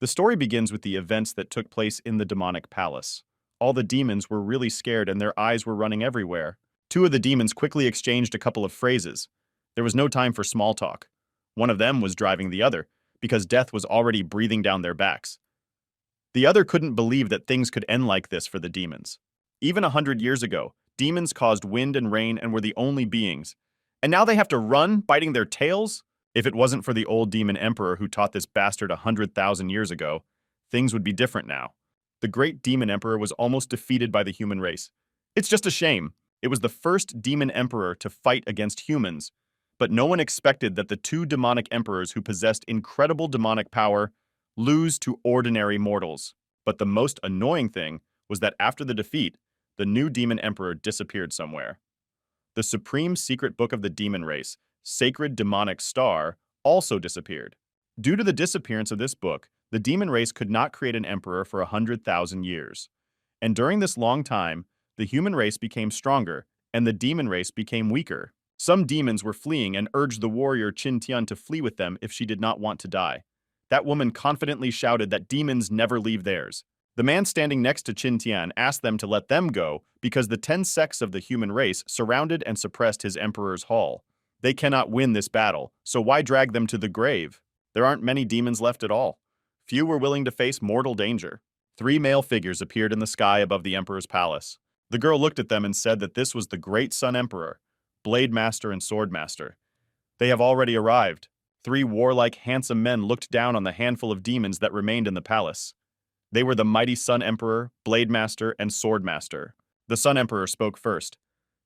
The story begins with the events that took place in the demonic palace. All the demons were really scared and their eyes were running everywhere. Two of the demons quickly exchanged a couple of phrases. There was no time for small talk. One of them was driving the other, because death was already breathing down their backs. The other couldn't believe that things could end like this for the demons. Even 100 years ago, demons caused wind and rain and were the only beings. And now they have to run, biting their tails? If it wasn't for the old demon emperor who taught this bastard 100,000 years ago, things would be different now. The great demon emperor was almost defeated by the human race. It's just a shame. It was the first demon emperor to fight against humans, but no one expected that the two demonic emperors who possessed incredible demonic power lose to ordinary mortals. But the most annoying thing was that after the defeat, the new demon emperor disappeared somewhere. The supreme secret book of the demon race, Sacred Demonic Star, also disappeared. Due to the disappearance of this book, the demon race could not create an emperor for 100,000 years. And during this long time, the human race became stronger, and the demon race became weaker. Some demons were fleeing and urged the warrior Qin Tian to flee with them if she did not want to die. That woman confidently shouted that demons never leave theirs. The man standing next to Qin Tian asked them to let them go because the 10 sects of the human race surrounded and suppressed his emperor's hall. They cannot win this battle, so why drag them to the grave? There aren't many demons left at all. Few were willing to face mortal danger. 3 male figures appeared in the sky above the emperor's palace. The girl looked at them and said that this was the great Sun Emperor, Blade Master and Sword Master. They have already arrived. 3 warlike, handsome men looked down on the handful of demons that remained in the palace. They were the mighty Sun Emperor, Blade Master, and Sword Master. The Sun Emperor spoke first.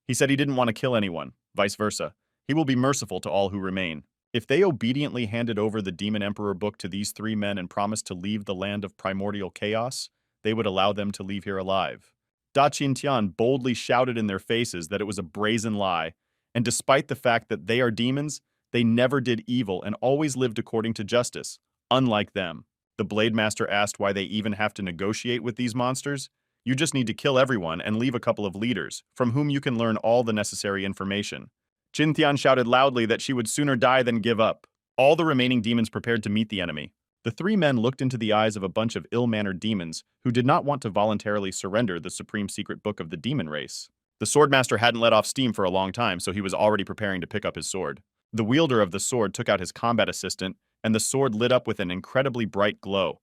He said he didn't want to kill anyone, vice versa. He will be merciful to all who remain. If they obediently handed over the Demon Emperor book to these 3 men and promised to leave the land of primordial chaos, they would allow them to leave here alive. Da Qintian boldly shouted in their faces that it was a brazen lie, and despite the fact that they are demons, they never did evil and always lived according to justice, unlike them. The Blade Master asked why they even have to negotiate with these monsters. You just need to kill everyone and leave a couple of leaders, from whom you can learn all the necessary information. Qin Tian shouted loudly that she would sooner die than give up. All the remaining demons prepared to meet the enemy. The 3 men looked into the eyes of a bunch of ill-mannered demons who did not want to voluntarily surrender the supreme secret book of the demon race. The Swordmaster hadn't let off steam for a long time, so he was already preparing to pick up his sword. The wielder of the sword took out his combat assistant, and the sword lit up with an incredibly bright glow.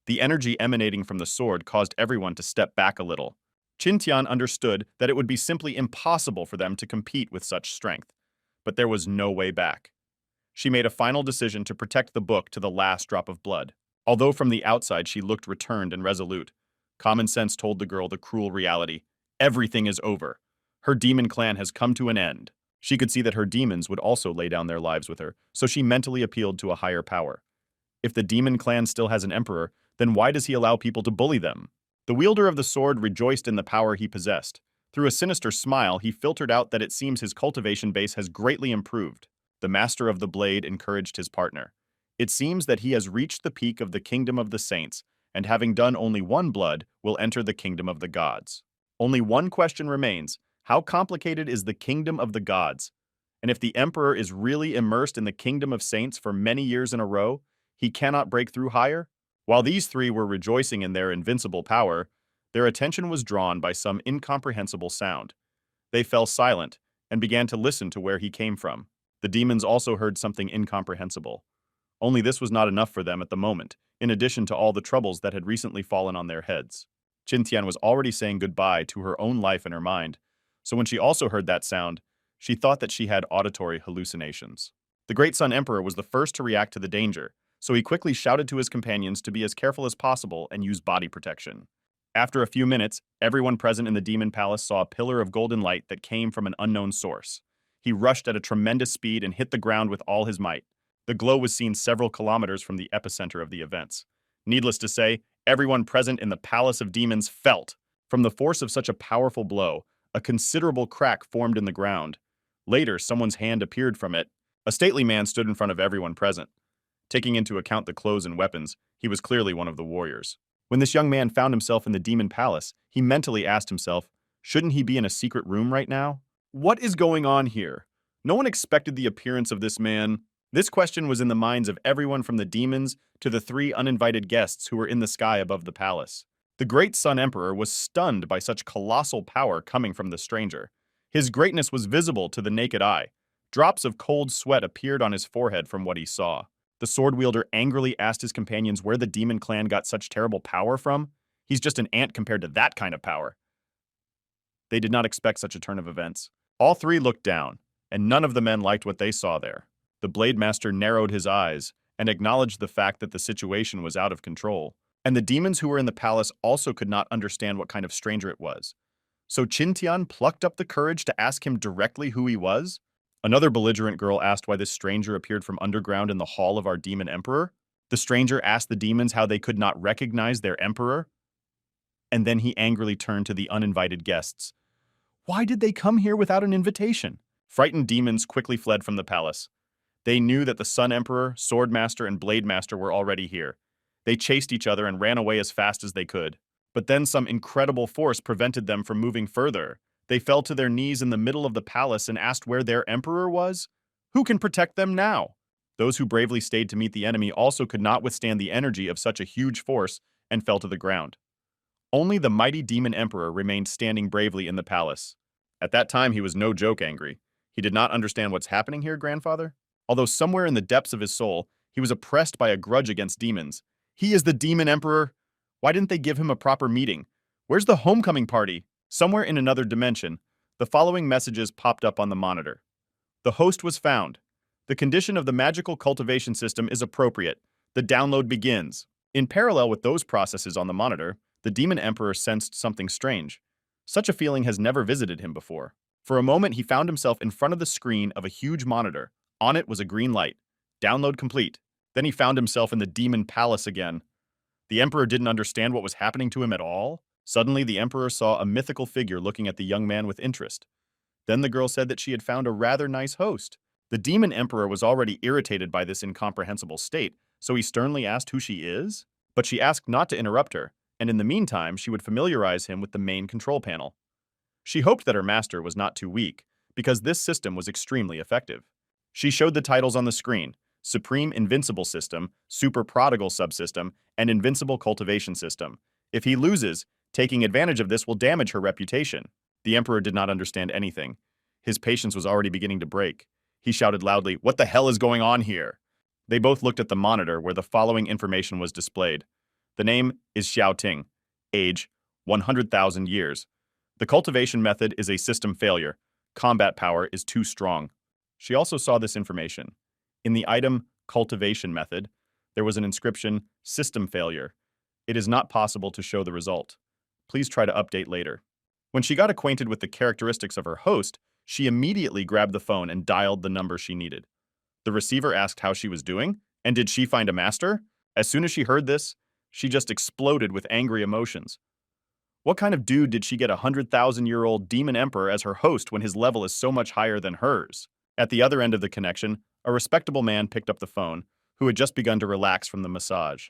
The energy emanating from the sword caused everyone to step back a little. Qin Tian understood that it would be simply impossible for them to compete with such strength, but there was no way back. She made a final decision to protect the book to the last drop of blood. Although from the outside she looked returned and resolute, common sense told the girl the cruel reality. Everything is over. Her demon clan has come to an end. She could see that her demons would also lay down their lives with her, so she mentally appealed to a higher power. If the demon clan still has an emperor, then why does he allow people to bully them? The wielder of the sword rejoiced in the power he possessed. Through a sinister smile, he filtered out that it seems his cultivation base has greatly improved. The master of the blade encouraged his partner. It seems that he has reached the peak of the kingdom of the saints, and having done only one blood, will enter the kingdom of the gods. Only one question remains. How complicated is the kingdom of the gods? And if the emperor is really immersed in the kingdom of saints for many years in a row, he cannot break through higher? While these 3 were rejoicing in their invincible power, their attention was drawn by some incomprehensible sound. They fell silent and began to listen to where he came from. The demons also heard something incomprehensible. Only this was not enough for them at the moment, in addition to all the troubles that had recently fallen on their heads. Qin Tian was already saying goodbye to her own life in her mind, so when she also heard that sound, she thought that she had auditory hallucinations. The Great Sun Emperor was the first to react to the danger, so he quickly shouted to his companions to be as careful as possible and use body protection. After a few minutes, everyone present in the demon palace saw a pillar of golden light that came from an unknown source. He rushed at a tremendous speed and hit the ground with all his might. The glow was seen several kilometers from the epicenter of the events. Needless to say, everyone present in the Palace of Demons felt. From the force of such a powerful blow, a considerable crack formed in the ground. Later, someone's hand appeared from it. A stately man stood in front of everyone present. Taking into account the clothes and weapons, he was clearly one of the warriors. When this young man found himself in the demon palace, he mentally asked himself, shouldn't he be in a secret room right now? What is going on here? No one expected the appearance of this man. This question was in the minds of everyone from the demons to the three uninvited guests who were in the sky above the palace. The great Sun Emperor was stunned by such colossal power coming from the stranger. His greatness was visible to the naked eye. Drops of cold sweat appeared on his forehead from what he saw. The sword wielder angrily asked his companions where the demon clan got such terrible power from. He's just an ant compared to that kind of power. They did not expect such a turn of events. All three looked down, and none of the men liked what they saw there. The Blade Master narrowed his eyes and acknowledged the fact that the situation was out of control. And the demons who were in the palace also could not understand what kind of stranger it was. So Qintian plucked up the courage to ask him directly who he was. Another belligerent girl asked why this stranger appeared from underground in the hall of our demon emperor. The stranger asked the demons how they could not recognize their emperor. And then he angrily turned to the uninvited guests. Why did they come here without an invitation? Frightened demons quickly fled from the palace. They knew that the Sun Emperor, Sword Master, and Blade Master were already here. They chased each other and ran away as fast as they could. But then some incredible force prevented them from moving further. They fell to their knees in the middle of the palace and asked where their emperor was. Who can protect them now? Those who bravely stayed to meet the enemy also could not withstand the energy of such a huge force and fell to the ground. Only the mighty demon emperor remained standing bravely in the palace. At that time, he was no joke angry. He did not understand what's happening here, grandfather. Although somewhere in the depths of his soul, he was oppressed by a grudge against demons. He is the demon emperor. Why didn't they give him a proper meeting? Where's the homecoming party? Somewhere in another dimension, the following messages popped up on the monitor. The host was found. The condition of the magical cultivation system is appropriate. The download begins. In parallel with those processes on the monitor, the demon emperor sensed something strange. Such a feeling has never visited him before. For a moment, he found himself in front of the screen of a huge monitor. On it was a green light. Download complete. Then he found himself in the demon palace again. The emperor didn't understand what was happening to him at all. Suddenly, the emperor saw a mythical figure looking at the young man with interest. Then the girl said that she had found a rather nice host. The demon emperor was already irritated by this incomprehensible state, so he sternly asked who she is. But she asked not to interrupt her, and in the meantime, she would familiarize him with the main control panel. She hoped that her master was not too weak, because this system was extremely effective. She showed the titles on the screen: Supreme Invincible System, Super Prodigal Subsystem, and Invincible Cultivation System. If he loses, taking advantage of this will damage her reputation. The emperor did not understand anything. His patience was already beginning to break. He shouted loudly, "What the hell is going on here?" They both looked at the monitor where the following information was displayed. The name is Xiao Ting. Age, 100,000 years. The cultivation method is a system failure. Combat power is too strong. She also saw this information. In the item Cultivation Method, there was an inscription, System Failure. It is not possible to show the result. Please try to update later. When she got acquainted with the characteristics of her host, she immediately grabbed the phone and dialed the number she needed. The receiver asked how she was doing, and did she find a master? As soon as she heard this, she just exploded with angry emotions. What kind of dude did she get a 100,000-year-old demon emperor as her host when his level is so much higher than hers? At the other end of the connection, a respectable man picked up the phone, who had just begun to relax from the massage.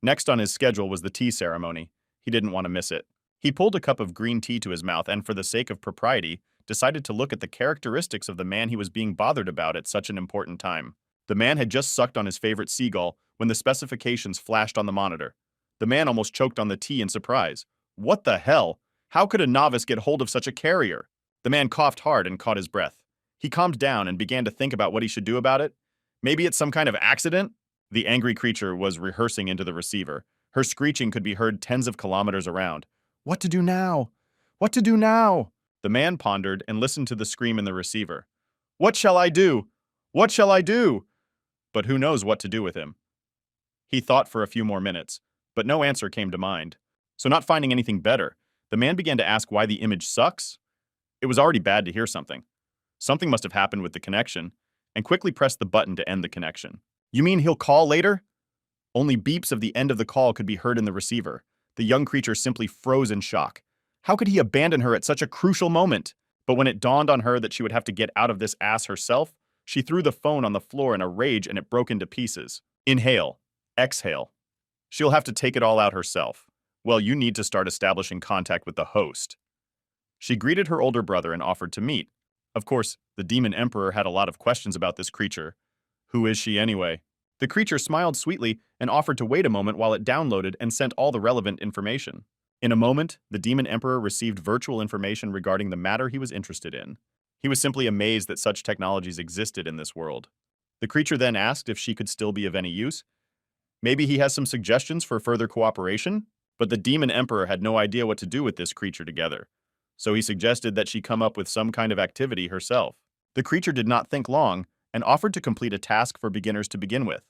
Next on his schedule was the tea ceremony. He didn't want to miss it. He pulled a cup of green tea to his mouth and, for the sake of propriety, decided to look at the characteristics of the man he was being bothered about at such an important time. The man had just sucked on his favorite seagull when the specifications flashed on the monitor. The man almost choked on the tea in surprise. What the hell? How could a novice get hold of such a carrier? The man coughed hard and caught his breath. He calmed down and began to think about what he should do about it. Maybe it's some kind of accident? The angry creature was rehearsing into the receiver. Her screeching could be heard tens of kilometers around. What to do now? What to do now? The man pondered and listened to the scream in the receiver. What shall I do? What shall I do? But who knows what to do with him? He thought for a few more minutes, but no answer came to mind. So not finding anything better, the man began to ask why the image sucks. It was already bad to hear something. Something must have happened with the connection, and quickly pressed the button to end the connection. You mean he'll call later? Only beeps of the end of the call could be heard in the receiver. The young creature simply froze in shock. How could he abandon her at such a crucial moment? But when it dawned on her that she would have to get out of this ass herself, she threw the phone on the floor in a rage and it broke into pieces. Inhale. Exhale. She'll have to take it all out herself. Well, you need to start establishing contact with the host. She greeted her older brother and offered to meet. Of course, the demon emperor had a lot of questions about this creature. Who is she anyway? The creature smiled sweetly and offered to wait a moment while it downloaded and sent all the relevant information. In a moment, the Demon Emperor received virtual information regarding the matter he was interested in. He was simply amazed that such technologies existed in this world. The creature then asked if she could still be of any use. Maybe he has some suggestions for further cooperation? But the Demon Emperor had no idea what to do with this creature together. So he suggested that she come up with some kind of activity herself. The creature did not think long and offered to complete a task for beginners to begin with.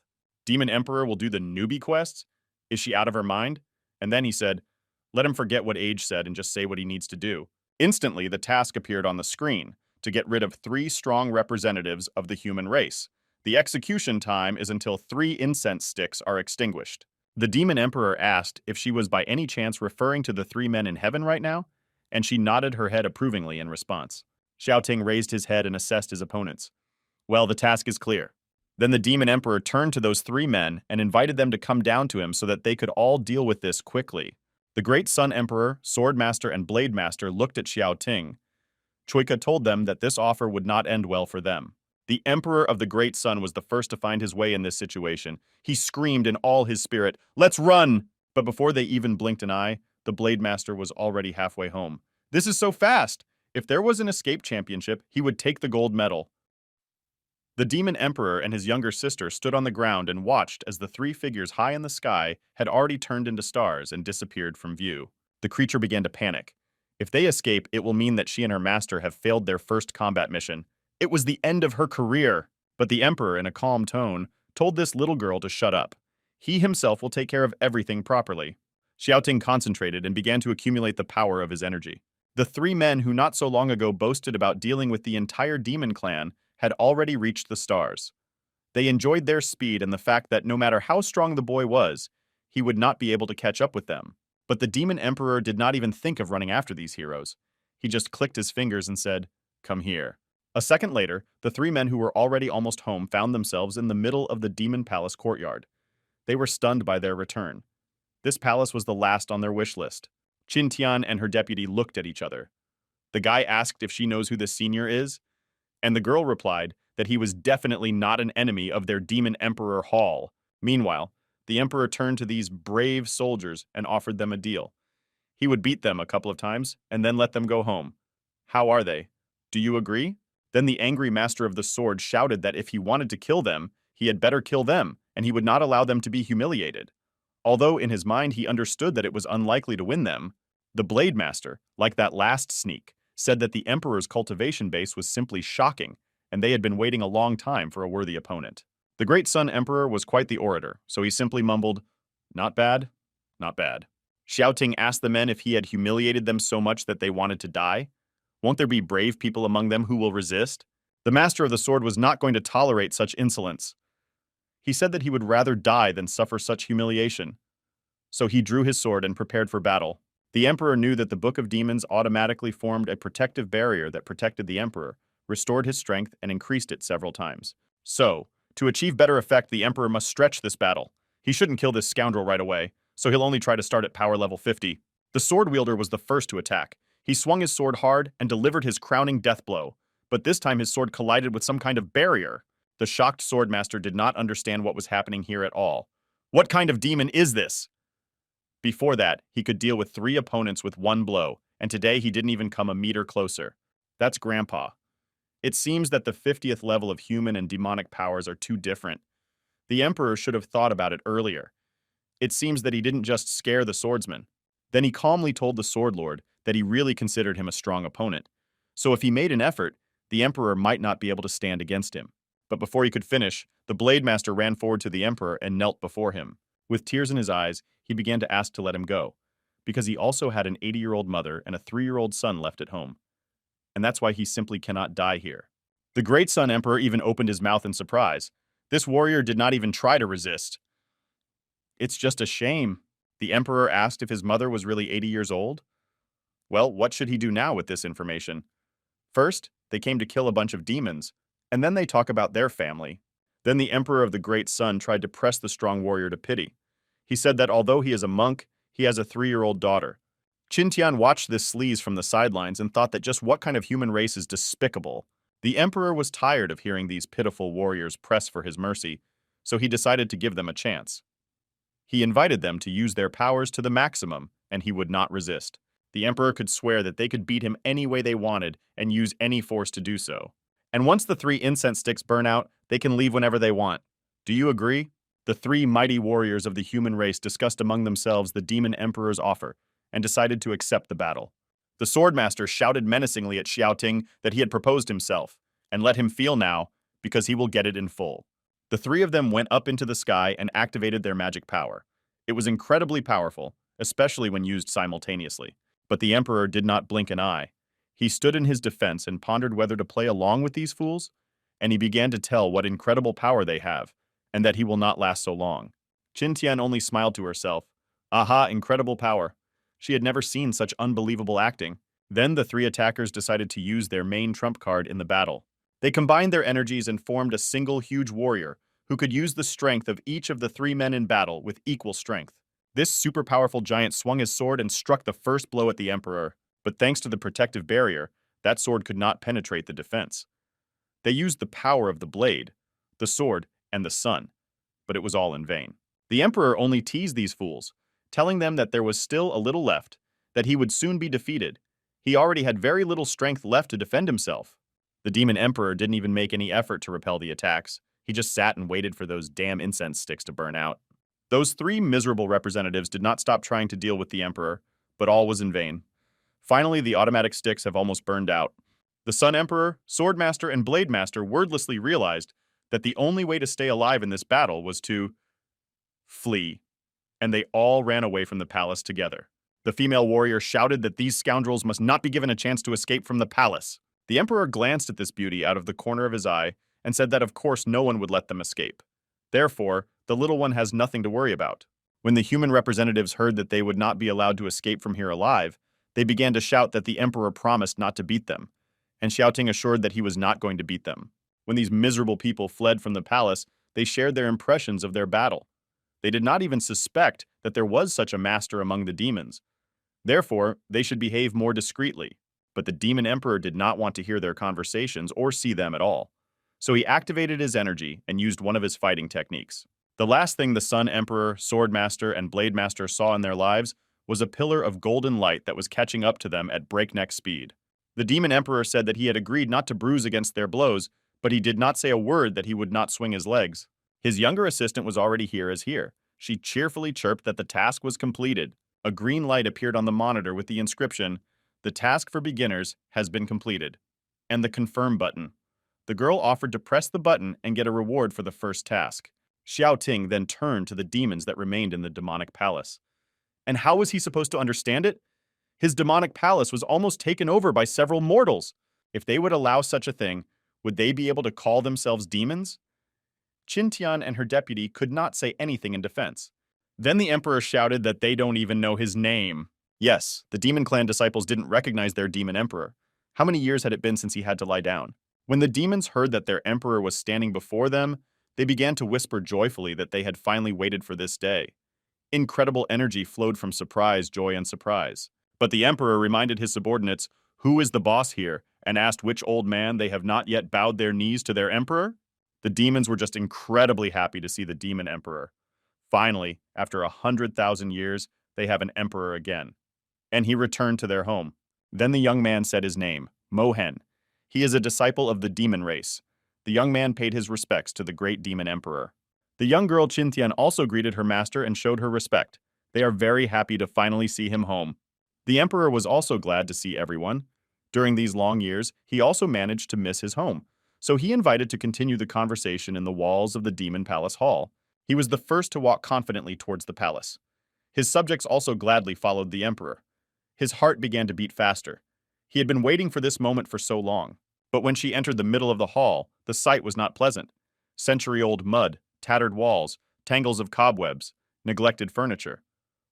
Demon Emperor will do the newbie quests? Is she out of her mind? And then he said, let him forget what Age said and just say what he needs to do. Instantly, the task appeared on the screen to get rid of 3 strong representatives of the human race. The execution time is until 3 incense sticks are extinguished. The Demon Emperor asked if she was by any chance referring to the 3 men in heaven right now, and she nodded her head approvingly in response. Xiaoting raised his head and assessed his opponents. Well, the task is clear. Then the Demon Emperor turned to those 3 men and invited them to come down to him so that they could all deal with this quickly. The Great Sun Emperor, Sword Master, and Blade Master looked at Xiaoting. Choika told them that this offer would not end well for them. The Emperor of the Great Sun was the first to find his way in this situation. He screamed in all his spirit, "Let's run!" But before they even blinked an eye, the Blade Master was already halfway home. This is so fast! If there was an escape championship, he would take the gold medal. The Demon Emperor and his younger sister stood on the ground and watched as the 3 figures high in the sky had already turned into stars and disappeared from view. The creature began to panic. If they escape, it will mean that she and her master have failed their first combat mission. It was the end of her career. But the Emperor, in a calm tone, told this little girl to shut up. He himself will take care of everything properly. Xiaoting concentrated and began to accumulate the power of his energy. The 3 men who not so long ago boasted about dealing with the entire demon clan had already reached the stars. They enjoyed their speed and the fact that no matter how strong the boy was, he would not be able to catch up with them. But the Demon Emperor did not even think of running after these heroes. He just clicked his fingers and said, "Come here." A second later, the 3 men who were already almost home found themselves in the middle of the Demon Palace courtyard. They were stunned by their return. This palace was the last on their wish list. Qin Tian and her deputy looked at each other. The guy asked if she knows who the senior is, and the girl replied that he was definitely not an enemy of their Demon Emperor Hall. Meanwhile, the Emperor turned to these brave soldiers and offered them a deal. He would beat them a couple of times and then let them go home. How are they? Do you agree? Then the angry master of the sword shouted that if he wanted to kill them, he had better kill them, and he would not allow them to be humiliated. Although in his mind he understood that it was unlikely to win them, the Blade Master, like that last sneak, said that the Emperor's cultivation base was simply shocking, and they had been waiting a long time for a worthy opponent. The Great Sun Emperor was quite the orator, so he simply mumbled, "Not bad, not bad." Xiaoting asked the men if he had humiliated them so much that they wanted to die. Won't there be brave people among them who will resist? The Master of the Sword was not going to tolerate such insolence. He said that he would rather die than suffer such humiliation. So he drew his sword and prepared for battle. The Emperor knew that the Book of Demons automatically formed a protective barrier that protected the Emperor, restored his strength, and increased it several times. So, to achieve better effect, the Emperor must stretch this battle. He shouldn't kill this scoundrel right away, so he'll only try to start at power level 50. The sword wielder was the first to attack. He swung his sword hard and delivered his crowning death blow, but this time his sword collided with some kind of barrier. The shocked swordmaster did not understand what was happening here at all. What kind of demon is this? Before that, he could deal with 3 opponents with 1 blow, and today he didn't even come a meter closer. That's Grandpa. It seems that the 50th level of human and demonic powers are too different. The Emperor should have thought about it earlier. It seems that he didn't just scare the swordsman. Then he calmly told the Sword Lord that he really considered him a strong opponent. So if he made an effort, the Emperor might not be able to stand against him. But before he could finish, the Blade Master ran forward to the Emperor and knelt before him. With tears in his eyes, he began to ask to let him go, because he also had an 80-year-old mother and a 3-year-old son left at home. And that's why he simply cannot die here. The Great Sun Emperor even opened his mouth in surprise. This warrior did not even try to resist. It's just a shame. The Emperor asked if his mother was really 80 years old. Well, what should he do now with this information? First, they came to kill a bunch of demons, and then they talk about their family. Then the Emperor of the Great Sun tried to press the strong warrior to pity. He said that although he is a monk, he has a 3-year-old daughter. Qin Tian watched this sleaze from the sidelines and thought that just what kind of human race is despicable. The emperor was tired of hearing these pitiful warriors press for his mercy, so he decided to give them a chance. He invited them to use their powers to the maximum, and he would not resist. The emperor could swear that they could beat him any way they wanted and use any force to do so. And once the 3 incense sticks burn out, they can leave whenever they want. Do you agree? The 3 mighty warriors of the human race discussed among themselves the demon emperor's offer and decided to accept the battle. The swordmaster shouted menacingly at Xiaoting that he had proposed himself, and let him feel now, because he will get it in full. The 3 of them went up into the sky and activated their magic power. It was incredibly powerful, especially when used simultaneously. But the emperor did not blink an eye. He stood in his defense and pondered whether to play along with these fools, and he began to tell what incredible power they have, and that he will not last so long. Qin Tian only smiled to herself. Aha, incredible power. She had never seen such unbelievable acting. Then the 3 attackers decided to use their main trump card in the battle. They combined their energies and formed a single huge warrior who could use the strength of each of the 3 men in battle with equal strength. This super powerful giant swung his sword and struck the first blow at the emperor, but thanks to the protective barrier, that sword could not penetrate the defense. They used the power of the blade, the sword, and the sun, but it was all in vain. The emperor only teased these fools, telling them that there was still a little left, that he would soon be defeated. He already had very little strength left to defend himself. The demon emperor didn't even make any effort to repel the attacks. He just sat and waited for those damn incense sticks to burn out. Those 3 miserable representatives did not stop trying to deal with the emperor, but all was in vain. Finally, the automatic sticks have almost burned out. The Sun Emperor, Swordmaster, and Blade Master wordlessly realized that the only way to stay alive in this battle was to flee, and they all ran away from the palace together. The female warrior shouted that these scoundrels must not be given a chance to escape from the palace. The emperor glanced at this beauty out of the corner of his eye and said that of course no one would let them escape. Therefore, the little one has nothing to worry about. When the human representatives heard that they would not be allowed to escape from here alive, they began to shout that the emperor promised not to beat them, and Xiaoting assured that he was not going to beat them. When these miserable people fled from the palace, they shared their impressions of their battle. They did not even suspect that there was such a master among the demons. Therefore, they should behave more discreetly. But the demon emperor did not want to hear their conversations or see them at all. So he activated his energy and used one of his fighting techniques. The last thing the Sun Emperor, Swordmaster, and Blade Master saw in their lives was a pillar of golden light that was catching up to them at breakneck speed. The demon emperor said that he had agreed not to bruise against their blows, but he did not say a word that he would not swing his legs. His younger assistant was already here as here. She cheerfully chirped that the task was completed. A green light appeared on the monitor with the inscription, "The task for beginners has been completed," and the confirm button. The girl offered to press the button and get a reward for the first task. Xiao Ting then turned to the demons that remained in the demonic palace. And how was he supposed to understand it? His demonic palace was almost taken over by several mortals. If they would allow such a thing, would they be able to call themselves demons? Qin Tian and her deputy could not say anything in defense. Then the emperor shouted that they don't even know his name. Yes, the demon clan disciples didn't recognize their demon emperor. How many years had it been since he had to lie down? When the demons heard that their emperor was standing before them, they began to whisper joyfully that they had finally waited for this day. Incredible energy flowed from surprise, joy, and surprise. But the emperor reminded his subordinates, "Who is the boss here?" and asked which old man they have not yet bowed their knees to their emperor. The demons were just incredibly happy to see the demon emperor. Finally, after 100,000 years, they have an emperor again. And he returned to their home. Then the young man said his name, Mohen. He is a disciple of the demon race. The young man paid his respects to the great demon emperor. The young girl Qintian also greeted her master and showed her respect. They are very happy to finally see him home. The emperor was also glad to see everyone. During these long years, he also managed to miss his home, so he invited to continue the conversation in the walls of the Demon Palace Hall. He was the first to walk confidently towards the palace. His subjects also gladly followed the emperor. His heart began to beat faster. He had been waiting for this moment for so long. But when she entered the middle of the hall, the sight was not pleasant. Century-old mud, tattered walls, tangles of cobwebs, neglected furniture.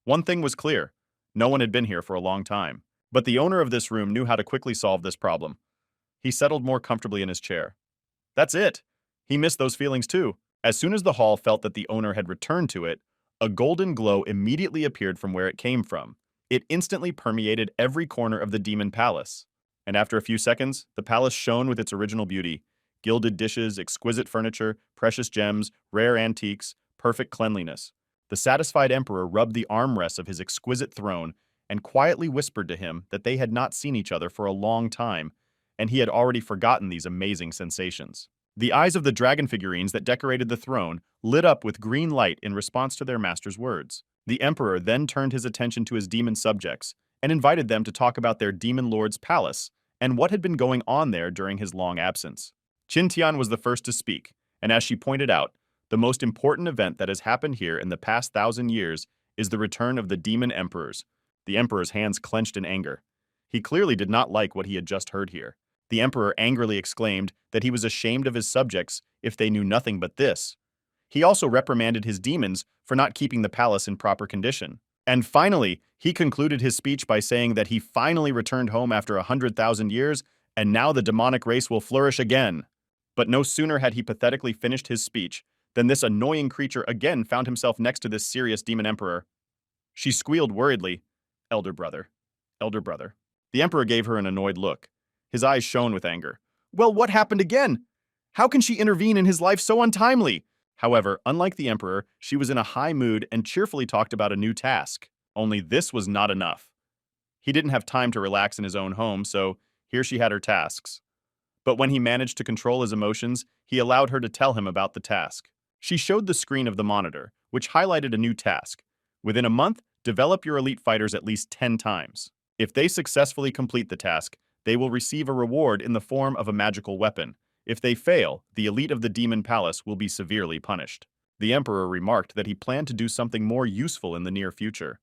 One thing was clear. No one had been here for a long time. But the owner of this room knew how to quickly solve this problem. He settled more comfortably in his chair. That's it. He missed those feelings too. As soon as the hall felt that the owner had returned to it, a golden glow immediately appeared from where it came from. It instantly permeated every corner of the demon palace. And after a few seconds, the palace shone with its original beauty. Gilded dishes, exquisite furniture, precious gems, rare antiques, perfect cleanliness. The satisfied emperor rubbed the armrests of his exquisite throne and quietly whispered to him that they had not seen each other for a long time, and he had already forgotten these amazing sensations. The eyes of the dragon figurines that decorated the throne lit up with green light in response to their master's words. The emperor then turned his attention to his demon subjects and invited them to talk about their demon lord's palace and what had been going on there during his long absence. Qintian was the first to speak, and as she pointed out, the most important event that has happened here in the past 1,000 years is the return of the demon emperors. The emperor's hands clenched in anger. He clearly did not like what he had just heard here. The emperor angrily exclaimed that he was ashamed of his subjects if they knew nothing but this. He also reprimanded his demons for not keeping the palace in proper condition. And finally, he concluded his speech by saying that he finally returned home after 100,000 years, and now the demonic race will flourish again. But no sooner had he pathetically finished his speech than this annoying creature again found himself next to this serious demon emperor. She squealed worriedly, "Elder brother, elder brother." The emperor gave her an annoyed look. His eyes shone with anger. Well, what happened again? How can she intervene in his life so untimely? However, unlike the emperor, she was in a high mood and cheerfully talked about a new task. Only this was not enough. He didn't have time to relax in his own home, so here she had her tasks. But when he managed to control his emotions, he allowed her to tell him about the task. She showed the screen of the monitor, which highlighted a new task. Within a month, develop your elite fighters at least 10 times. If they successfully complete the task, they will receive a reward in the form of a magical weapon. If they fail, the elite of the demon palace will be severely punished. The emperor remarked that he planned to do something more useful in the near future.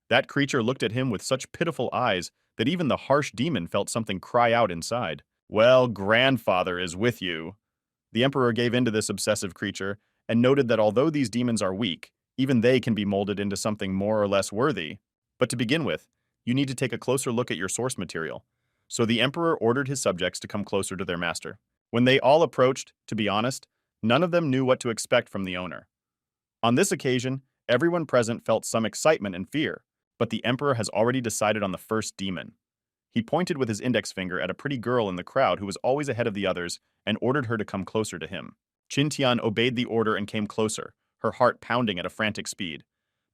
That creature looked at him with such pitiful eyes that even the harsh demon felt something cry out inside. Well, grandfather is with you. The emperor gave in to this obsessive creature and noted that although these demons are weak, even they can be molded into something more or less worthy. But to begin with, you need to take a closer look at your source material. So the emperor ordered his subjects to come closer to their master. When they all approached, to be honest, none of them knew what to expect from the owner. On this occasion, everyone present felt some excitement and fear, but the emperor has already decided on the first demon. He pointed with his index finger at a pretty girl in the crowd who was always ahead of the others and ordered her to come closer to him. Qintian obeyed the order and came closer, her heart pounding at a frantic speed.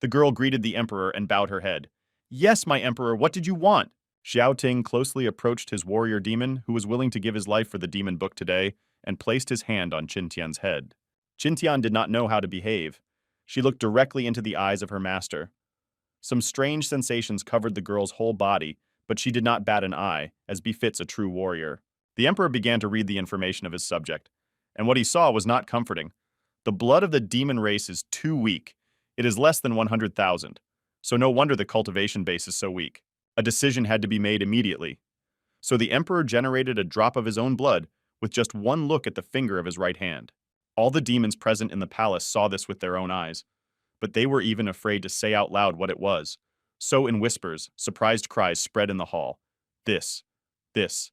The girl greeted the emperor and bowed her head. Yes, my emperor, what did you want? Xiaoting closely approached his warrior demon, who was willing to give his life for the demon book today, and placed his hand on Qintian's head. Qintian did not know how to behave. She looked directly into the eyes of her master. Some strange sensations covered the girl's whole body, but she did not bat an eye, as befits a true warrior. The emperor began to read the information of his subject, and what he saw was not comforting. The blood of the demon race is too weak. It is less than 100,000, so no wonder the cultivation base is so weak. A decision had to be made immediately. So the emperor generated a drop of his own blood with just one look at the finger of his right hand. All the demons present in the palace saw this with their own eyes, but they were even afraid to say out loud what it was. So in whispers, surprised cries spread in the hall. This, this,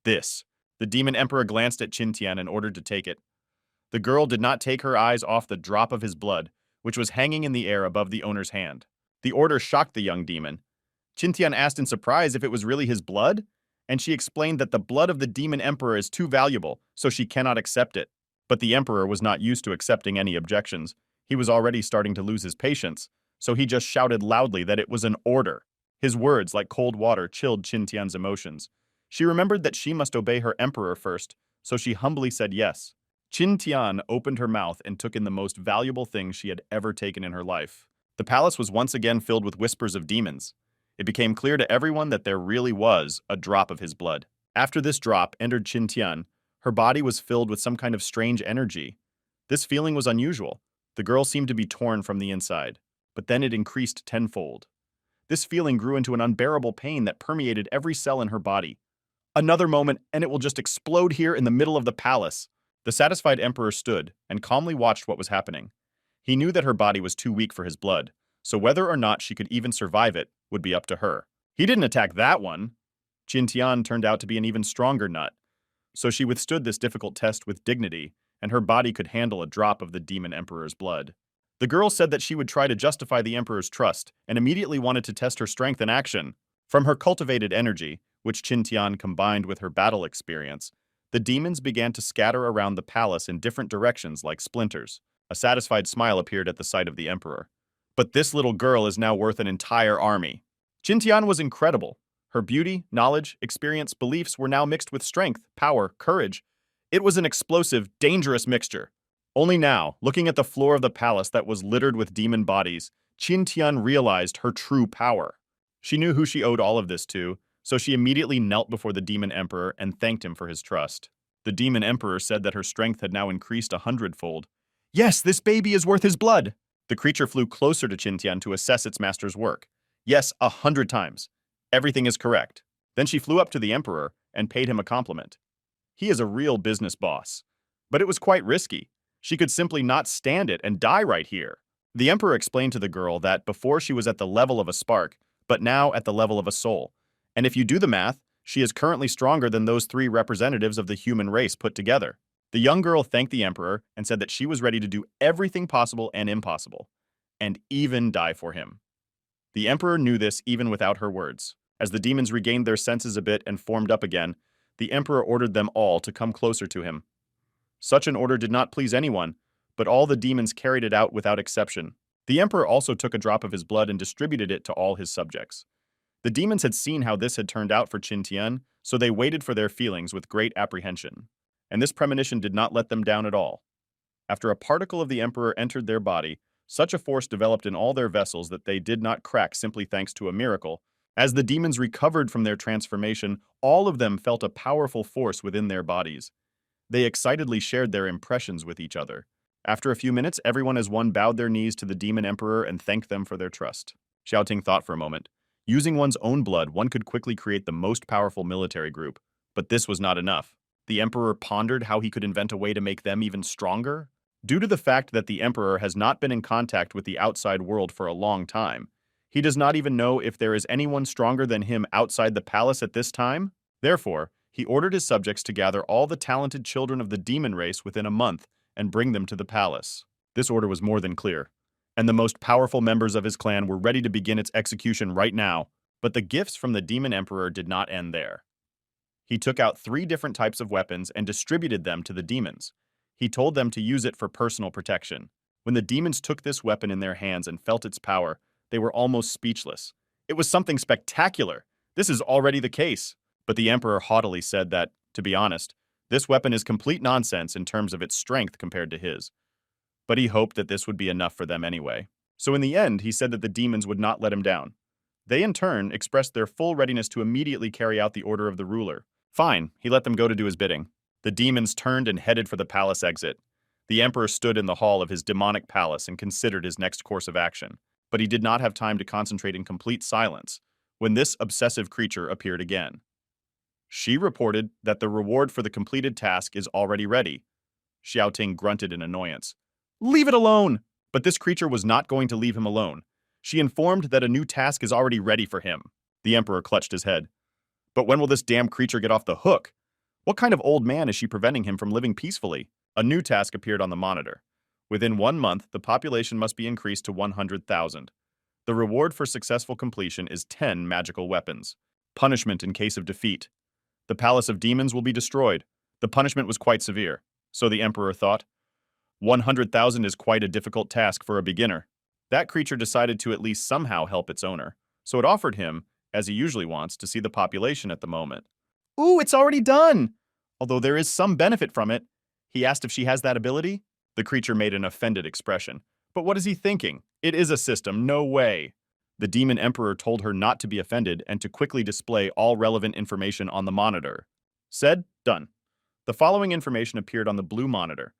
this. The demon emperor glanced at Qintian and ordered to take it. The girl did not take her eyes off the drop of his blood, which was hanging in the air above the owner's hand. The order shocked the young demon. Qintian asked in surprise if it was really his blood, and she explained that the blood of the demon emperor is too valuable, so she cannot accept it. But the emperor was not used to accepting any objections. He was already starting to lose his patience, so he just shouted loudly that it was an order. His words, like cold water, chilled Qintian's emotions. She remembered that she must obey her emperor first, so she humbly said yes. Qintian opened her mouth and took in the most valuable thing she had ever taken in her life. The palace was once again filled with whispers of demons. It became clear to everyone that there really was a drop of his blood. After this drop entered Qintian, her body was filled with some kind of strange energy. This feeling was unusual. The girl seemed to be torn from the inside, but then it increased tenfold. This feeling grew into an unbearable pain that permeated every cell in her body. Another moment, and it will just explode here in the middle of the palace. The satisfied emperor stood and calmly watched what was happening. He knew that her body was too weak for his blood, so whether or not she could even survive it would be up to her. He didn't attack that one. Qintian turned out to be an even stronger nut, so she withstood this difficult test with dignity, and her body could handle a drop of the demon emperor's blood. The girl said that she would try to justify the emperor's trust and immediately wanted to test her strength in action. From her cultivated energy, which Qintian combined with her battle experience, the demons began to scatter around the palace in different directions like splinters. A satisfied smile appeared at the sight of the emperor. But this little girl is now worth an entire army. Qintian was incredible. Her beauty, knowledge, experience, beliefs were now mixed with strength, power, courage. It was an explosive, dangerous mixture. Only now, looking at the floor of the palace that was littered with demon bodies, Qintian realized her true power. She knew who she owed all of this to, so she immediately knelt before the demon emperor and thanked him for his trust. The demon emperor said that her strength had now increased 100-fold. Yes, this baby is worth his blood! The creature flew closer to Qintian to assess its master's work. Yes, 100 times. Everything is correct. Then she flew up to the emperor and paid him a compliment. He is a real business boss. But it was quite risky. She could simply not stand it and die right here. The emperor explained to the girl that before she was at the level of a spark, but now at the level of a soul. And if you do the math, she is currently stronger than those 3 representatives of the human race put together. The young girl thanked the emperor and said that she was ready to do everything possible and impossible, and even die for him. The emperor knew this even without her words. As the demons regained their senses a bit and formed up again, the emperor ordered them all to come closer to him. Such an order did not please anyone, but all the demons carried it out without exception. The emperor also took a drop of his blood and distributed it to all his subjects. The demons had seen how this had turned out for Qintian, so they waited for their feelings with great apprehension. And this premonition did not let them down at all. After a particle of the emperor entered their body, such a force developed in all their vessels that they did not crack simply thanks to a miracle. As the demons recovered from their transformation, all of them felt a powerful force within their bodies. They excitedly shared their impressions with each other. After a few minutes, everyone as one bowed their knees to the demon emperor and thanked them for their trust. Xiaoting thought for a moment. Using one's own blood, one could quickly create the most powerful military group. But this was not enough. The emperor pondered how he could invent a way to make them even stronger. Due to the fact that the emperor has not been in contact with the outside world for a long time, he does not even know if there is anyone stronger than him outside the palace at this time. Therefore, he ordered his subjects to gather all the talented children of the demon race within a month and bring them to the palace. This order was more than clear, and the most powerful members of his clan were ready to begin its execution right now. But the gifts from the demon emperor did not end there. He took out 3 different types of weapons and distributed them to the demons. He told them to use it for personal protection. When the demons took this weapon in their hands and felt its power, they were almost speechless. It was something spectacular. This is already the case. But the emperor haughtily said that, to be honest, this weapon is complete nonsense in terms of its strength compared to his. But he hoped that this would be enough for them anyway. So in the end, he said that the demons would not let him down. They in turn expressed their full readiness to immediately carry out the order of the ruler. Fine, he let them go to do his bidding. The demons turned and headed for the palace exit. The emperor stood in the hall of his demonic palace and considered his next course of action. But he did not have time to concentrate in complete silence when this obsessive creature appeared again. She reported that the reward for the completed task is already ready. Xiaoting grunted in annoyance. Leave it alone! But this creature was not going to leave him alone. She informed that a new task is already ready for him. The emperor clutched his head. But when will this damn creature get off the hook? What kind of old man is she preventing him from living peacefully? A new task appeared on the monitor. Within 1 month, the population must be increased to 100,000. The reward for successful completion is 10 magical weapons. Punishment in case of defeat. The palace of demons will be destroyed. The punishment was quite severe, so the emperor thought. 100,000 is quite a difficult task for a beginner. That creature decided to at least somehow help its owner, so it offered him, as he usually wants, to see the population at the moment. Ooh, it's already done! Although there is some benefit from it. He asked if she has that ability. The creature made an offended expression. But what is he thinking? It is a system, no way. The demon emperor told her not to be offended and to quickly display all relevant information on the monitor. Said, done. The following information appeared on the blue monitor.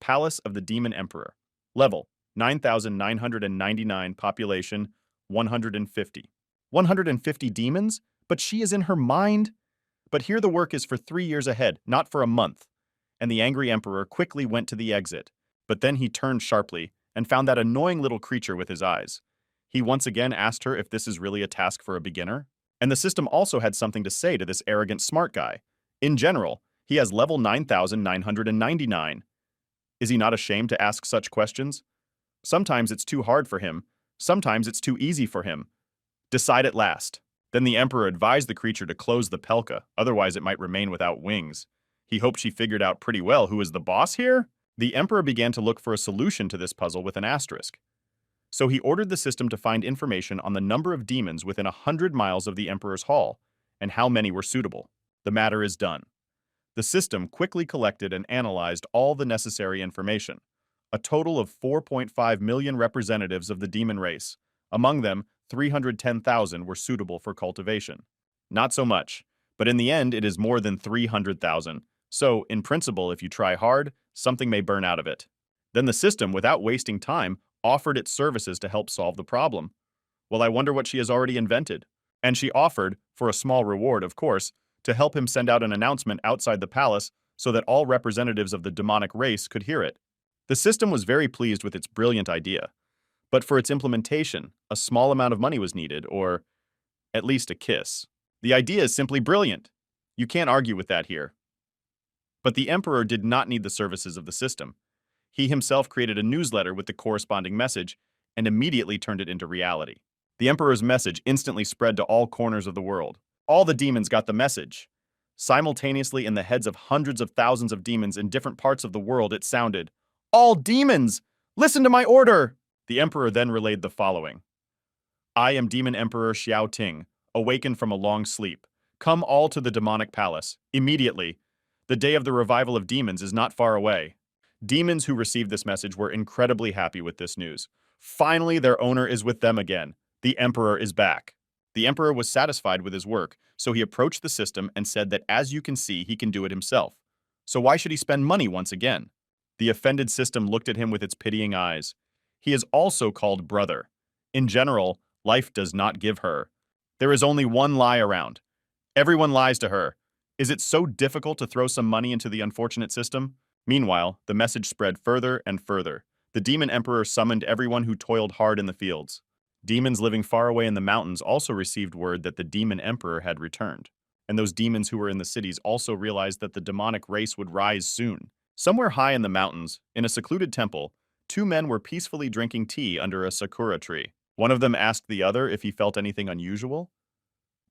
Palace of the Demon Emperor. Level, 9,999. Population, 150. 150 demons? But she is in her mind? But here the work is for 3 years ahead, not for a month. And the angry emperor quickly went to the exit. But then he turned sharply and found that annoying little creature with his eyes. He once again asked her if this is really a task for a beginner. And the system also had something to say to this arrogant smart guy. In general, he has level 9,999. Is he not ashamed to ask such questions? Sometimes it's too hard for him. Sometimes it's too easy for him. Decide at last. Then the emperor advised the creature to close the pelka, otherwise it might remain without wings. He hoped she figured out pretty well who is the boss here. The emperor began to look for a solution to this puzzle with an asterisk. So he ordered the system to find information on the number of demons within 100 miles of the emperor's hall, and how many were suitable. The matter is done. The system quickly collected and analyzed all the necessary information. A total of 4.5 million representatives of the demon race. Among them, 310,000 were suitable for cultivation. Not so much, but in the end it is more than 300,000. So, in principle, if you try hard, something may burn out of it. Then the system, without wasting time, offered its services to help solve the problem. Well, I wonder what she has already invented. And she offered, for a small reward, of course, to help him send out an announcement outside the palace so that all representatives of the demonic race could hear it. The system was very pleased with its brilliant idea, but for its implementation, a small amount of money was needed, or at least a kiss. The idea is simply brilliant. You can't argue with that here. But the emperor did not need the services of the system. He himself created a newsletter with the corresponding message and immediately turned it into reality. The emperor's message instantly spread to all corners of the world. All the demons got the message. Simultaneously, in the heads of hundreds of thousands of demons in different parts of the world, it sounded, "All demons! Listen to my order!" The emperor then relayed the following. "I am Demon Emperor Xiao Ting, awakened from a long sleep. Come all to the demonic palace, immediately. The day of the revival of demons is not far away." Demons who received this message were incredibly happy with this news. Finally, their owner is with them again. The emperor is back. The emperor was satisfied with his work, so he approached the system and said that as you can see, he can do it himself. So why should he spend money once again? The offended system looked at him with its pitying eyes. He is also called brother. In general, life does not give her. There is only one lie around. Everyone lies to her. Is it so difficult to throw some money into the unfortunate system? Meanwhile, the message spread further and further. The demon emperor summoned everyone who toiled hard in the fields. Demons living far away in the mountains also received word that the demon emperor had returned. And those demons who were in the cities also realized that the demonic race would rise soon. Somewhere high in the mountains, in a secluded temple, two men were peacefully drinking tea under a sakura tree. One of them asked the other if he felt anything unusual,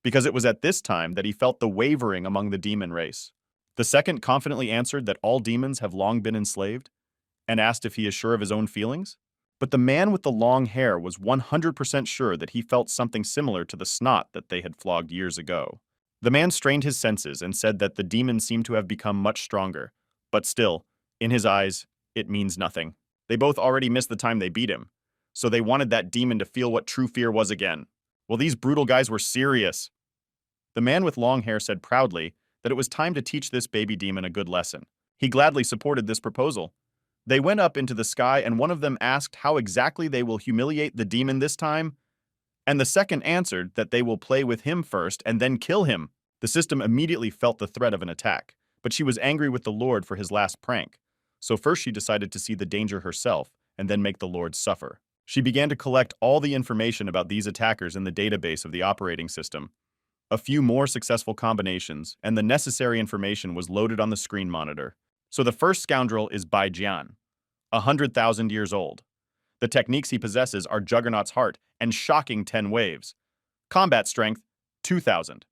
because it was at this time that he felt the wavering among the demon race. The second confidently answered that all demons have long been enslaved, and asked if he is sure of his own feelings. But the man with the long hair was 100% sure that he felt something similar to the snot that they had flogged years ago. The man strained his senses and said that the demons seemed to have become much stronger, but still, in his eyes, it means nothing. They both already missed the time they beat him, so they wanted that demon to feel what true fear was again. Well, these brutal guys were serious. The man with long hair said proudly that it was time to teach this baby demon a good lesson. He gladly supported this proposal. They went up into the sky, and one of them asked how exactly they will humiliate the demon this time, and the second answered that they will play with him first and then kill him. The system immediately felt the threat of an attack, but she was angry with the Lord for his last prank. So first she decided to see the danger herself and then make the Lord suffer. She began to collect all the information about these attackers in the database of the operating system. A few more successful combinations, and the necessary information was loaded on the screen monitor. So the first scoundrel is Bai Jian, 100,000 years old. The techniques he possesses are Juggernaut's Heart and shocking 10 waves. Combat strength, 2,000.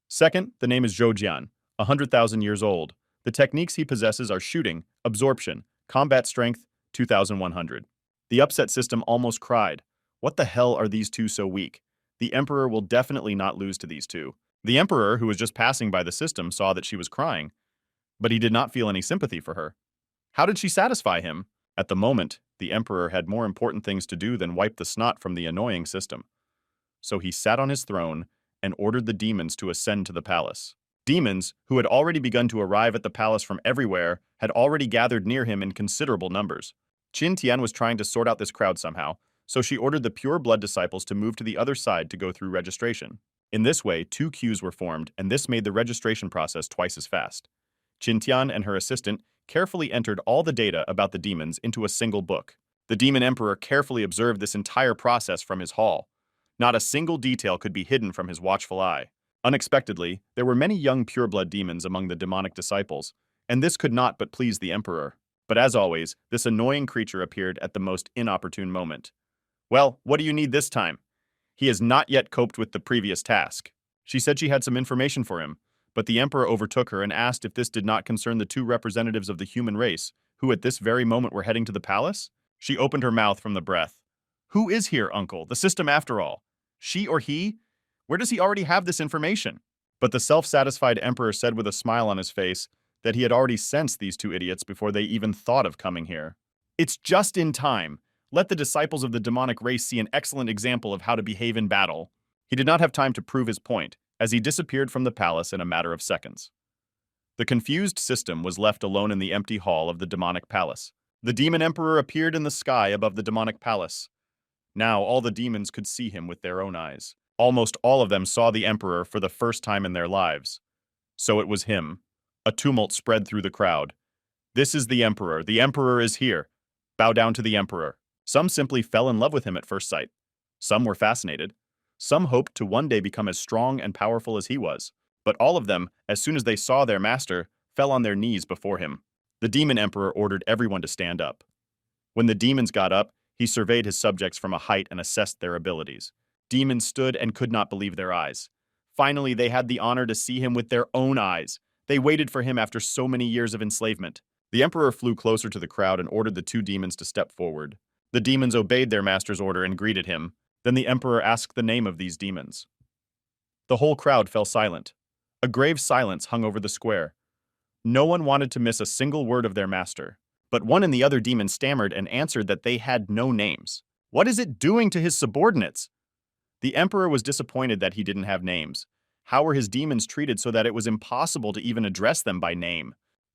Second, the name is Zhou Jian, 100,000 years old. The techniques he possesses are shooting, absorption, combat strength, 2,100. The upset system almost cried. What the hell are these two so weak? The Emperor will definitely not lose to these two. The Emperor, who was just passing by the system, saw that she was crying, but he did not feel any sympathy for her. How did she satisfy him? At the moment, the Emperor had more important things to do than wipe the snot from the annoying system. So he sat on his throne and ordered the demons to ascend to the palace. Demons, who had already begun to arrive at the palace from everywhere, had already gathered near him in considerable numbers. Qin Tian was trying to sort out this crowd somehow, so she ordered the pure blood disciples to move to the other side to go through registration. In this way, 2 queues were formed, and this made the registration process twice as fast. Qin Tian and her assistant carefully entered all the data about the demons into a single book. The Demon Emperor carefully observed this entire process from his hall. Not a single detail could be hidden from his watchful eye. Unexpectedly, there were many young pureblood demons among the demonic disciples, and this could not but please the Emperor. But as always, this annoying creature appeared at the most inopportune moment. Well, what do you need this time? He has not yet coped with the previous task. She said she had some information for him, but the emperor overtook her and asked if this did not concern the two representatives of the human race, who at this very moment were heading to the palace. She opened her mouth from the breath. Who is here, uncle? The system after all. She or he? Where does he already have this information? But the self-satisfied emperor said with a smile on his face that he had already sensed these two idiots before they even thought of coming here. It's just in time. Let the disciples of the demonic race see an excellent example of how to behave in battle. He did not have time to prove his point, as he disappeared from the palace in a matter of seconds. The confused system was left alone in the empty hall of the demonic palace. The demon emperor appeared in the sky above the demonic palace. Now all the demons could see him with their own eyes. Almost all of them saw the emperor for the first time in their lives. So it was him. A tumult spread through the crowd. This is the emperor. The emperor is here. Bow down to the emperor. Some simply fell in love with him at first sight. Some were fascinated. Some hoped to one day become as strong and powerful as he was. But all of them, as soon as they saw their master, fell on their knees before him. The demon emperor ordered everyone to stand up. When the demons got up, he surveyed his subjects from a height and assessed their abilities. Demons stood and could not believe their eyes. Finally, they had the honor to see him with their own eyes. They waited for him after so many years of enslavement. The emperor flew closer to the crowd and ordered the two demons to step forward. The demons obeyed their master's order and greeted him. Then the emperor asked the name of these demons. The whole crowd fell silent. A grave silence hung over the square. No one wanted to miss a single word of their master. But one and the other demon stammered and answered that they had no names. What is it doing to his subordinates? The emperor was disappointed that he didn't have names. How were his demons treated so that it was impossible to even address them by name?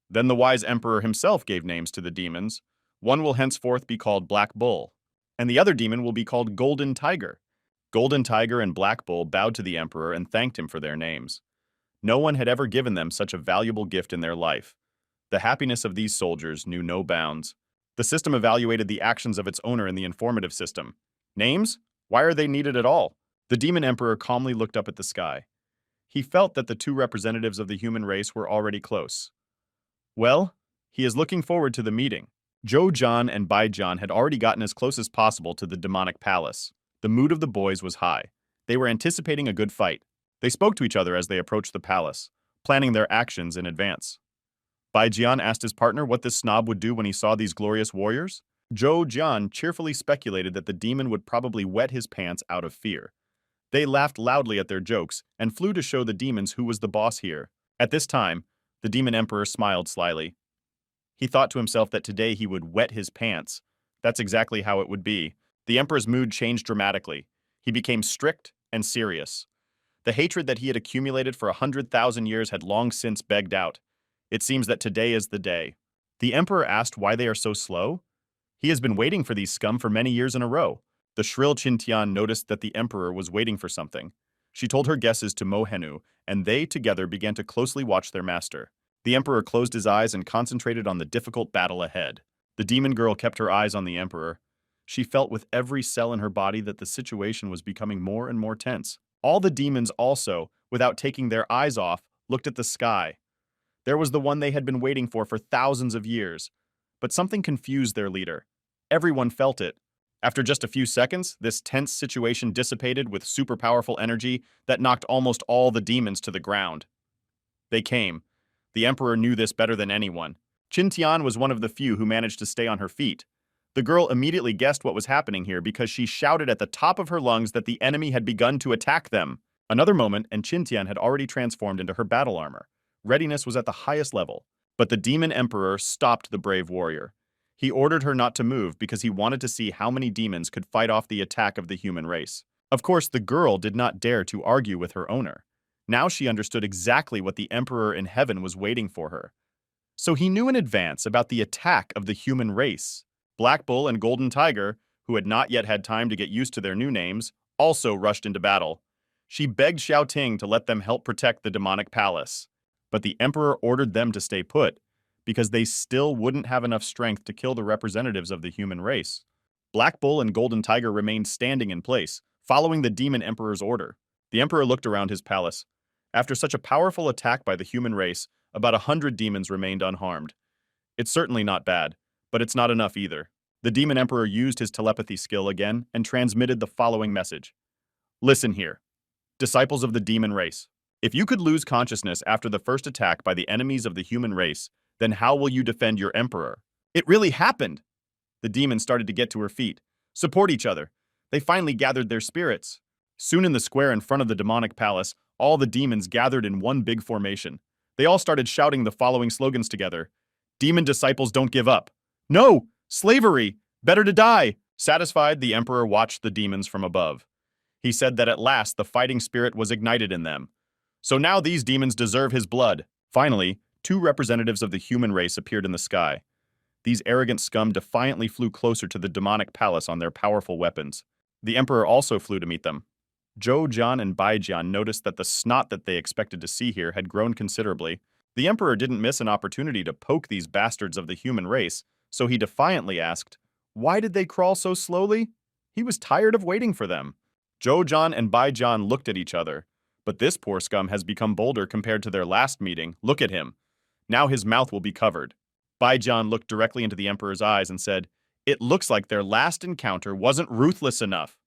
Then the wise emperor himself gave names to the demons. One will henceforth be called Black Bull, and the other demon will be called Golden Tiger. Golden Tiger and Black Bull bowed to the emperor and thanked him for their names. No one had ever given them such a valuable gift in their life. The happiness of these soldiers knew no bounds. The system evaluated the actions of its owner in the informative system. Names? Why are they needed at all? The demon emperor calmly looked up at the sky. He felt that the two representatives of the human race were already close. Well, he is looking forward to the meeting. Zhou Zhan and Bai Zhan had already gotten as close as possible to the demonic palace. The mood of the boys was high. They were anticipating a good fight. They spoke to each other as they approached the palace, planning their actions in advance. Bai Jian asked his partner what this snob would do when he saw these glorious warriors. Zhou Jian cheerfully speculated that the demon would probably wet his pants out of fear. They laughed loudly at their jokes and flew to show the demons who was the boss here. At this time, the demon emperor smiled slyly. He thought to himself that today he would wet his pants. That's exactly how it would be. The emperor's mood changed dramatically. He became strict and serious. The hatred that he had accumulated for 100,000 years had long since begged out. It seems that today is the day. The emperor asked why they are so slow. He has been waiting for these scum for many years in a row. The shrill Qintian noticed that the emperor was waiting for something. She told her guesses to Mo Henu, and they together began to closely watch their master. The emperor closed his eyes and concentrated on the difficult battle ahead. The demon girl kept her eyes on the emperor. She felt with every cell in her body that the situation was becoming more and more tense. All the demons also, without taking their eyes off, looked at the sky. There was the one they had been waiting for thousands of years. But something confused their leader. Everyone felt it. After just a few seconds, this tense situation dissipated with super powerful energy that knocked almost all the demons to the ground. They came. The emperor knew this better than anyone. Qintian was one of the few who managed to stay on her feet. The girl immediately guessed what was happening here because she shouted at the top of her lungs that the enemy had begun to attack them. Another moment, and Qintian had already transformed into her battle armor. Readiness was at the highest level. But the demon emperor stopped the brave warrior. He ordered her not to move because he wanted to see how many demons could fight off the attack of the human race. Of course, the girl did not dare to argue with her owner. Now she understood exactly what the emperor in heaven was waiting for her. So he knew in advance about the attack of the human race. Black Bull and Golden Tiger, who had not yet had time to get used to their new names, also rushed into battle. She begged Xiaoting to let them help protect the demonic palace. But the emperor ordered them to stay put, because they still wouldn't have enough strength to kill the representatives of the human race. Black Bull and Golden Tiger remained standing in place, following the demon emperor's order. The emperor looked around his palace. After such a powerful attack by the human race, about 100 demons remained unharmed. It's certainly not bad, but it's not enough either. The demon emperor used his telepathy skill again and transmitted the following message. Listen here. Disciples of the demon race. If you could lose consciousness after the first attack by the enemies of the human race, then how will you defend your emperor? It really happened! The demons started to get to her feet, support each other. They finally gathered their spirits. Soon in the square in front of the demonic palace, all the demons gathered in one big formation. They all started shouting the following slogans together. Demon disciples don't give up. No! Slavery! Better to die! Satisfied, the emperor watched the demons from above. He said that at last the fighting spirit was ignited in them. So now these demons deserve his blood. Finally, two representatives of the human race appeared in the sky. These arrogant scum defiantly flew closer to the demonic palace on their powerful weapons. The emperor also flew to meet them. Zhou Jian and Bai Jian noticed that the snot that they expected to see here had grown considerably. The emperor didn't miss an opportunity to poke these bastards of the human race, so he defiantly asked, "Why did they crawl so slowly?" He was tired of waiting for them. Zhou Jian and Bai Jian looked at each other. But this poor scum has become bolder compared to their last meeting. Look at him. Now his mouth will be covered. Bai Jian looked directly into the emperor's eyes and said, "It looks like their last encounter wasn't ruthless enough."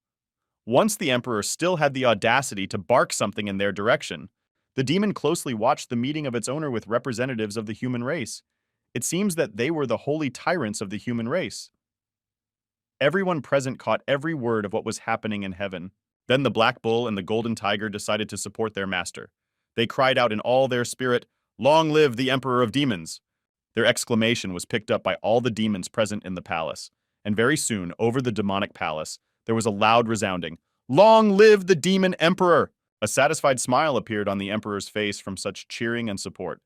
Once the emperor still had the audacity to bark something in their direction. The demon closely watched the meeting of its owner with representatives of the human race. It seems that they were the holy tyrants of the human race. Everyone present caught every word of what was happening in heaven. Then the black bull and the golden tiger decided to support their master. They cried out in all their spirit, "Long live the Emperor of Demons!" Their exclamation was picked up by all the demons present in the palace, and very soon, over the demonic palace, there was a loud resounding, "Long live the Demon Emperor!" A satisfied smile appeared on the Emperor's face from such cheering and support.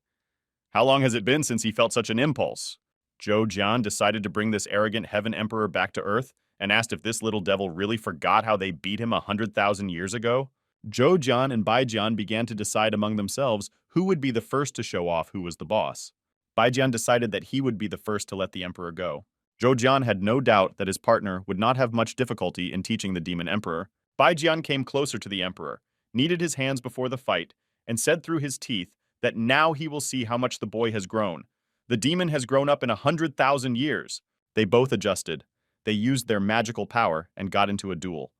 How long has it been since he felt such an impulse? Zhou Jian decided to bring this arrogant Heaven Emperor back to Earth and asked if this little devil really forgot how they beat him 100,000 years ago. Zhou Jian and Bai Jian began to decide among themselves who would be the first to show off who was the boss. Bai Jian decided that he would be the first to let the Emperor go. Zhou Jian had no doubt that his partner would not have much difficulty in teaching the Demon Emperor. Bai Jian came closer to the Emperor, kneaded his hands before the fight, and said through his teeth that now he will see how much the boy has grown. The demon has grown up in 100,000 years. They both adjusted. They used their magical power and got into a duel.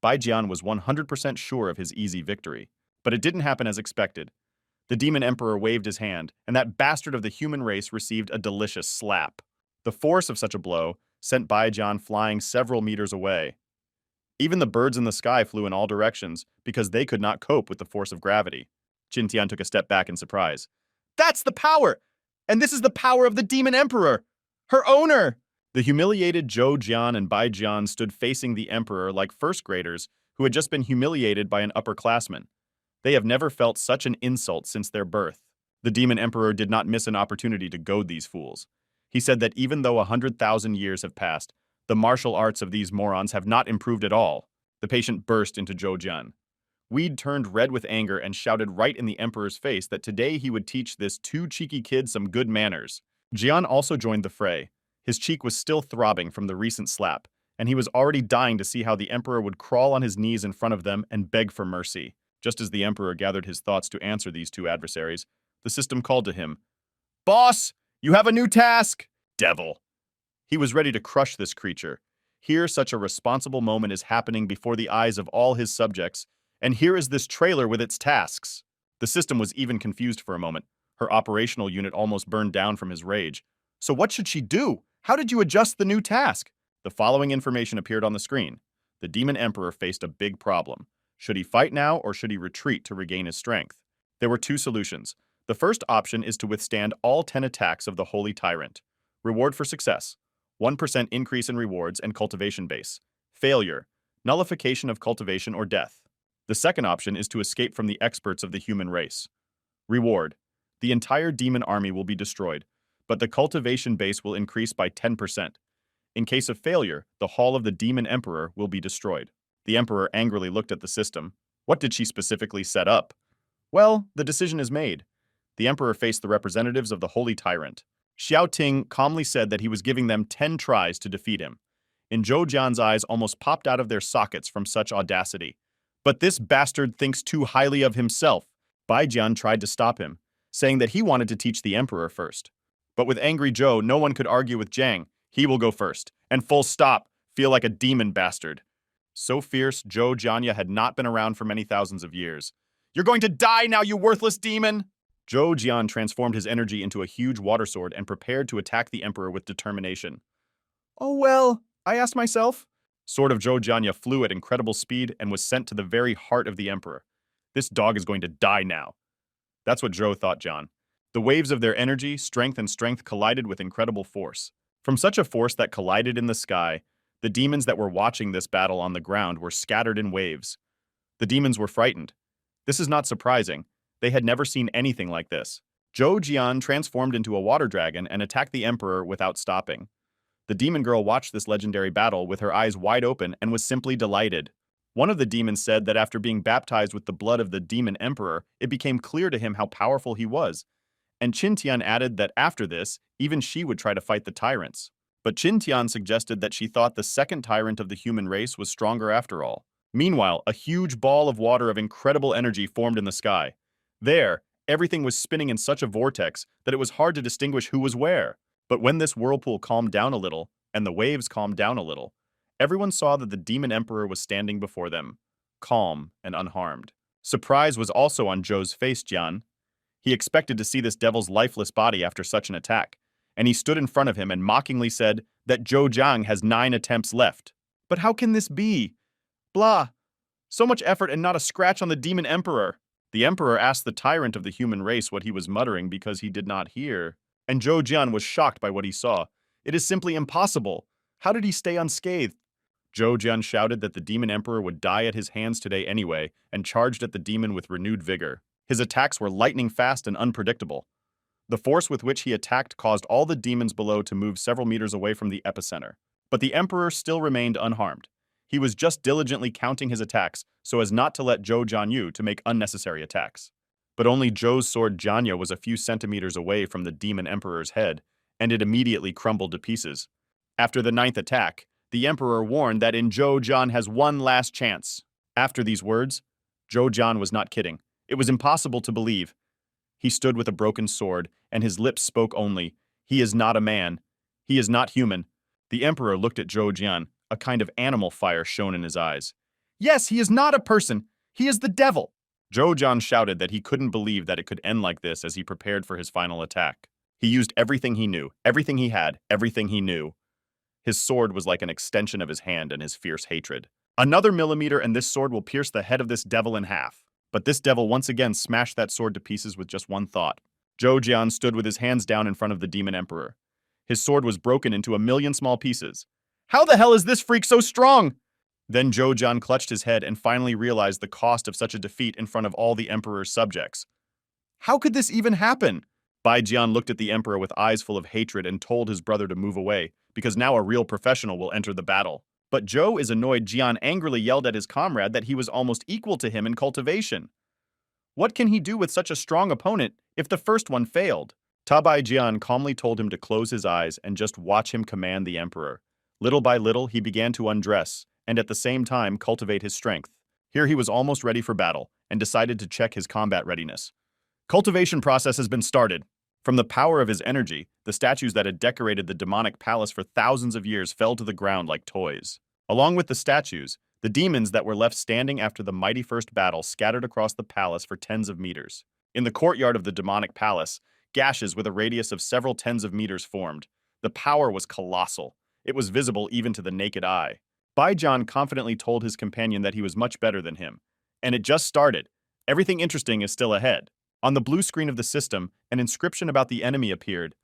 Bai Jian was 100% sure of his easy victory. But it didn't happen as expected. The Demon Emperor waved his hand, and that bastard of the human race received a delicious slap. The force of such a blow sent Bai Jian flying several meters away. Even the birds in the sky flew in all directions because they could not cope with the force of gravity. Qin Tian took a step back in surprise. "That's the power! And this is the power of the Demon Emperor! Her owner!" The humiliated Zhou Jian and Bai Jian stood facing the Emperor like first graders who had just been humiliated by an upperclassman. They have never felt such an insult since their birth. The Demon Emperor did not miss an opportunity to goad these fools. He said that even though 100,000 years have passed, the martial arts of these morons have not improved at all. The patient burst into Zhou Jian. Weed turned red with anger and shouted right in the Emperor's face that today he would teach this two cheeky kid some good manners. Jian also joined the fray. His cheek was still throbbing from the recent slap, and he was already dying to see how the Emperor would crawl on his knees in front of them and beg for mercy. Just as the Emperor gathered his thoughts to answer these two adversaries, the system called to him, "Boss, you have a new task!" Devil! He was ready to crush this creature. Here such a responsible moment is happening before the eyes of all his subjects, and here is this trailer with its tasks. The system was even confused for a moment. Her operational unit almost burned down from his rage. So what should she do? How did you adjust the new task? The following information appeared on the screen. The Demon Emperor faced a big problem. Should he fight now or should he retreat to regain his strength? There were two solutions. The first option is to withstand all 10 attacks of the Holy Tyrant. Reward for success: 1% increase in rewards and cultivation base. Failure: nullification of cultivation or death. The second option is to escape from the experts of the human race. Reward: the entire demon army will be destroyed, but the cultivation base will increase by 10%. In case of failure, the hall of the Demon Emperor will be destroyed. The Emperor angrily looked at the system. What did she specifically set up? Well, the decision is made. The Emperor faced the representatives of the Holy Tyrant. Xiao Ting calmly said that he was giving them 10 tries to defeat him. And Zhou Jian's eyes almost popped out of their sockets from such audacity. But this bastard thinks too highly of himself. Bai Jian tried to stop him, saying that he wanted to teach the Emperor first. But with angry Zhou, no one could argue with Jiang. He will go first. And full stop. Feel like a demon bastard. So fierce, Zhou Jianya had not been around for many thousands of years. You're going to die now, you worthless demon! Zhou Jian transformed his energy into a huge water sword and prepared to attack the emperor with determination. Oh well, I asked myself. Sword of Zhou Jianya flew at incredible speed and was sent to the very heart of the emperor. This dog is going to die now. That's what Zhou thought, John. The waves of their energy, strength, and strength collided with incredible force. From such a force that collided in the sky, the demons that were watching this battle on the ground were scattered in waves. The demons were frightened. This is not surprising. They had never seen anything like this. Zhou Jian transformed into a water dragon and attacked the emperor without stopping. The demon girl watched this legendary battle with her eyes wide open and was simply delighted. One of the demons said that after being baptized with the blood of the demon emperor, it became clear to him how powerful he was. And Qintian added that after this, even she would try to fight the tyrants. But Qintian suggested that she thought the second tyrant of the human race was stronger after all. Meanwhile, a huge ball of water of incredible energy formed in the sky. There, everything was spinning in such a vortex that it was hard to distinguish who was where. But when this whirlpool calmed down a little, and the waves calmed down a little, everyone saw that the demon emperor was standing before them, calm and unharmed. Surprise was also on Zhou's face, Jian. He expected to see this devil's lifeless body after such an attack, and he stood in front of him and mockingly said that Zhou Jiang has 9 attempts left. But how can this be? Blah. So much effort and not a scratch on the demon emperor. The emperor asked the tyrant of the human race what he was muttering because he did not hear. And Zhou Jian was shocked by what he saw. It is simply impossible. How did he stay unscathed? Zhou Jian shouted that the demon emperor would die at his hands today anyway, and charged at the demon with renewed vigor. His attacks were lightning fast and unpredictable. The force with which he attacked caused all the demons below to move several meters away from the epicenter. But the emperor still remained unharmed. He was just diligently counting his attacks so as not to let Zhou Jianyu to make unnecessary attacks. But only Zhou's sword Jianya was a few centimeters away from the demon emperor's head, and it immediately crumbled to pieces. After the 9th attack, the emperor warned that in Zhou Jian has one last chance. After these words, Zhou Jian was not kidding. It was impossible to believe. He stood with a broken sword, and his lips spoke only, "He is not a man. He is not human." The emperor looked at Zhou Jian. A kind of animal fire shone in his eyes. "Yes, he is not a person. He is the devil." Zhou Jian shouted that he couldn't believe that it could end like this as he prepared for his final attack. He used everything he knew, everything he had, everything he knew. His sword was like an extension of his hand in his fierce hatred. Another millimeter and this sword will pierce the head of this devil in half. But this devil once again smashed that sword to pieces with just one thought. Zhou Jian stood with his hands down in front of the demon emperor. His sword was broken into a million small pieces. How the hell is this freak so strong? Then Zhou Jian clutched his head and finally realized the cost of such a defeat in front of all the emperor's subjects. How could this even happen? Bai Jian looked at the emperor with eyes full of hatred and told his brother to move away, because now a real professional will enter the battle. But Zhou is annoyed. Jian angrily yelled at his comrade that he was almost equal to him in cultivation. What can he do with such a strong opponent if the first one failed? Tabai Jian calmly told him to close his eyes and just watch him command the emperor. Little by little, he began to undress, and at the same time cultivate his strength. Here he was almost ready for battle, and decided to check his combat readiness. Cultivation process has been started. From the power of his energy, the statues that had decorated the demonic palace for thousands of years fell to the ground like toys. Along with the statues, the demons that were left standing after the mighty first battle scattered across the palace for tens of meters. In the courtyard of the demonic palace, gashes with a radius of several tens of meters formed. The power was colossal. It was visible even to the naked eye. Baijian confidently told his companion that he was much better than him. And it just started. Everything interesting is still ahead. On the blue screen of the system, an inscription about the enemy appeared.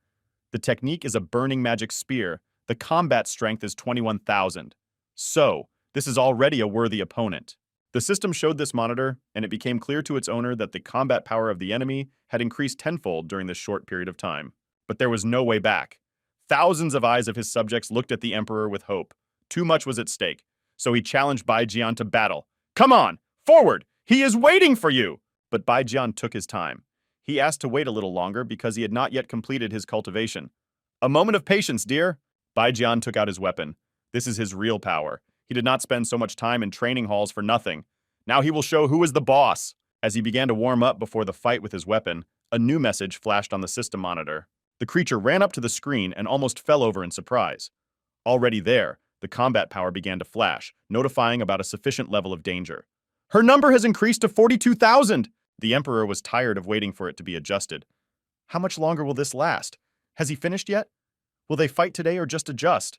The technique is a burning magic spear. The combat strength is 21,000. So, this is already a worthy opponent. The system showed this monitor, and it became clear to its owner that the combat power of the enemy had increased tenfold during this short period of time. But there was no way back. Thousands of eyes of his subjects looked at the emperor with hope. Too much was at stake, so he challenged Baijian to battle. "Come on, forward! He is waiting for you!" But Baijian took his time. He asked to wait a little longer because he had not yet completed his cultivation. "A moment of patience, dear." Baijian took out his weapon. This is his real power. He did not spend so much time in training halls for nothing. Now he will show who is the boss. As he began to warm up before the fight with his weapon, a new message flashed on the system monitor. The creature ran up to the screen and almost fell over in surprise. Already there, The combat power began to flash, notifying about a sufficient level of danger. Her number has increased to 42,000! The Emperor was tired of waiting for it to be adjusted. How much longer will this last? Has he finished yet? Will they fight today or just adjust?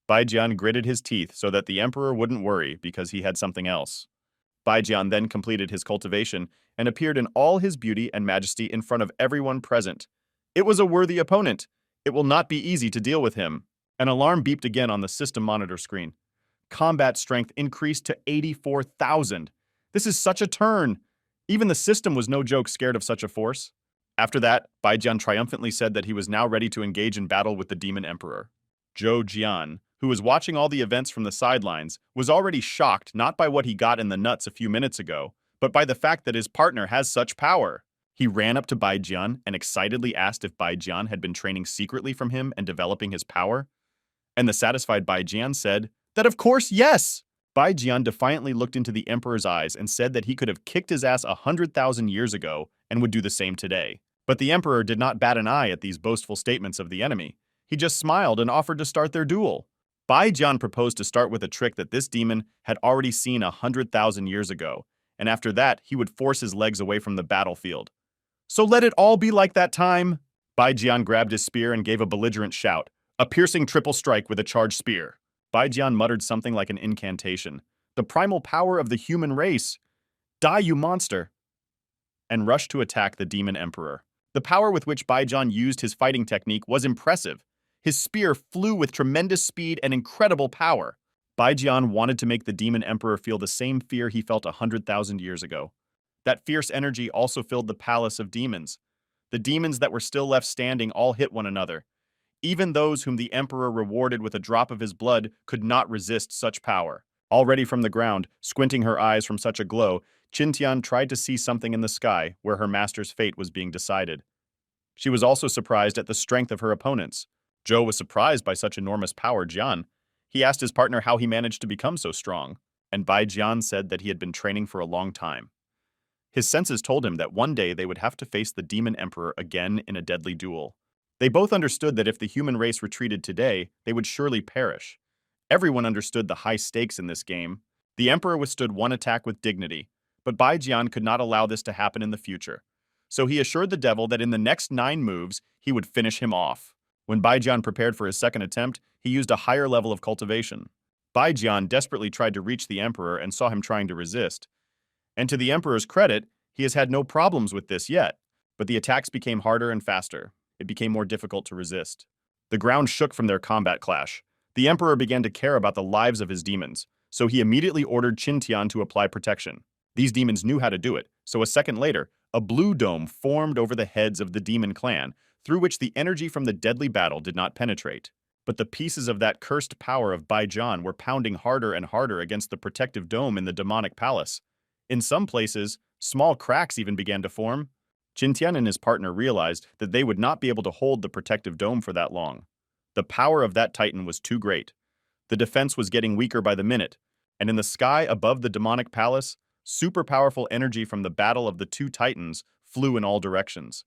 Baijian gritted his teeth so that the Emperor wouldn't worry because he had something else. Baijian then completed his cultivation and appeared in all his beauty and majesty in front of everyone present. It was a worthy opponent. It will not be easy to deal with him. An alarm beeped again on the system monitor screen. Combat strength increased to 84,000. This is such a turn. Even the system was no joke scared of such a force. After that, Baijian triumphantly said that he was now ready to engage in battle with the Demon Emperor. Zhou Jian, who was watching all the events from the sidelines, was already shocked not by what he got in the nuts a few minutes ago, but by the fact that his partner has such power. He ran up to Baijian and excitedly asked if Baijian had been training secretly from him and developing his power. And the satisfied Baijian said that of course yes! Baijian defiantly looked into the Emperor's eyes and said that he could have kicked his ass 100,000 years ago and would do the same today. But the Emperor did not bat an eye at these boastful statements of the enemy. He just smiled and offered to start their duel. Baijian proposed to start with a trick that this demon had already seen 100,000 years ago, and after that, he would force his legs away from the battlefield. So let it all be like that time! Baijian grabbed his spear and gave a belligerent shout, a piercing triple strike with a charged spear. Baijian muttered something like an incantation, the primal power of the human race. Die, you monster! And rushed to attack the Demon Emperor. The power with which Baijian used his fighting technique was impressive. His spear flew with tremendous speed and incredible power. Baijian wanted to make the Demon Emperor feel the same fear he felt 100,000 years ago. That fierce energy also filled the palace of demons. The demons that were still left standing all hit one another. Even those whom the Emperor rewarded with a drop of his blood could not resist such power. Already from the ground, squinting her eyes from such a glow, Qintian tried to see something in the sky where her master's fate was being decided. She was also surprised at the strength of her opponents. Zhou was surprised by such enormous power. Jian. He asked his partner how he managed to become so strong, and Baijian said that he had been training for a long time. His senses told him that one day they would have to face the Demon Emperor again in a deadly duel. They both understood that if the human race retreated today, they would surely perish. Everyone understood the high stakes in this game. The Emperor withstood one attack with dignity, but Baijian could not allow this to happen in the future. So he assured the devil that in the next 9 moves, he would finish him off. When Baijian prepared for his second attempt, he used a higher level of cultivation. Baijian desperately tried to reach the Emperor and saw him trying to resist. And to the Emperor's credit, he has had no problems with this yet, but the attacks became harder and faster. It became more difficult to resist. The ground shook from their combat clash. The Emperor began to care about the lives of his demons, so he immediately ordered Qintian to apply protection. These demons knew how to do it, so a second later, a blue dome formed over the heads of the demon clan, through which the energy from the deadly battle did not penetrate. But the pieces of that cursed power of Baijian were pounding harder and harder against the protective dome in the demonic palace. In some places, small cracks even began to form. Qintian and his partner realized that they would not be able to hold the protective dome for that long. The power of that titan was too great. The defense was getting weaker by the minute, and in the sky above the demonic palace, super powerful energy from the battle of the two titans flew in all directions.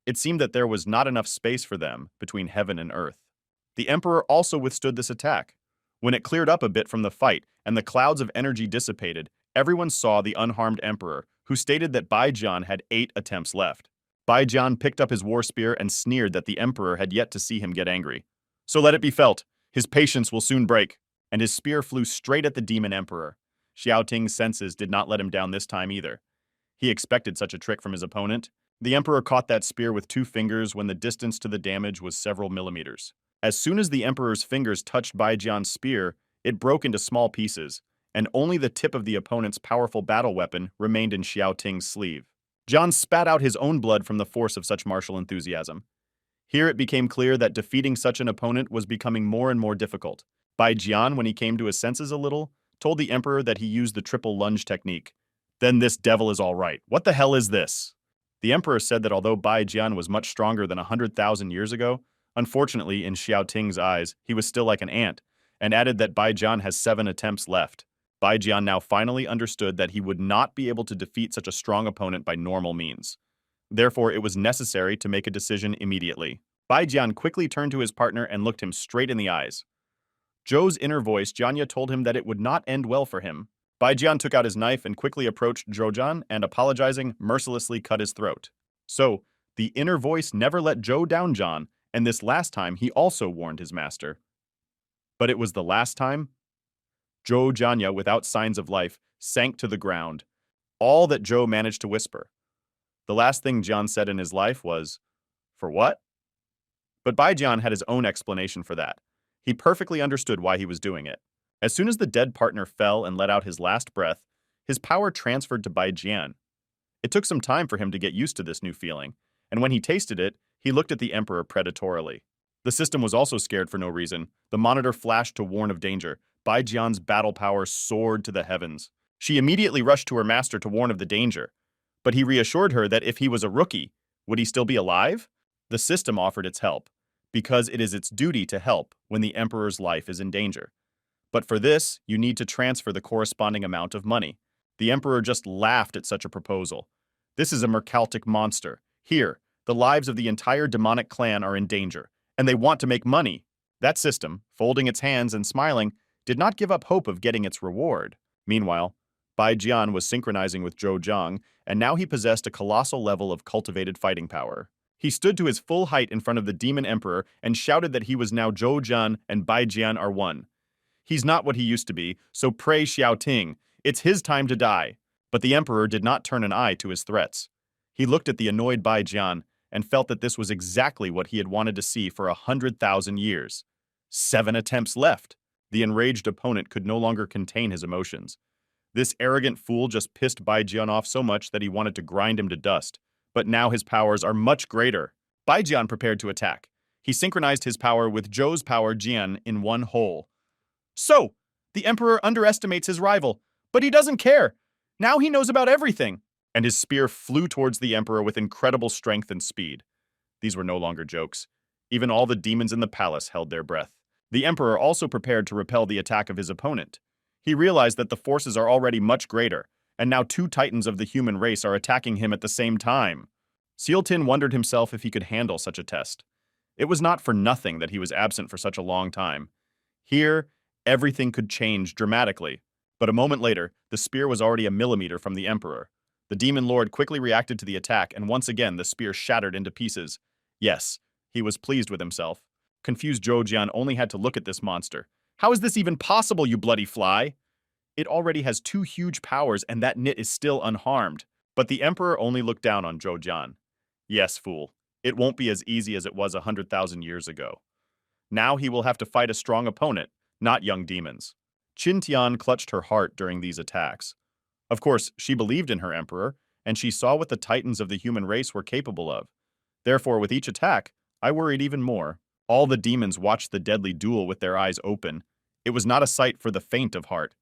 It seemed that there was not enough space for them between heaven and earth. The Emperor also withstood this attack. When it cleared up a bit from the fight and the clouds of energy dissipated, everyone saw the unharmed Emperor, who stated that Baijian had 8 attempts left. Baijian picked up his war spear and sneered that the Emperor had yet to see him get angry. So let it be felt, his patience will soon break, and his spear flew straight at the Demon Emperor. Xiaoting's senses did not let him down this time either. He expected such a trick from his opponent. The Emperor caught that spear with 2 fingers when the distance to the damage was several millimeters. As soon as the Emperor's fingers touched Baijian's spear, it broke into small pieces, and only the tip of the opponent's powerful battle weapon remained in Xiaoting's sleeve. Jian spat out his own blood from the force of such martial enthusiasm. Here it became clear that defeating such an opponent was becoming more and more difficult. Baijian, when he came to his senses a little, told the Emperor that he used the triple lunge technique. Then this devil is all right. What the hell is this? The Emperor said that although Baijian was much stronger than 100,000 years ago, unfortunately, in Xiaoting's eyes, he was still like an ant, and added that Baijian has 7 attempts left. Baijian now finally understood that he would not be able to defeat such a strong opponent by normal means. Therefore, it was necessary to make a decision immediately. Baijian quickly turned to his partner and looked him straight in the eyes. Zhou's inner voice, Jianya, told him that it would not end well for him. Baijian took out his knife and quickly approached Zhoujian and, apologizing, mercilessly cut his throat. So, the inner voice never let Zhou down, John, and this last time he also warned his master. But it was the last time? Zhou Jianya, without signs of life, sank to the ground. All that Zhou managed to whisper. The last thing Jian said in his life was, "For what?" But Baijian had his own explanation for that. He perfectly understood why he was doing it. As soon as the dead partner fell and let out his last breath, his power transferred to Baijian. It took some time for him to get used to this new feeling, and when he tasted it, he looked at the Emperor predatorily. The system was also scared for no reason. The monitor flashed to warn of danger. Baijian's battle power soared to the heavens. She immediately rushed to her master to warn of the danger, but he reassured her that if he was a rookie, would he still be alive? The system offered its help, because it is its duty to help when the Emperor's life is in danger. But for this, you need to transfer the corresponding amount of money. The Emperor just laughed at such a proposal. This is a mercaltic monster. Here, the lives of the entire demonic clan are in danger, and they want to make money. That system, folding its hands and smiling, did not give up hope of getting its reward. Meanwhile, Bai Jian was synchronizing with Zhou Zhang, and now he possessed a colossal level of cultivated fighting power. He stood to his full height in front of the Demon Emperor and shouted that he was now Zhou Jian and Bai Jian are one. He's not what he used to be, so pray Xiao Ting, it's his time to die. But the Emperor did not turn an eye to his threats. He looked at the annoyed Bai Jian and felt that this was exactly what he had wanted to see for 100,000 years. 7 attempts left. The enraged opponent could no longer contain his emotions. This arrogant fool just pissed Bai Jian off so much that he wanted to grind him to dust. But now his powers are much greater. Bai Jian prepared to attack. He synchronized his power with Zhou's power Jian in one whole. So, the Emperor underestimates his rival, but he doesn't care. Now he knows about everything. And his spear flew towards the Emperor with incredible strength and speed. These were no longer jokes. Even all the demons in the palace held their breath. The Emperor also prepared to repel the attack of his opponent. He realized that the forces are already much greater, and now 2 titans of the human race are attacking him at the same time. Sealtin wondered himself if he could handle such a test. It was not for nothing that he was absent for such a long time. Here, everything could change dramatically. But a moment later, the spear was already a millimeter from the Emperor. The Demon Lord quickly reacted to the attack, and once again the spear shattered into pieces. Yes, he was pleased with himself. Confused Zhou Jian only had to look at this monster. How is this even possible, you bloody fly? It already has 2 huge powers, and that nit is still unharmed. But the Emperor only looked down on Zhou Jian. Yes, fool. It won't be as easy as it was 100,000 years ago. Now he will have to fight a strong opponent, not young demons. Qin Tian clutched her heart during these attacks. Of course, she believed in her Emperor, and she saw what the titans of the human race were capable of. Therefore, with each attack, I worried even more. All the demons watched the deadly duel with their eyes open. It was not a sight for the faint of heart.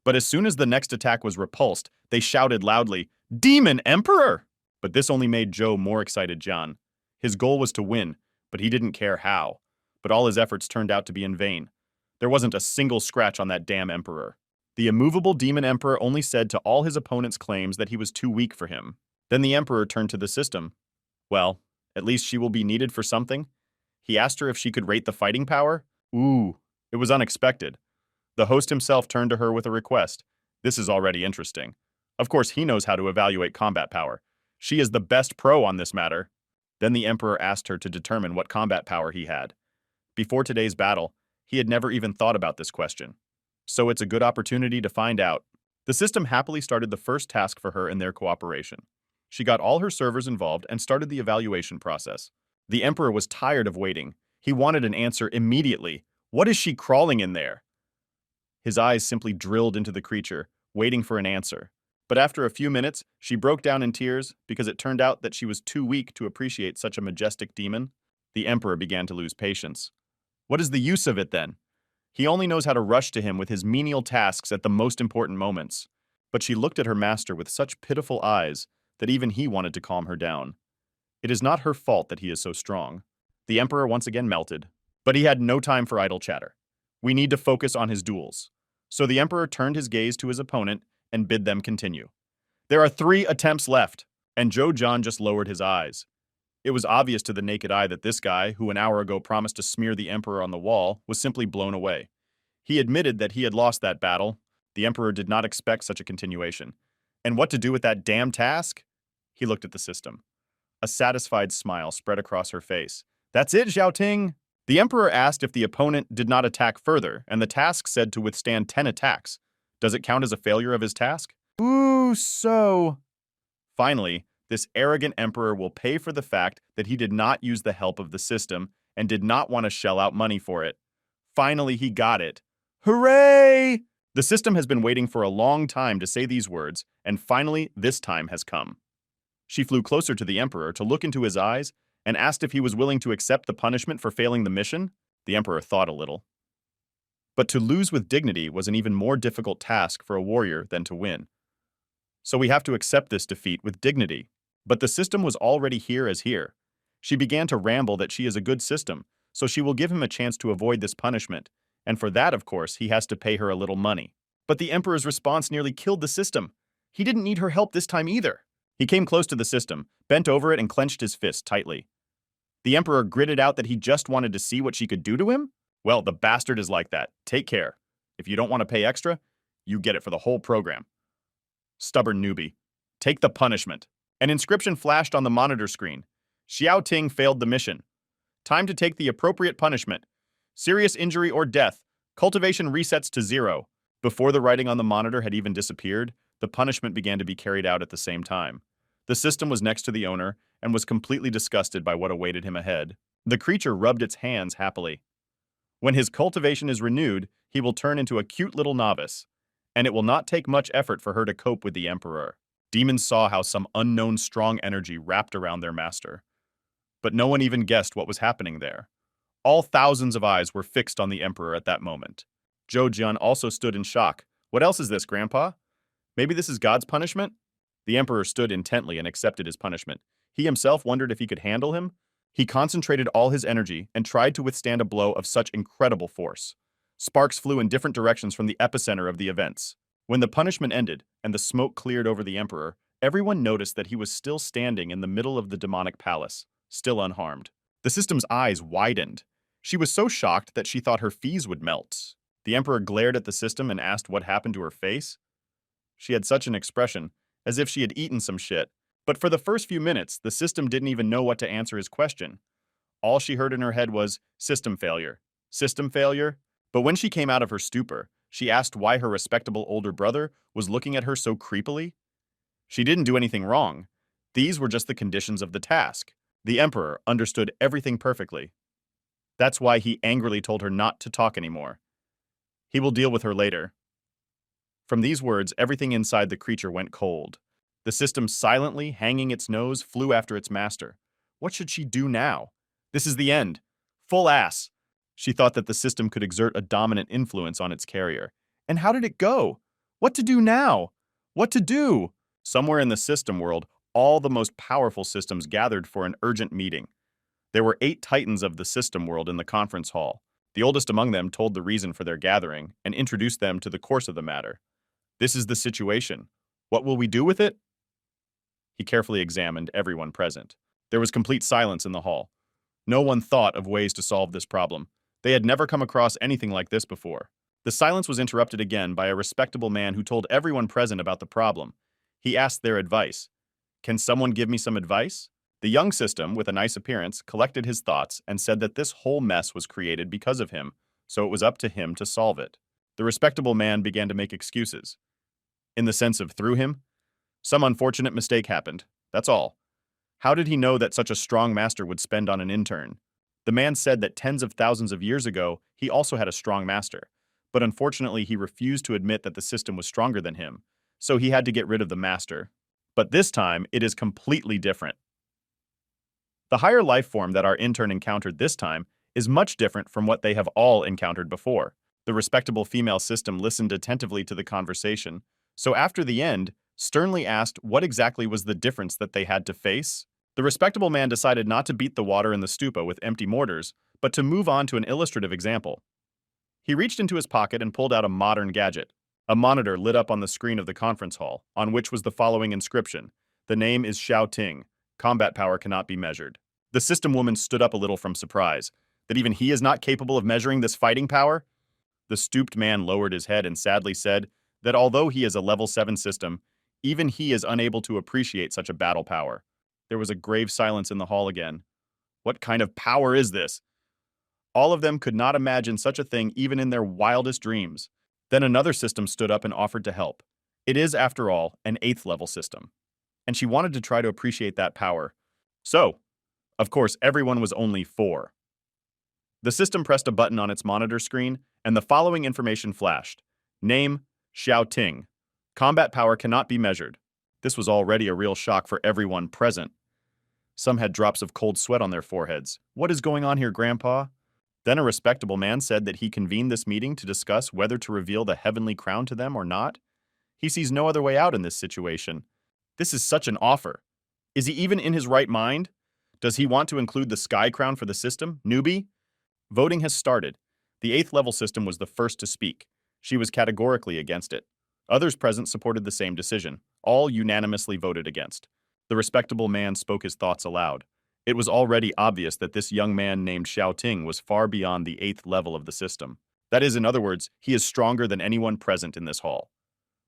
But as soon as the next attack was repulsed, they shouted loudly, "Demon Emperor!" But this only made Zhou more excited Jian. His goal was to win, but he didn't care how. But all his efforts turned out to be in vain. There wasn't a single scratch on that damn Emperor. The immovable Demon Emperor only said to all his opponent's claims that he was too weak for him. Then the Emperor turned to the system. Well, at least she will be needed for something. He asked her if she could rate the fighting power. Ooh, it was unexpected. The host himself turned to her with a request. This is already interesting. Of course, he knows how to evaluate combat power. She is the best pro on this matter. Then the Emperor asked her to determine what combat power he had. Before today's battle, he had never even thought about this question. So it's a good opportunity to find out. The system happily started the first task for her in their cooperation. She got all her servers involved and started the evaluation process. The Emperor was tired of waiting. He wanted an answer immediately. What is she crawling in there? His eyes simply drilled into the creature, waiting for an answer. But after a few minutes, she broke down in tears because it turned out that she was too weak to appreciate such a majestic demon. The Emperor began to lose patience. What is the use of it then? He only knows how to rush to him with his menial tasks at the most important moments. But she looked at her master with such pitiful eyes that even he wanted to calm her down. It is not her fault that he is so strong. The Emperor once again melted, but he had no time for idle chatter. We need to focus on his duels. So the Emperor turned his gaze to his opponent and bid them continue. There are 3 attempts left, and Zhou Jian just lowered his eyes. It was obvious to the naked eye that this guy, who an hour ago promised to smear the Emperor on the wall, was simply blown away. He admitted that he had lost that battle. The emperor did not expect such a continuation. And what to do with that damn task? He looked at the system. A satisfied smile spread across her face. That's it, Xiaoting! The emperor asked if the opponent did not attack further, and the task said to withstand 10 attacks. Does it count as a failure of his task? Ooh, so... Finally, this arrogant emperor will pay for the fact that he did not use the help of the system and did not want to shell out money for it. Finally, he got it. Hooray! The system has been waiting for a long time to say these words, and finally, this time has come. She flew closer to the emperor to look into his eyes and asked if he was willing to accept the punishment for failing the mission. The emperor thought a little. But to lose with dignity was an even more difficult task for a warrior than to win. So we have to accept this defeat with dignity. But the system was already here as here. She began to ramble that she is a good system, so she will give him a chance to avoid this punishment, and for that, of course, he has to pay her a little money. But the emperor's response nearly killed the system. He didn't need her help this time either. He came close to the system, bent over it, and clenched his fist tightly. The emperor gritted out that he just wanted to see what she could do to him? Well, the bastard is like that. Take care. If you don't want to pay extra, you get it for the whole program. Stubborn newbie. Take the punishment. An inscription flashed on the monitor screen. Xiaoting failed the mission. Time to take the appropriate punishment. Serious injury or death. Cultivation resets to 0. Before the writing on the monitor had even disappeared, the punishment began to be carried out at the same time. The system was next to the owner and was completely disgusted by what awaited him ahead. The creature rubbed its hands happily. When his cultivation is renewed, he will turn into a cute little novice, and it will not take much effort for her to cope with the emperor. Demons saw how some unknown strong energy wrapped around their master. But no one even guessed what was happening there. All thousands of eyes were fixed on the emperor at that moment. Zhou Jian also stood in shock. What else is this, Grandpa? Maybe this is God's punishment? The emperor stood intently and accepted his punishment. He himself wondered if he could handle him. He concentrated all his energy and tried to withstand a blow of such incredible force. Sparks flew in different directions from the epicenter of the events. When the punishment ended and the smoke cleared over the emperor, everyone noticed that he was still standing in the middle of the demonic palace, still unharmed. The system's eyes widened. She was so shocked that she thought her fees would melt. The emperor glared at the system and asked what happened to her face. She had such an expression, as if she had eaten some shit. But for the first few minutes, the system didn't even know what to answer his question. All she heard in her head was, system failure. System failure? But when she came out of her stupor, she asked why her respectable older brother was looking at her so creepily. She didn't do anything wrong. These were just the conditions of the task. The emperor understood everything perfectly. That's why he angrily told her not to talk anymore. He will deal with her later. From these words, everything inside the creature went cold. The system, silently hanging its nose, flew after its master. What should she do now? This is the end. Full ass. She thought that the system could exert a dominant influence on its carrier. And how did it go? What to do now? What to do? Somewhere in the system world, all the most powerful systems gathered for an urgent meeting. There were 8 titans of the system world in the conference hall. The oldest among them told the reason for their gathering and introduced them to the course of the matter. This is the situation. What will we do with it? He carefully examined everyone present. There was complete silence in the hall. No one thought of ways to solve this problem. They had never come across anything like this before. The silence was interrupted again by a respectable man who told everyone present about the problem. He asked their advice. Can someone give me some advice? The young system, with a nice appearance, collected his thoughts and said that this whole mess was created because of him, so it was up to him to solve it. The respectable man began to make excuses. In the sense of through him, some unfortunate mistake happened, that's all. How did he know that such a strong master would spend on an intern? The man said that tens of thousands of years ago, he also had a strong master, but unfortunately he refused to admit that the system was stronger than him, so he had to get rid of the master. But this time, it is completely different. The higher life form that our intern encountered this time is much different from what they have all encountered before. The respectable female system listened attentively to the conversation, so after the end, sternly asked what exactly was the difference that they had to face. The respectable man decided not to beat the water in the stupa with empty mortars, but to move on to an illustrative example. He reached into his pocket and pulled out a modern gadget. A monitor lit up on the screen of the conference hall, on which was the following inscription. The name is Xiaoting. Combat power cannot be measured. The system woman stood up a little from surprise. That even he is not capable of measuring this fighting power? The stooped man lowered his head and sadly said that although he is a level 7 system, even he is unable to appreciate such a battle power. There was a grave silence in the hall again. What kind of power is this? All of them could not imagine such a thing even in their wildest dreams. Then another system stood up and offered to help. It is, after all, an 8th level system. And she wanted to try to appreciate that power. So, of course, everyone was only 4. The system pressed a button on its monitor screen, and the following information flashed. Name, Xiao Ting. Combat power cannot be measured. This was already a real shock for everyone present. Some had drops of cold sweat on their foreheads. What is going on here, Grandpa? Then a respectable man said that he convened this meeting to discuss whether to reveal the heavenly crown to them or not. He sees no other way out in this situation. This is such an offer. Is he even in his right mind? Does he want to include the sky crown for the system, newbie? Voting has started. The 8th level system was the first to speak. She was categorically against it. Others present supported the same decision. All unanimously voted against. The respectable man spoke his thoughts aloud. It was already obvious that this young man named Xiao Ting was far beyond the 8th level of the system. That is, in other words, he is stronger than anyone present in this hall.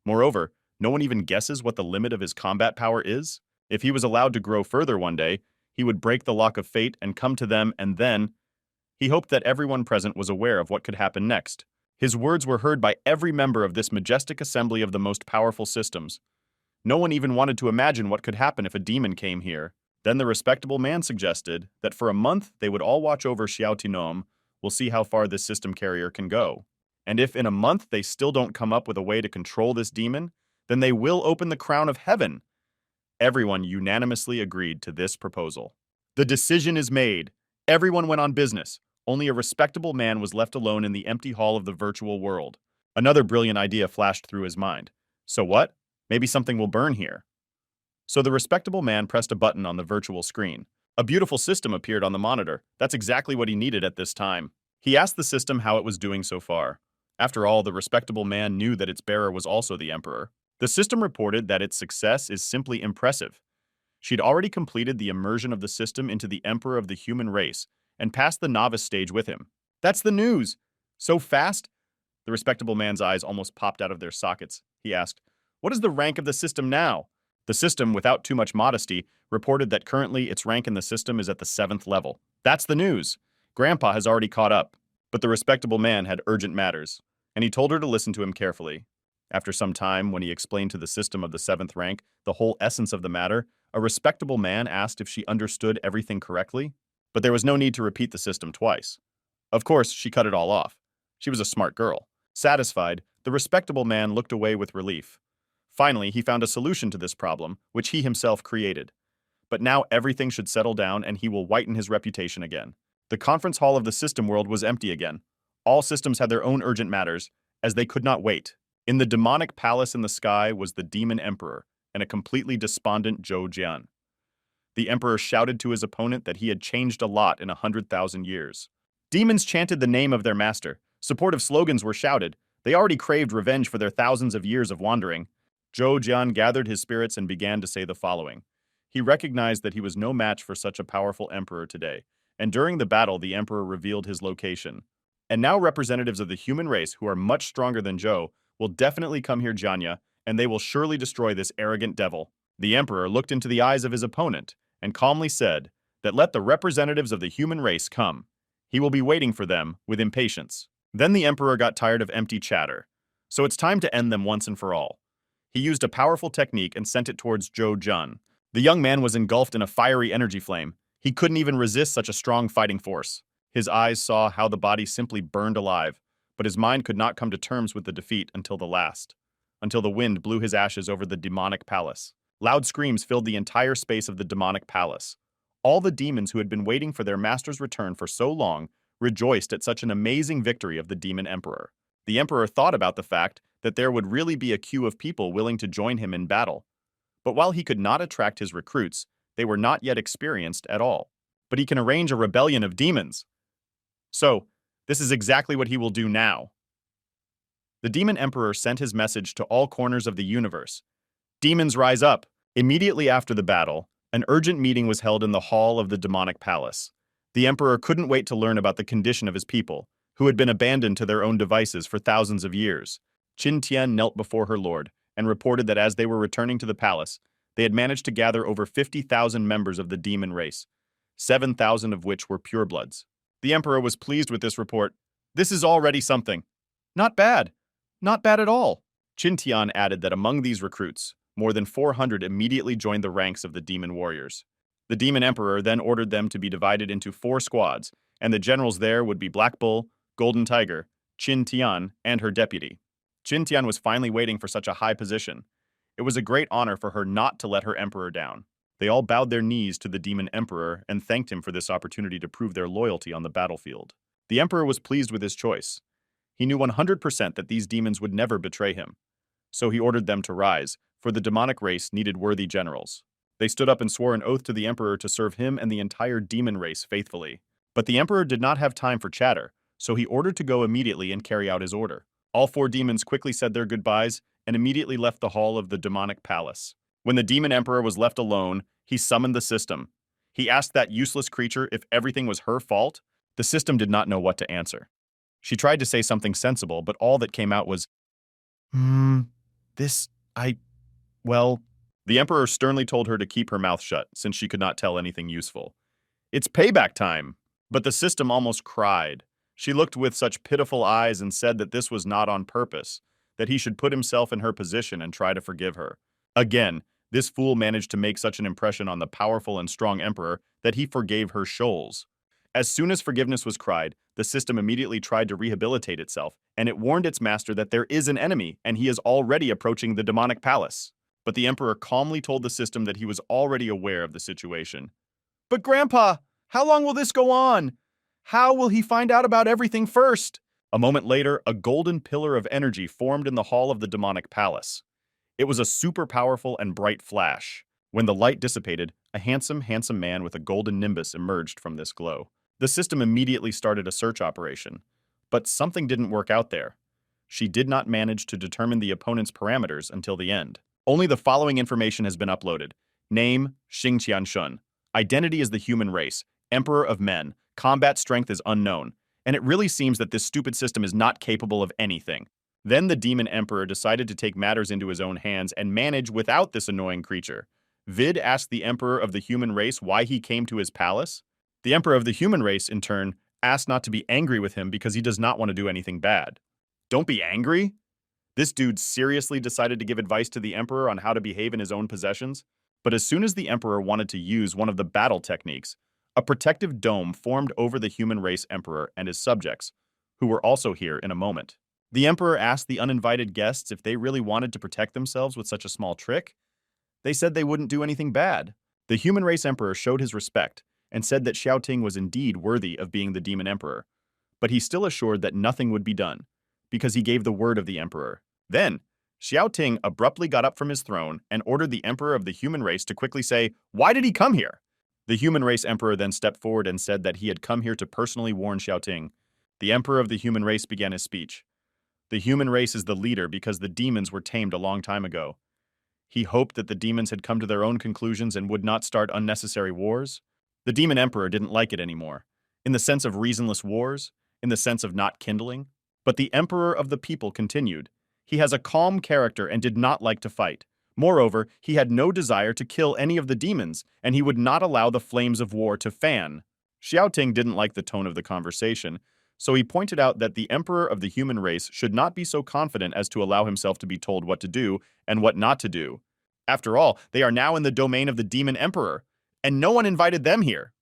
Moreover, no one even guesses what the limit of his combat power is. If he was allowed to grow further one day, he would break the lock of fate and come to them, and then... He hoped that everyone present was aware of what could happen next. His words were heard by every member of this majestic assembly of the most powerful systems. No one even wanted to imagine what could happen if a demon came here. Then the respectable man suggested that for a month they would all watch over Xiao Tinom. We'll see how far this system carrier can go. And if in a month they still don't come up with a way to control this demon, then they will open the crown of heaven. Everyone unanimously agreed to this proposal. The decision is made. Everyone went on business. Only a respectable man was left alone in the empty hall of the virtual world. Another brilliant idea flashed through his mind. So what? Maybe something will burn here. So the respectable man pressed a button on the virtual screen. A beautiful system appeared on the monitor. That's exactly what he needed at this time. He asked the system how it was doing so far. After all, the respectable man knew that its bearer was also the emperor. The system reported that its success is simply impressive. She'd already completed the immersion of the system into the emperor of the human race and passed the novice stage with him. That's the news! So fast? The respectable man's eyes almost popped out of their sockets. He asked, "What is the rank of the system now?" The system, without too much modesty, reported that currently its rank in the system is at the 7th level. That's the news! Grandpa has already caught up. But the respectable man had urgent matters, and he told her to listen to him carefully. After some time, when he explained to the system of the 7th rank the whole essence of the matter, a respectable man asked if she understood everything correctly. But there was no need to repeat the system twice. Of course, she cut it all off. She was a smart girl. Satisfied, the respectable man looked away with relief. Finally, he found a solution to this problem, which he himself created. But now everything should settle down and he will whiten his reputation again. The conference hall of the system world was empty again. All systems had their own urgent matters, as they could not wait. In the demonic palace in the sky was the demon emperor and a completely despondent Zhou Jian. The emperor shouted to his opponent that he had changed a lot in 100,000 years. Demons chanted the name of their master. Supportive slogans were shouted. They already craved revenge for their thousands of years of wandering. Zhou Jian gathered his spirits and began to say the following. He recognized that he was no match for such a powerful emperor today, and during the battle the emperor revealed his location. And now representatives of the human race who are much stronger than Zhou will definitely come here, Janya, and they will surely destroy this arrogant devil. The emperor looked into the eyes of his opponent and calmly said that let the representatives of the human race come. He will be waiting for them with impatience. Then the emperor got tired of empty chatter. So it's time to end them once and for all. He used a powerful technique and sent it towards Zhou Jian. The young man was engulfed in a fiery energy flame. He couldn't even resist such a strong fighting force. His eyes saw how the body simply burned alive, but his mind could not come to terms with the defeat until the last, until the wind blew his ashes over the demonic palace. Loud screams filled the entire space of the demonic palace. All the demons who had been waiting for their master's return for so long rejoiced at such an amazing victory of the demon emperor. The emperor thought about the fact that there would really be a queue of people willing to join him in battle. But while he could not attract his recruits, they were not yet experienced at all. But he can arrange a rebellion of demons. So, this is exactly what he will do now. The demon emperor sent his message to all corners of the universe. Demons rise up! Immediately after the battle, an urgent meeting was held in the hall of the demonic palace. The emperor couldn't wait to learn about the condition of his people, who had been abandoned to their own devices for thousands of years. Qin Tian knelt before her lord and reported that as they were returning to the palace, they had managed to gather over 50,000 members of the demon race, 7,000 of which were purebloods. The emperor was pleased with this report. This is already something. Not bad. Not bad at all. Qin Tian added that among these recruits, more than 400 immediately joined the ranks of the demon warriors. The demon emperor then ordered them to be divided into 4 squads, and the generals there would be Black Bull, Golden Tiger, Qin Tian, and her deputy. Qin Tian was finally waiting for such a high position. It was a great honor for her not to let her emperor down. They all bowed their knees to the demon emperor and thanked him for this opportunity to prove their loyalty on the battlefield. The emperor was pleased with his choice. He knew 100% that these demons would never betray him. So he ordered them to rise, for the demonic race needed worthy generals. They stood up and swore an oath to the emperor to serve him and the entire demon race faithfully. But the emperor did not have time for chatter, so he ordered to go immediately and carry out his order. All 4 demons quickly said their goodbyes and immediately left the hall of the demonic palace. When the demon emperor was left alone, he summoned the system. He asked that useless creature if everything was her fault. The system did not know what to answer. She tried to say something sensible, but all that came out was, well. The emperor sternly told her to keep her mouth shut, since she could not tell anything useful. It's payback time! But the system almost cried. She looked with such pitiful eyes and said that this was not on purpose, that he should put himself in her position and try to forgive her. Again, this fool managed to make such an impression on the powerful and strong emperor that he forgave her shoals. As soon as forgiveness was cried, the system immediately tried to rehabilitate itself, and it warned its master that there is an enemy and he is already approaching the demonic palace. But the emperor calmly told the system that he was already aware of the situation. But Grandpa, how long will this go on? How will he find out about everything first? A moment later, a golden pillar of energy formed in the hall of the demonic palace. It was a super powerful and bright flash. When the light dissipated, a handsome man with a golden nimbus emerged from this glow. The system immediately started a search operation. But something didn't work out there. She did not manage to determine the opponent's parameters until the end. Only the following information has been uploaded. Name, Xing Qianshun. Identity is the human race. Emperor of men. Combat strength is unknown. And it really seems that this stupid system is not capable of anything. Then the demon emperor decided to take matters into his own hands and manage without this annoying creature. Vid asked the emperor of the human race why he came to his palace. The emperor of the human race, in turn, asked not to be angry with him because he does not want to do anything bad. Don't be angry? This dude seriously decided to give advice to the emperor on how to behave in his own possessions? But as soon as the emperor wanted to use one of the battle techniques, a protective dome formed over the human race emperor and his subjects, who were also here in a moment. The emperor asked the uninvited guests if they really wanted to protect themselves with such a small trick. They said they wouldn't do anything bad. The human race emperor showed his respect and said that Xiaoting was indeed worthy of being the demon emperor, but he still assured that nothing would be done, because he gave the word of the emperor. Then, Xiaoting abruptly got up from his throne and ordered the emperor of the human race to quickly say, "Why did he come here?" The human race emperor then stepped forward and said that he had come here to personally warn Xiaoting. The emperor of the human race began his speech. The human race is the leader because the demons were tamed a long time ago. He hoped that the demons had come to their own conclusions and would not start unnecessary wars. The demon emperor didn't like it anymore, in the sense of reasonless wars, in the sense of not kindling. But the emperor of the people continued. He has a calm character and did not like to fight. Moreover, he had no desire to kill any of the demons, and he would not allow the flames of war to fan. Xiaoting didn't like the tone of the conversation, so he pointed out that the emperor of the human race should not be so confident as to allow himself to be told what to do and what not to do. After all, they are now in the domain of the demon emperor, and no one invited them here.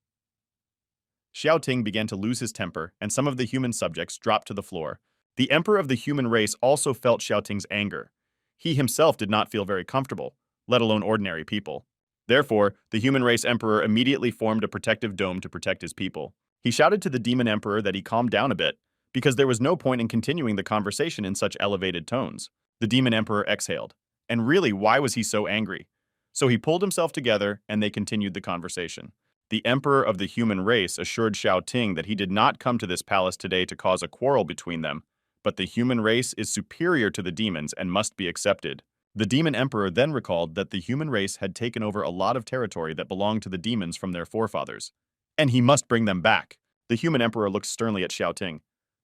Xiaoting began to lose his temper, and some of the human subjects dropped to the floor. The emperor of the human race also felt Xiaoting's anger. He himself did not feel very comfortable, let alone ordinary people. Therefore, the human race emperor immediately formed a protective dome to protect his people. He shouted to the demon emperor that he calm down a bit, because there was no point in continuing the conversation in such elevated tones. The demon emperor exhaled. And really, why was he so angry? So he pulled himself together, and they continued the conversation. The emperor of the human race assured Xiaoting that he did not come to this palace today to cause a quarrel between them, but the human race is superior to the demons and must be accepted. The demon emperor then recalled that the human race had taken over a lot of territory that belonged to the demons from their forefathers, and he must bring them back. The human emperor looked sternly at Xiaoting.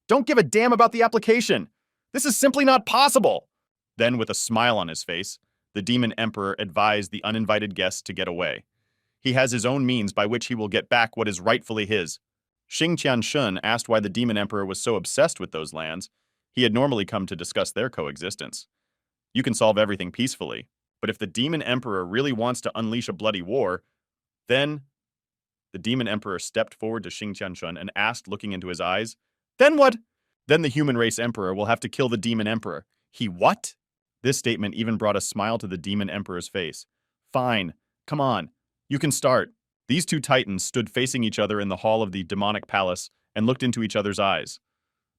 Don't give a damn about the application. This is simply not possible. Then, with a smile on his face, the demon emperor advised the uninvited guests to get away. He has his own means by which he will get back what is rightfully his. Xing Qianshun asked why the demon emperor was so obsessed with those lands. He had normally come to discuss their coexistence. You can solve everything peacefully, but if the demon emperor really wants to unleash a bloody war, then the demon emperor stepped forward to Xing Qianshun and asked, looking into his eyes, "Then what?" "Then the human race emperor will have to kill the demon emperor." "He what?" This statement even brought a smile to the demon emperor's face. "Fine. Come on. You can start." These two titans stood facing each other in the hall of the demonic palace and looked into each other's eyes.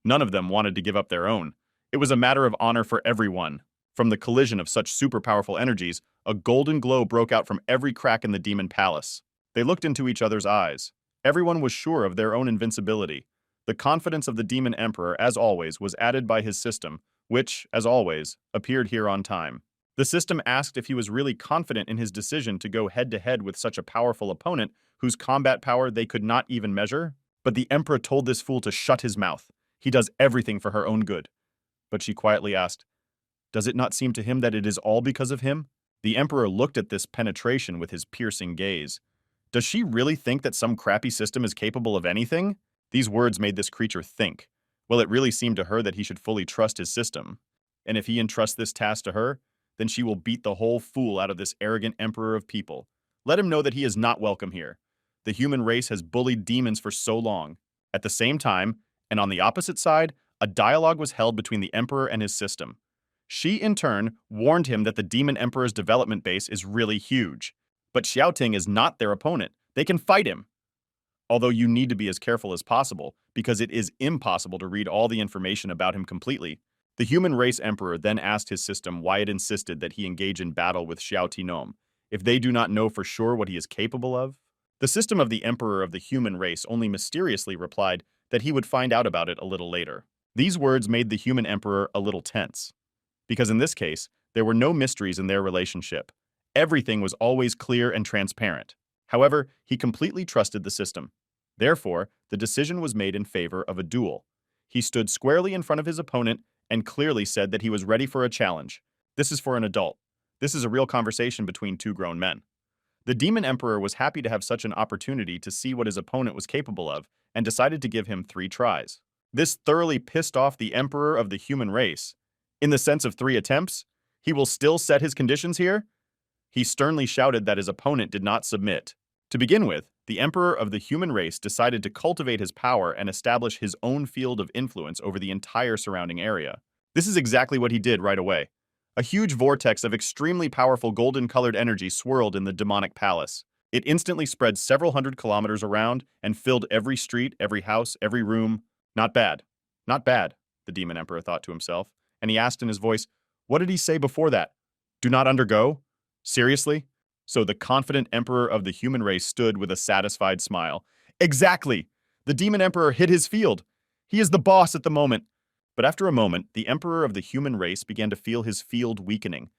None of them wanted to give up their own. It was a matter of honor for everyone. From the collision of such super-powerful energies, a golden glow broke out from every crack in the demon palace. They looked into each other's eyes. Everyone was sure of their own invincibility. The confidence of the demon emperor, as always, was added by his system, which, as always, appeared here on time. The system asked if he was really confident in his decision to go head-to-head with such a powerful opponent whose combat power they could not even measure. But the emperor told this fool to shut his mouth. He does everything for her own good. But she quietly asked, "Does it not seem to him that it is all because of him?" The emperor looked at this penetration with his piercing gaze. Does she really think that some crappy system is capable of anything? These words made this creature think. Well, it really seemed to her that he should fully trust his system. And if he entrusts this task to her, then she will beat the whole fool out of this arrogant emperor of people. Let him know that he is not welcome here. The human race has bullied demons for so long. At the same time, and on the opposite side, a dialogue was held between the emperor and his system. She, in turn, warned him that the demon emperor's development base is really huge. But Xiaoting is not their opponent. They can fight him. Although you need to be as careful as possible, because it is impossible to read all the information about him completely. The human race emperor then asked his system why it insisted that he engage in battle with Xiao Tinom, if they do not know for sure what he is capable of. The system of the emperor of the human race only mysteriously replied that he would find out about it a little later. These words made the human emperor a little tense, because in this case, there were no mysteries in their relationship. Everything was always clear and transparent. However, he completely trusted the system. Therefore, the decision was made in favor of a duel. He stood squarely in front of his opponent and clearly said that he was ready for a challenge. This is for an adult. This is a real conversation between two grown men. The demon emperor was happy to have such an opportunity to see what his opponent was capable of and decided to give him 3 tries. This thoroughly pissed off the emperor of the human race. In the sense of 3 attempts, he will still set his conditions here? He sternly shouted that his opponent did not submit. To begin with, the emperor of the human race decided to cultivate his power and establish his own field of influence over the entire surrounding area. This is exactly what he did right away. A huge vortex of extremely powerful golden-colored energy swirled in the demonic palace. It instantly spread several hundred kilometers around and filled every street, every house, every room. Not bad. Not bad, the demon emperor thought to himself, and he asked in his voice, "What did he say before that? Do not undergo? Seriously?" So the confident emperor of the human race stood with a satisfied smile. Exactly! The demon emperor hit his field. He is the boss at the moment. But after a moment, the emperor of the human race began to feel his field weakening.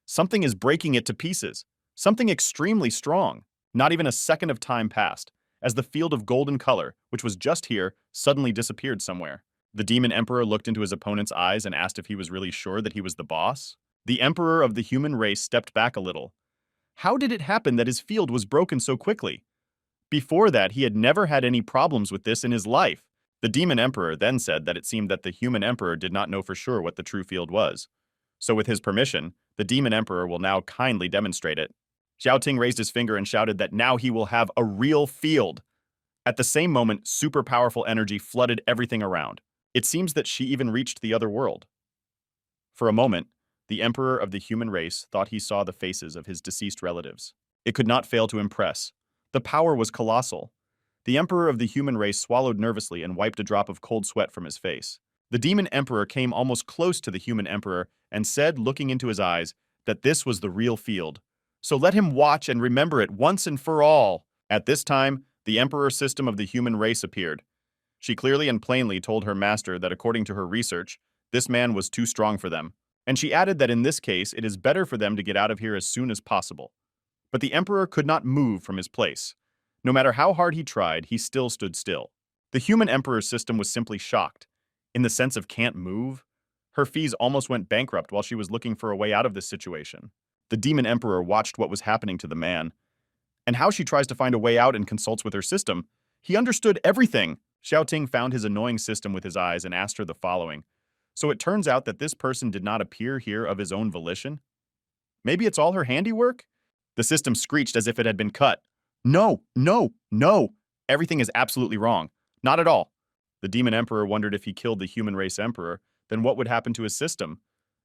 Something is breaking it to pieces. Something extremely strong. Not even a second of time passed, as the field of golden color, which was just here, suddenly disappeared somewhere. The demon emperor looked into his opponent's eyes and asked if he was really sure that he was the boss. The emperor of the human race stepped back a little. How did it happen that his field was broken so quickly? Before that, he had never had any problems with this in his life. The demon emperor then said that it seemed that the human emperor did not know for sure what the true field was. So with his permission, the demon emperor will now kindly demonstrate it. Xiaoting raised his finger and shouted that now he will have a real field. At the same moment, super powerful energy flooded everything around. It seems that she even reached the other world. For a moment, the emperor of the human race thought he saw the faces of his deceased relatives. It could not fail to impress. The power was colossal. The emperor of the human race swallowed nervously and wiped a drop of cold sweat from his face. The demon emperor came almost close to the human emperor and said, looking into his eyes, that this was the real field. So let him watch and remember it once and for all. At this time, the emperor system of the human race appeared. She clearly and plainly told her master that according to her research, this man was too strong for them. And she added that in this case, it is better for them to get out of here as soon as possible. But the emperor could not move from his place. No matter how hard he tried, he still stood still. The human emperor's system was simply shocked. In the sense of can't move? Her fees almost went bankrupt while she was looking for a way out of this situation. The demon emperor watched what was happening to the man, and how she tries to find a way out and consults with her system. He understood everything. Xiaoting found his annoying system with his eyes and asked her the following. So it turns out that this person did not appear here of his own volition? Maybe it's all her handiwork? The system screeched as if it had been cut. No, no, no! Everything is absolutely wrong. Not at all. The demon emperor wondered if he killed the human race emperor, then what would happen to his system?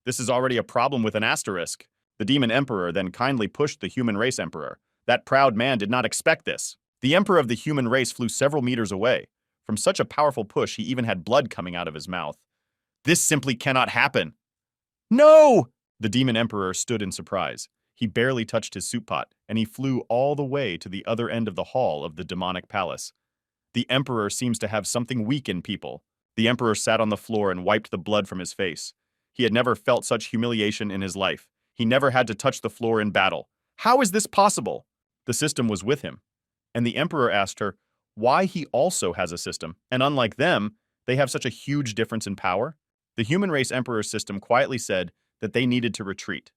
This is already a problem with an asterisk. The demon emperor then kindly pushed the human race emperor. That proud man did not expect this. The emperor of the human race flew several meters away. From such a powerful push, he even had blood coming out of his mouth. This simply cannot happen. No! The demon emperor stood in surprise. He barely touched his soup pot, and he flew all the way to the other end of the hall of the demonic palace. The emperor seems to have something weak in people. The emperor sat on the floor and wiped the blood from his face. He had never felt such humiliation in his life. He never had to touch the floor in battle. How is this possible? The system was with him, and the emperor asked her why he also has a system, and unlike them, they have such a huge difference in power. The human race emperor's system quietly said that they needed to retreat.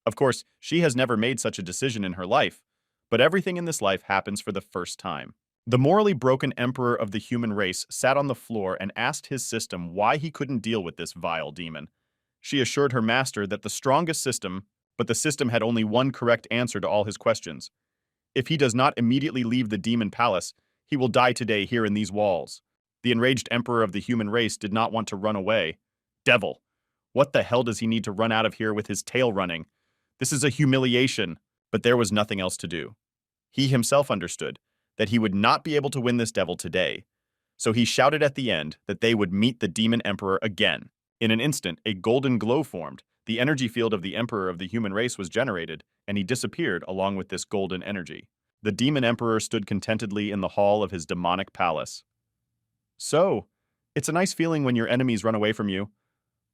Of course, she has never made such a decision in her life, but everything in this life happens for the first time. The morally broken emperor of the human race sat on the floor and asked his system why he couldn't deal with this vile demon. She assured her master that the strongest system, but the system had only one correct answer to all his questions. If he does not immediately leave the demon palace, he will die today here in these walls. The enraged emperor of the human race did not want to run away. Devil! What the hell does he need to run out of here with his tail running? This is a humiliation, but there was nothing else to do. He himself understood that he would not be able to win this devil today, so he shouted at the end that they would meet the demon emperor again. In an instant, a golden glow formed. The energy field of the emperor of the human race was generated, and he disappeared along with this golden energy. The demon emperor stood contentedly in the hall of his demonic palace. So, it's a nice feeling when your enemies run away from you.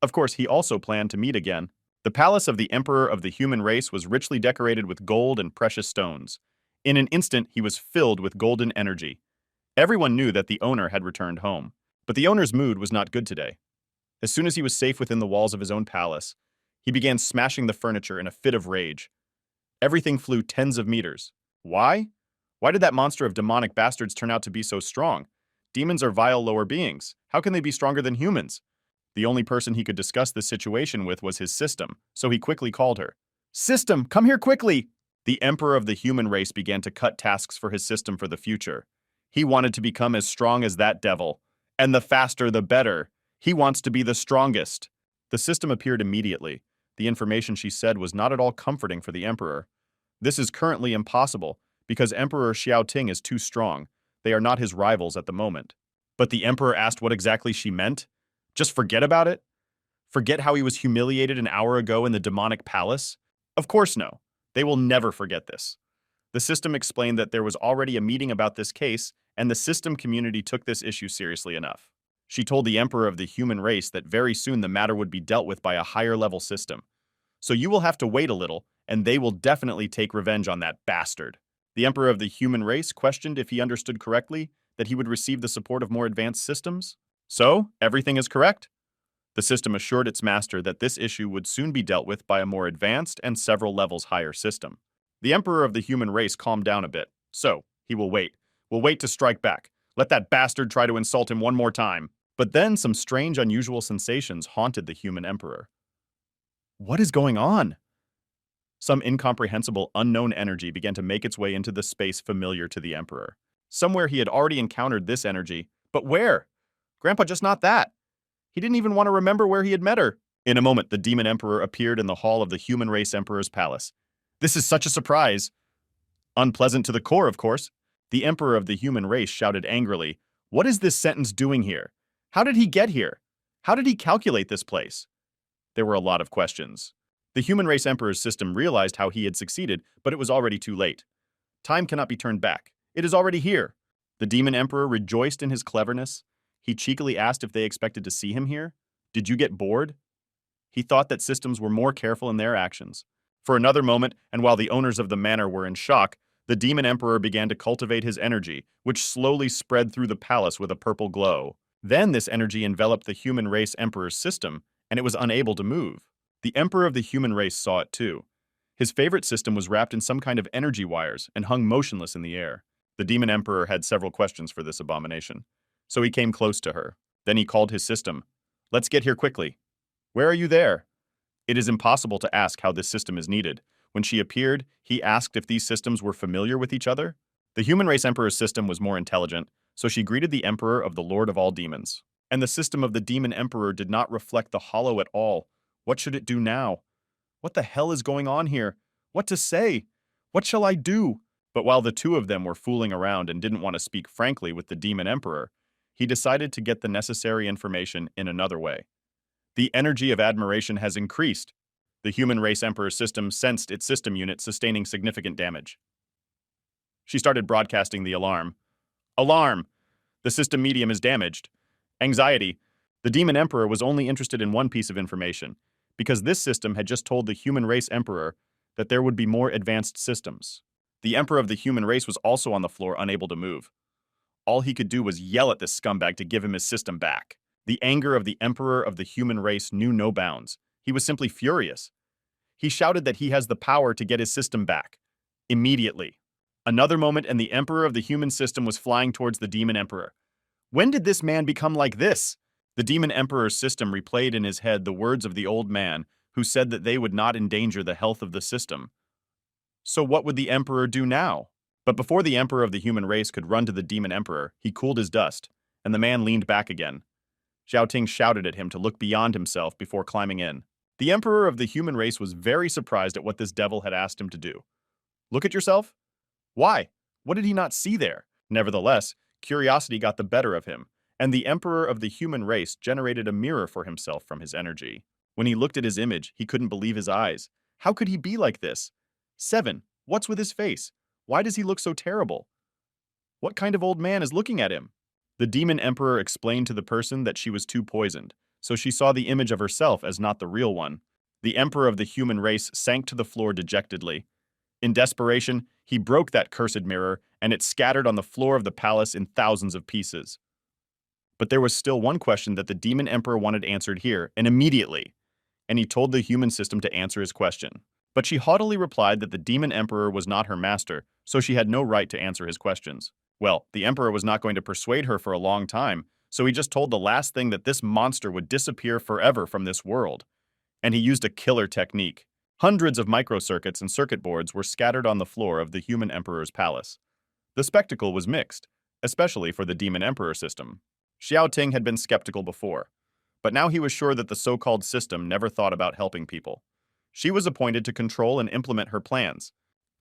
Of course, he also planned to meet again. The palace of the emperor of the human race was richly decorated with gold and precious stones. In an instant, he was filled with golden energy. Everyone knew that the owner had returned home, but the owner's mood was not good today. As soon as he was safe within the walls of his own palace, he began smashing the furniture in a fit of rage. Everything flew tens of meters. Why? Why did that monster of demonic bastards turn out to be so strong? Demons are vile lower beings. How can they be stronger than humans? The only person he could discuss this situation with was his system, so he quickly called her. System, come here quickly! The emperor of the human race began to cut tasks for his system for the future. He wanted to become as strong as that devil. And the faster, the better. He wants to be the strongest. The system appeared immediately. The information she said was not at all comforting for the emperor. This is currently impossible, because Emperor Xiaoting is too strong. They are not his rivals at the moment. But the emperor asked what exactly she meant? Just forget about it? Forget how he was humiliated an hour ago in the demonic palace? Of course no. They will never forget this. The system explained that there was already a meeting about this case, and the system community took this issue seriously enough. She told the emperor of the human race that very soon the matter would be dealt with by a higher-level system. So you will have to wait a little, and they will definitely take revenge on that bastard. The emperor of the human race questioned if he understood correctly that he would receive the support of more advanced systems. So, everything is correct? The system assured its master that this issue would soon be dealt with by a more advanced and several levels higher system. The emperor of the human race calmed down a bit. So, he will wait. Will wait to strike back. Let that bastard try to insult him one more time. But then some strange, unusual sensations haunted the human emperor. What is going on? Some incomprehensible, unknown energy began to make its way into the space familiar to the emperor. Somewhere he had already encountered this energy, but where? Grandpa, just not that. He didn't even want to remember where he had met her. In a moment, the demon emperor appeared in the hall of the human race emperor's palace. This is such a surprise. Unpleasant to the core, of course. The emperor of the human race shouted angrily, "What is this sentence doing here? How did he get here? How did he calculate this place?" There were a lot of questions. The human race emperor's system realized how he had succeeded, but it was already too late. Time cannot be turned back. It is already here. The demon emperor rejoiced in his cleverness. He cheekily asked if they expected to see him here. Did you get bored? He thought that systems were more careful in their actions. For another moment, and while the owners of the manor were in shock, the demon emperor began to cultivate his energy, which slowly spread through the palace with a purple glow. Then this energy enveloped the human race emperor's system, and it was unable to move. The emperor of the human race saw it too. His favorite system was wrapped in some kind of energy wires and hung motionless in the air. The demon emperor had several questions for this abomination, so he came close to her. Then he called his system. Let's get here quickly. Where are you there? It is impossible to ask how this system is needed. When she appeared, he asked if these systems were familiar with each other. The human race emperor's system was more intelligent, so she greeted the emperor of the lord of all demons. And the system of the demon emperor did not reflect the hollow at all. What should it do now? What the hell is going on here? What to say? What shall I do? But while the two of them were fooling around and didn't want to speak frankly with the demon emperor, he decided to get the necessary information in another way. The energy of admiration has increased. The human race emperor system sensed its system unit sustaining significant damage. She started broadcasting the alarm. Alarm! The system medium is damaged. Anxiety. The demon emperor was only interested in one piece of information, because this system had just told the human race emperor that there would be more advanced systems. The emperor of the human race was also on the floor, unable to move. All he could do was yell at this scumbag to give him his system back. The anger of the emperor of the human race knew no bounds. He was simply furious. He shouted that he has the power to get his system back. Immediately. Another moment and the emperor of the human system was flying towards the demon emperor. When did this man become like this? The demon emperor's system replayed in his head the words of the old man, who said that they would not endanger the health of the system. So what would the emperor do now? But before the emperor of the human race could run to the demon emperor, he cooled his dust, and the man leaned back again. Xiaoting shouted at him to look beyond himself before climbing in. The emperor of the human race was very surprised at what this devil had asked him to do. Look at yourself? Why? What did he not see there? Nevertheless, curiosity got the better of him, and the emperor of the human race generated a mirror for himself from his energy. When he looked at his image, he couldn't believe his eyes. How could he be like this? 7. What's with his face? Why does he look so terrible? What kind of old man is looking at him? The demon emperor explained to the person that she was too poisoned, so she saw the image of herself as not the real one. The emperor of the human race sank to the floor dejectedly. In desperation, he broke that cursed mirror, and it scattered on the floor of the palace in thousands of pieces. But there was still one question that the demon emperor wanted answered here, and immediately, and he told the human system to answer his question. But she haughtily replied that the demon emperor was not her master, so she had no right to answer his questions. Well, the emperor was not going to persuade her for a long time, so he just told the last thing that this monster would disappear forever from this world. And he used a killer technique. Hundreds of microcircuits and circuit boards were scattered on the floor of the human emperor's palace. The spectacle was mixed, especially for the demon emperor system. Xiaoting had been skeptical before, but now he was sure that the so-called system never thought about helping people. She was appointed to control and implement her plans.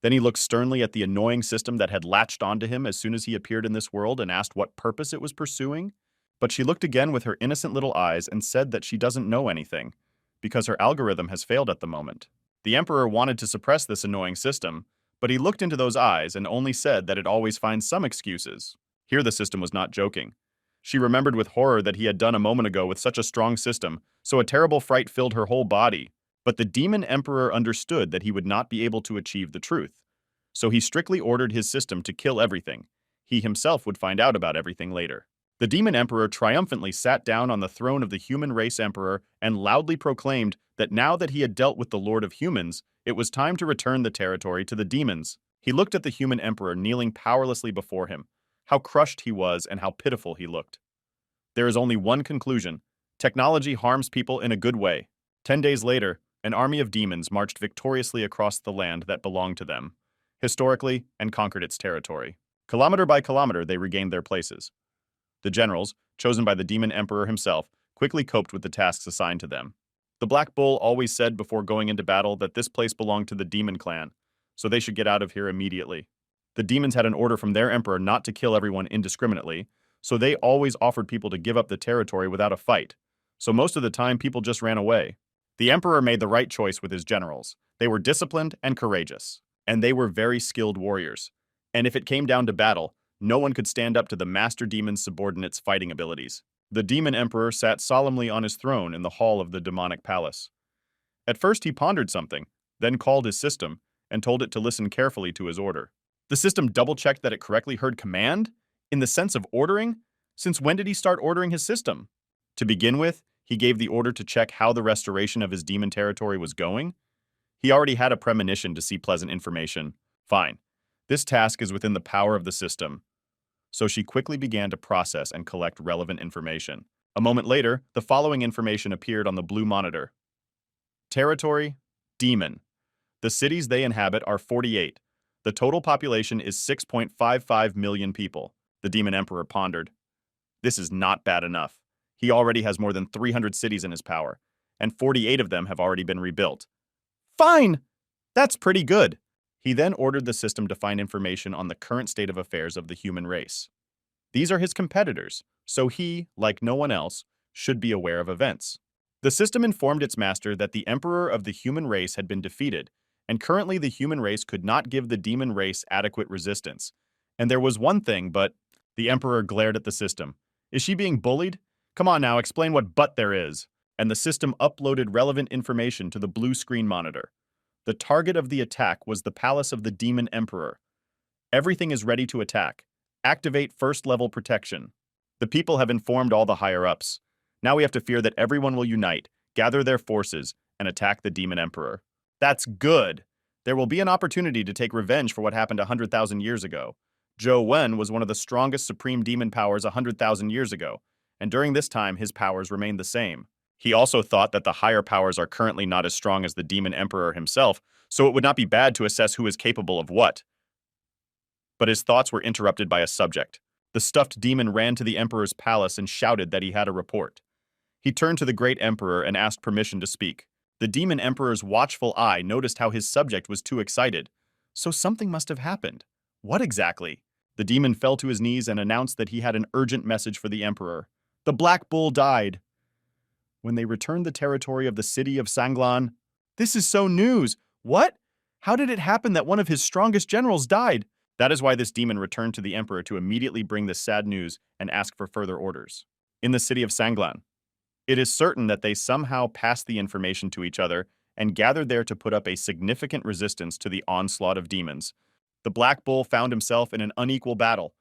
Then he looked sternly at the annoying system that had latched onto him as soon as he appeared in this world and asked what purpose it was pursuing. But she looked again with her innocent little eyes and said that she doesn't know anything, because her algorithm has failed at the moment. The emperor wanted to suppress this annoying system, but he looked into those eyes and only said that it always finds some excuses. Here the system was not joking. She remembered with horror that he had done a moment ago with such a strong system, so a terrible fright filled her whole body. But the demon emperor understood that he would not be able to achieve the truth. So he strictly ordered his system to kill everything. He himself would find out about everything later. The demon emperor triumphantly sat down on the throne of the human race emperor and loudly proclaimed that now that he had dealt with the lord of humans, it was time to return the territory to the demons. He looked at the human emperor kneeling powerlessly before him. How crushed he was and how pitiful he looked. There is only one conclusion. Technology harms people in a good way. 10 days later, an army of demons marched victoriously across the land that belonged to them, historically, and conquered its territory. Kilometer by kilometer, they regained their places. The generals, chosen by the demon emperor himself, quickly coped with the tasks assigned to them. The Black Bull always said before going into battle that this place belonged to the demon clan, so they should get out of here immediately. The demons had an order from their emperor not to kill everyone indiscriminately, so they always offered people to give up the territory without a fight. So most of the time, people just ran away. The emperor made the right choice with his generals. They were disciplined and courageous, and they were very skilled warriors. And if it came down to battle, no one could stand up to the master demon's subordinates' fighting abilities. The demon emperor sat solemnly on his throne in the hall of the demonic palace. At first he pondered something, then called his system, and told it to listen carefully to his order. The system double-checked that it correctly heard command, in the sense of ordering, Since when did he start ordering his system? To begin with, he gave the order to check how the restoration of his demon territory was going. He already had a premonition to see pleasant information. Fine. This task is within the power of the system. So she quickly began to process and collect relevant information. A moment later, the following information appeared on the blue monitor. Territory, demon. The cities they inhabit are 48. The total population is 6.55 million people. The demon emperor pondered. This is not bad enough. He already has more than 300 cities in his power, and 48 of them have already been rebuilt. Fine! That's pretty good. He then ordered the system to find information on the current state of affairs of the human race. These are his competitors, so he, like no one else, should be aware of events. The system informed its master that the emperor of the human race had been defeated, and currently the human race could not give the demon race adequate resistance. And there was one thing, but the emperor glared at the system. Is she being bullied? Come on now, explain what but there is. And the system uploaded relevant information to the blue screen monitor. The target of the attack was the palace of the demon emperor. Everything is ready to attack. Activate first-level protection. The people have informed all the higher-ups. Now we have to fear that everyone will unite, gather their forces, and attack the demon emperor. That's good. There will be an opportunity to take revenge for what happened 100,000 years ago. Zhou Wen was one of the strongest supreme demon powers 100,000 years ago, and during this time his powers remained the same. He also thought that the higher powers are currently not as strong as the demon emperor himself, so it would not be bad to assess who is capable of what. But his thoughts were interrupted by a subject. The stuffed demon ran to the emperor's palace and shouted that he had a report. He turned to the great emperor and asked permission to speak. The demon emperor's watchful eye noticed how his subject was too excited. So something must have happened. What exactly? The demon fell to his knees and announced that he had an urgent message for the emperor. The Black Bull died. When they returned the territory of the city of Sanglan, this is so news. What? How did it happen that one of his strongest generals died? That is why this demon returned to the emperor to immediately bring this sad news and ask for further orders. In the city of Sanglan, it is certain that they somehow passed the information to each other and gathered there to put up a significant resistance to the onslaught of demons. The Black Bull found himself in an unequal battle.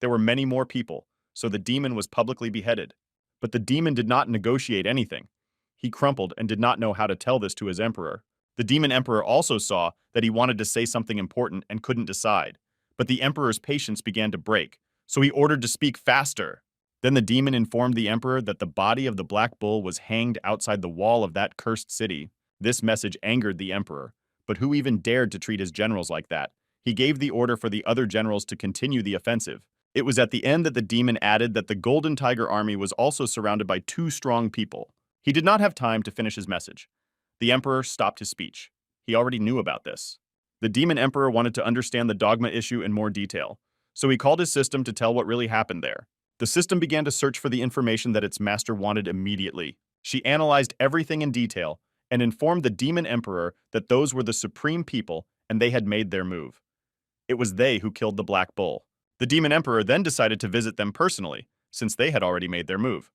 There were many more people, so the demon was publicly beheaded. But the demon did not negotiate anything. He crumpled and did not know how to tell this to his emperor. The demon emperor also saw that he wanted to say something important and couldn't decide. But the emperor's patience began to break, so he ordered to speak faster. Then the demon informed the emperor that the body of the Black Bull was hanged outside the wall of that cursed city. This message angered the emperor, but who even dared to treat his generals like that? He gave the order for the other generals to continue the offensive. It was at the end that the demon added that the Golden Tiger army was also surrounded by 2 strong people. He did not have time to finish his message. The emperor stopped his speech. He already knew about this. The demon emperor wanted to understand the dogma issue in more detail, so he called his system to tell what really happened there. The system began to search for the information that its master wanted immediately. She analyzed everything in detail and informed the demon emperor that those were the supreme people and they had made their move. It was they who killed the Black Bull. The demon emperor then decided to visit them personally, since they had already made their move.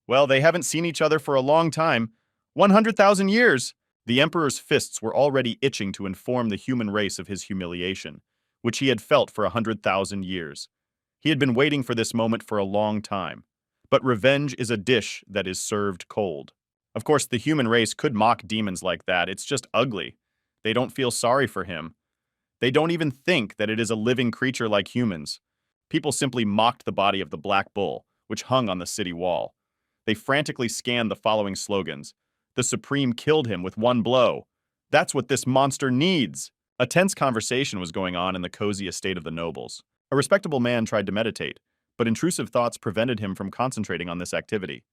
Well, they haven't seen each other for a long time. 100,000 years! The emperor's fists were already itching to inform the human race of his humiliation, which he had felt for 100,000 years. He had been waiting for this moment for a long time. But revenge is a dish that is served cold. Of course, the human race could mock demons like that. It's just ugly. They don't feel sorry for him. They don't even think that it is a living creature like humans. People simply mocked the body of the Black Bull, which hung on the city wall. They frantically scanned the following slogans. The Supreme killed him with one blow. That's what this monster needs. A tense conversation was going on in the cozy estate of the nobles. A respectable man tried to meditate, but intrusive thoughts prevented him from concentrating on this activity.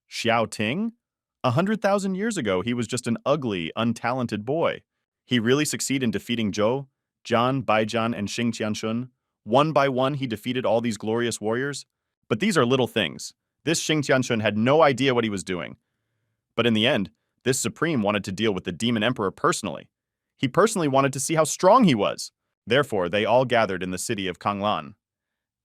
Xiao Ting? 100,000 years ago, he was just an ugly, untalented boy. He really succeeded in defeating Zhou, Jian, Baijian, and Xing Tianshun. One by one, he defeated all these glorious warriors. But these are little things. This Xing Tianshun had no idea what he was doing. But in the end, this Supreme wanted to deal with the Demon Emperor personally. He personally wanted to see how strong he was. Therefore, they all gathered in the city of Kanglan.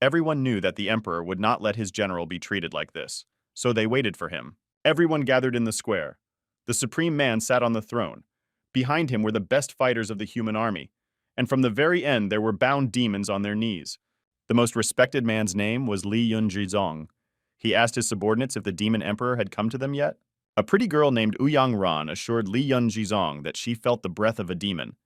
Everyone knew that the Emperor would not let his general be treated like this, so they waited for him. Everyone gathered in the square. The Supreme Man sat on the throne. Behind him were the best fighters of the human army. And from the very end, there were bound demons on their knees. The most respected man's name was Li Yunjizong. He asked his subordinates if the demon emperor had come to them yet. A pretty girl named Ouyang Ran assured Li Yunjizong that she felt the breath of a demon.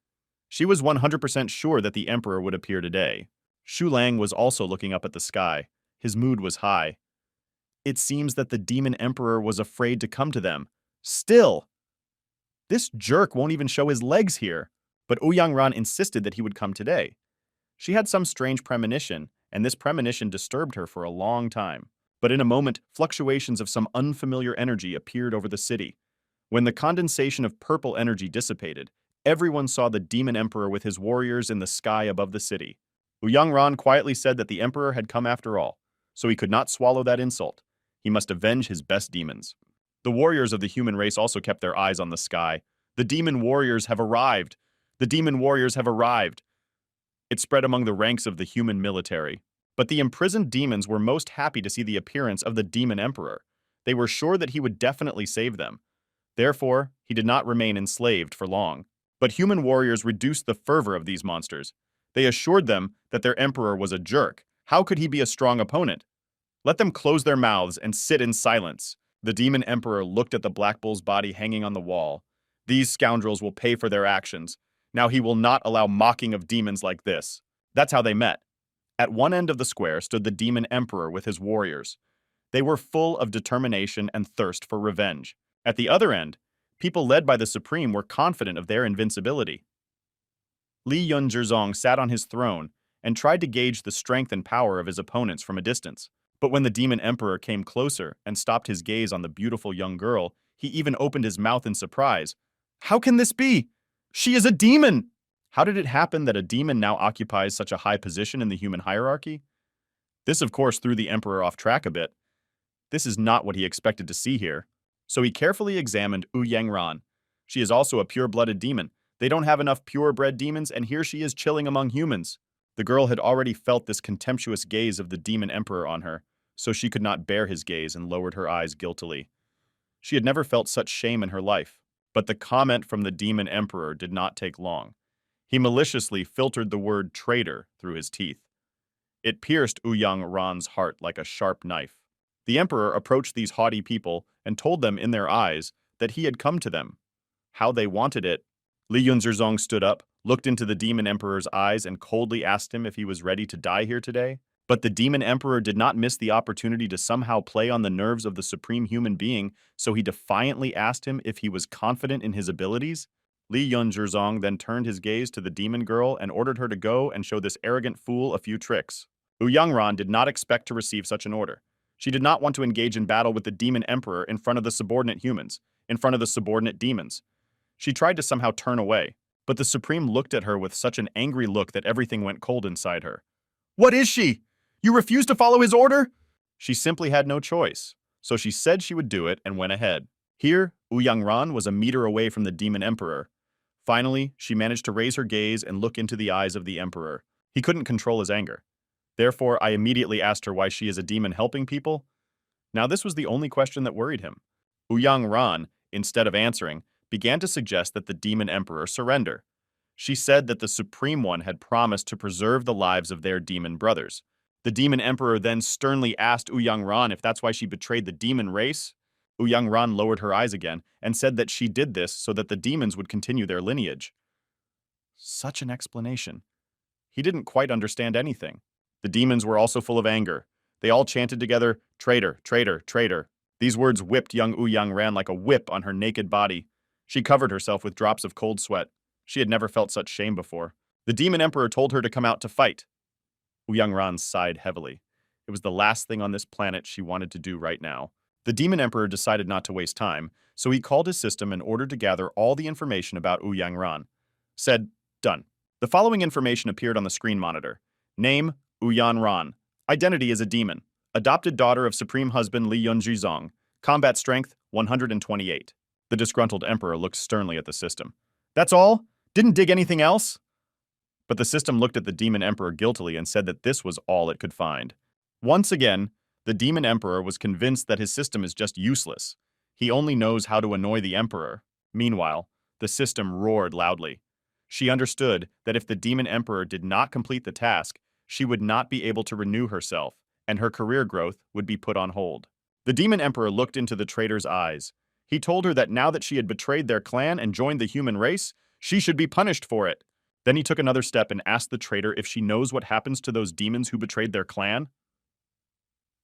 She was 100% sure that the emperor would appear today. Shu Lang was also looking up at the sky. His mood was high. It seems that the demon emperor was afraid to come to them. Still! This jerk won't even show his legs here. But Ouyang Ran insisted that he would come today. She had some strange premonition, and this premonition disturbed her for a long time. But in a moment, fluctuations of some unfamiliar energy appeared over the city. When the condensation of purple energy dissipated, everyone saw the demon emperor with his warriors in the sky above the city. Ouyang Ran quietly said that the emperor had come after all, so he could not swallow that insult. He must avenge his best demons. The warriors of the human race also kept their eyes on the sky. The demon warriors have arrived! The demon warriors have arrived! It spread among the ranks of the human military. But the imprisoned demons were most happy to see the appearance of the demon emperor. They were sure that he would definitely save them. Therefore, he did not remain enslaved for long. But human warriors reduced the fervor of these monsters. They assured them that their emperor was a jerk. How could he be a strong opponent? Let them close their mouths and sit in silence. The demon emperor looked at the black bull's body hanging on the wall. These scoundrels will pay for their actions. Now he will not allow mocking of demons like this. That's how they met. At one end of the square stood the demon emperor with his warriors. They were full of determination and thirst for revenge. At the other end, people led by the Supreme were confident of their invincibility. Li Yunjizong sat on his throne and tried to gauge the strength and power of his opponents from a distance. But when the demon emperor came closer and stopped his gaze on the beautiful young girl, he even opened his mouth in surprise. How can this be? She is a demon! How did it happen that a demon now occupies such a high position in the human hierarchy? This, of course, threw the emperor off track a bit. This is not what he expected to see here. So he carefully examined Ouyang Ran. She is also a pure-blooded demon. They don't have enough pure-bred demons, and here she is chilling among humans. The girl had already felt this contemptuous gaze of the demon emperor on her, so she could not bear his gaze and lowered her eyes guiltily. She had never felt such shame in her life. But the comment from the demon emperor did not take long. He maliciously filtered the word traitor through his teeth. It pierced Ouyang Ran's heart like a sharp knife. The emperor approached these haughty people and told them in their eyes that he had come to them. How they wanted it. Li Yunjizong stood up, looked into the demon emperor's eyes, and coldly asked him if he was ready to die here today. But the demon emperor did not miss the opportunity to somehow play on the nerves of the supreme human being, so he defiantly asked him if he was confident in his abilities. Li Yunjizong then turned his gaze to the demon girl and ordered her to go and show this arrogant fool a few tricks. Ouyang Ran did not expect to receive such an order. She did not want to engage in battle with the demon emperor in front of the subordinate humans, in front of the subordinate demons. She tried to somehow turn away, but the Supreme looked at her with such an angry look that everything went cold inside her. What is she? You refuse to follow his order? She simply had no choice, so she said she would do it and went ahead. Here, Ouyang Ran was a meter away from the demon emperor. Finally, she managed to raise her gaze and look into the eyes of the emperor. He couldn't control his anger. Therefore, I immediately asked her why she is a demon helping people. Now, this was the only question that worried him. Ouyang Ran, instead of answering, began to suggest that the demon emperor surrender. She said that the Supreme One had promised to preserve the lives of their demon brothers. The demon emperor then sternly asked Ouyang Ran if that's why she betrayed the demon race. Ouyang Ran lowered her eyes again and said that she did this so that the demons would continue their lineage. Such an explanation. He didn't quite understand anything. The demons were also full of anger. They all chanted together, "Traitor, traitor, traitor." These words whipped young Ouyang Ran like a whip on her naked body. She covered herself with drops of cold sweat. She had never felt such shame before. The demon emperor told her to come out to fight. Ouyang Ran sighed heavily. It was the last thing on this planet she wanted to do right now. The demon emperor decided not to waste time, so he called his system in order to gather all the information about Ouyang Ran. Said, "Done." The following information appeared on the screen monitor. Name, Ouyang Ran. Identity is a demon. Adopted daughter of Supreme Husband Li Yunjizong. Combat strength, 128. The disgruntled emperor looked sternly at the system. That's all? Didn't dig anything else? But the system looked at the demon emperor guiltily and said that this was all it could find. Once again, the demon emperor was convinced that his system is just useless. He only knows how to annoy the emperor. Meanwhile, the system roared loudly. She understood that if the demon emperor did not complete the task, she would not be able to renew herself, and her career growth would be put on hold. The Demon Emperor looked into the traitor's eyes. He told her that now that she had betrayed their clan and joined the human race, she should be punished for it. Then he took another step and asked the traitor if she knows what happens to those demons who betrayed their clan.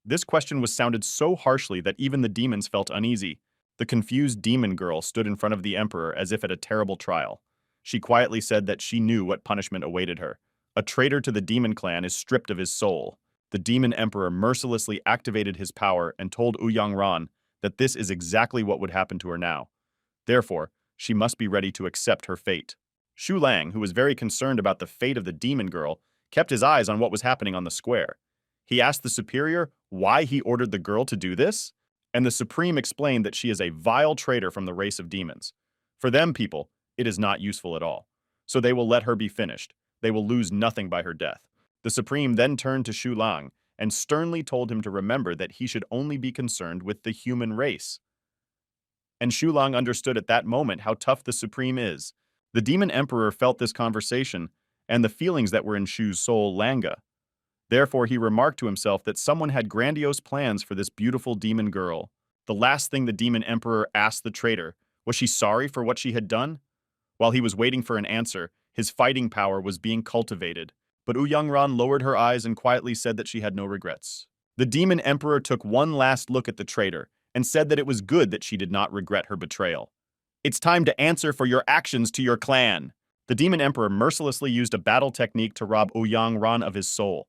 This question was sounded so harshly that even the demons felt uneasy. The confused demon girl stood in front of the emperor as if at a terrible trial. She quietly said that she knew what punishment awaited her. A traitor to the demon clan is stripped of his soul. The demon emperor mercilessly activated his power and told Ran that this is exactly what would happen to her now. Therefore, she must be ready to accept her fate. Shu Lang, who was very concerned about the fate of the demon girl, kept his eyes on what was happening on the square. He asked the superior why he ordered the girl to do this, and the supreme explained that she is a vile traitor from the race of demons. For them people, it is not useful at all. So they will let her be finished. They will lose nothing by her death. The supreme then turned to Shu Lang and sternly told him to remember that he should only be concerned with the human race. And Shu Lang understood at that moment how tough the supreme is. The demon emperor felt this conversation and the feelings that were in Shu's soul, Langa. Therefore, he remarked to himself that someone had grandiose plans for this beautiful demon girl. The last thing the demon emperor asked the traitor, was she sorry for what she had done? While he was waiting for an answer, his fighting power was being cultivated. But Ran lowered her eyes and quietly said that she had no regrets. The demon emperor took one last look at the traitor and said that it was good that she did not regret her betrayal. It's time to answer for your actions to your clan. The demon emperor mercilessly used a battle technique to rob Ran of his soul.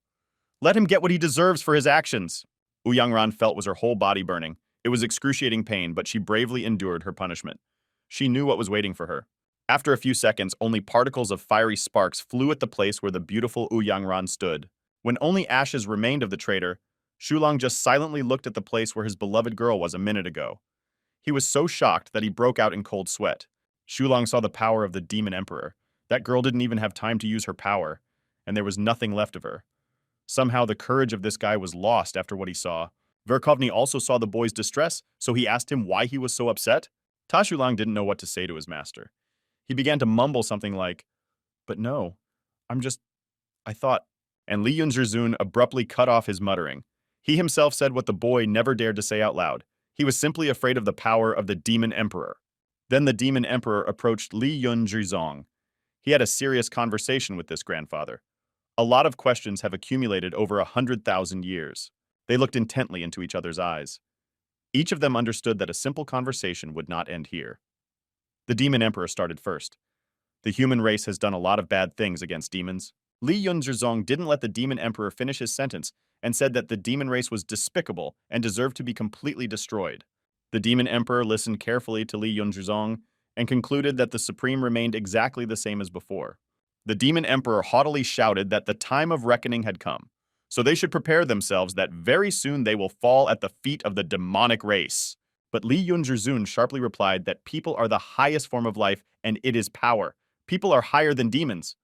Let him get what he deserves for his actions. Ran felt was her whole body burning. It was excruciating pain, but she bravely endured her punishment. She knew what was waiting for her. After a few seconds, only particles of fiery sparks flew at the place where the beautiful Ran stood. When only ashes remained of the traitor, Shu Lang just silently looked at the place where his beloved girl was a minute ago. He was so shocked that he broke out in cold sweat. Shu Lang saw the power of the demon emperor. That girl didn't even have time to use her power, and there was nothing left of her. Somehow the courage of this guy was lost after what he saw. Verkhovny also saw the boy's distress, so he asked him why he was so upset. Ta Shu Lang didn't know what to say to his master. He began to mumble something like, "But no, I thought," and Li Yunzhizun abruptly cut off his muttering. He himself said what the boy never dared to say out loud. He was simply afraid of the power of the demon emperor. Then the demon emperor approached Li Yunzhizong. He had a serious conversation with this grandfather. A lot of questions have accumulated over 100,000 years. They looked intently into each other's eyes. Each of them understood that a simple conversation would not end here. The demon emperor started first. The human race has done a lot of bad things against demons. Li Yunzhizong didn't let the demon emperor finish his sentence and said that the demon race was despicable and deserved to be completely destroyed. The demon emperor listened carefully to Li Yunzhizong and concluded that the supreme remained exactly the same as before. The demon emperor haughtily shouted that the time of reckoning had come, so they should prepare themselves that very soon they will fall at the feet of the demonic race. But Li Yunzhizun sharply replied that people are the highest form of life and it is power. People are higher than demons.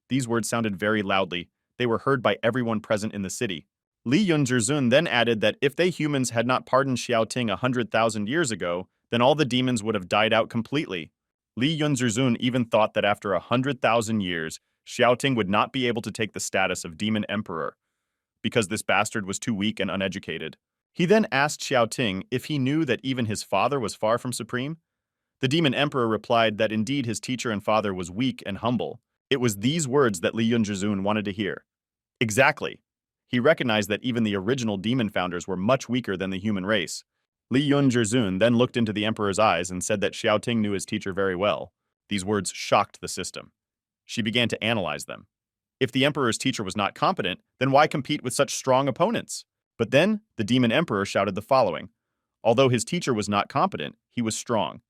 These words sounded very loudly. They were heard by everyone present in the city. Li Yunzhizun then added that if they humans had not pardoned Xiaoting 100,000 years ago, then all the demons would have died out completely. Li Yunzhizun even thought that after 100,000 years, Xiaoting would not be able to take the status of demon emperor, because this bastard was too weak and uneducated. He then asked Xiaoting if he knew that even his father was far from supreme. The demon emperor replied that indeed his teacher and father was weak and humble. It was these words that Li Yunzhizun wanted to hear. Exactly. He recognized that even the original demon founders were much weaker than the human race. Li Yunzhizun then looked into the emperor's eyes and said that Xiaoting knew his teacher very well. These words shocked the system. She began to analyze them. If the emperor's teacher was not competent, then why compete with such strong opponents? But then, the demon emperor shouted the following. Although his teacher was not competent, he was strong.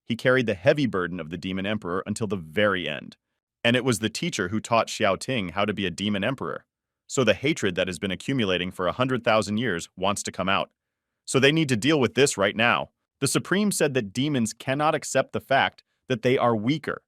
He carried the heavy burden of the demon emperor until the very end. And it was the teacher who taught Xiaoting how to be a demon emperor. So the hatred that has been accumulating for 100,000 years wants to come out. So they need to deal with this right now. The Supreme said that demons cannot accept the fact that they are weaker.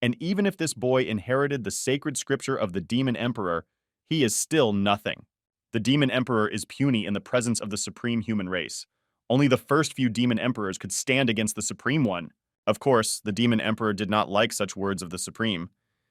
And even if this boy inherited the sacred scripture of the demon emperor, he is still nothing. The demon emperor is puny in the presence of the supreme human race. Only the first few demon emperors could stand against the supreme one. Of course, the demon emperor did not like such words of the supreme.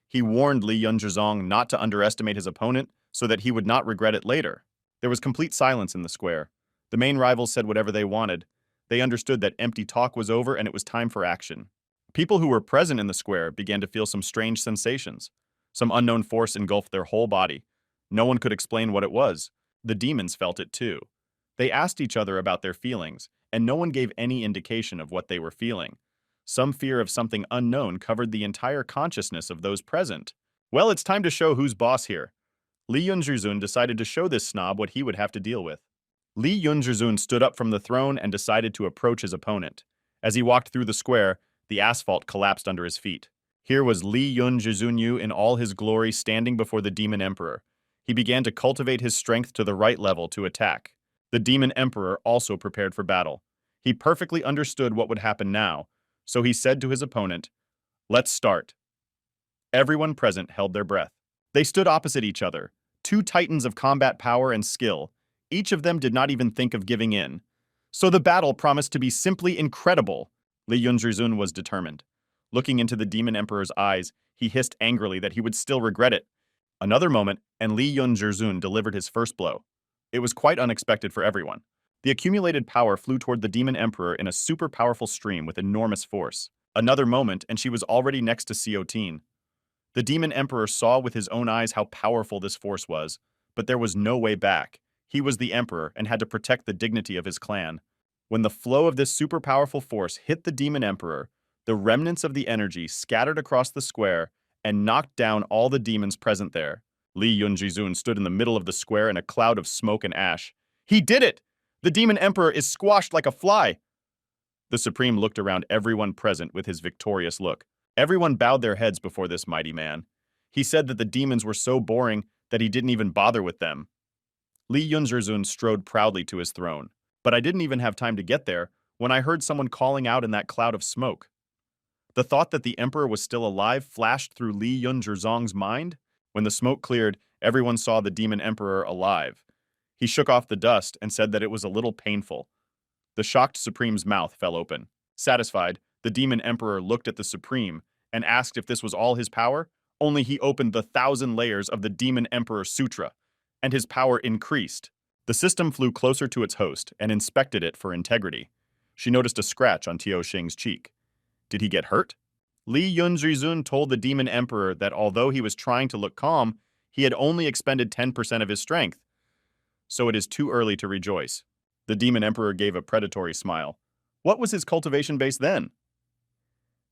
He warned Li Yunzhizong not to underestimate his opponent so that he would not regret it later. There was complete silence in the square. The main rivals said whatever they wanted. They understood that empty talk was over and it was time for action. People who were present in the square began to feel some strange sensations. Some unknown force engulfed their whole body. No one could explain what it was. The demons felt it too. They asked each other about their feelings, and no one gave any indication of what they were feeling. Some fear of something unknown covered the entire consciousness of those present. Well, it's time to show who's boss here. Li Yunzhizun decided to show this snob what he would have to deal with. Li Yunzhizun stood up from the throne and decided to approach his opponent. As he walked through the square, the asphalt collapsed under his feet. Here was Li Yunzhizunyu in all his glory standing before the Demon Emperor. He began to cultivate his strength to the right level to attack. The Demon Emperor also prepared for battle. He perfectly understood what would happen now, so he said to his opponent, "Let's start." Everyone present held their breath. They stood opposite each other, two titans of combat power and skill. Each of them did not even think of giving in. So the battle promised to be simply incredible. Li Yunzhizun was determined. Looking into the Demon Emperor's eyes, he hissed angrily that he would still regret it. Another moment, and Li Yunzhizun delivered his first blow. It was quite unexpected for everyone. The accumulated power flew toward the Demon Emperor in a super powerful stream with enormous force. Another moment, and she was already next to Xiaotin. The Demon Emperor saw with his own eyes how powerful this force was, but there was no way back. He was the emperor and had to protect the dignity of his clan. When the flow of this super powerful force hit the Demon Emperor, the remnants of the energy scattered across the square and knocked down all the demons present there. Li Yunzhizun stood in the middle of the square in a cloud of smoke and ash. He did it! The Demon Emperor is squashed like a fly! The Supreme looked around everyone present with his victorious look. Everyone bowed their heads before this mighty man. He said that the demons were so boring that he didn't even bother with them. Li Yunzhizun strode proudly to his throne. But I didn't even have time to get there when I heard someone calling out in that cloud of smoke. The thought that the emperor was still alive flashed through Li Yunzhizong's mind. When the smoke cleared, everyone saw the demon emperor alive. He shook off the dust and said that it was a little painful. The shocked Supreme's mouth fell open. Satisfied, the demon emperor looked at the Supreme and asked if this was all his power. Only he opened the 1,000 layers of the Demon Emperor Sutra, and his power increased. The system flew closer to its host and inspected it for integrity. She noticed a scratch on Tiao Xing's cheek. Did he get hurt? Li Yunzhizun told the Demon Emperor that although he was trying to look calm, he had only expended 10% of his strength. So it is too early to rejoice. The Demon Emperor gave a predatory smile. What was his cultivation base then?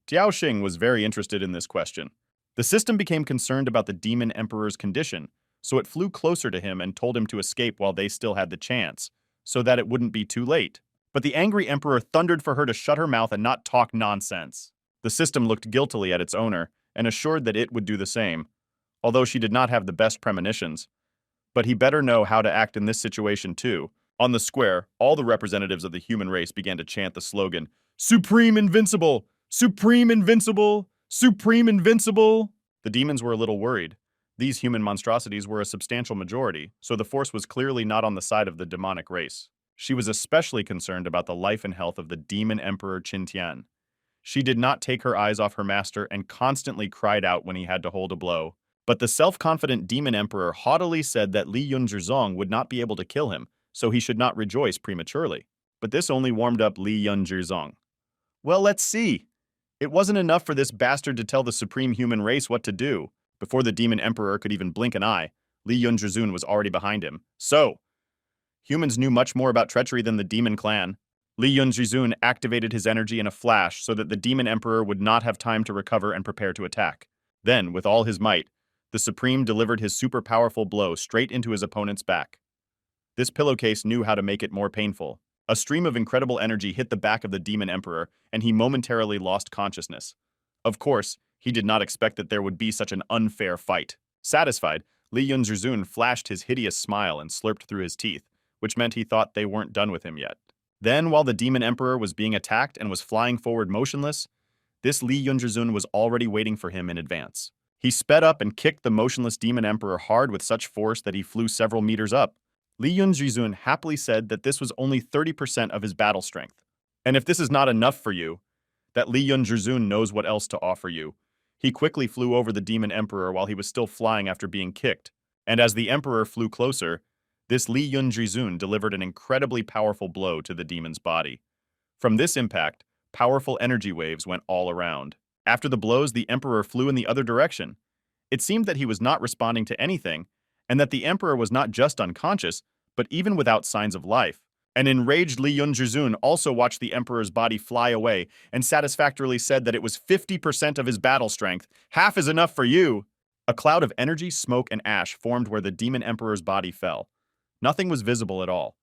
Tiao Xing was very interested in this question. The system became concerned about the Demon Emperor's condition, so it flew closer to him and told him to escape while they still had the chance, so that it wouldn't be too late. But the angry Emperor thundered for her to shut her mouth and not talk nonsense. The system looked guiltily at its owner and assured that it would do the same, although she did not have the best premonitions. But he better know how to act in this situation too. On the square, all the representatives of the human race began to chant the slogan, "Supreme Invincible! Supreme Invincible! Supreme Invincible!" The demons were a little worried. These human monstrosities were a substantial majority, so the force was clearly not on the side of the demonic race. She was especially concerned about the life and health of the Demon Emperor Qintian. She did not take her eyes off her master and constantly cried out when he had to hold a blow. But the self-confident Demon Emperor haughtily said that Li Yunzhizong would not be able to kill him, so he should not rejoice prematurely. But this only warmed up Li Yunzhizong. Well, let's see. It wasn't enough for this bastard to tell the supreme human race what to do. Before the Demon Emperor could even blink an eye, Li Yunzhizun was already behind him. So, humans knew much more about treachery than the Demon Clan. Li Yunzhizun activated his energy in a flash so that the Demon Emperor would not have time to recover and prepare to attack. Then, with all his might, the Supreme delivered his super powerful blow straight into his opponent's back. This pillowcase knew how to make it more painful. A stream of incredible energy hit the back of the Demon Emperor, and he momentarily lost consciousness. Of course, he did not expect that there would be such an unfair fight. Satisfied, Li Yunzhizun flashed his hideous smile and slurped through his teeth, which meant he thought they weren't done with him yet. Then, while the Demon Emperor was being attacked and was flying forward motionless, this Li Yunzhizun was already waiting for him in advance. He sped up and kicked the motionless Demon Emperor hard with such force that he flew several meters up. Li Yunzhizun happily said that this was only 30% of his battle strength. And if this is not enough for you, that Li Yunzhizun knows what else to offer you. He quickly flew over the demon emperor while he was still flying after being kicked. And as the emperor flew closer, this Li Yunjizun delivered an incredibly powerful blow to the demon's body. From this impact, powerful energy waves went all around. After the blows, the emperor flew in the other direction. It seemed that he was not responding to anything, and that the emperor was not just unconscious, but even without signs of life. An enraged Li Yunjizun also watched the emperor's body fly away and satisfactorily said that it was 50% of his battle strength. Half is enough for you. A cloud of energy, smoke, and ash formed where the demon emperor's body fell. Nothing was visible at all.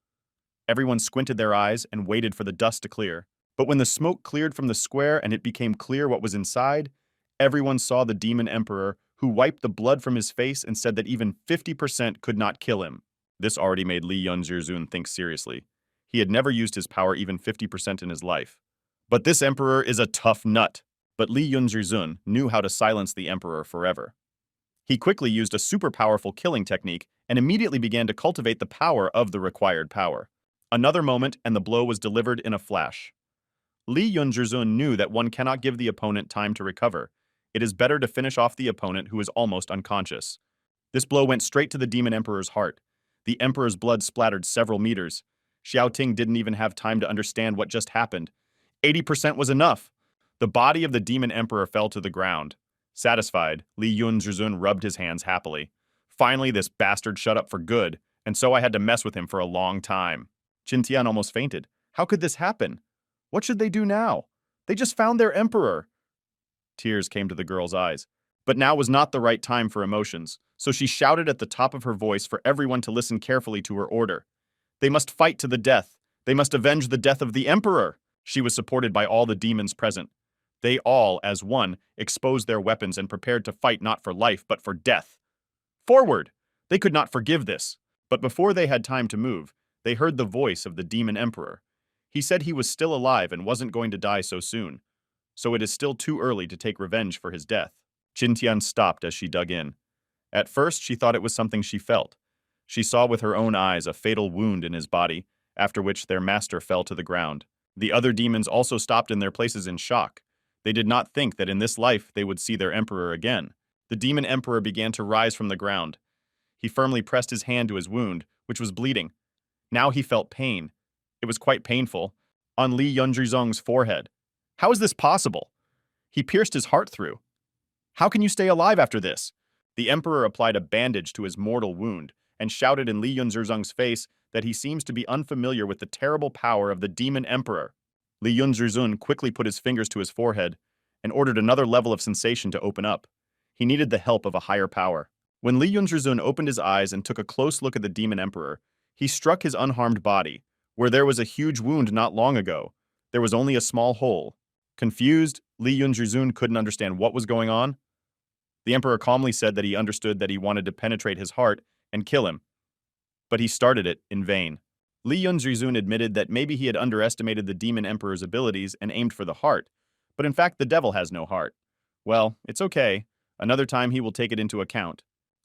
Everyone squinted their eyes and waited for the dust to clear. But when the smoke cleared from the square and it became clear what was inside, everyone saw the demon emperor, who wiped the blood from his face and said that even 50% could not kill him. This already made Li Yunjizun think seriously. He had never used his power even 50% in his life. But this emperor is a tough nut. But Li Yunjizun knew how to silence the emperor forever. He quickly used a super powerful killing technique and immediately began to cultivate the power of the required power. Another moment and the blow was delivered in a flash. Li Yunjizun knew that one cannot give the opponent time to recover. It is better to finish off the opponent who is almost unconscious. This blow went straight to the demon emperor's heart. The emperor's blood splattered several meters. Xiaoting didn't even have time to understand what just happened. 80% was enough. The body of the demon emperor fell to the ground. Satisfied, Li Yunjizun rubbed his hands happily. Finally, this bastard shut up for good, and so I had to mess with him for a long time. Qintian almost fainted. How could this happen? What should they do now? They just found their emperor. Tears came to the girl's eyes. But now was not the right time for emotions, so she shouted at the top of her voice for everyone to listen carefully to her order. They must fight to the death. They must avenge the death of the emperor. She was supported by all the demons present. They all, as one, exposed their weapons and prepared to fight not for life, but for death. Forward! They could not forgive this. But before they had time to move, they heard the voice of the demon emperor. He said he was still alive and wasn't going to die so soon. So it is still too early to take revenge for his death. Qintian stopped as she dug in. At first, she thought it was something she felt. She saw with her own eyes a fatal wound in his body, after which their master fell to the ground. The other demons also stopped in their places in shock. They did not think that in this life they would see their emperor again. The demon emperor began to rise from the ground. He firmly pressed his hand to his wound, which was bleeding. Now he felt pain. It was quite painful. On Li Yunjizong's forehead. How is this possible? He pierced his heart through. How can you stay alive after this? The emperor applied a bandage to his mortal wound and shouted in Li Yunjizong's face that he seems to be unfamiliar with the terrible power of the demon emperor. Li Yunjizun quickly put his fingers to his forehead and ordered another level of sensation to open up. He needed the help of a higher power. When Li Yunjizun opened his eyes and took a close look at the demon emperor, he struck his unharmed body, where there was a huge wound not long ago. There was only a small hole. Confused, Li Yunjizun couldn't understand what was going on. The emperor calmly said that he understood that he wanted to penetrate his heart and kill him. But he started it in vain. Li Yunjizun admitted that maybe he had underestimated the demon emperor's abilities and aimed for the heart, but in fact the devil has no heart. Well, it's okay. Another time he will take it into account.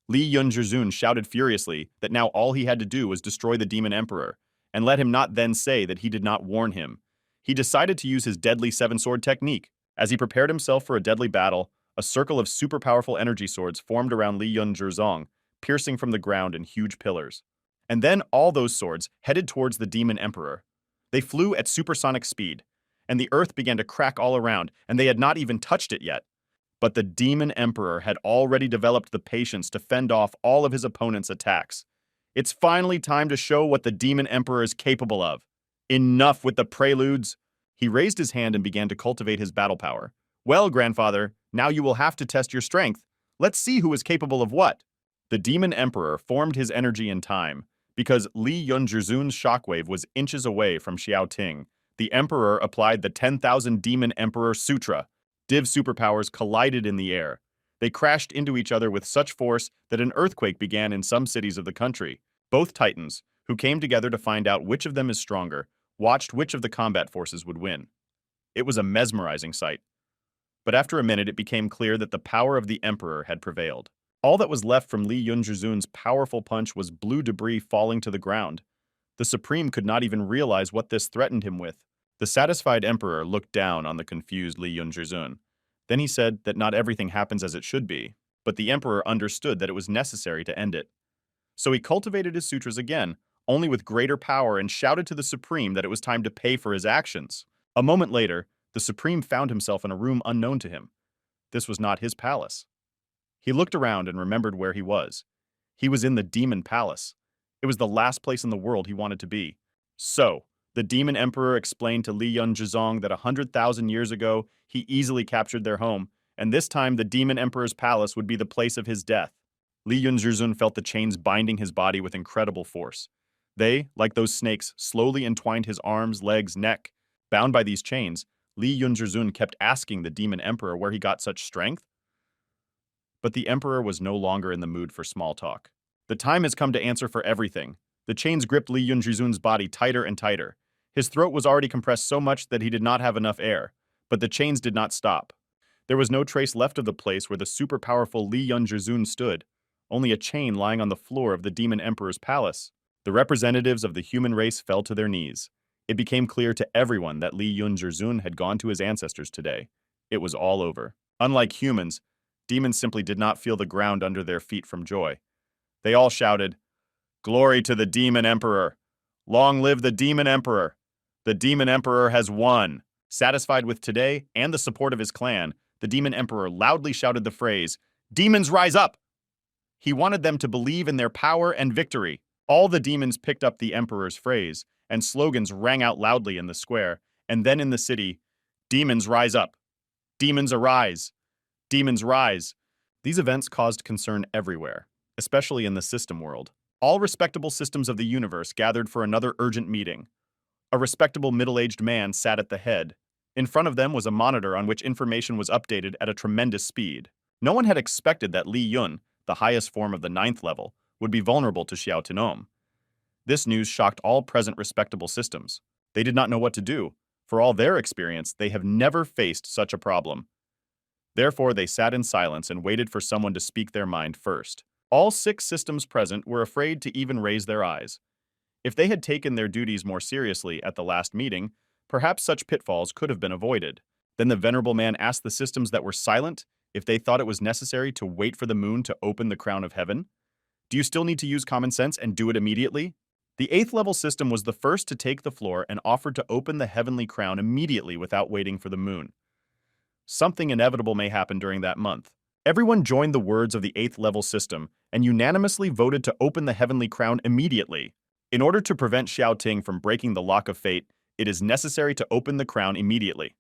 Li Yunjizun shouted furiously that now all he had to do was destroy the demon emperor, and let him not then say that he did not warn him. He decided to use his deadly seven-sword technique. As he prepared himself for a deadly battle, a circle of super powerful energy swords formed around Li Yunjizong, piercing from the ground in huge pillars. And then all those swords headed towards the demon emperor. They flew at supersonic speed, and the earth began to crack all around, and they had not even touched it yet. But the demon emperor had already developed the patience to fend off all of his opponent's attacks. It's finally time to show what the demon emperor is capable of. Enough with the preludes. He raised his hand and began to cultivate his battle power. Well, grandfather, now you will have to test your strength. Let's see who is capable of what. The demon emperor formed his energy in time. Because Li Yunjizun's shockwave was inches away from Xiaoting, the emperor applied the 10,000 Demon Emperor Sutra. Div superpowers collided in the air. They crashed into each other with such force that an earthquake began in some cities of the country. Both titans, who came together to find out which of them is stronger, watched which of the combat forces would win. It was a mesmerizing sight. But after a minute, it became clear that the power of the emperor had prevailed. All that was left from Li Yunjizun's powerful punch was blue debris falling to the ground. The Supreme could not even realize what this threatened him with. The satisfied emperor looked down on the confused Li Yunjizun. Then he said that not everything happens as it should be, but the emperor understood that it was necessary to end it. So he cultivated his sutras again, only with greater power, and shouted to the Supreme that it was time to pay for his actions. A moment later, the Supreme found himself in a room unknown to him. This was not his palace. He looked around and remembered where he was. He was in the Demon Palace. It was the last place in the world he wanted to be. So, the Demon Emperor explained to Li Yunzhizong that 100,000 years ago, he easily captured their home, and this time the Demon Emperor's palace would be the place of his death. Li Yunzhizun felt the chains binding his body with incredible force. They, like those snakes, slowly entwined his arms, legs, neck. Bound by these chains, Li Yunzhizun kept asking the Demon Emperor where he got such strength. But the Emperor was no longer in the mood for small talk. The time has come to answer for everything. The chains gripped Li Yunzhizun's body tighter and tighter. His throat was already compressed so much that he did not have enough air, but the chains did not stop. There was no trace left of the place where the super-powerful Li Yunzhizun stood, only a chain lying on the floor of the Demon Emperor's palace. The representatives of the human race fell to their knees. It became clear to everyone that Li Yunzhizun had gone to his ancestors today. It was all over. Unlike humans, demons simply did not feel the ground under their feet from joy. They all shouted, "Glory to the Demon Emperor! Long live the Demon Emperor! The Demon Emperor has won!" Satisfied with today and the support of his clan, the Demon Emperor loudly shouted the phrase, "Demons rise up!" He wanted them to believe in their power and victory. All the demons picked up the Emperor's phrase, and slogans rang out loudly in the square, and then in the city, "Demons rise up! Demons arise! Demons rise!" These events caused concern everywhere, especially in the system world. All respectable systems of the universe gathered for another urgent meeting. A respectable middle-aged man sat at the head. In front of them was a monitor on which information was updated at a tremendous speed. No one had expected that Li Yun, the highest form of the 9th level, would be vulnerable to Xiao Tinom. This news shocked all present respectable systems. They did not know what to do. For all their experience, they have never faced such a problem. Therefore, they sat in silence and waited for someone to speak their mind first. All 6 systems present were afraid to even raise their eyes. If they had taken their duties more seriously at the last meeting, perhaps such pitfalls could have been avoided. Then the venerable man asked the systems that were silent if they thought it was necessary to wait for the moon to open the crown of heaven. Do you still need to use common sense and do it immediately? The 8th level system was the first to take the floor and offered to open the heavenly crown immediately without waiting for the moon. Something inevitable may happen during that month. Everyone joined the words of the 8th level system and unanimously voted to open the heavenly crown immediately. In order to prevent Xiao Ting from breaking the lock of fate, it is necessary to open the crown immediately.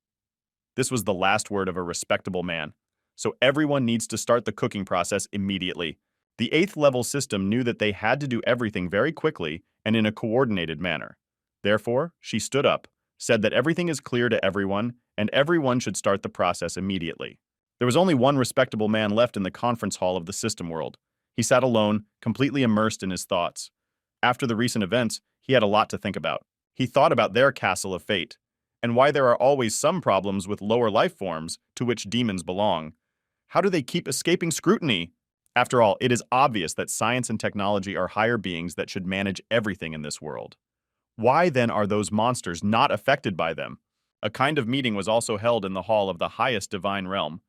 This was the last word of a respectable man. So everyone needs to start the cooking process immediately. The 8th level system knew that they had to do everything very quickly and in a coordinated manner. Therefore, she stood up, said that everything is clear to everyone, and everyone should start the process immediately. There was only one respectable man left in the conference hall of the system world. He sat alone, completely immersed in his thoughts. After the recent events, he had a lot to think about. He thought about their castle of fate, and why there are always some problems with lower life forms to which demons belong. How do they keep escaping scrutiny? After all, it is obvious that science and technology are higher beings that should manage everything in this world. Why then are those monsters not affected by them? A kind of meeting was also held in the hall of the highest divine realm.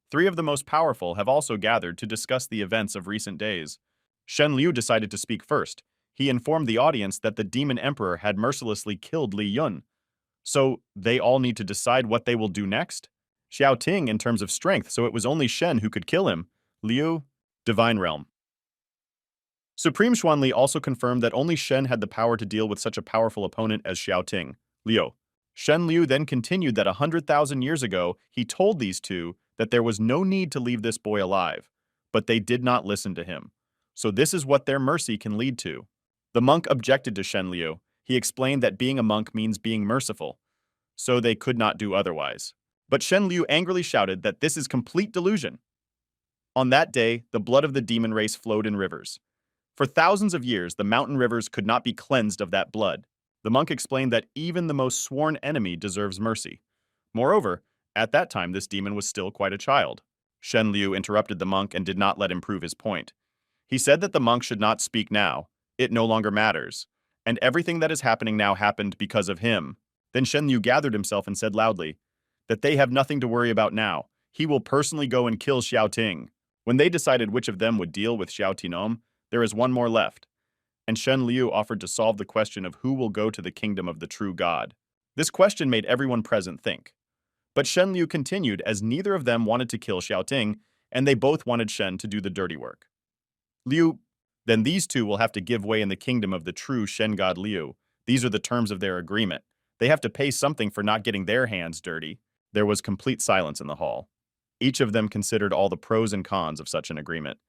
3 of the most powerful have also gathered to discuss the events of recent days. Shen Liu decided to speak first. He informed the audience that the Demon Emperor had mercilessly killed Li Yun. So they all need to decide what they will do next? Xiao Ting in terms of strength, so it was only Shen who could kill him. Liu, divine realm. Supreme Xuanli also confirmed that only Shen had the power to deal with such a powerful opponent as Xiao Ting, Liu. Shen Liu then continued that 100,000 years ago, he told these two that there was no need to leave this boy alive, but they did not listen to him. So this is what their mercy can lead to. The monk objected to Shen Liu. He explained that being a monk means being merciful, so they could not do otherwise. But Shen Liu angrily shouted that this is complete delusion. On that day, the blood of the demon race flowed in rivers. For thousands of years, the mountain rivers could not be cleansed of that blood. The monk explained that even the most sworn enemy deserves mercy. Moreover, at that time this demon was still quite a child. Shen Liu interrupted the monk and did not let him prove his point. He said that the monk should not speak now. It no longer matters. And everything that is happening now happened because of him. Then Shen Liu gathered himself and said loudly that they have nothing to worry about now. He will personally go and kill Xiaoting. When they decided which of them would deal with Xiao Tinom, there is one more left, and Shen Liu offered to solve the question of who will go to the kingdom of the true god. This question made everyone present think. But Shen Liu continued as neither of them wanted to kill Xiaoting, and they both wanted Shen to do the dirty work. Liu, then these two will have to give way in the kingdom of the true Shen god Liu. These are the terms of their agreement. They have to pay something for not getting their hands dirty. There was complete silence in the hall. Each of them considered all the pros and cons of such an agreement,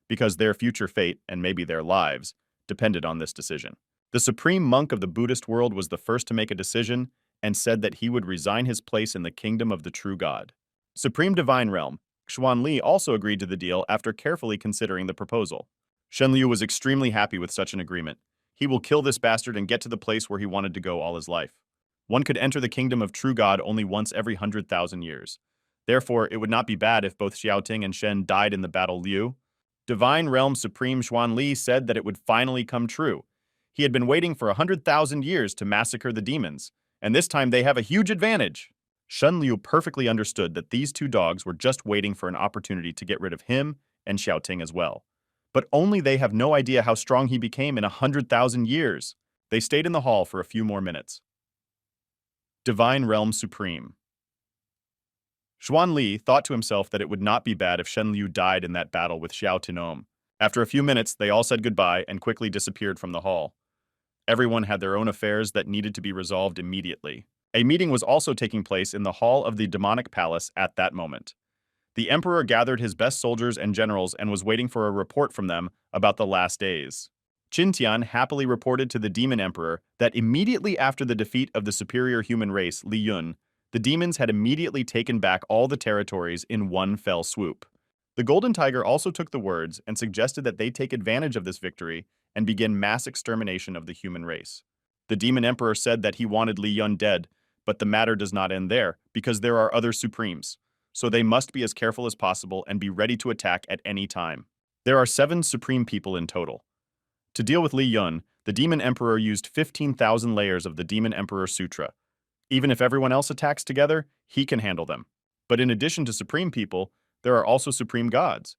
because their future fate, and maybe their lives, depended on this decision. The supreme monk of the Buddhist world was the first to make a decision and said that he would resign his place in the kingdom of the true god. Supreme Divine Realm, Xuanli also agreed to the deal after carefully considering the proposal. Shen Liu was extremely happy with such an agreement. He will kill this bastard and get to the place where he wanted to go all his life. One could enter the kingdom of true god only once every 100,000 years. Therefore, it would not be bad if both Xiaoting and Shen died in the battle Liu. Divine Realm Supreme Xuanli said that it would finally come true. He had been waiting for 100,000 years to massacre the demons, and this time they have a huge advantage. Shen Liu perfectly understood that these two dogs were just waiting for an opportunity to get rid of him and Xiaoting as well. But only they have no idea how strong he became in 100,000 years. They stayed in the hall for a few more minutes. Divine Realm Supreme. Xuanli thought to himself that it would not be bad if Shen Liu died in that battle with Xiao Tinom. After a few minutes, they all said goodbye and quickly disappeared from the hall. Everyone had their own affairs that needed to be resolved immediately. A meeting was also taking place in the hall of the demonic palace at that moment. The emperor gathered his best soldiers and generals and was waiting for a report from them about the last days. Qin Tian happily reported to the demon emperor that immediately after the defeat of the superior human race, Li Yun, the demons had immediately taken back all the territories in one fell swoop. The Golden Tiger also took the words and suggested that they take advantage of this victory and begin mass extermination of the human race. The demon emperor said that he wanted Li Yun dead, but the matter does not end there, because there are other supremes, so they must be as careful as possible and be ready to attack at any time. There are 7 supreme people in total. To deal with Li Yun, the demon emperor used 15,000 layers of the Demon Emperor Sutra. Even if everyone else attacks together, he can handle them. But in addition to supreme people, there are also supreme gods.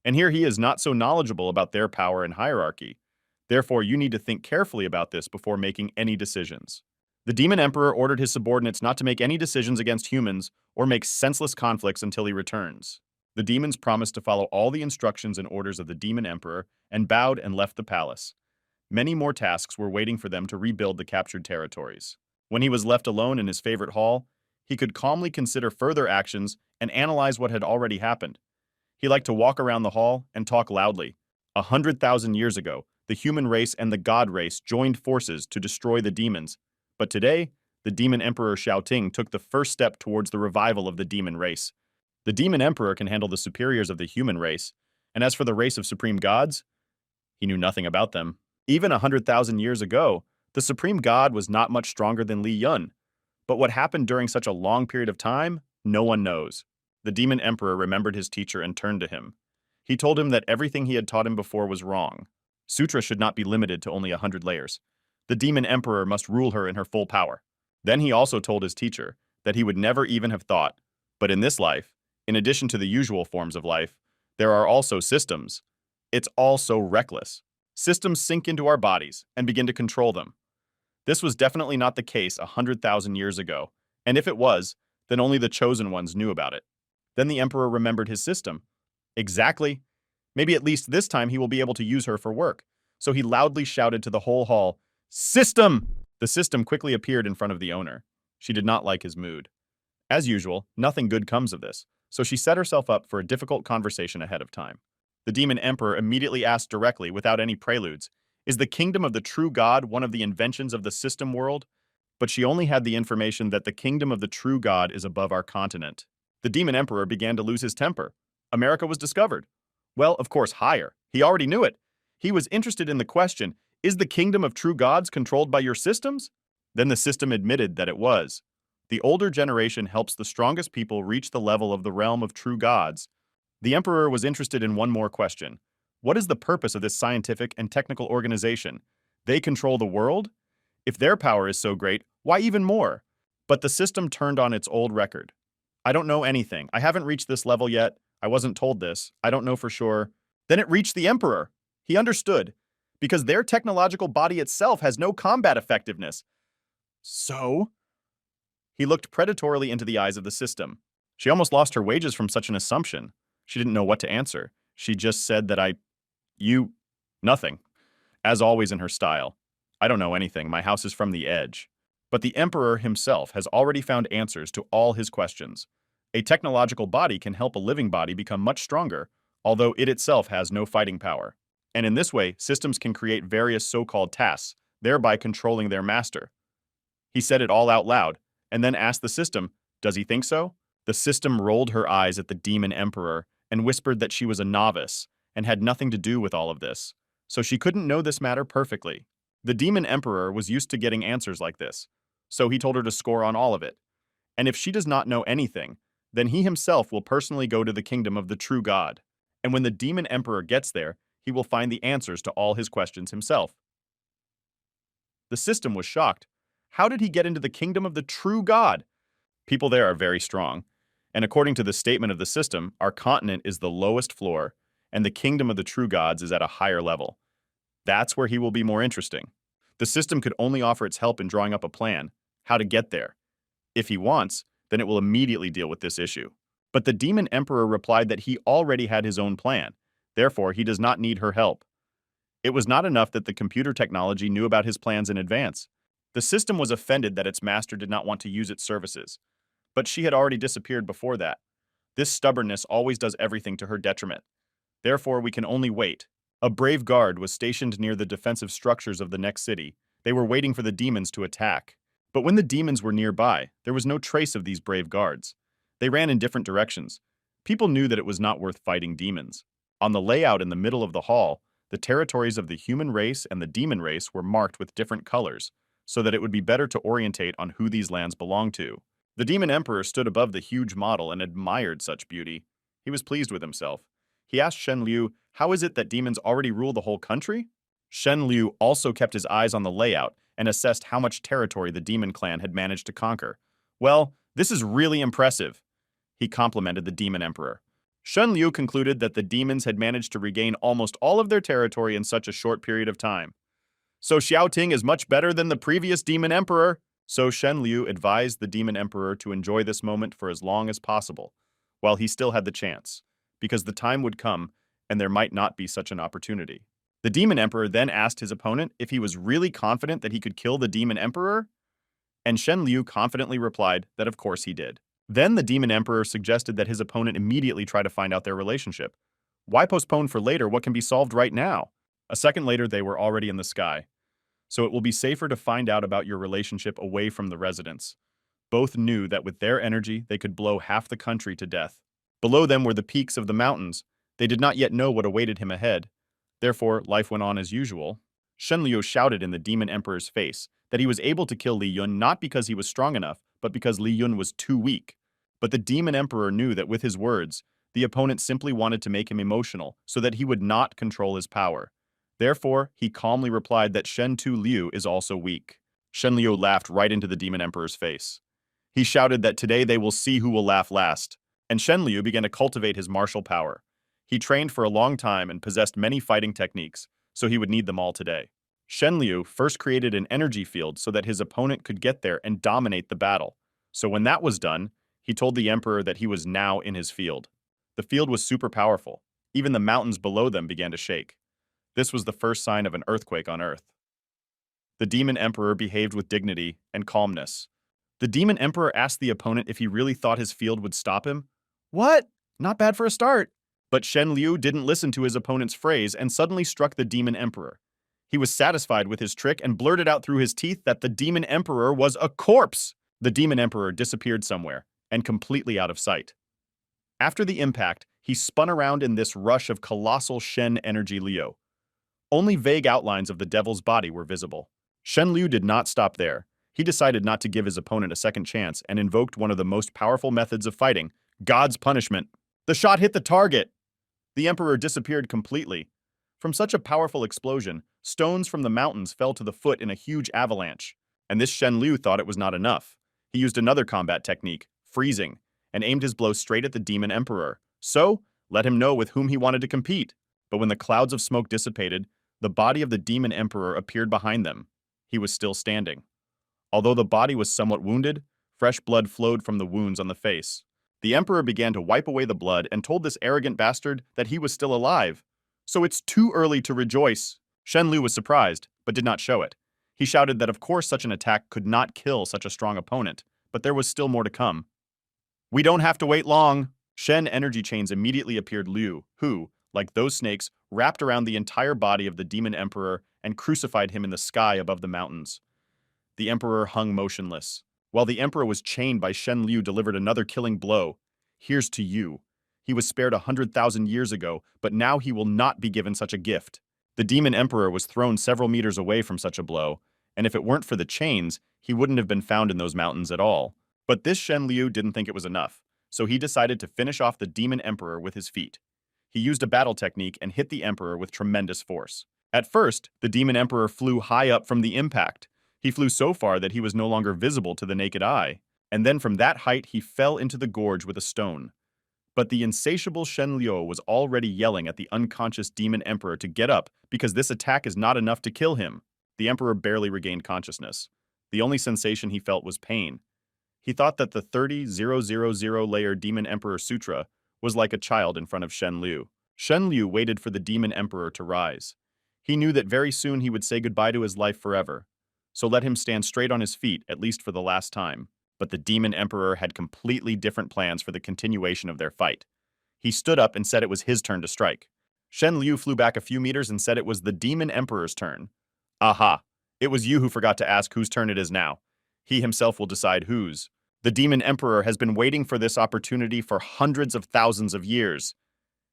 And here he is not so knowledgeable about their power and hierarchy. Therefore, you need to think carefully about this before making any decisions. The Demon Emperor ordered his subordinates not to make any decisions against humans or make senseless conflicts until he returns. The demons promised to follow all the instructions and orders of the Demon Emperor and bowed and left the palace. Many more tasks were waiting for them to rebuild the captured territories. When he was left alone in his favorite hall, he could calmly consider further actions and analyze what had already happened. He liked to walk around the hall and talk loudly. 100,000 years ago, the human race and the god race joined forces to destroy the demons. But today, the Demon Emperor Xiaoting took the first step towards the revival of the demon race. The Demon Emperor can handle the superiors of the human race, and as for the race of supreme gods, he knew nothing about them. Even 100,000 years ago, the supreme god was not much stronger than Li Yun. But what happened during such a long period of time, no one knows. The Demon Emperor remembered his teacher and turned to him. He told him that everything he had taught him before was wrong. Sutra should not be limited to only 100 layers. The Demon Emperor must rule her in her full power. Then he also told his teacher that he would never even have thought, but in this life, in addition to the usual forms of life, there are also systems. It's all so reckless. Systems sink into our bodies and begin to control them. This was definitely not the case 100,000 years ago, and if it was, then only the chosen ones knew about it. Then the emperor remembered his system. Exactly. Maybe at least this time he will be able to use her for work. So he loudly shouted to the whole hall, "System!" The system quickly appeared in front of the owner. She did not like his mood. As usual, nothing good comes of this, so she set herself up for a difficult conversation ahead of time. The demon emperor immediately asked directly, without any preludes, "Is the kingdom of the true god one of the inventions of the system world?" But she only had the information that the kingdom of the true god is above our continent. The demon emperor began to lose his temper. America was discovered. Well, of course, higher. He already knew it. He was interested in the question, is the kingdom of true gods controlled by your systems? Then the system admitted that it was. The older generation helps the strongest people reach the level of the realm of true gods. The emperor was interested in one more question. What is the purpose of this scientific and technical organization? They control the world? If their power is so great, why even more? But the system turned on its old record. I don't know anything. I haven't reached this level yet. I wasn't told this. I don't know for sure. Then it reached the Emperor. He understood. Because their technological body itself has no combat effectiveness. So? He looked predatorily into the eyes of the system. She almost lost her wages from such an assumption. She didn't know what to answer. She just said that you, nothing. As always in her style. I don't know anything. My house is from the edge. But the Emperor himself has already found answers to all his questions. A technological body can help a living body become much stronger, although it itself has no fighting power. And in this way, systems can create various so-called tasks, thereby controlling their master. He said it all out loud, and then asked the system, does he think so? The system rolled her eyes at the demon emperor and whispered that she was a novice and had nothing to do with all of this, so she couldn't know this matter perfectly. The demon emperor was used to getting answers like this, so he told her to score on all of it. And if she does not know anything, then he himself will personally go to the kingdom of the true God. And when the demon emperor gets there, he will find the answers to all his questions himself. The system was shocked. How did he get into the kingdom of the true God? People there are very strong. And according to the statement of the system, our continent is the lowest floor, and the kingdom of the true gods is at a higher level. That's where he will be more interesting. The system could only offer its help in drawing up a plan, how to get there. If he wants, then it will immediately deal with this issue. But the demon emperor replied that he already had his own plan. Therefore, he does not need her help. It was not enough that the computer technology knew about his plans in advance. The system was offended that its master did not want to use its services. But she had already disappeared before that. This stubbornness always does everything to her detriment. Therefore, we can only wait. A brave guard was stationed near the defensive structures of the next city. They were waiting for the demons to attack. But when the demons were nearby, there was no trace of these brave guards. They ran in different directions. People knew that it was not worth fighting demons. On the layout in the middle of the hall, the territories of the human race and the demon race were marked with different colors, so that it would be better to orientate on who these lands belonged to. The demon emperor stood above the huge model and admired such beauty. He was pleased with himself. He asked Shen Liu, how is it that demons already rule the whole country? Shen Liu also kept his eyes on the layout and assessed how much territory the demon clan had managed to conquer. Well, this is really impressive, he complimented the demon emperor. Shen Liu concluded that the demons had managed to regain almost all of their territory in such a short period of time. So Xiaoting is much better than the previous demon emperor. So Shen Liu advised the demon emperor to enjoy this moment for as long as possible, while he still had the chance, because the time would come and there might not be such an opportunity. The demon emperor then asked his opponent if he was really confident that he could kill the demon emperor, and Shen Liu confidently replied that of course he did. Then the demon emperor suggested that his opponent immediately try to find out their relationship. Why postpone for later what can be solved right now? A second later, they were already in the sky. So it will be safer to find out about your relationship away from the residents. Both knew that with their energy, they could blow half the country to death. Below them were the peaks of the mountains. They did not yet know what awaited him ahead. Therefore, life went on as usual. Shen Liu shouted in the demon emperor's face that he was able to kill Li Yun not because he was strong enough, but because Li Yun was too weak. But the demon emperor knew that with his words, the opponent simply wanted to make him emotional so that he would not control his power. Therefore, he calmly replied that Shen Tu Liu is also weak. Shen Liu laughed right into the demon emperor's face. He shouted that today they will see who will laugh last, and Shen Liu began to cultivate his martial power. He trained for a long time and possessed many fighting techniques, so he would need them all today. Shen Liu first created an energy field so that his opponent could get there and dominate the battle. So when that was done, he told the emperor that he was now in his field. The field was super powerful. Even the mountains below them began to shake. This was the first sign of an earthquake on Earth. The demon emperor behaved with dignity and calmness. The demon emperor asked the opponent if he really thought his field would stop him. What? Not bad for a start. But Shen Liu didn't listen to his opponent's phrase and suddenly struck the demon emperor. He was satisfied with his trick and blurted out through his teeth that the demon emperor was a corpse. The demon emperor disappeared somewhere and completely out of sight. After the impact, he spun around in this rush of colossal Shen energy Liu. Only vague outlines of the devil's body were visible. Shen Liu did not stop there. He decided not to give his opponent a second chance and invoked one of the most powerful methods of fighting, God's punishment. The shot hit the target. The emperor disappeared completely. From such a powerful explosion, stones from the mountains fell to the foot in a huge avalanche. And this Shen Liu thought it was not enough. He used another combat technique, freezing, and aimed his blow straight at the demon emperor. So, let him know with whom he wanted to compete. But when the clouds of smoke dissipated, the body of the demon emperor appeared behind them. He was still standing. Although the body was somewhat wounded, fresh blood flowed from the wounds on the face. The emperor began to wipe away the blood and told this arrogant bastard that he was still alive. So it's too early to rejoice. Shen Liu was surprised, but did not show it. He shouted that of course such an attack could not kill such a strong opponent, but there was still more to come. We don't have to wait long. Shen energy chains immediately appeared Liu, who, like those snakes, wrapped around the entire body of the demon emperor and crucified him in the sky above the mountains. The emperor hung motionless. While the emperor was chained by Shen Liu delivered another killing blow. Here's to you. He was spared 100,000 years ago, but now he will not be given such a gift. The demon emperor was thrown several meters away from such a blow, and if it weren't for the chains, he wouldn't have been found in those mountains at all. But this Shen Liu didn't think it was enough, so he decided to finish off the demon emperor with his feet. He used a battle technique and hit the emperor with tremendous force. At first, the demon emperor flew high up from the impact. He flew so far that he was no longer visible to the naked eye, and then from that height he fell into the gorge with a stone. But the insatiable Shen Liu was already yelling at the unconscious demon emperor to get up because this attack is not enough to kill him. The emperor barely regained consciousness. The only sensation he felt was pain. He thought that the 30,000 layer demon emperor sutra was like a child in front of Shen Liu. Shen Liu waited for the demon emperor to rise. He knew that very soon he would say goodbye to his life forever. So let him stand straight on his feet, at least for the last time. But the demon emperor had completely different plans for the continuation of their fight. He stood up and said it was his turn to strike. Shen Liu flew back a few meters and said it was the demon emperor's turn. Aha! It was you who forgot to ask whose turn it is now. He himself will decide whose. The demon emperor has been waiting for this opportunity for hundreds of thousands of years.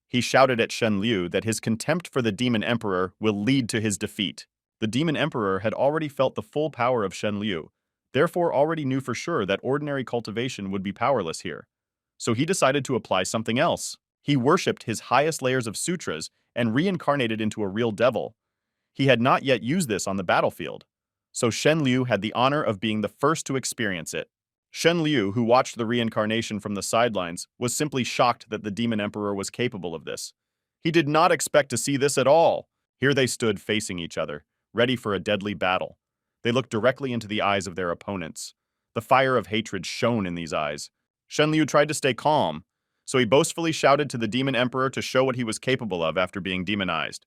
He shouted at Shen Liu that his contempt for the demon emperor will lead to his defeat. The demon emperor had already felt the full power of Shen Liu, therefore already knew for sure that ordinary cultivation would be powerless here. So he decided to apply something else. He worshipped his highest layers of sutras and reincarnated into a real devil. He had not yet used this on the battlefield. So Shen Liu had the honor of being the first to experience it. Shen Liu, who watched the reincarnation from the sidelines, was simply shocked that the demon emperor was capable of this. He did not expect to see this at all. Here they stood facing each other, ready for a deadly battle. They looked directly into the eyes of their opponents. The fire of hatred shone in these eyes. Shen Liu tried to stay calm, so he boastfully shouted to the demon emperor to show what he was capable of after being demonized.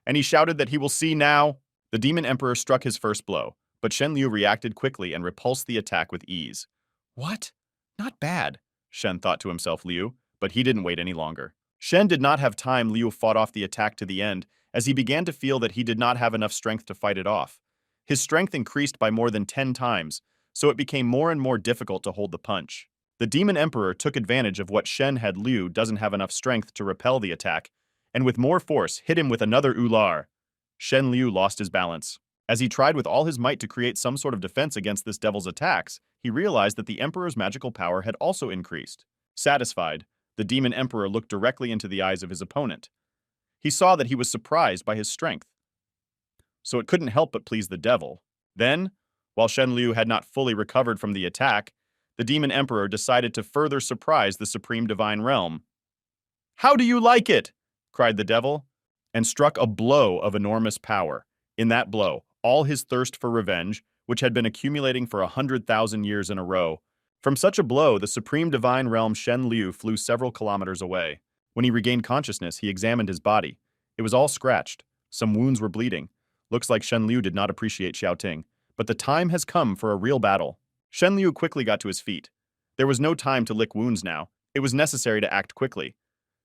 And he shouted that he will see now. The demon emperor struck his first blow, but Shen Liu reacted quickly and repulsed the attack with ease. What? Not bad, Shen thought to himself Liu, but he didn't wait any longer. Shen did not have time. Liu fought off the attack to the end, as he began to feel that he did not have enough strength to fight it off. His strength increased by more than 10 times, so it became more and more difficult to hold the punch. The demon emperor took advantage of what Shen had. Liu doesn't have enough strength to repel the attack, and with more force hit him with another ular. Shen Liu lost his balance. As he tried with all his might to create some sort of defense against this devil's attacks, he realized that the emperor's magical power had also increased. Satisfied, the demon emperor looked directly into the eyes of his opponent. He saw that he was surprised by his strength, so it couldn't help but please the devil. Then, while Shen Liu had not fully recovered from the attack, the demon emperor decided to further surprise the supreme divine realm. "How do you like it?" cried the devil, and struck a blow of enormous power. In that blow, all his thirst for revenge, which had been accumulating for 100,000 years in a row. From such a blow, the supreme divine realm Shen Liu flew several kilometers away. When he regained consciousness, he examined his body. It was all scratched. Some wounds were bleeding. Looks like Shen Liu did not appreciate Xiaoting, but the time has come for a real battle. Shen Liu quickly got to his feet. There was no time to lick wounds now. It was necessary to act quickly.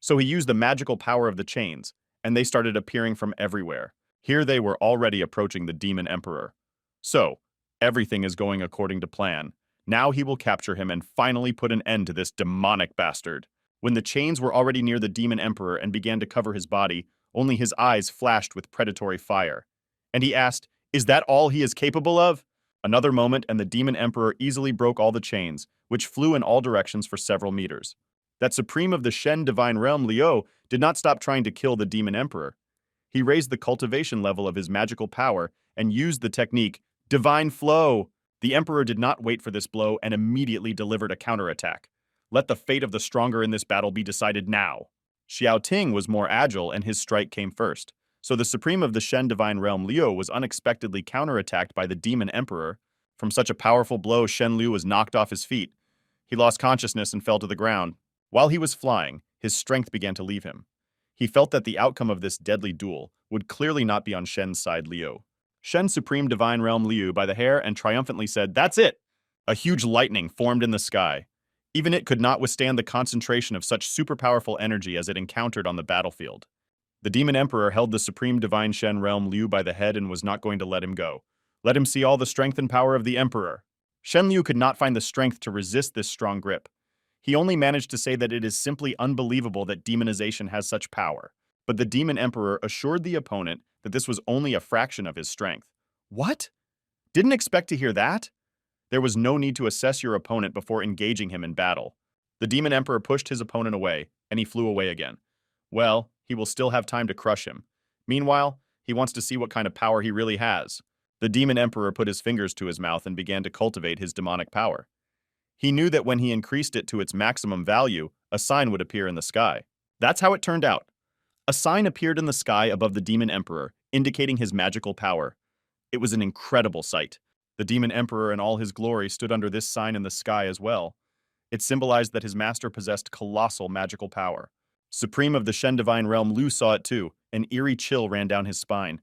So he used the magical power of the chains, and they started appearing from everywhere. Here they were already approaching the demon emperor. So, everything is going according to plan. Now he will capture him and finally put an end to this demonic bastard. When the chains were already near the demon emperor and began to cover his body, only his eyes flashed with predatory fire. And he asked, "Is that all he is capable of?" Another moment and the demon emperor easily broke all the chains, which flew in all directions for several meters. That supreme of the Shen divine realm Liu did not stop trying to kill the demon emperor. He raised the cultivation level of his magical power and used the technique Divine Flow. The emperor did not wait for this blow and immediately delivered a counterattack. Let the fate of the stronger in this battle be decided now. Xiao Ting was more agile and his strike came first. So the supreme of the Shen Divine Realm Liu was unexpectedly counterattacked by the Demon Emperor. From such a powerful blow, Shen Liu was knocked off his feet. He lost consciousness and fell to the ground. While he was flying, his strength began to leave him. He felt that the outcome of this deadly duel would clearly not be on Shen's side Liu. Shen Supreme Divine Realm Liu by the hair and triumphantly said, "That's it!" A huge lightning formed in the sky. Even it could not withstand the concentration of such super-powerful energy as it encountered on the battlefield. The Demon Emperor held the Supreme Divine Shen Realm Liu by the head and was not going to let him go. Let him see all the strength and power of the Emperor. Shen Liu could not find the strength to resist this strong grip. He only managed to say that it is simply unbelievable that demonization has such power. But the Demon Emperor assured the opponent that this was only a fraction of his strength. What? Didn't expect to hear that? There was no need to assess your opponent before engaging him in battle. The Demon Emperor pushed his opponent away, and he flew away again. Well, he will still have time to crush him. Meanwhile, he wants to see what kind of power he really has. The Demon Emperor put his fingers to his mouth and began to cultivate his demonic power. He knew that when he increased it to its maximum value, a sign would appear in the sky. That's how it turned out. A sign appeared in the sky above the Demon Emperor, indicating his magical power. It was an incredible sight. The Demon Emperor in all his glory stood under this sign in the sky as well. It symbolized that his master possessed colossal magical power. Supreme of the Shen Divine Realm Liu saw it too. An eerie chill ran down his spine.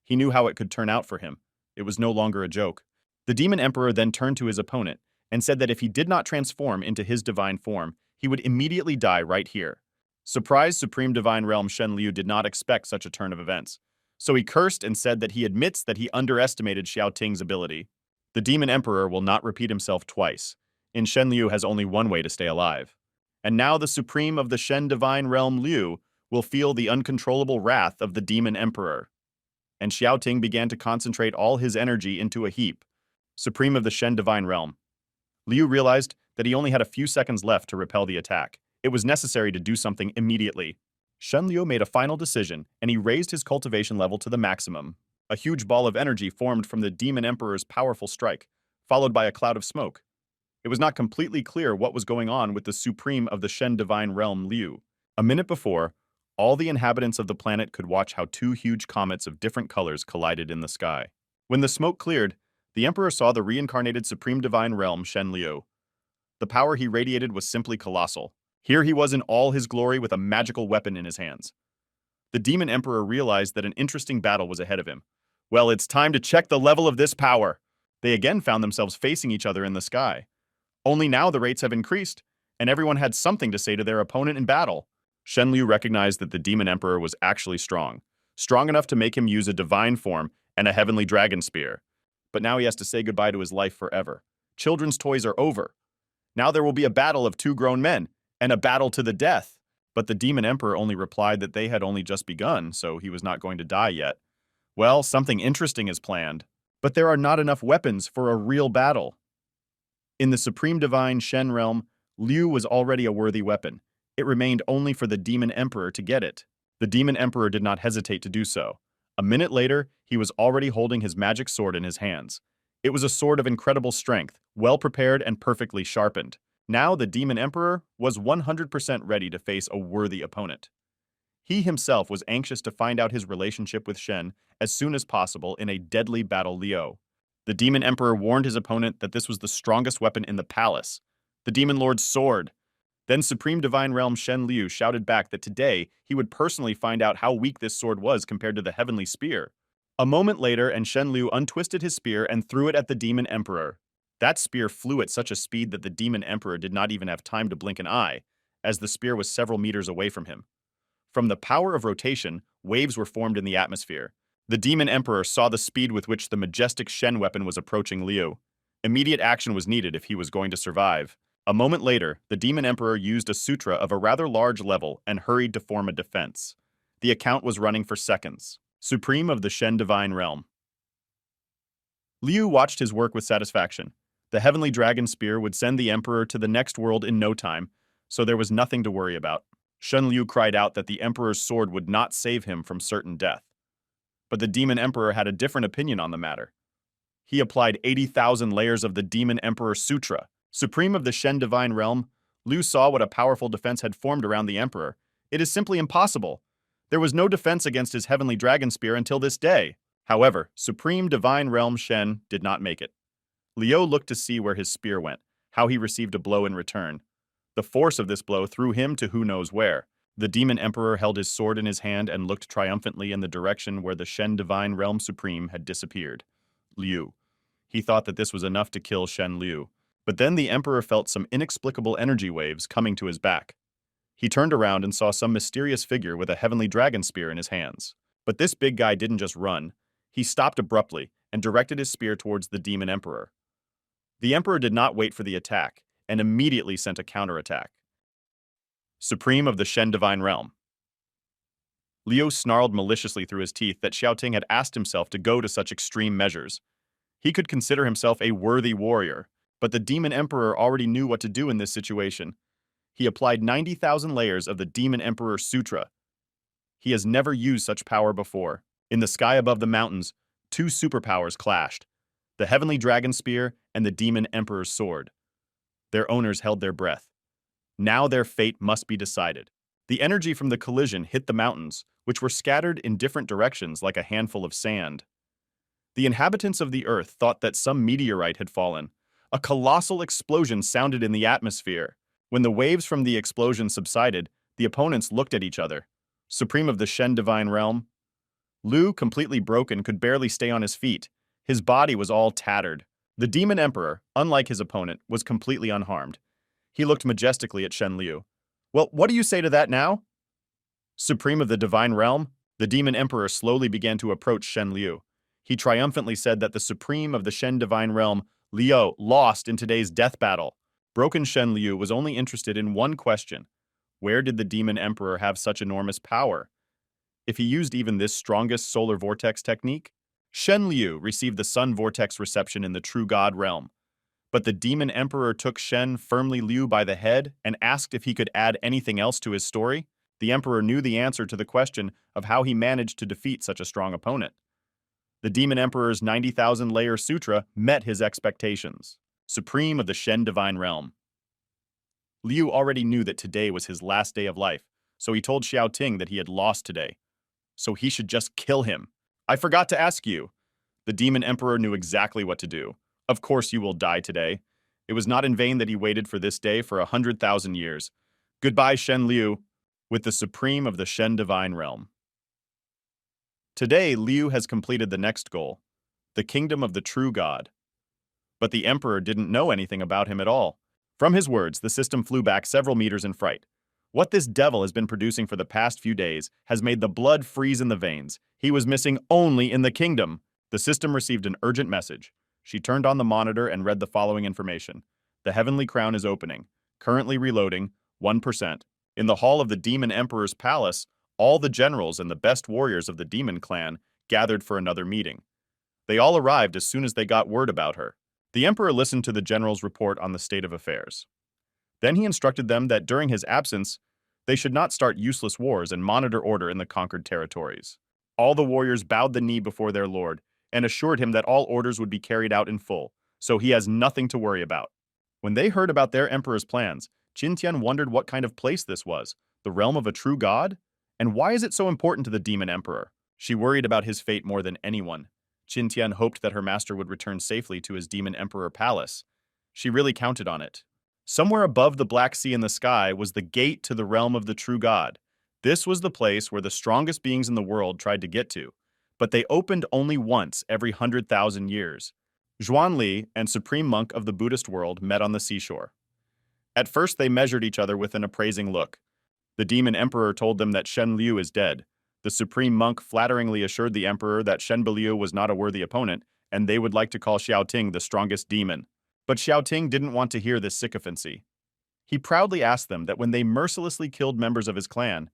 He knew how it could turn out for him. It was no longer a joke. The Demon Emperor then turned to his opponent and said that if he did not transform into his divine form, he would immediately die right here. Surprised Supreme Divine Realm Shen Liu did not expect such a turn of events. So he cursed and said that he admits that he underestimated Xiao Ting's ability. The Demon Emperor will not repeat himself twice. In Shen Liu has only one way to stay alive. And now the Supreme of the Shen Divine Realm Liu will feel the uncontrollable wrath of the Demon Emperor. And Xiao Ting began to concentrate all his energy into a heap. Supreme of the Shen Divine Realm. Liu realized that he only had a few seconds left to repel the attack. It was necessary to do something immediately. Shen Liu made a final decision, and he raised his cultivation level to the maximum. A huge ball of energy formed from the Demon Emperor's powerful strike, followed by a cloud of smoke. It was not completely clear what was going on with the Supreme of the Shen Divine Realm Liu. A minute before, all the inhabitants of the planet could watch how two huge comets of different colors collided in the sky. When the smoke cleared, the Emperor saw the reincarnated Supreme Divine Realm Shen Liu. The power he radiated was simply colossal. Here he was in all his glory with a magical weapon in his hands. The Demon Emperor realized that an interesting battle was ahead of him. Well, it's time to check the level of this power. They again found themselves facing each other in the sky. Only now the rates have increased, and everyone had something to say to their opponent in battle. Shen Liu recognized that the Demon Emperor was actually strong enough to make him use a divine form and a heavenly dragon spear. But now he has to say goodbye to his life forever. Children's toys are over. Now there will be a battle of two grown men, and a battle to the death. But the Demon Emperor only replied that they had only just begun, so he was not going to die yet. Well, something interesting is planned, but there are not enough weapons for a real battle. In the Supreme Divine Shen realm, Liu was already a worthy weapon. It remained only for the Demon Emperor to get it. The Demon Emperor did not hesitate to do so. A minute later, he was already holding his magic sword in his hands. It was a sword of incredible strength, well prepared and perfectly sharpened. Now the Demon Emperor was 100% ready to face a worthy opponent. He himself was anxious to find out his relationship with Shen as soon as possible in a deadly battle Liu. The Demon Emperor warned his opponent that this was the strongest weapon in the palace, the Demon Lord's sword. Then Supreme Divine Realm Shen Liu shouted back that today he would personally find out how weak this sword was compared to the heavenly spear. A moment later, and Shen Liu untwisted his spear and threw it at the Demon Emperor. That spear flew at such a speed that the Demon Emperor did not even have time to blink an eye, as the spear was several meters away from him. From the power of rotation, waves were formed in the atmosphere. The Demon Emperor saw the speed with which the majestic Shen weapon was approaching Liu. Immediate action was needed if he was going to survive. A moment later, the Demon Emperor used a sutra of a rather large level and hurried to form a defense. The account was running for seconds. Supreme of the Shen Divine Realm. Liu watched his work with satisfaction. The heavenly dragon spear would send the Emperor to the next world in no time, so there was nothing to worry about. Shen Liu cried out that the Emperor's sword would not save him from certain death. But the Demon Emperor had a different opinion on the matter. He applied 80,000 layers of the Demon Emperor Sutra. Supreme of the Shen Divine Realm, Liu saw what a powerful defense had formed around the emperor. It is simply impossible. There was no defense against his heavenly dragon spear until this day. However, Supreme Divine Realm Shen did not make it. Liu looked to see where his spear went, how he received a blow in return. The force of this blow threw him to who knows where. The demon emperor held his sword in his hand and looked triumphantly in the direction where the Shen Divine Realm Supreme had disappeared. Liu. He thought that this was enough to kill Shen Liu. But then the emperor felt some inexplicable energy waves coming to his back. He turned around and saw some mysterious figure with a heavenly dragon spear in his hands. But this big guy didn't just run. He stopped abruptly and directed his spear towards the demon emperor. The emperor did not wait for the attack and immediately sent a counterattack. Supreme of the Shen Divine Realm. Liu snarled maliciously through his teeth that Xiaoting had asked himself to go to such extreme measures. He could consider himself a worthy warrior, but the demon emperor already knew what to do in this situation. He applied 90,000 layers of the demon emperor sutra. He has never used such power before. In the sky above the mountains, two superpowers clashed: the heavenly dragon spear and the demon emperor's sword. Their owners held their breath. Now their fate must be decided. The energy from the collision hit the mountains, which were scattered in different directions like a handful of sand. The inhabitants of the earth thought that some meteorite had fallen. A colossal explosion sounded in the atmosphere. When the waves from the explosion subsided, the opponents looked at each other. Supreme of the Shen Divine Realm. Liu, completely broken, could barely stay on his feet. His body was all tattered. The demon emperor, unlike his opponent, was completely unharmed. He looked majestically at Shen Liu. "Well, what do you say to that now?" Supreme of the Divine Realm, the demon emperor slowly began to approach Shen Liu. He triumphantly said that the Supreme of the Shen Divine Realm, Liu, lost in today's death battle. Broken Shen Liu was only interested in one question: where did the demon emperor have such enormous power? If he used even this strongest solar vortex technique? Shen Liu received the sun vortex reception in the true god realm. But the demon emperor took Shen firmly Liu by the head and asked if he could add anything else to his story. The emperor knew the answer to the question of how he managed to defeat such a strong opponent. The demon emperor's 90,000 layer sutra met his expectations. Supreme of the Shen Divine Realm. Liu already knew that today was his last day of life, so he told Xiaoting that he had lost today. So he should just kill him. "I forgot to ask you." The demon emperor knew exactly what to do. "Of course you will die today. It was not in vain that he waited for this day for 100,000 years. Goodbye, Shen Liu, with the Supreme of the Shen Divine Realm." Today, Liu has completed the next goal, the kingdom of the true god. But the emperor didn't know anything about him at all. From his words, the system flew back several meters in fright. What this devil has been producing for the past few days has made the blood freeze in the veins. He was missing only in the kingdom. The system received an urgent message. She turned on the monitor and read the following information. The heavenly crown is opening. Currently reloading, 1%. In the hall of the demon emperor's palace, all the generals and the best warriors of the demon clan gathered for another meeting. They all arrived as soon as they got word about her. The emperor listened to the general's report on the state of affairs. Then he instructed them that during his absence, they should not start useless wars and monitor order in the conquered territories. All the warriors bowed the knee before their lord and assured him that all orders would be carried out in full, so he has nothing to worry about. When they heard about their emperor's plans, Qintian wondered what kind of place this was, the realm of a true god? And why is it so important to the demon emperor? She worried about his fate more than anyone. Qintian hoped that her master would return safely to his demon emperor palace. She really counted on it. Somewhere above the Black Sea in the sky was the gate to the realm of the true god. This was the place where the strongest beings in the world tried to get to, but they opened only once every 100,000 years. Zhuanli and Supreme Monk of the Buddhist world met on the seashore. At first they measured each other with an appraising look. The demon emperor told them that Shen Liu is dead. The Supreme Monk flatteringly assured the emperor that Shen Liu was not a worthy opponent, and they would like to call Xiaoting the strongest demon. But Xiaoting didn't want to hear this sycophancy. He proudly asked them that when they mercilessly killed members of his clan,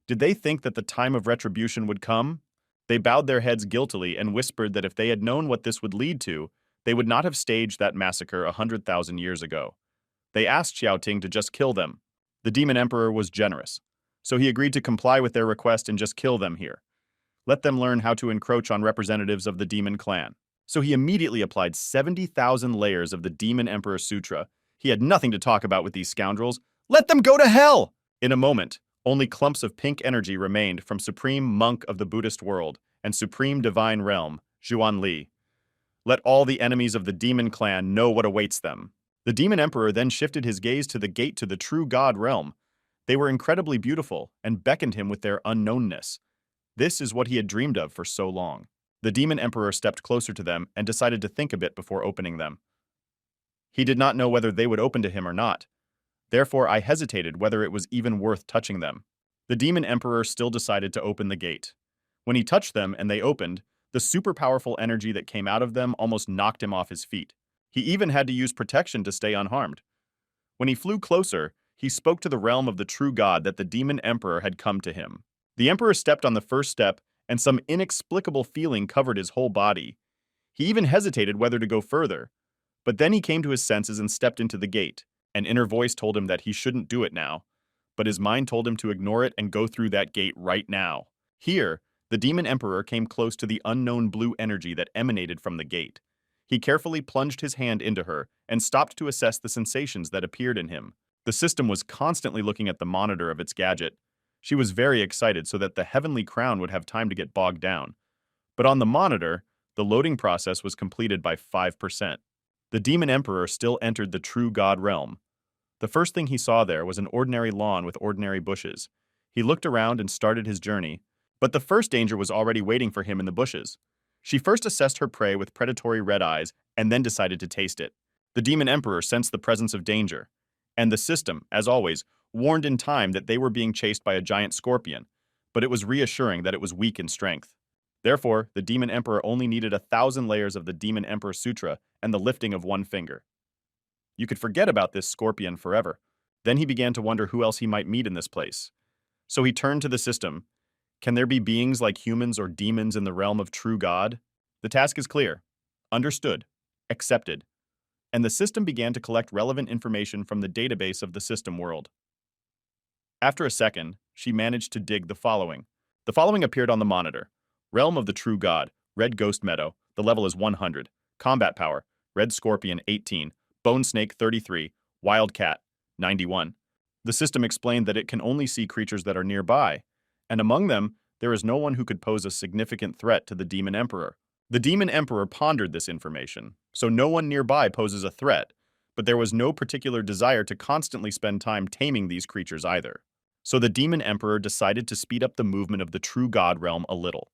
did they think that the time of retribution would come? They bowed their heads guiltily and whispered that if they had known what this would lead to, they would not have staged that massacre 100,000 years ago. They asked Xiaoting to just kill them. The demon emperor was generous, so he agreed to comply with their request and just kill them here. Let them learn how to encroach on representatives of the demon clan. So he immediately applied 70,000 layers of the demon emperor sutra. He had nothing to talk about with these scoundrels. Let them go to hell! In a moment, only clumps of pink energy remained from Supreme Monk of the Buddhist world and Supreme Divine Realm, Zhuan Li. Let all the enemies of the demon clan know what awaits them. The demon emperor then shifted his gaze to the gate to the true god realm. They were incredibly beautiful and beckoned him with their unknownness. This is what he had dreamed of for so long. The demon emperor stepped closer to them and decided to think a bit before opening them. He did not know whether they would open to him or not. Therefore, I hesitated whether it was even worth touching them. The demon emperor still decided to open the gate. When he touched them and they opened, the super powerful energy that came out of them almost knocked him off his feet. He even had to use protection to stay unharmed. When he flew closer, he spoke to the realm of the true god that the demon emperor had come to him. The emperor stepped on the first step, and some inexplicable feeling covered his whole body. He even hesitated whether to go further. But then he came to his senses and stepped into the gate. An inner voice told him that he shouldn't do it now, but his mind told him to ignore it and go through that gate right now. Here, the demon emperor came close to the unknown blue energy that emanated from the gate. He carefully plunged his hand into her and stopped to assess the sensations that appeared in him. The system was constantly looking at the monitor of its gadget. She was very excited so that the heavenly crown would have time to get bogged down. But on the monitor, the loading process was completed by 5%. The demon emperor still entered the true god realm. The first thing he saw there was an ordinary lawn with ordinary bushes. He looked around and started his journey, but the first danger was already waiting for him in the bushes. She first assessed her prey with predatory red eyes and then decided to taste it. The demon emperor sensed the presence of danger, and the system, as always, warned in time that they were being chased by a giant scorpion, but it was reassuring that it was weak in strength. Therefore, the demon emperor only needed 1,000 layers of the demon emperor sutra and the lifting of one finger. You could forget about this scorpion forever. Then he began to wonder who else he might meet in this place. So he turned to the system. Can there be beings like humans or demons in the realm of true God? The task is clear. Understood. Accepted. And the system began to collect relevant information from the database of the system world. After a second, she managed to dig the following. The following appeared on the monitor. Realm of the True God, Red Ghost Meadow, the level is 100. Combat Power, Red Scorpion 18, Bone Snake 33, Wild Cat 91. The system explained that it can only see creatures that are nearby, and among them, there is no one who could pose a significant threat to the Demon Emperor. The Demon Emperor pondered this information, so no one nearby poses a threat, but there was no particular desire to constantly spend time taming these creatures either. So the Demon Emperor decided to speed up the movement of the True God realm a little.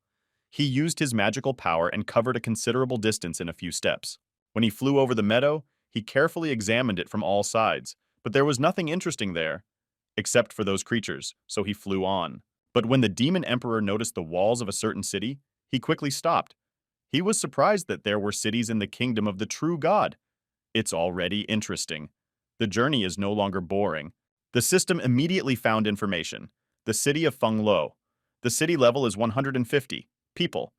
He used his magical power and covered a considerable distance in a few steps. When he flew over the meadow, he carefully examined it from all sides, but there was nothing interesting there, except for those creatures, so he flew on. But when the Demon Emperor noticed the walls of a certain city, he quickly stopped. He was surprised that there were cities in the kingdom of the true God. It's already interesting. The journey is no longer boring. The system immediately found information. The city of Fanguo. The city level is 150. People.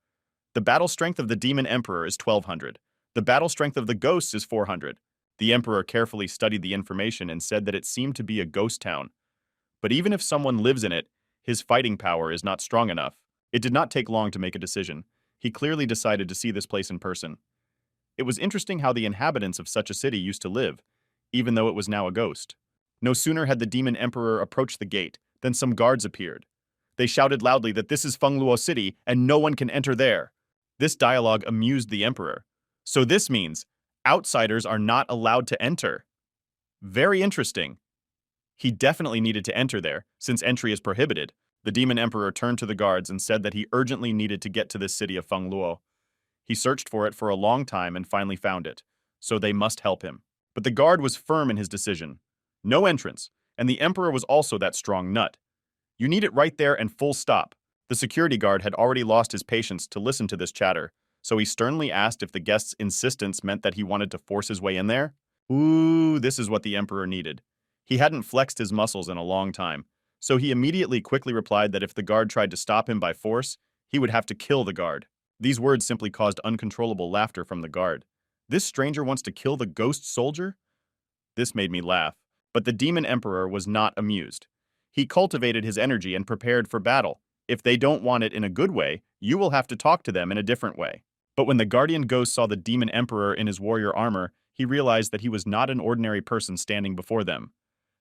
The battle strength of the Demon Emperor is 1,200. The battle strength of the ghosts is 400. The Emperor carefully studied the information and said that it seemed to be a ghost town. But even if someone lives in it, his fighting power is not strong enough. It did not take long to make a decision. He clearly decided to see this place in person. It was interesting how the inhabitants of such a city used to live, even though it was now a ghost. No sooner had the Demon Emperor approached the gate than some guards appeared. They shouted loudly that this is Fengluo City and no one can enter there. This dialogue amused the Emperor. So this means outsiders are not allowed to enter. Very interesting. He definitely needed to enter there, since entry is prohibited. The Demon Emperor turned to the guards and said that he urgently needed to get to this city of Fengluo. He searched for it for a long time and finally found it, so they must help him. But the guard was firm in his decision. No entrance, and the Emperor was also that strong nut. You need it right there and full stop. The security guard had already lost his patience to listen to this chatter, so he sternly asked if the guest's insistence meant that he wanted to force his way in there. Ooh, this is what the Emperor needed. He hadn't flexed his muscles in a long time, so he immediately quickly replied that if the guard tried to stop him by force, he would have to kill the guard. These words simply caused uncontrollable laughter from the guard. This stranger wants to kill the ghost soldier? This made me laugh, but the Demon Emperor was not amused. He cultivated his energy and prepared for battle. If they don't want it in a good way, you will have to talk to them in a different way. But when the guardian ghost saw the Demon Emperor in his warrior armor, he realized that he was not an ordinary person standing before them.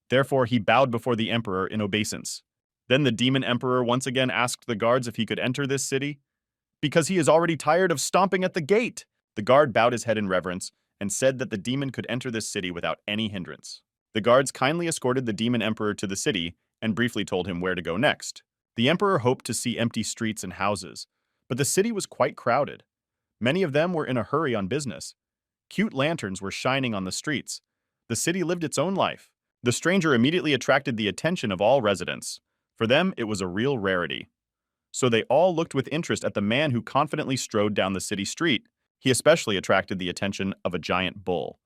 Therefore, he bowed before the emperor in obeisance. Then the demon emperor once again asked the guards if he could enter this city, because he is already tired of stomping at the gate. The guard bowed his head in reverence and said that the demon could enter this city without any hindrance. The guards kindly escorted the demon emperor to the city and briefly told him where to go next. The emperor hoped to see empty streets and houses, but the city was quite crowded. Many of them were in a hurry on business. Cute lanterns were shining on the streets. The city lived its own life. The stranger immediately attracted the attention of all residents. For them, it was a real rarity. So they all looked with interest at the man who confidently strode down the city street. He especially attracted the attention of a giant bull.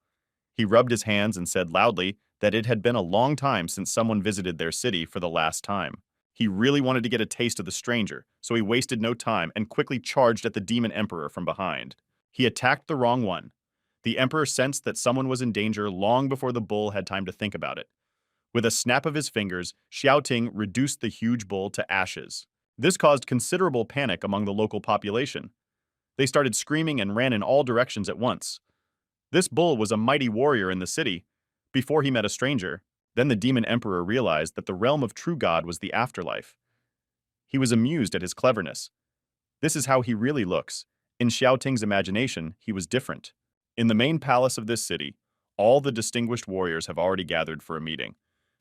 He rubbed his hands and said loudly that it had been a long time since someone visited their city for the last time. He really wanted to get a taste of the stranger, so he wasted no time and quickly charged at the demon emperor from behind. He attacked the wrong one. The emperor sensed that someone was in danger long before the bull had time to think about it. With a snap of his fingers, Xiaoting reduced the huge bull to ashes. This caused considerable panic among the local population. They started screaming and ran in all directions at once. This bull was a mighty warrior in the city. Before he met a stranger, then the demon emperor realized that the realm of true God was the afterlife. He was amused at his cleverness. This is how he really looks. In Xiaoting's imagination, he was different. In the main palace of this city, all the distinguished warriors have already gathered for a meeting.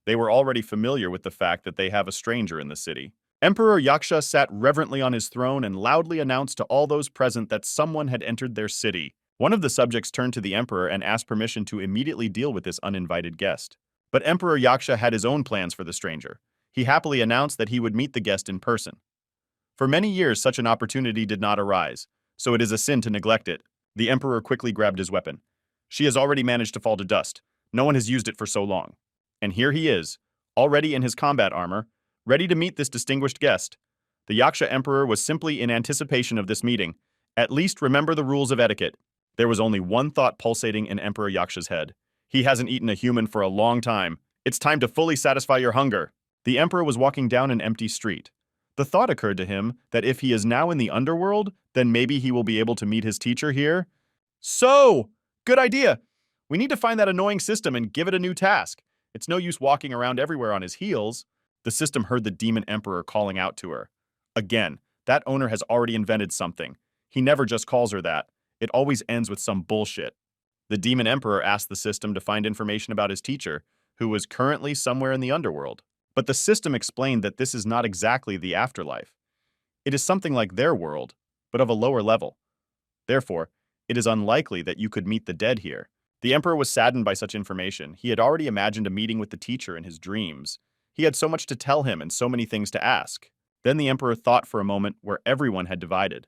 They were already familiar with the fact that they have a stranger in the city. Emperor Yaksha sat reverently on his throne and loudly announced to all those present that someone had entered their city. One of the subjects turned to the emperor and asked permission to immediately deal with this uninvited guest. But Emperor Yaksha had his own plans for the stranger. He happily announced that he would meet the guest in person. For many years, such an opportunity did not arise, so it is a sin to neglect it. The emperor quickly grabbed his weapon. She has already managed to fall to dust. No one has used it for so long. And here he is, already in his combat armor, ready to meet this distinguished guest. The Yaksha emperor was simply in anticipation of this meeting. At least remember the rules of etiquette. There was only one thought pulsating in Emperor Yaksha's head. He hasn't eaten a human for a long time. It's time to fully satisfy your hunger. The emperor was walking down an empty street. The thought occurred to him that if he is now in the underworld, then maybe he will be able to meet his teacher here. So, good idea. We need to find that annoying system and give it a new task. It's no use walking around everywhere on his heels. The system heard the demon emperor calling out to her. Again, that owner has already invented something. He never just calls her that. It always ends with some bullshit. The demon emperor asked the system to find information about his teacher, who was currently somewhere in the underworld. But the system explained that this is not exactly the afterlife. It is something like their world, but of a lower level. Therefore, it is unlikely that you could meet the dead here. The emperor was saddened by such information. He had already imagined a meeting with the teacher in his dreams. He had so much to tell him and so many things to ask. Then the emperor thought for a moment where everyone had divided.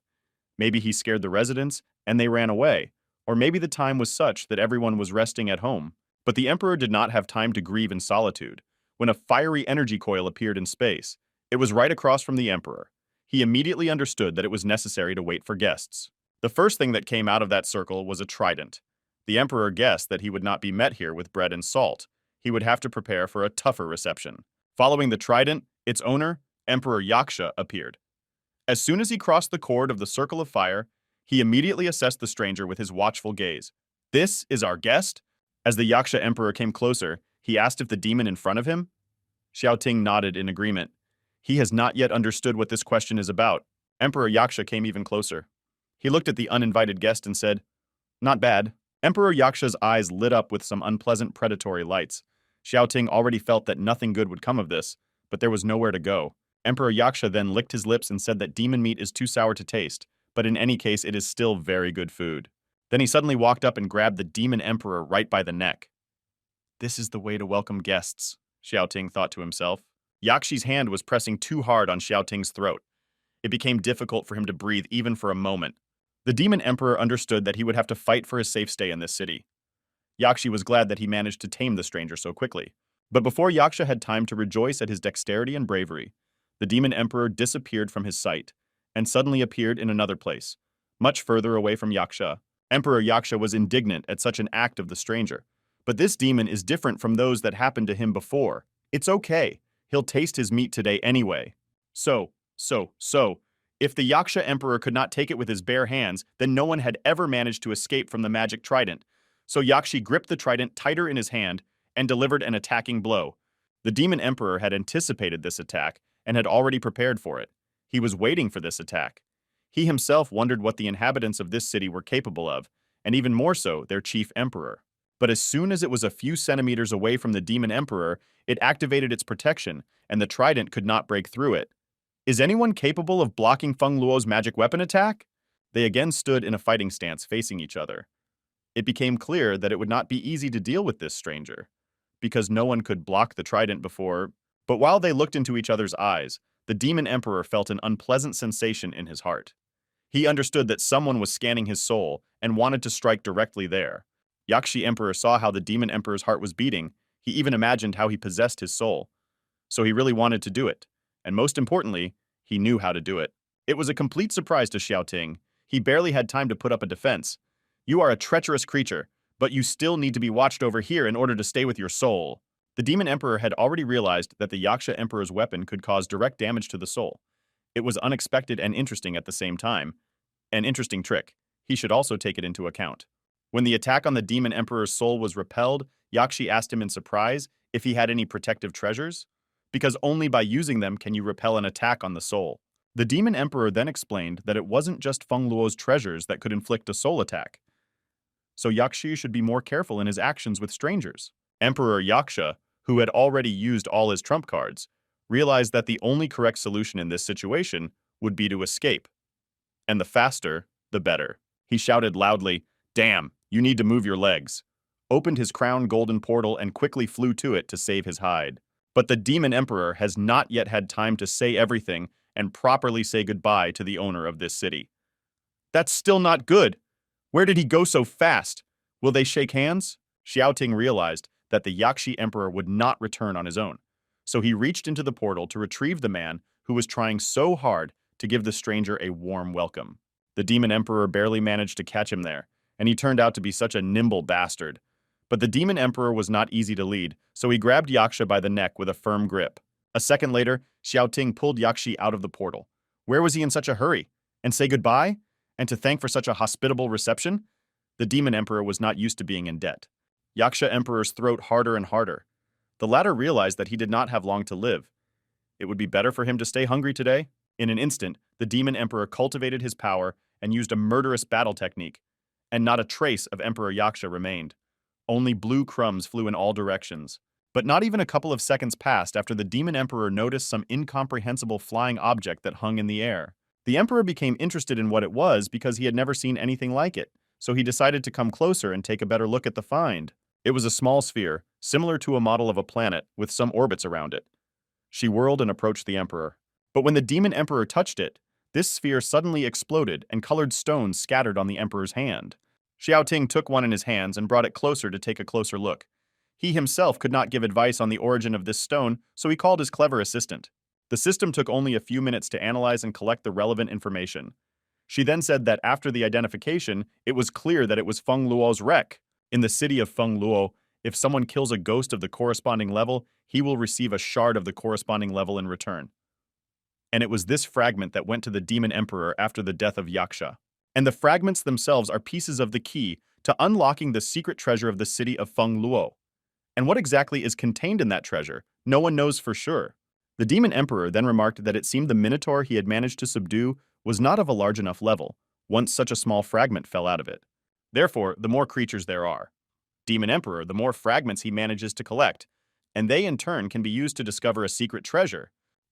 Maybe he scared the residents and they ran away, or maybe the time was such that everyone was resting at home. But the emperor did not have time to grieve in solitude. When a fiery energy coil appeared in space, it was right across from the emperor. He immediately understood that it was necessary to wait for guests. The first thing that came out of that circle was a trident. The emperor guessed that he would not be met here with bread and salt. He would have to prepare for a tougher reception. Following the trident, its owner, Emperor Yaksha, appeared. As soon as he crossed the chord of the circle of fire, he immediately assessed the stranger with his watchful gaze. "This is our guest?" As the Yaksha emperor came closer, he asked if the demon in front of him. Xiaoting nodded in agreement. He has not yet understood what this question is about. Emperor Yaksha came even closer. He looked at the uninvited guest and said, "Not bad." Emperor Yaksha's eyes lit up with some unpleasant predatory lights. Xiaoting already felt that nothing good would come of this, but there was nowhere to go. Emperor Yaksha then licked his lips and said that demon meat is too sour to taste, but in any case it is still very good food. Then he suddenly walked up and grabbed the demon emperor right by the neck. This is the way to welcome guests, Xiaoting thought to himself. Yakshi's hand was pressing too hard on Xiaoting's throat. It became difficult for him to breathe even for a moment. The demon emperor understood that he would have to fight for his safe stay in this city. Yakshi was glad that he managed to tame the stranger so quickly. But before Yaksha had time to rejoice at his dexterity and bravery, the demon emperor disappeared from his sight and suddenly appeared in another place, much further away from Yaksha. Emperor Yaksha was indignant at such an act of the stranger. But this demon is different from those that happened to him before. It's okay. He'll taste his meat today anyway. So, if the Yaksha emperor could not take it with his bare hands, then no one had ever managed to escape from the magic trident. So Yakshi gripped the trident tighter in his hand and delivered an attacking blow. The Demon Emperor had anticipated this attack and had already prepared for it. He was waiting for this attack. He himself wondered what the inhabitants of this city were capable of, and even more so, their chief emperor. But as soon as it was a few centimeters away from the Demon Emperor, it activated its protection, and the trident could not break through it. Is anyone capable of blocking Feng Luo's magic weapon attack? They again stood in a fighting stance facing each other. It became clear that it would not be easy to deal with this stranger, because no one could block the trident before. But while they looked into each other's eyes, the Demon Emperor felt an unpleasant sensation in his heart. He understood that someone was scanning his soul and wanted to strike directly there. Yakshi Emperor saw how the Demon Emperor's heart was beating. He even imagined how he possessed his soul. So he really wanted to do it. And most importantly, he knew how to do it. It was a complete surprise to Xiaoting. He barely had time to put up a defense. You are a treacherous creature, but you still need to be watched over here in order to stay with your soul. The Demon Emperor had already realized that the Yaksha Emperor's weapon could cause direct damage to the soul. It was unexpected and interesting at the same time. An interesting trick. He should also take it into account. When the attack on the Demon Emperor's soul was repelled, Yakshi asked him in surprise if he had any protective treasures, because only by using them can you repel an attack on the soul. The Demon Emperor then explained that it wasn't just Feng Luo's treasures that could inflict a soul attack. So Yakshi should be more careful in his actions with strangers. Emperor Yaksha, who had already used all his trump cards, realized that the only correct solution in this situation would be to escape. And the faster, the better. He shouted loudly, "Damn, you need to move your legs," opened his crown golden portal and quickly flew to it to save his hide. But the Demon Emperor has not yet had time to say everything and properly say goodbye to the owner of this city. That's still not good. Where did he go so fast? Will they shake hands? Xiaoting realized that the Yakshi Emperor would not return on his own, so he reached into the portal to retrieve the man who was trying so hard to give the stranger a warm welcome. The Demon Emperor barely managed to catch him there, and he turned out to be such a nimble bastard. But the Demon Emperor was not easy to lead, so he grabbed Yaksha by the neck with a firm grip. A second later, Xiaoting pulled Yakshi out of the portal. Where was he in such a hurry? And say goodbye? And to thank for such a hospitable reception? The Demon Emperor was not used to being in debt. Yaksha Emperor's throat harder and harder. The latter realized that he did not have long to live. It would be better for him to stay hungry today. In an instant, the Demon Emperor cultivated his power and used a murderous battle technique, and not a trace of Emperor Yaksha remained. Only blue crumbs flew in all directions. But not even a couple of seconds passed after the Demon Emperor noticed some incomprehensible flying object that hung in the air. The Emperor became interested in what it was because he had never seen anything like it, so he decided to come closer and take a better look at the find. It was a small sphere, similar to a model of a planet, with some orbits around it. She whirled and approached the Emperor. But when the Demon Emperor touched it, this sphere suddenly exploded and colored stones scattered on the Emperor's hand. Xiaoting took one in his hands and brought it closer to take a closer look. He himself could not give advice on the origin of this stone, so he called his clever assistant. The system took only a few minutes to analyze and collect the relevant information. She then said that after the identification, it was clear that it was Feng Luo's wreck. In the city of Feng Luo, if someone kills a ghost of the corresponding level, he will receive a shard of the corresponding level in return. And it was this fragment that went to the Demon Emperor after the death of Yaksha. And the fragments themselves are pieces of the key to unlocking the secret treasure of the city of Feng Luo. And what exactly is contained in that treasure, no one knows for sure. The Demon Emperor then remarked that it seemed the Minotaur he had managed to subdue was not of a large enough level, once such a small fragment fell out of it. Therefore, the more creatures there are. Demon Emperor, the more fragments he manages to collect, and they in turn can be used to discover a secret treasure.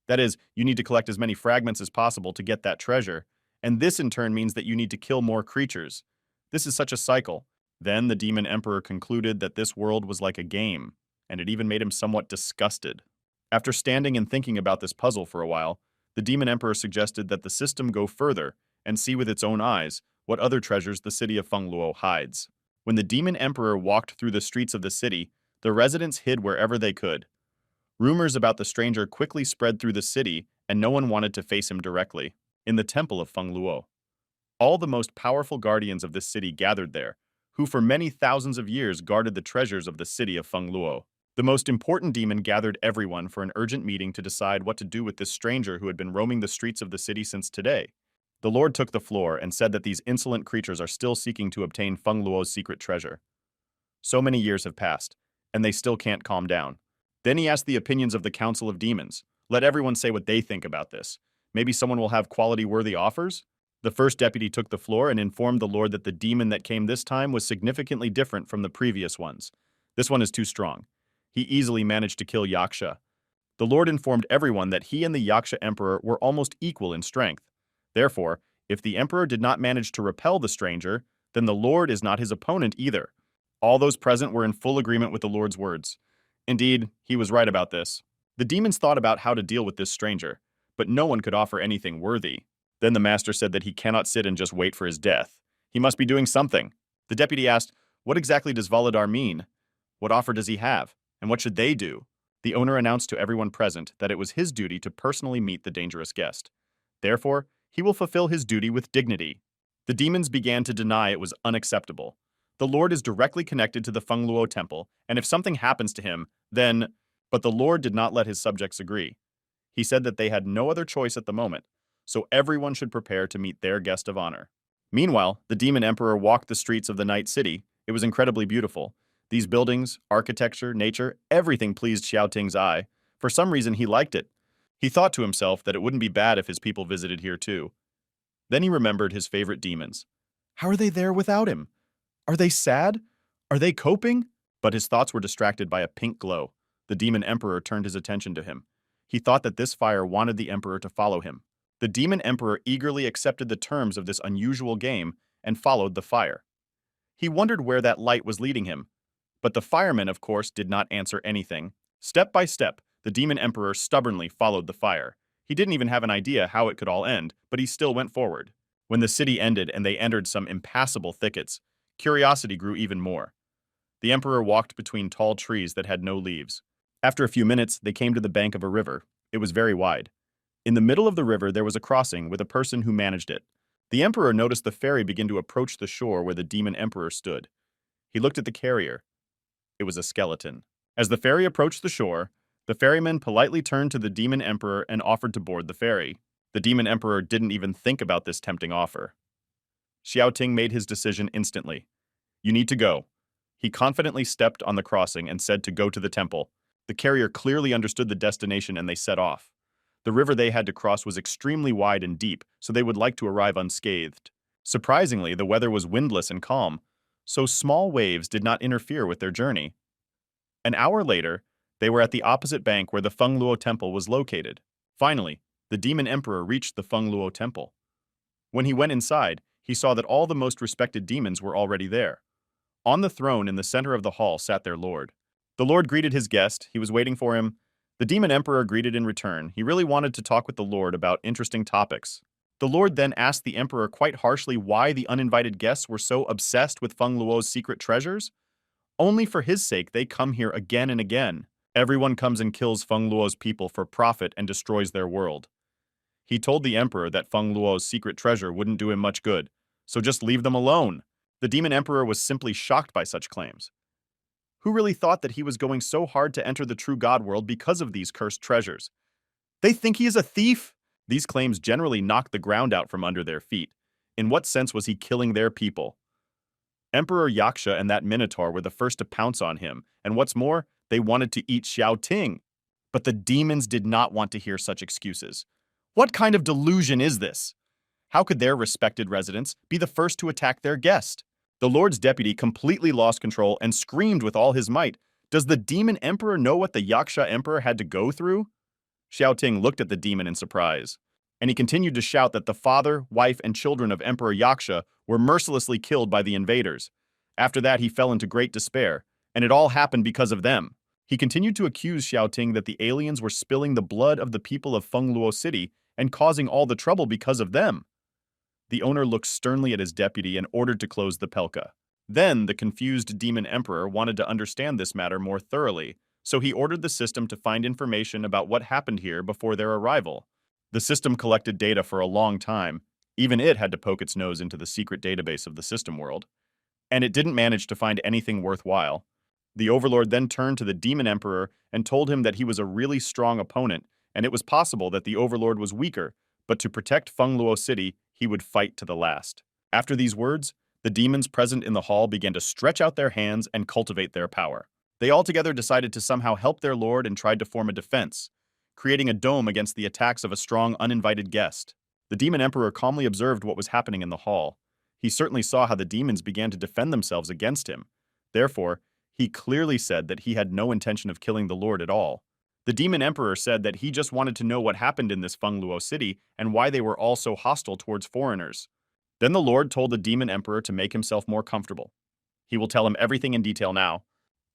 That is, you need to collect as many fragments as possible to get that treasure, and this in turn means that you need to kill more creatures. This is such a cycle. Then the Demon Emperor concluded that this world was like a game, and it even made him somewhat disgusted. After standing and thinking about this puzzle for a while, the Demon Emperor suggested that the system go further and see with its own eyes what other treasures the city of Feng Luo hides. When the Demon Emperor walked through the streets of the city, the residents hid wherever they could. Rumors about the stranger quickly spread through the city, and no one wanted to face him directly. In the temple of Feng Luo, all the most powerful guardians of this city gathered there, who for many thousands of years guarded the treasures of the city of Feng Luo. The most important demon gathered everyone for an urgent meeting to decide what to do with this stranger who had been roaming the streets of the city since today. The Lord took the floor and said that these insolent creatures are still seeking to obtain Feng Luo's secret treasure. So many years have passed, and they still can't calm down. Then he asked the opinions of the Council of Demons. Let everyone say what they think about this. Maybe someone will have quality-worthy offers? The first deputy took the floor and informed the Lord that the demon that came this time was significantly different from the previous ones. This one is too strong. He easily managed to kill Yaksha. The Lord informed everyone that he and the Yaksha Emperor were almost equal in strength. Therefore, if the Emperor did not manage to repel the stranger, then the Lord is not his opponent either. All those present were in full agreement with the Lord's words. Indeed, he was right about this. The demons thought about how to deal with this stranger, but no one could offer anything worthy. Then the master said that he cannot sit and just wait for his death. He must be doing something. The deputy asked, "What exactly does Voladar mean? What offer does he have? And what should they do?" The owner announced to everyone present that it was his duty to personally meet the dangerous guest. Therefore, he will fulfill his duty with dignity. The demons began to deny it was unacceptable. The Lord is directly connected to the fanguo temple, and if something happens to him, then... But the Lord did not let his subjects agree. He said that they had no other choice at the moment, so everyone should prepare to meet their guest of honor. Meanwhile, the demon emperor walked the streets of the night city. It was incredibly beautiful. These buildings, architecture, nature, everything pleased Xiaoting's eye. For some reason, he liked it. He thought to himself that it wouldn't be bad if his people visited here too. Then he remembered his favorite demons. How are they there without him? Are they sad? Are they coping? But his thoughts were distracted by a pink glow. The demon emperor turned his attention to him. He thought that this fire wanted the emperor to follow him. The demon emperor eagerly accepted the terms of this unusual game and followed the fire. He wondered where that light was leading him. But the fireman, of course, did not answer anything. Step by step, the demon emperor stubbornly followed the fire. He didn't even have an idea how it could all end, but he still went forward. When the city ended and they entered some impassable thickets, curiosity grew even more. The emperor walked between tall trees that had no leaves. After a few minutes, they came to the bank of a river. It was very wide. In the middle of the river, there was a crossing with a person who managed it. The emperor noticed the ferry begin to approach the shore where the demon emperor stood. He looked at the carrier. It was a skeleton. As the ferry approached the shore, the ferryman politely turned to the demon emperor and offered to board the ferry. The demon emperor didn't even think about this tempting offer. Xiaoting made his decision instantly. You need to go. He confidently stepped on the crossing and said to go to the temple. The carrier clearly understood the destination and they set off. The river they had to cross was extremely wide and deep, so they would like to arrive unscathed. Surprisingly, the weather was windless and calm, so small waves did not interfere with their journey. An hour later, they were at the opposite bank where the Fengluo Temple was located. Finally, the demon emperor reached the Fengluo Temple. When he went inside, he saw that all the most respected demons were already there. On the throne in the center of the hall sat their lord. The lord greeted his guest. He was waiting for him. The demon emperor greeted in return. He really wanted to talk with the lord about interesting topics. The lord then asked the emperor quite harshly why the uninvited guests were so obsessed with Feng Luo's secret treasures. Only for his sake they come here again and again. Everyone comes and kills Feng Luo's people for profit and destroys their world. He told the emperor that Feng Luo's secret treasure wouldn't do him much good, so just leave them alone. The demon emperor was simply shocked by such claims. Who really thought that he was going so hard to enter the true god world because of these cursed treasures? They think he is a thief? These claims generally knocked the ground out from under their feet. In what sense was he killing their people? Emperor Yaksha and that minotaur were the first to pounce on him, and what's more, they wanted to eat Xiaoting. But the demons did not want to hear such excuses. What kind of delusion is this? How could their respected residents be the first to attack their guest? The Lord's deputy completely lost control and screamed with all his might, "Does the demon emperor know what the Yaksha emperor had to go through?" Xiaoting looked at the demon in surprise, and he continued to shout that the father, wife, and children of Emperor Yaksha were mercilessly killed by the invaders. After that, he fell into great despair, and it all happened because of them. He continued to accuse Xiaoting that the aliens were spilling the blood of the people of Fengluo City and causing all the trouble because of them. The owner looked sternly at his deputy and ordered to close the pelka. Then, the confused demon emperor wanted to understand this matter more thoroughly, so he ordered the system to find information about what happened here before their arrival. The system collected data for a long time. Even it had to poke its nose into the secret database of the system world. And it didn't manage to find anything worthwhile. The overlord then turned to the demon emperor and told him that he was a really strong opponent, and it was possible that the overlord was weaker, but to protect Fengluo City, he would fight to the last. After these words, the demons present in the hall began to stretch out their hands and cultivate their power. They all together decided to somehow help their lord and tried to form a defense, creating a dome against the attacks of a strong, uninvited guest. The demon emperor calmly observed what was happening in the hall. He certainly saw how the demons began to defend themselves against him. Therefore, he clearly said that he had no intention of killing the lord at all. The demon emperor said that he just wanted to know what happened in this fanguo city and why they were all so hostile towards foreigners. Then the lord told the demon emperor to make himself more comfortable. He will tell him everything in detail now.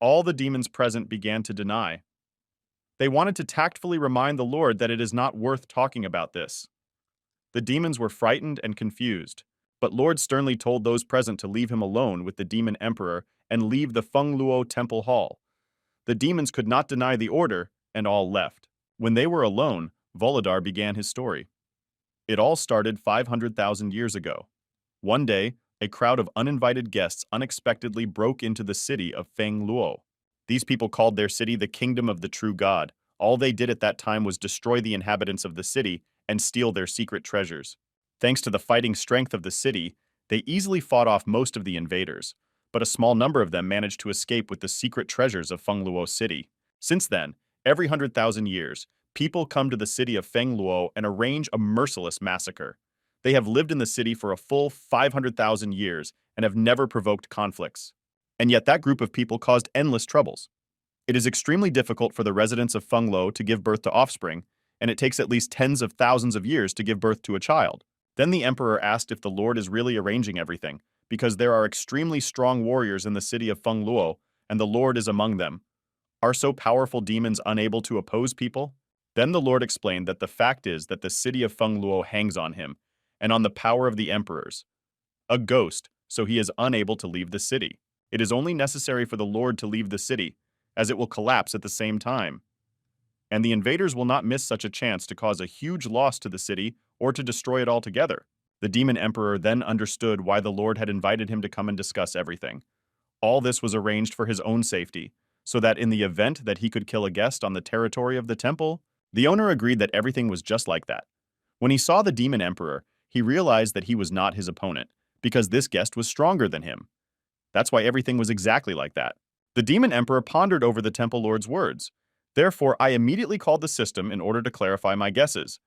All the demons present began to deny. They wanted to tactfully remind the lord that it is not worth talking about this. The demons were frightened and confused, but Lord sternly told those present to leave him alone with the demon emperor and leave the Fengluo temple hall. The demons could not deny the order, and all left. When they were alone, Volodar began his story. It all started 500,000 years ago. One day, a crowd of uninvited guests unexpectedly broke into the city of Fengluo. These people called their city the Kingdom of the True God. All they did at that time was destroy the inhabitants of the city and steal their secret treasures. Thanks to the fighting strength of the city, they easily fought off most of the invaders, but a small number of them managed to escape with the secret treasures of Fengluo City. Since then, every 100,000 years, people come to the city of Fengluo and arrange a merciless massacre. They have lived in the city for a full 500,000 years and have never provoked conflicts. And yet that group of people caused endless troubles. It is extremely difficult for the residents of Fengluo to give birth to offspring, and it takes at least tens of thousands of years to give birth to a child. Then the emperor asked if the lord is really arranging everything, because there are extremely strong warriors in the city of Fengluo, and the lord is among them. Are so powerful demons unable to oppose people? Then the lord explained that the fact is that the city of Fengluo hangs on him, and on the power of the emperors. A ghost, so he is unable to leave the city. It is only necessary for the lord to leave the city, as it will collapse at the same time. And the invaders will not miss such a chance to cause a huge loss to the city or to destroy it altogether. The demon emperor then understood why the lord had invited him to come and discuss everything. All this was arranged for his own safety, so that in the event that he could kill a guest on the territory of the temple, the owner agreed that everything was just like that. When he saw the demon emperor, he realized that he was not his opponent, because this guest was stronger than him. That's why everything was exactly like that. The demon emperor pondered over the temple lord's words. Therefore, I immediately called the system in order to clarify my guesses.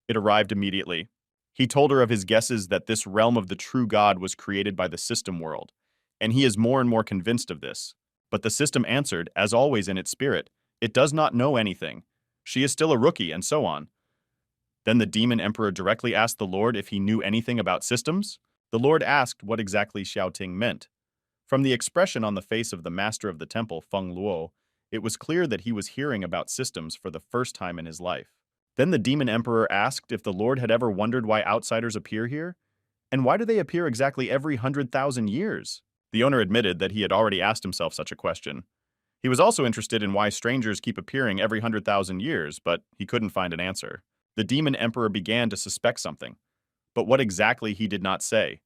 It arrived immediately. He told her of his guesses that this realm of the true God was created by the system world, and he is more and more convinced of this. But the system answered, as always in its spirit, it does not know anything. She is still a rookie, and so on. Then the demon emperor directly asked the lord if he knew anything about systems. The lord asked what exactly Xiaoting meant. From the expression on the face of the master of the temple, Feng Luo, it was clear that he was hearing about systems for the first time in his life. Then the demon emperor asked if the lord had ever wondered why outsiders appear here, and why do they appear exactly every 100,000 years? The owner admitted that he had already asked himself such a question. He was also interested in why strangers keep appearing every 100,000 years, but he couldn't find an answer. The demon emperor began to suspect something, but what exactly he did not say.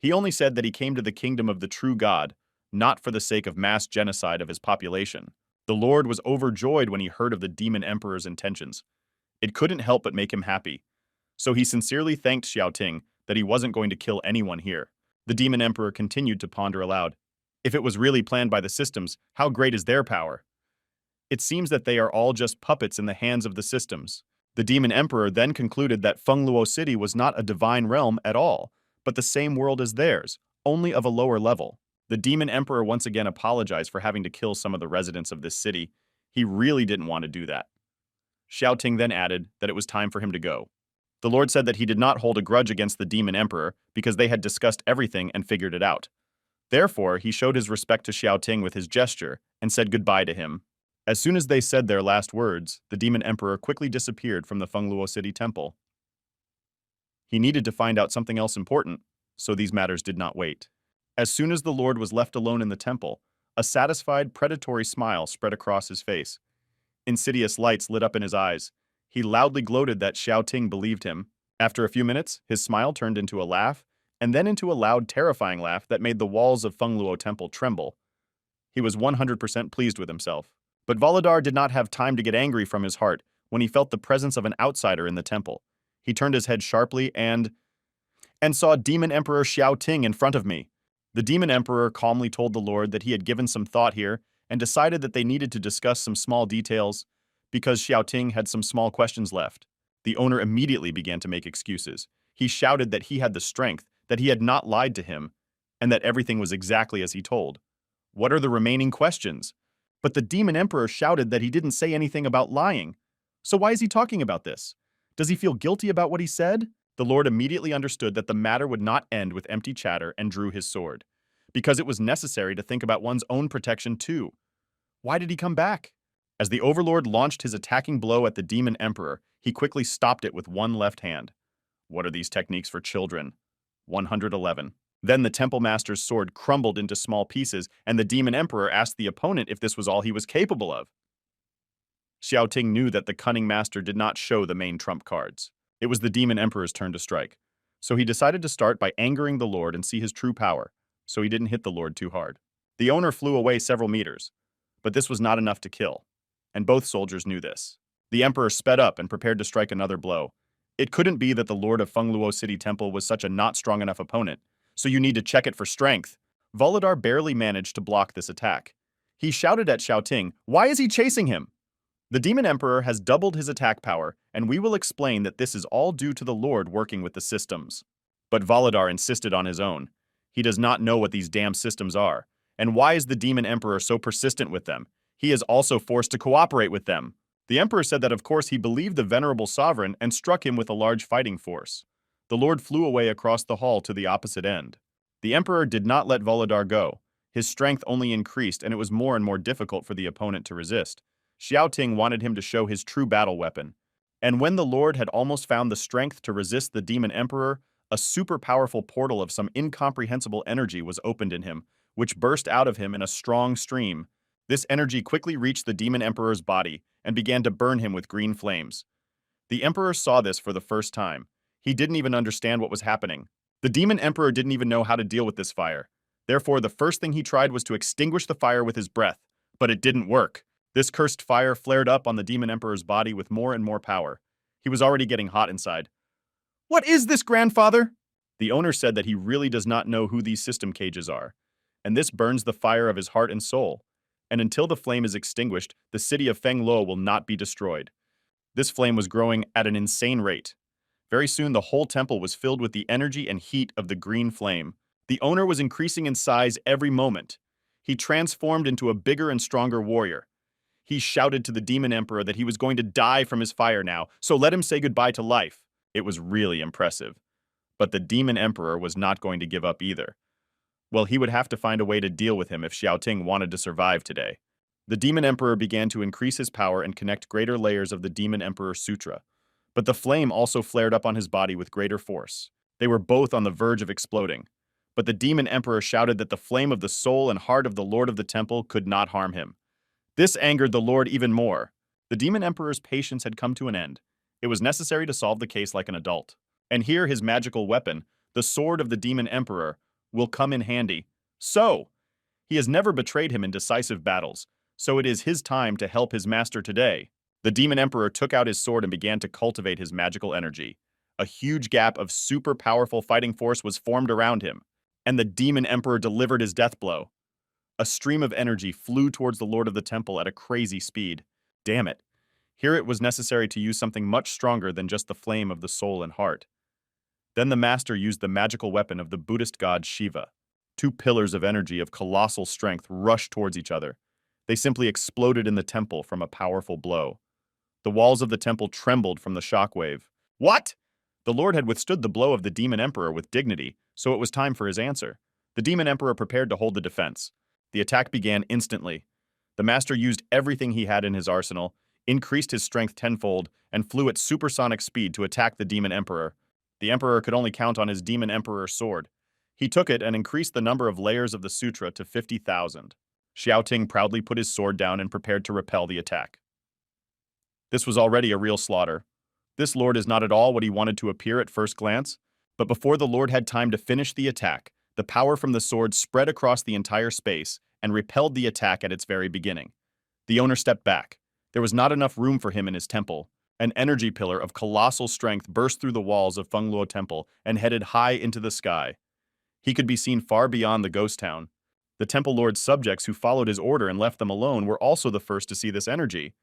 He only said that he came to the kingdom of the true God, not for the sake of mass genocide of his population. The lord was overjoyed when he heard of the demon emperor's intentions. It couldn't help but make him happy. So he sincerely thanked Xiaoting that he wasn't going to kill anyone here. The demon emperor continued to ponder aloud. If it was really planned by the systems, how great is their power? It seems that they are all just puppets in the hands of the systems. The demon emperor then concluded that Fengluo City was not a divine realm at all, but the same world as theirs, only of a lower level. The demon emperor once again apologized for having to kill some of the residents of this city. He really didn't want to do that. Xiaoting then added that it was time for him to go. The lord said that he did not hold a grudge against the demon emperor because they had discussed everything and figured it out. Therefore, he showed his respect to Xiaoting with his gesture and said goodbye to him. As soon as they said their last words, the demon emperor quickly disappeared from the Fengluo City temple. He needed to find out something else important, so these matters did not wait. As soon as the lord was left alone in the temple, a satisfied, predatory smile spread across his face. Insidious lights lit up in his eyes. He loudly gloated that Xiaoting believed him. After a few minutes, his smile turned into a laugh, and then into a loud, terrifying laugh that made the walls of Fengluo Temple tremble. He was 100% pleased with himself. But Volodar did not have time to get angry from his heart when he felt the presence of an outsider in the temple. He turned his head sharply and saw Demon Emperor Xiaoting in front of me. The Demon Emperor calmly told the Lord that he had given some thought here and decided that they needed to discuss some small details because Xiaoting had some small questions left. The owner immediately began to make excuses. He shouted that he had the strength, that he had not lied to him, and that everything was exactly as he told. What are the remaining questions? But the Demon Emperor shouted that he didn't say anything about lying. So why is he talking about this? Does he feel guilty about what he said? The Lord immediately understood that the matter would not end with empty chatter and drew his sword. Because it was necessary to think about one's own protection too. Why did he come back? As the Overlord launched his attacking blow at the Demon Emperor, he quickly stopped it with one left hand. What are these techniques for children? 111. Then the Temple Master's sword crumbled into small pieces, and the Demon Emperor asked the opponent if this was all he was capable of. Xiaoting knew that the cunning master did not show the main trump cards. It was the Demon Emperor's turn to strike. So he decided to start by angering the Lord and see his true power, so he didn't hit the Lord too hard. The owner flew away several meters, but this was not enough to kill, and both soldiers knew this. The Emperor sped up and prepared to strike another blow. It couldn't be that the Lord of Fengluo City Temple was such a not strong enough opponent, so you need to check it for strength. Volodar barely managed to block this attack. He shouted at Xiaoting, "Why is he chasing him?" The Demon Emperor has doubled his attack power, and we will explain that this is all due to the Lord working with the systems. But Volodar insisted on his own. He does not know what these damn systems are. And why is the Demon Emperor so persistent with them? He is also forced to cooperate with them. The Emperor said that of course he believed the venerable sovereign and struck him with a large fighting force. The Lord flew away across the hall to the opposite end. The Emperor did not let Volodar go. His strength only increased, and it was more and more difficult for the opponent to resist. Xiaoting wanted him to show his true battle weapon. And when the Lord had almost found the strength to resist the Demon Emperor, a super powerful portal of some incomprehensible energy was opened in him, which burst out of him in a strong stream. This energy quickly reached the Demon Emperor's body and began to burn him with green flames. The Emperor saw this for the first time. He didn't even understand what was happening. The Demon Emperor didn't even know how to deal with this fire. Therefore, the first thing he tried was to extinguish the fire with his breath, but it didn't work. This cursed fire flared up on the Demon Emperor's body with more and more power. He was already getting hot inside. "What is this, grandfather?" The owner said that he really does not know who these system cages are, and this burns the fire of his heart and soul. And until the flame is extinguished, the city of Fengluo will not be destroyed. This flame was growing at an insane rate. Very soon, the whole temple was filled with the energy and heat of the green flame. The owner was increasing in size every moment. He transformed into a bigger and stronger warrior. He shouted to the Demon Emperor that he was going to die from his fire now, so let him say goodbye to life. It was really impressive. But the Demon Emperor was not going to give up either. Well, he would have to find a way to deal with him if Xiaoting wanted to survive today. The Demon Emperor began to increase his power and connect greater layers of the Demon Emperor Sutra. But the flame also flared up on his body with greater force. They were both on the verge of exploding. But the Demon Emperor shouted that the flame of the soul and heart of the Lord of the Temple could not harm him. This angered the Lord even more. The Demon Emperor's patience had come to an end. It was necessary to solve the case like an adult. And here his magical weapon, the sword of the Demon Emperor, will come in handy. So, he has never betrayed him in decisive battles, so it is his time to help his master today. The Demon Emperor took out his sword and began to cultivate his magical energy. A huge gap of super powerful fighting force was formed around him, and the Demon Emperor delivered his death blow. A stream of energy flew towards the Lord of the Temple at a crazy speed. Damn it. Here it was necessary to use something much stronger than just the flame of the soul and heart. Then the master used the magical weapon of the Buddhist god Shiva. Two pillars of energy of colossal strength rushed towards each other. They simply exploded in the temple from a powerful blow. The walls of the temple trembled from the shockwave. What? The Lord had withstood the blow of the Demon Emperor with dignity, so it was time for his answer. The Demon Emperor prepared to hold the defense. The attack began instantly. The master used everything he had in his arsenal, increased his strength tenfold, and flew at supersonic speed to attack the Demon Emperor. The Emperor could only count on his Demon Emperor sword. He took it and increased the number of layers of the sutra to 50,000. Xiaoting proudly put his sword down and prepared to repel the attack. This was already a real slaughter. This lord is not at all what he wanted to appear at first glance, but before the lord had time to finish the attack, the power from the sword spread across the entire space and repelled the attack at its very beginning. The owner stepped back. There was not enough room for him in his temple. An energy pillar of colossal strength burst through the walls of Fengluo Temple and headed high into the sky. He could be seen far beyond the ghost town. The Temple Lord's subjects who followed his order and left them alone were also the first to see this energy.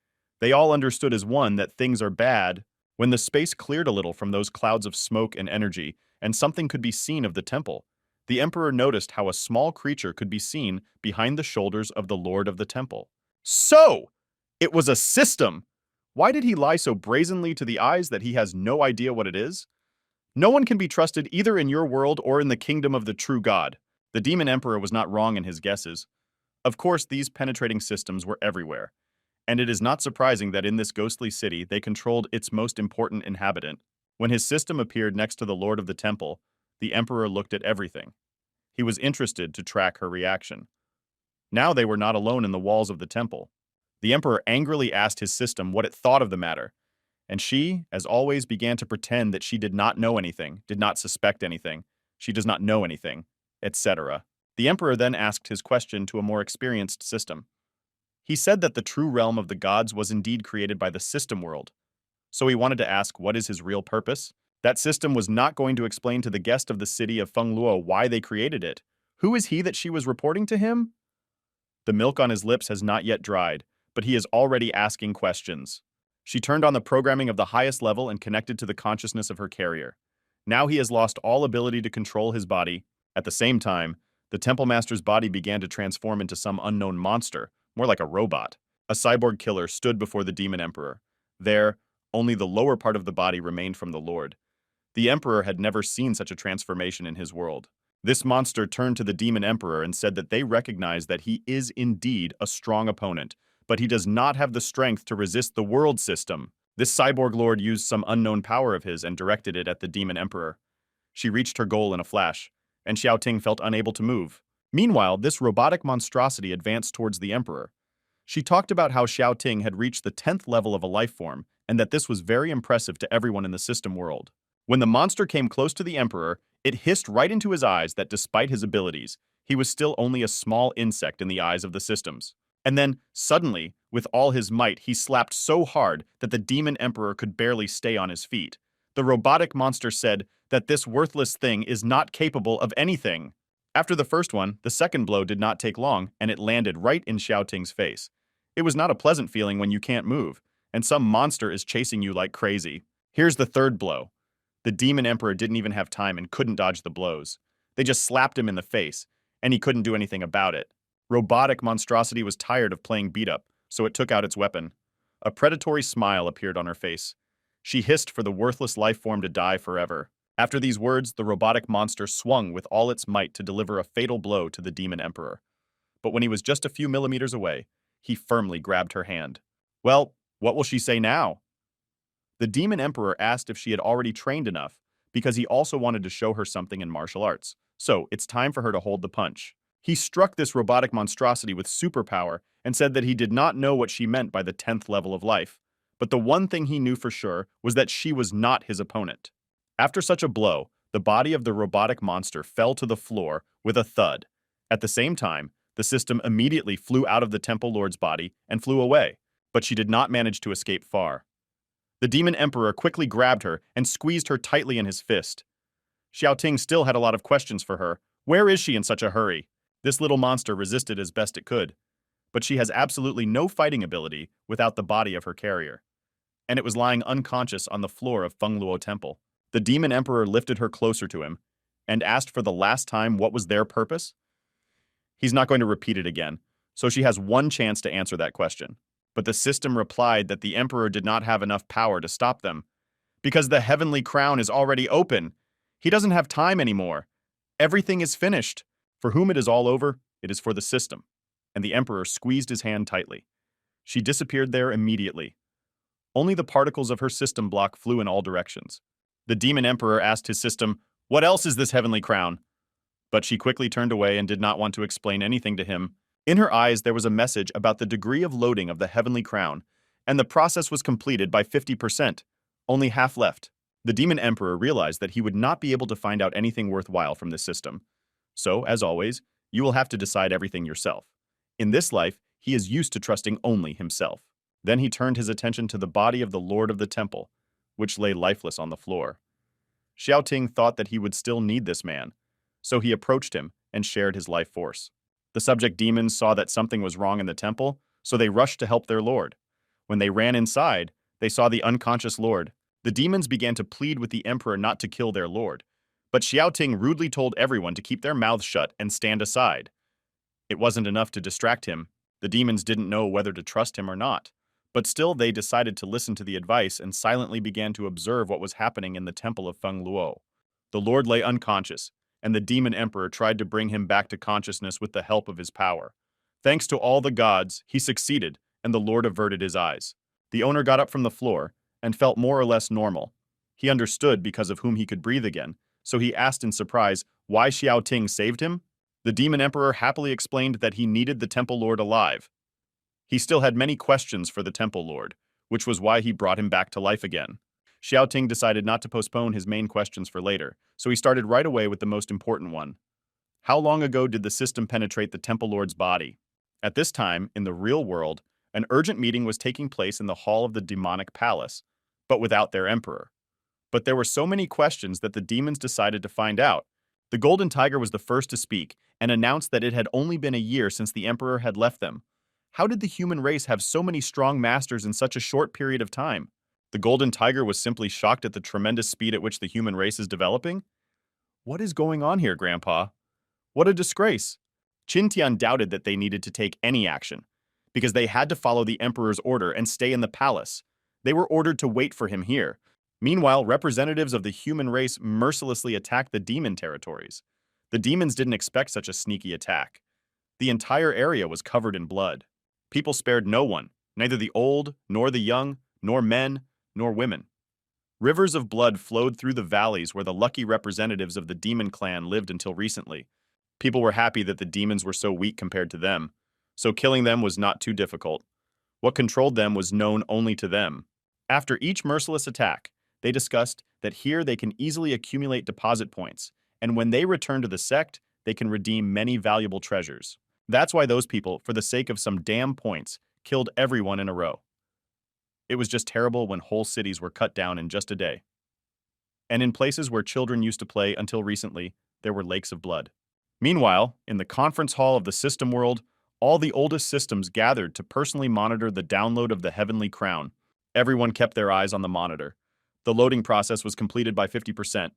They all understood as one that things are bad. When the space cleared a little from those clouds of smoke and energy, and something could be seen of the temple, the Emperor noticed how a small creature could be seen behind the shoulders of the Lord of the Temple. So! It was a system! Why did he lie so brazenly to the eyes that he has no idea what it is? No one can be trusted either in your world or in the kingdom of the true God. The Demon Emperor was not wrong in his guesses. Of course, these penetrating systems were everywhere, and it is not surprising that in this ghostly city they controlled its most important inhabitant. When his system appeared next to the Lord of the Temple, the Emperor looked at everything. He was interested to track her reaction. Now they were not alone in the walls of the temple. The Emperor angrily asked his system what it thought of the matter, and she, as always, began to pretend that she did not know anything, did not suspect anything, she does not know anything, etc. The Emperor then asked his question to a more experienced system. He said that the true realm of the gods was indeed created by the system world, so he wanted to ask what is his real purpose. That system was not going to explain to the guest of the city of Fengluo why they created it. Who is he that she was reporting to him? The milk on his lips has not yet dried, but he is already asking questions. She turned on the programming of the highest level and connected to the consciousness of her carrier. Now he has lost all ability to control his body. At the same time, the Temple Master's body began to transform into some unknown monster, more like a robot. A cyborg killer stood before the Demon Emperor. There, only the lower part of the body remained from the Lord. The Emperor had never seen such a transformation in his world. This monster turned to the Demon Emperor and said that they recognize that he is indeed a strong opponent, but he does not have the strength to resist the world system. This cyborg lord used some unknown power of his and directed it at the Demon Emperor. She reached her goal in a flash, and Xiaoting felt unable to move. Meanwhile, this robotic monstrosity advanced towards the Emperor. She talked about how Xiaoting had reached the 10th level of a life form, and that this was very impressive to everyone in the system world. When the monster came close to the Emperor, it hissed right into his eyes that despite his abilities, he was still only a small insect in the eyes of the systems. And then, suddenly, with all his might, he slapped so hard that the Demon Emperor could barely stay on his feet. The robotic monster said that this worthless thing is not capable of anything. After the first one, the second blow did not take long, and it landed right in Xiaoting's face. It was not a pleasant feeling when you can't move, and some monster is chasing you like crazy. Here's the third blow. The Demon Emperor didn't even have time and couldn't dodge the blows. They just slapped him in the face, and he couldn't do anything about it. Robotic monstrosity was tired of playing beat-up, so it took out its weapon. A predatory smile appeared on her face. She hissed for the worthless life form to die forever. After these words, the robotic monster swung with all its might to deliver a fatal blow to the Demon Emperor. But when he was just a few millimeters away, he firmly grabbed her hand. Well, what will she say now? The Demon Emperor asked if she had already trained enough, because he also wanted to show her something in martial arts. So, it's time for her to hold the punch. He struck this robotic monstrosity with superpower and said that he did not know what she meant by the 10th level of life. But the one thing he knew for sure was that she was not his opponent. After such a blow, the body of the robotic monster fell to the floor with a thud. At the same time, the system immediately flew out of the Temple Lord's body and flew away, but she did not manage to escape far. The Demon Emperor quickly grabbed her and squeezed her tightly in his fist. Xiaoting still had a lot of questions for her. Where is she in such a hurry? This little monster resisted as best it could, but she has absolutely no fighting ability without the body of her carrier, and it was lying unconscious on the floor of Fengluo Temple. The Demon Emperor lifted her closer to him and asked for the last time what was their purpose. He's not going to repeat it again, so she has one chance to answer that question. But the system replied that the Emperor did not have enough power to stop them, because the heavenly crown is already open. He doesn't have time anymore. Everything is finished. For whom it is all over, it is for the system. And the Emperor squeezed his hand tightly. She disappeared there immediately. Only the particles of her system block flew in all directions. The Demon Emperor asked his system, "What else is this heavenly crown?" But she quickly turned away and did not want to explain anything to him. In her eyes, there was a message about the degree of loading of the heavenly crown, and the process was completed by 50%. Only half left. The Demon Emperor realized that he would not be able to find out anything worthwhile from this system. So, as always, you will have to decide everything yourself. In this life, he is used to trusting only himself. Then he turned his attention to the body of the Lord of the Temple, which lay lifeless on the floor. Xiaoting thought that he would still need this man, so he approached him and shared his life force. The subject demons saw that something was wrong in the temple, so they rushed to help their lord. When they ran inside, they saw the unconscious lord. The demons began to plead with the emperor not to kill their lord. But Xiaoting rudely told everyone to keep their mouths shut and stand aside. It wasn't enough to distract him. The demons didn't know whether to trust him or not. But still, they decided to listen to the advice and silently began to observe what was happening in the temple of Fengluo. The lord lay unconscious, and the demon emperor tried to bring him back to consciousness with the help of his power. Thanks to all the gods, he succeeded, and the lord averted his eyes. The owner got up from the floor and felt more or less normal. He understood because of whom he could breathe again, so he asked in surprise why Xiao Ting saved him. The demon emperor happily explained that he needed the temple lord alive. He still had many questions for the temple lord, which was why he brought him back to life again. Xiao Ting decided not to postpone his main questions for later, so he started right away with the most important one. How long ago did the system penetrate the temple lord's body? At this time, in the real world, an urgent meeting was taking place in the hall of the demonic palace, but without their emperor. But there were so many questions that the demons decided to find out. The golden tiger was the first to speak and announced that it had only been a year since the emperor had left them. How did the human race have so many strong masters in such a short period of time? The golden tiger was simply shocked at the tremendous speed at which the human race is developing. What is going on here, Grandpa? What a disgrace! Qin doubted that they needed to take any action, because they had to follow the emperor's order and stay in the palace. They were ordered to wait for him here. Meanwhile, representatives of the human race mercilessly attacked the demon territories. The demons didn't expect such a sneaky attack. The entire area was covered in blood. People spared no one, neither the old, nor the young, nor men, nor women. Rivers of blood flowed through the valleys where the lucky representatives of the demon clan lived until recently. People were happy that the demons were so weak compared to them, so killing them was not too difficult. What controlled them was known only to them. After each merciless attack, they discussed that here they can easily accumulate deposit points, and when they return to the sect, they can redeem many valuable treasures. That's why those people, for the sake of some damn points, killed everyone in a row. It was just terrible when whole cities were cut down in just a day. And in places where children used to play until recently, there were lakes of blood. Meanwhile, in the conference hall of the system world, all the oldest systems gathered to personally monitor the download of the heavenly crown. Everyone kept their eyes on the monitor. The loading process was completed by 50%.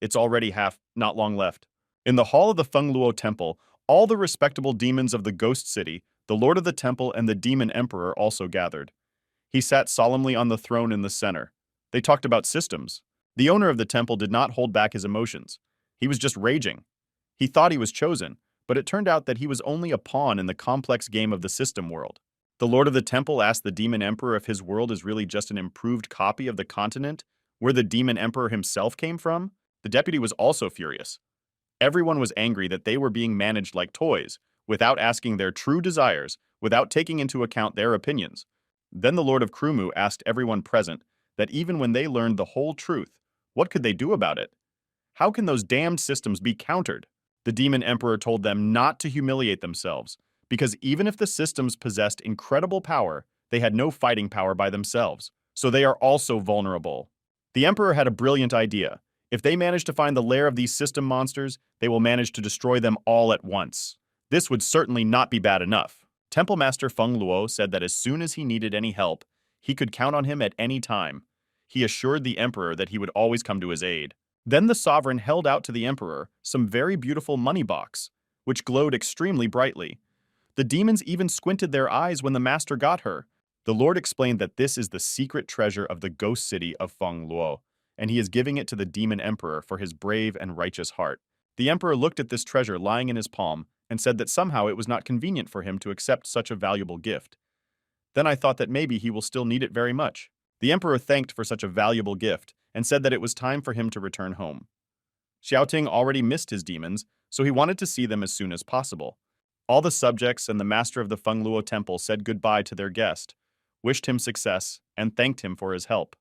It's already half, not long left. In the hall of the Fengluo Temple, all the respectable demons of the Ghost City, the Lord of the Temple, and the Demon Emperor also gathered. He sat solemnly on the throne in the center. They talked about systems. The owner of the temple did not hold back his emotions. He was just raging. He thought he was chosen, but it turned out that he was only a pawn in the complex game of the system world. The Lord of the Temple asked the Demon Emperor if his world is really just an improved copy of the continent where the Demon Emperor himself came from. The deputy was also furious. Everyone was angry that they were being managed like toys, without asking their true desires, without taking into account their opinions. Then the Lord of Krumu asked everyone present that even when they learned the whole truth, what could they do about it? How can those damned systems be countered? The Demon Emperor told them not to humiliate themselves, because even if the systems possessed incredible power, they had no fighting power by themselves, so they are also vulnerable. The Emperor had a brilliant idea. If they manage to find the lair of these system monsters, they will manage to destroy them all at once. This would certainly not be bad enough. Temple Master Feng Luo said that as soon as he needed any help, he could count on him at any time. He assured the Emperor that he would always come to his aid. Then the sovereign held out to the Emperor some very beautiful money box, which glowed extremely brightly. The demons even squinted their eyes when the master got her. The Lord explained that this is the secret treasure of the ghost city of Feng Luo, and he is giving it to the Demon Emperor for his brave and righteous heart. The Emperor looked at this treasure lying in his palm and said that somehow it was not convenient for him to accept such a valuable gift. Then I thought that maybe he will still need it very much. The Emperor thanked for such a valuable gift and said that it was time for him to return home. Xiaoting already missed his demons, so he wanted to see them as soon as possible. All the subjects and the master of the Fengluo Temple said goodbye to their guest, wished him success, and thanked him for his help.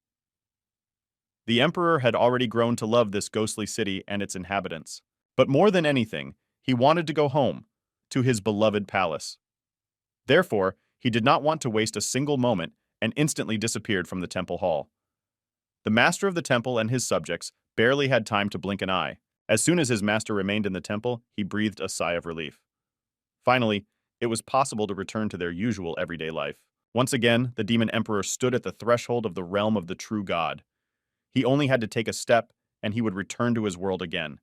The Emperor had already grown to love this ghostly city and its inhabitants. But more than anything, he wanted to go home, to his beloved palace. Therefore, he did not want to waste a single moment and instantly disappeared from the temple hall. The master of the temple and his subjects barely had time to blink an eye. As soon as his master remained in the temple, he breathed a sigh of relief. Finally, it was possible to return to their usual everyday life. Once again, the demon emperor stood at the threshold of the realm of the true god. He only had to take a step, and he would return to his world again.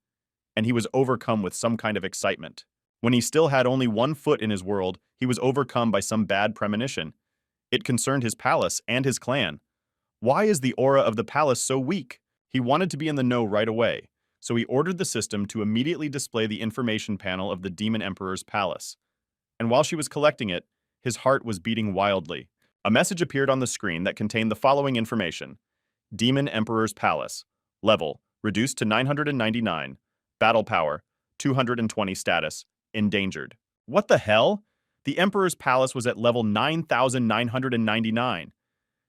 And he was overcome with some kind of excitement. When he still had only one foot in his world, he was overcome by some bad premonition. It concerned his palace and his clan. Why is the aura of the palace so weak? He wanted to be in the know right away, so he ordered the system to immediately display the information panel of the Demon Emperor's palace. And while she was collecting it, his heart was beating wildly. A message appeared on the screen that contained the following information. Demon Emperor's Palace. Level, reduced to 999. Battle power, 220 status. Endangered. What the hell? The Emperor's Palace was at level 9,999.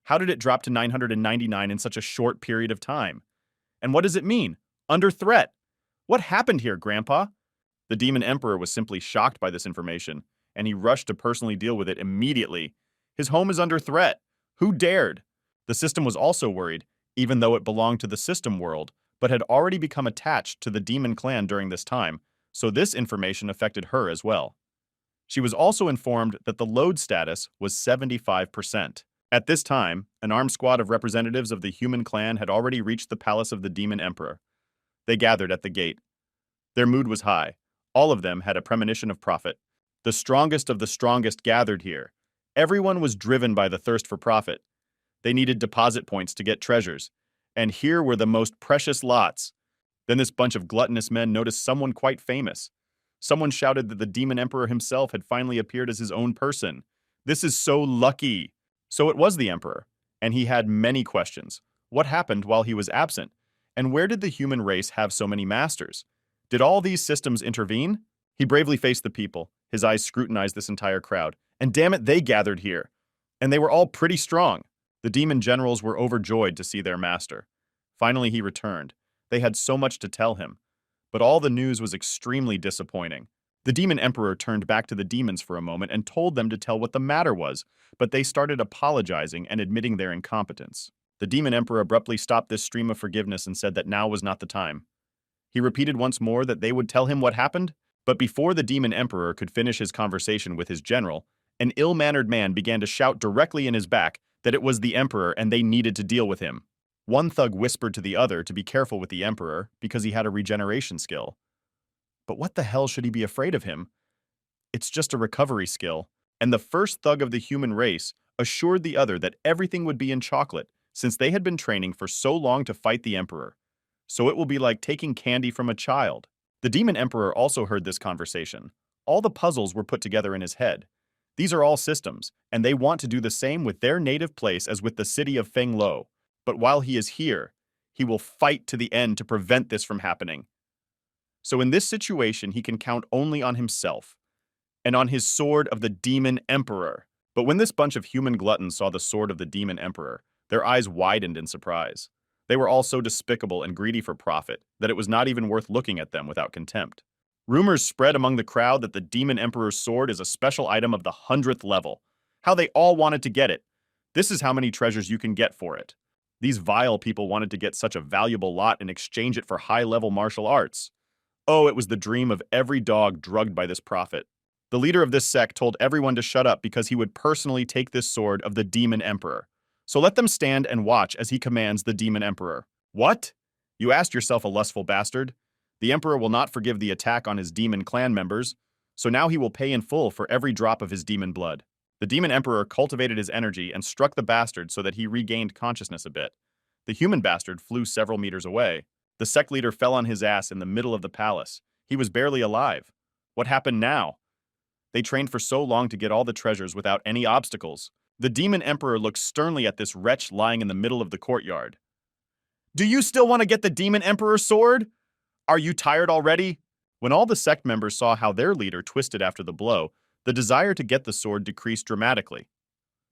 How did it drop to 999 in such a short period of time? And what does it mean? Under threat. What happened here, Grandpa? The Demon Emperor was simply shocked by this information, and he rushed to personally deal with it immediately. His home is under threat. Who dared? The system was also worried, even though it belonged to the system world, but had already become attached to the demon clan during this time, so this information affected her as well. She was also informed that the load status was 75%. At this time, an armed squad of representatives of the human clan had already reached the palace of the Demon Emperor. They gathered at the gate. Their mood was high. All of them had a premonition of profit. The strongest of the strongest gathered here. Everyone was driven by the thirst for profit. They needed deposit points to get treasures. And here were the most precious lots. Then this bunch of gluttonous men noticed someone quite famous. Someone shouted that the Demon Emperor himself had finally appeared as his own person. This is so lucky. So it was the Emperor, and he had many questions. What happened while he was absent? And where did the human race have so many masters? Did all these systems intervene? He bravely faced the people. His eyes scrutinized this entire crowd. And damn it, they gathered here. And they were all pretty strong. The demon generals were overjoyed to see their master. Finally, he returned. They had so much to tell him. But all the news was extremely disappointing. The Demon Emperor turned back to the demons for a moment and told them to tell what the matter was, but they started apologizing and admitting their incompetence. The Demon Emperor abruptly stopped this stream of forgiveness and said that now was not the time. He repeated once more that they would tell him what happened, but before the Demon Emperor could finish his conversation with his general, an ill-mannered man began to shout directly in his back that it was the Emperor and they needed to deal with him. One thug whispered to the other to be careful with the Emperor because he had a regeneration skill. But what the hell should he be afraid of him? It's just a recovery skill. And the first thug of the human race assured the other that everything would be in chocolate since they had been training for so long to fight the Emperor. So it will be like taking candy from a child. The Demon Emperor also heard this conversation. All the puzzles were put together in his head. These are all systems, and they want to do the same with their native place as with the city of Fenglo. But while he is here, he will fight to the end to prevent this from happening. So in this situation, he can count only on himself and on his sword of the Demon Emperor. But when this bunch of human gluttons saw the sword of the Demon Emperor, their eyes widened in surprise. They were all so despicable and greedy for profit that it was not even worth looking at them without contempt. Rumors spread among the crowd that the Demon Emperor's sword is a special item of the 100th level. How they all wanted to get it. This is how many treasures you can get for it. These vile people wanted to get such a valuable lot and exchange it for high-level martial arts. Oh, it was the dream of every dog drugged by this prophet. The leader of this sect told everyone to shut up because he would personally take this sword of the Demon Emperor. So let them stand and watch as he commands the Demon Emperor. What? You asked yourself, a lustful bastard. The Emperor will not forgive the attack on his demon clan members, so now he will pay in full for every drop of his demon blood. The Demon Emperor cultivated his energy and struck the bastard so that he regained consciousness a bit. The human bastard flew several meters away. The sect leader fell on his ass in the middle of the palace. He was barely alive. What happened now? They trained for so long to get all the treasures without any obstacles. The Demon Emperor looked sternly at this wretch lying in the middle of the courtyard. Do you still want to get the Demon Emperor's sword? Are you tired already? When all the sect members saw how their leader twisted after the blow, the desire to get the sword decreased dramatically.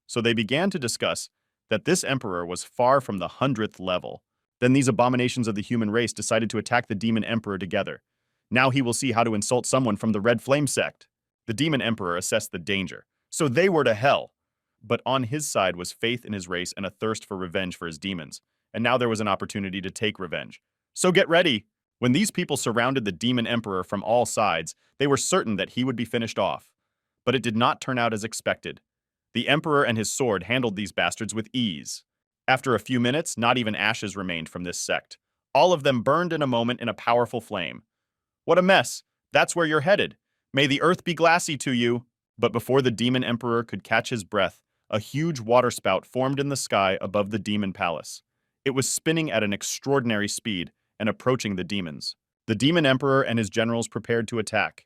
So they began to discuss that this emperor was far from the 100th level. Then these abominations of the human race decided to attack the Demon Emperor together. Now he will see how to insult someone from the Red Flame sect. The Demon Emperor assessed the danger. So they were to hell. But on his side was faith in his race and a thirst for revenge for his demons. And now there was an opportunity to take revenge. So get ready. When these people surrounded the demon emperor from all sides, they were certain that he would be finished off. But it did not turn out as expected. The emperor and his sword handled these bastards with ease. After a few minutes, not even ashes remained from this sect. All of them burned in a moment in a powerful flame. What a mess! That's where you're headed. May the earth be glassy to you. But before the demon emperor could catch his breath, a huge waterspout formed in the sky above the demon palace. It was spinning at an extraordinary speed and approaching the demons. The demon emperor and his generals prepared to attack.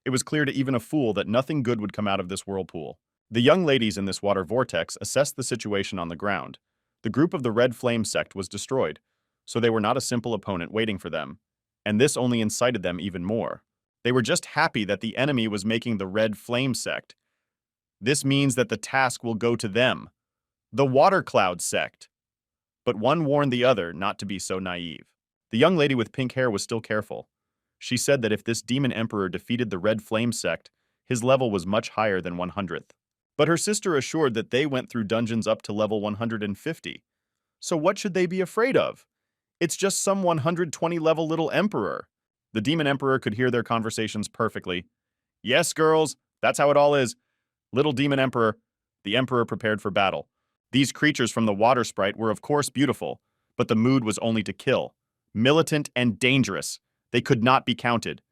It was clear to even a fool that nothing good would come out of this whirlpool. The young ladies in this water vortex assessed the situation on the ground. The group of the Red Flame sect was destroyed, so they were not a simple opponent waiting for them. And this only incited them even more. They were just happy that the enemy was making the Red Flame sect. This means that the task will go to them, the Water Cloud sect. But one warned the other not to be so naive. The young lady with pink hair was still careful. She said that if this demon emperor defeated the Red Flame sect, his level was much higher than 100th. But her sister assured that they went through dungeons up to level 150. So what should they be afraid of? It's just some 120 level little emperor. The demon emperor could hear their conversations perfectly. Yes, girls, that's how it all is. Little demon emperor. The emperor prepared for battle. These creatures from the water sprite were of course beautiful, but the mood was only to kill. Militant and dangerous. They could not be counted.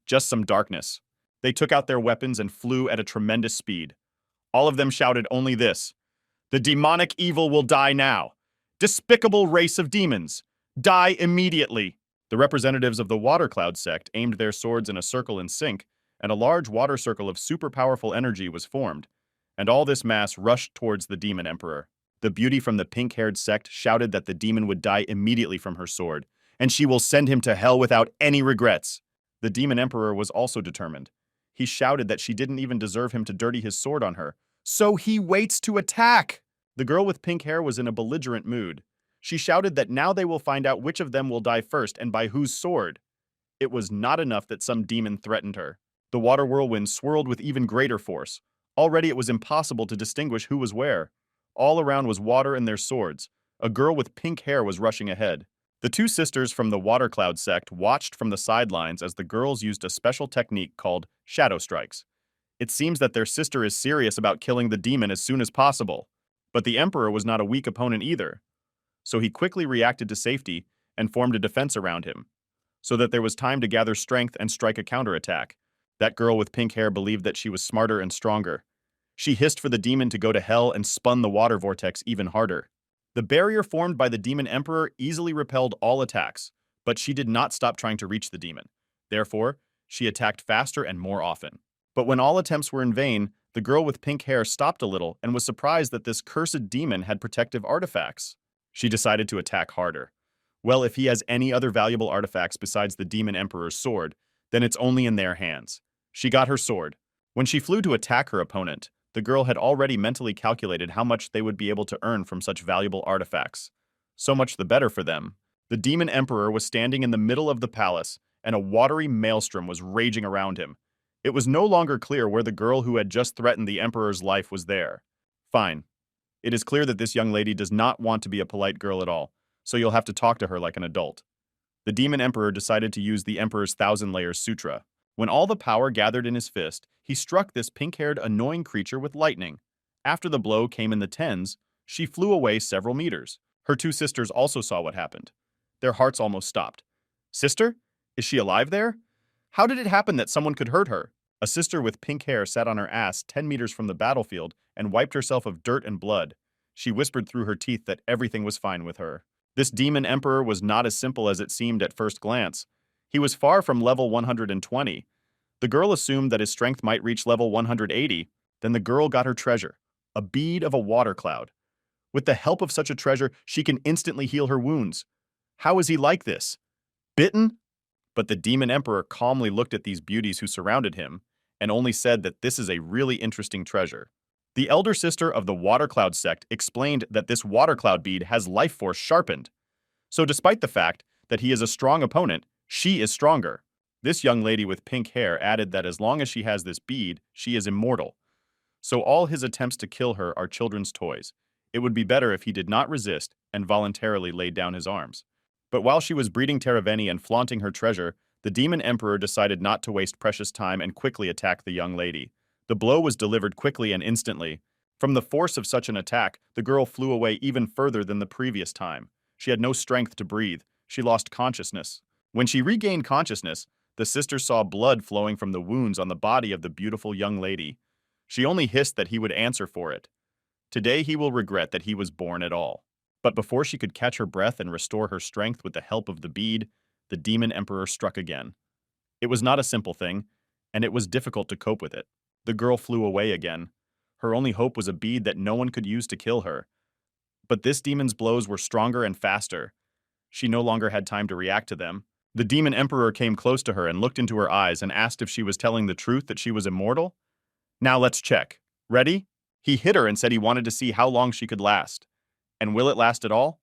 Just some darkness. They took out their weapons and flew at a tremendous speed. All of them shouted only this: "The demonic evil will die now. Despicable race of demons. Die immediately." The representatives of the Water Cloud sect aimed their swords in a circle in sync, and a large water circle of super powerful energy was formed, and all this mass rushed towards the demon emperor. The beauty from the pink-haired sect shouted that the demon would die immediately from her sword, and she will send him to hell without any regrets. The demon emperor was also determined. He shouted that she didn't even deserve him to dirty his sword on her, so he waits to attack. The girl with pink hair was in a belligerent mood. She shouted that now they will find out which of them will die first and by whose sword. It was not enough that some demon threatened her. The water whirlwind swirled with even greater force. Already it was impossible to distinguish who was where. All around was water and their swords. A girl with pink hair was rushing ahead. The two sisters from the Water Cloud sect watched from the sidelines as the girls used a special technique called shadow strikes. It seems that their sister is serious about killing the demon as soon as possible. But the emperor was not a weak opponent either. So he quickly reacted to safety and formed a defense around him, so that there was time to gather strength and strike a counterattack. That girl with pink hair believed that she was smarter and stronger. She hissed for the demon to go to hell and spun the water vortex even harder. The barrier formed by the demon emperor easily repelled all attacks, but she did not stop trying to reach the demon. Therefore, she attacked faster and more often. But when all attempts were in vain, the girl with pink hair stopped a little and was surprised that this cursed demon had protective artifacts. She decided to attack harder. Well, if he has any other valuable artifacts besides the demon emperor's sword, then it's only in their hands. She got her sword. When she flew to attack her opponent, the girl had already mentally calculated how much they would be able to earn from such valuable artifacts. So much the better for them. The demon emperor was standing in the middle of the palace, and a watery maelstrom was raging around him. It was no longer clear where the girl who had just threatened the emperor's life was there. Fine. It is clear that this young lady does not want to be a polite girl at all, so you'll have to talk to her like an adult. The demon emperor decided to use the emperor's thousand layers sutra. When all the power gathered in his fist, he struck this pink-haired, annoying creature with lightning. After the blow came in the tens, she flew away several meters. Her two sisters also saw what happened. Their hearts almost stopped. Sister? Is she alive there? How did it happen that someone could hurt her? A sister with pink hair sat on her ass 10 meters from the battlefield and wiped herself of dirt and blood. She whispered through her teeth that everything was fine with her. This demon emperor was not as simple as it seemed at first glance. He was far from level 120. The girl assumed that his strength might reach level 180. Then the girl got her treasure, a bead of a water cloud. With the help of such a treasure, she can instantly heal her wounds. How is he like this? Bitten? But the demon emperor calmly looked at these beauties who surrounded him and only said that this is a really interesting treasure. The elder sister of the Water Cloud sect explained that this water cloud bead has life force sharpened. So despite the fact that he is a strong opponent, she is stronger. This young lady with pink hair added that as long as she has this bead, she is immortal. So all his attempts to kill her are children's toys. It would be better if he did not resist and voluntarily laid down his arms. But while she was breeding Teraveni and flaunting her treasure, the demon emperor decided not to waste precious time and quickly attack the young lady. The blow was delivered quickly and instantly. From the force of such an attack, the girl flew away even further than the previous time. She had no strength to breathe. She lost consciousness. When she regained consciousness, the sister saw blood flowing from the wounds on the body of the beautiful young lady. She only hissed that he would answer for it. Today he will regret that he was born at all. But before she could catch her breath and restore her strength with the help of the bead, the demon emperor struck again. It was not a simple thing, and it was difficult to cope with it. The girl flew away again. Her only hope was a bead that no one could use to kill her. But this demon's blows were stronger and faster. She no longer had time to react to them. The demon emperor came close to her and looked into her eyes and asked if she was telling the truth that she was immortal. Now let's check. Ready? He hit her and said he wanted to see how long she could last. And will it last at all?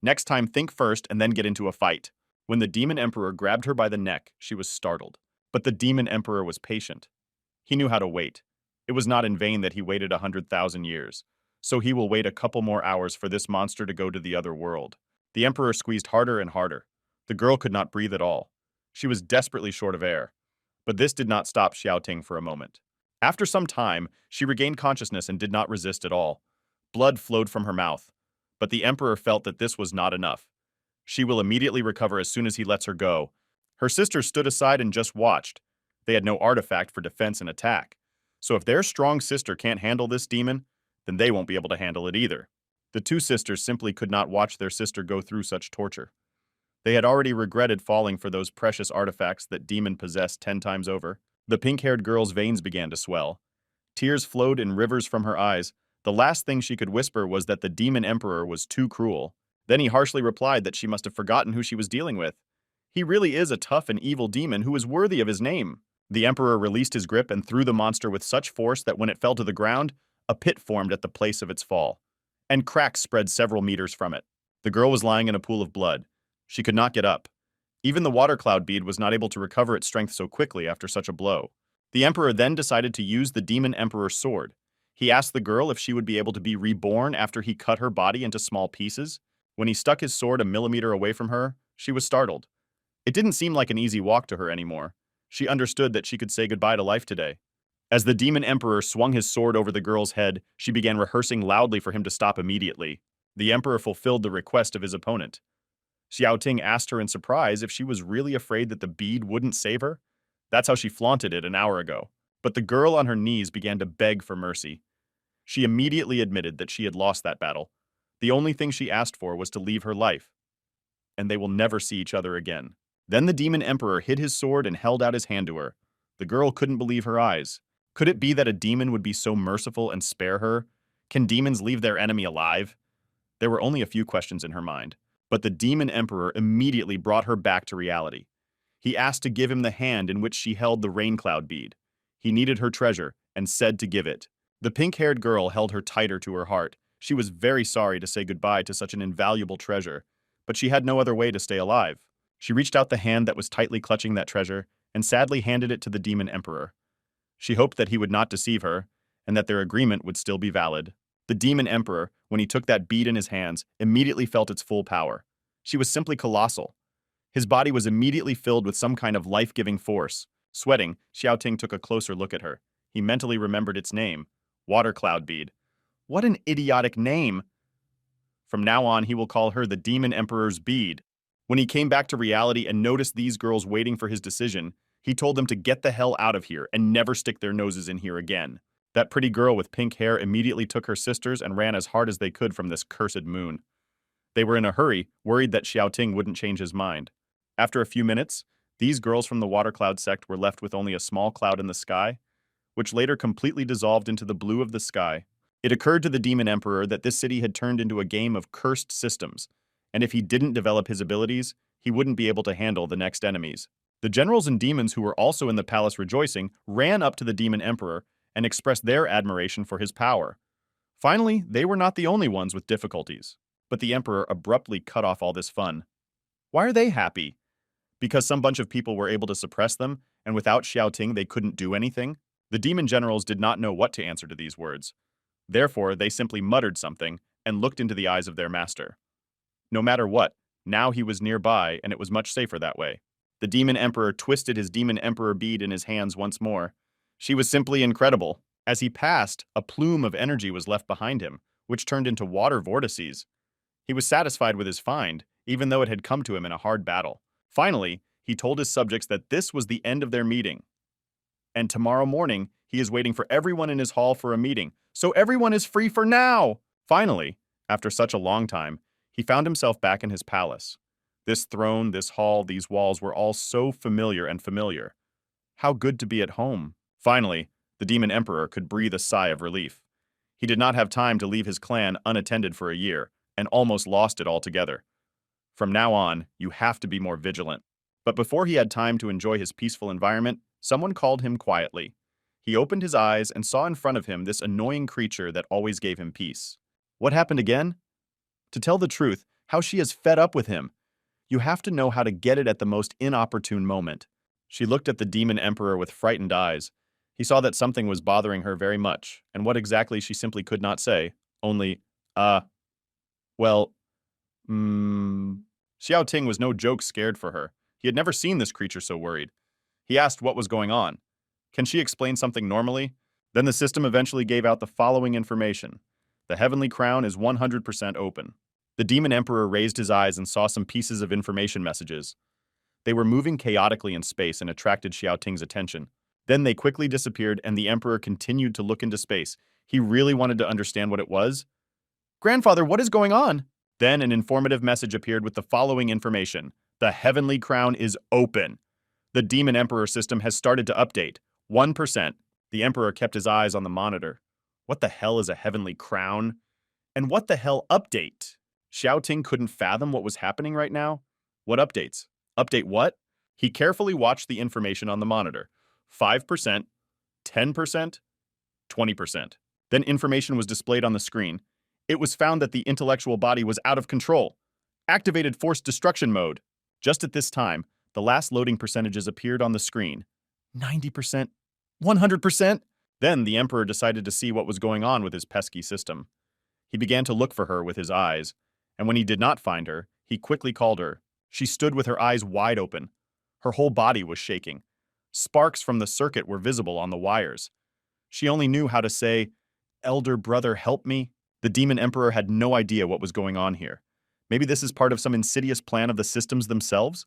Next time, think first and then get into a fight. When the demon emperor grabbed her by the neck, she was startled. But the demon emperor was patient. He knew how to wait. It was not in vain that he waited 100,000 years. So he will wait a couple more hours for this monster to go to the other world. The emperor squeezed harder and harder. The girl could not breathe at all. She was desperately short of air. But this did not stop Xiaoting for a moment. After some time, she regained consciousness and did not resist at all. Blood flowed from her mouth. But the emperor felt that this was not enough. She will immediately recover as soon as he lets her go. Her sisters stood aside and just watched. They had no artifact for defense and attack. So if their strong sister can't handle this demon, then they won't be able to handle it either. The two sisters simply could not watch their sister go through such torture. They had already regretted falling for those precious artifacts that demon possessed 10 times over. The pink-haired girl's veins began to swell. Tears flowed in rivers from her eyes. The last thing she could whisper was that the demon emperor was too cruel. Then he harshly replied that she must have forgotten who she was dealing with. He really is a tough and evil demon who is worthy of his name. The emperor released his grip and threw the monster with such force that when it fell to the ground, a pit formed at the place of its fall, and cracks spread several meters from it. The girl was lying in a pool of blood. She could not get up. Even the water cloud bead was not able to recover its strength so quickly after such a blow. The emperor then decided to use the demon emperor's sword. He asked the girl if she would be able to be reborn after he cut her body into small pieces. When he stuck his sword a millimeter away from her, she was startled. It didn't seem like an easy walk to her anymore. She understood that she could say goodbye to life today. As the demon emperor swung his sword over the girl's head, she began rehearsing loudly for him to stop immediately. The emperor fulfilled the request of his opponent. Xiaoting asked her in surprise if she was really afraid that the bead wouldn't save her. That's how she flaunted it an hour ago. But the girl on her knees began to beg for mercy. She immediately admitted that she had lost that battle. The only thing she asked for was to leave her life. And they will never see each other again. Then the demon emperor hid his sword and held out his hand to her. The girl couldn't believe her eyes. Could it be that a demon would be so merciful and spare her? Can demons leave their enemy alive? There were only a few questions in her mind. But the demon emperor immediately brought her back to reality. He asked to give him the hand in which she held the rain cloud bead. He needed her treasure and said to give it. The pink-haired girl held her tighter to her heart. She was very sorry to say goodbye to such an invaluable treasure, but she had no other way to stay alive. She reached out the hand that was tightly clutching that treasure and sadly handed it to the demon emperor. She hoped that he would not deceive her and that their agreement would still be valid. The demon emperor, when he took that bead in his hands, immediately felt its full power. She was simply colossal. His body was immediately filled with some kind of life-giving force. Sweating, Xiaoting took a closer look at her. He mentally remembered its name, Water Cloud Bead. What an idiotic name! From now on, he will call her the Demon Emperor's Bead. When he came back to reality and noticed these girls waiting for his decision, he told them to get the hell out of here and never stick their noses in here again. That pretty girl with pink hair immediately took her sisters and ran as hard as they could from this cursed moon. They were in a hurry, worried that Xiaoting wouldn't change his mind. After a few minutes, these girls from the Water Cloud sect were left with only a small cloud in the sky, which later completely dissolved into the blue of the sky. It occurred to the Demon Emperor that this city had turned into a game of cursed systems, and if he didn't develop his abilities, he wouldn't be able to handle the next enemies. The generals and demons who were also in the palace rejoicing ran up to the Demon Emperor and expressed their admiration for his power. Finally, they were not the only ones with difficulties, but the Emperor abruptly cut off all this fun. Why are they happy? Because some bunch of people were able to suppress them, and without Xiaoting they couldn't do anything? The demon generals did not know what to answer to these words. Therefore, they simply muttered something and looked into the eyes of their master. No matter what, Now he was nearby, and it was much safer that way. The Demon Emperor twisted his Demon Emperor bead in his hands once more. She was simply incredible. As he passed, a plume of energy was left behind him, which turned into water vortices. He was satisfied with his find, even though it had come to him in a hard battle. Finally, he told his subjects that this was the end of their meeting. And tomorrow morning, he is waiting for everyone in his hall for a meeting, so everyone is free for now! Finally, after such a long time, he found himself back in his palace. This throne, this hall, these walls were all so familiar and familiar. How good to be at home. Finally, the Demon Emperor could breathe a sigh of relief. He did not have time to leave his clan unattended for a year, and almost lost it altogether. From now on, you have to be more vigilant. But before he had time to enjoy his peaceful environment, someone called him quietly. He opened his eyes and saw in front of him this annoying creature that always gave him peace. What happened again? To tell the truth, how she is fed up with him. You have to know how to get it at the most inopportune moment. She looked at the Demon Emperor with frightened eyes. He saw that something was bothering her very much, and what exactly she simply could not say, only, well, Xiao Ting was no joke scared for her. He had never seen this creature so worried. He asked what was going on. Can she explain something normally? Then the system eventually gave out the following information. The heavenly crown is 100% open. The Demon Emperor raised his eyes and saw some pieces of information messages. They were moving chaotically in space and attracted Xiao Ting's attention. Then they quickly disappeared and the Emperor continued to look into space. He really wanted to understand what it was. Grandfather, what is going on? Then an informative message appeared with the following information. The heavenly crown is open. The Demon Emperor system has started to update. 1%. The Emperor kept his eyes on the monitor. What the hell is a heavenly crown? And what the hell update? Xiao Ting couldn't fathom what was happening right now. What updates? Update what? He carefully watched the information on the monitor. 5%, 10%, 20%. Then information was displayed on the screen. It was found that the intellectual body was out of control. Activated forced destruction mode. Just at this time, the last loading percentages appeared on the screen. 90%, 100%. Then the Emperor decided to see what was going on with his pesky system. He began to look for her with his eyes, and when he did not find her, he quickly called her. She stood with her eyes wide open. Her whole body was shaking. Sparks from the circuit were visible on the wires. She only knew how to say, "Elder brother, help me." The Demon Emperor had no idea what was going on here. Maybe this is part of some insidious plan of the systems themselves?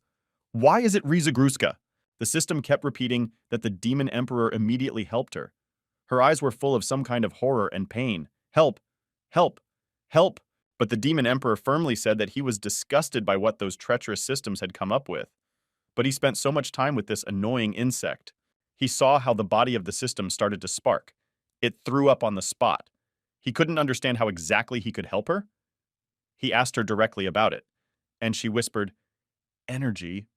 Why is it Rizagruska? The system kept repeating that the Demon Emperor immediately helped her. Her eyes were full of some kind of horror and pain. Help! Help! Help! But the Demon Emperor firmly said that he was disgusted by what those treacherous systems had come up with. But he spent so much time with this annoying insect. He saw how the body of the system started to spark. It threw up on the spot. He couldn't understand how exactly he could help her. He asked her directly about it, and she whispered, "Energy."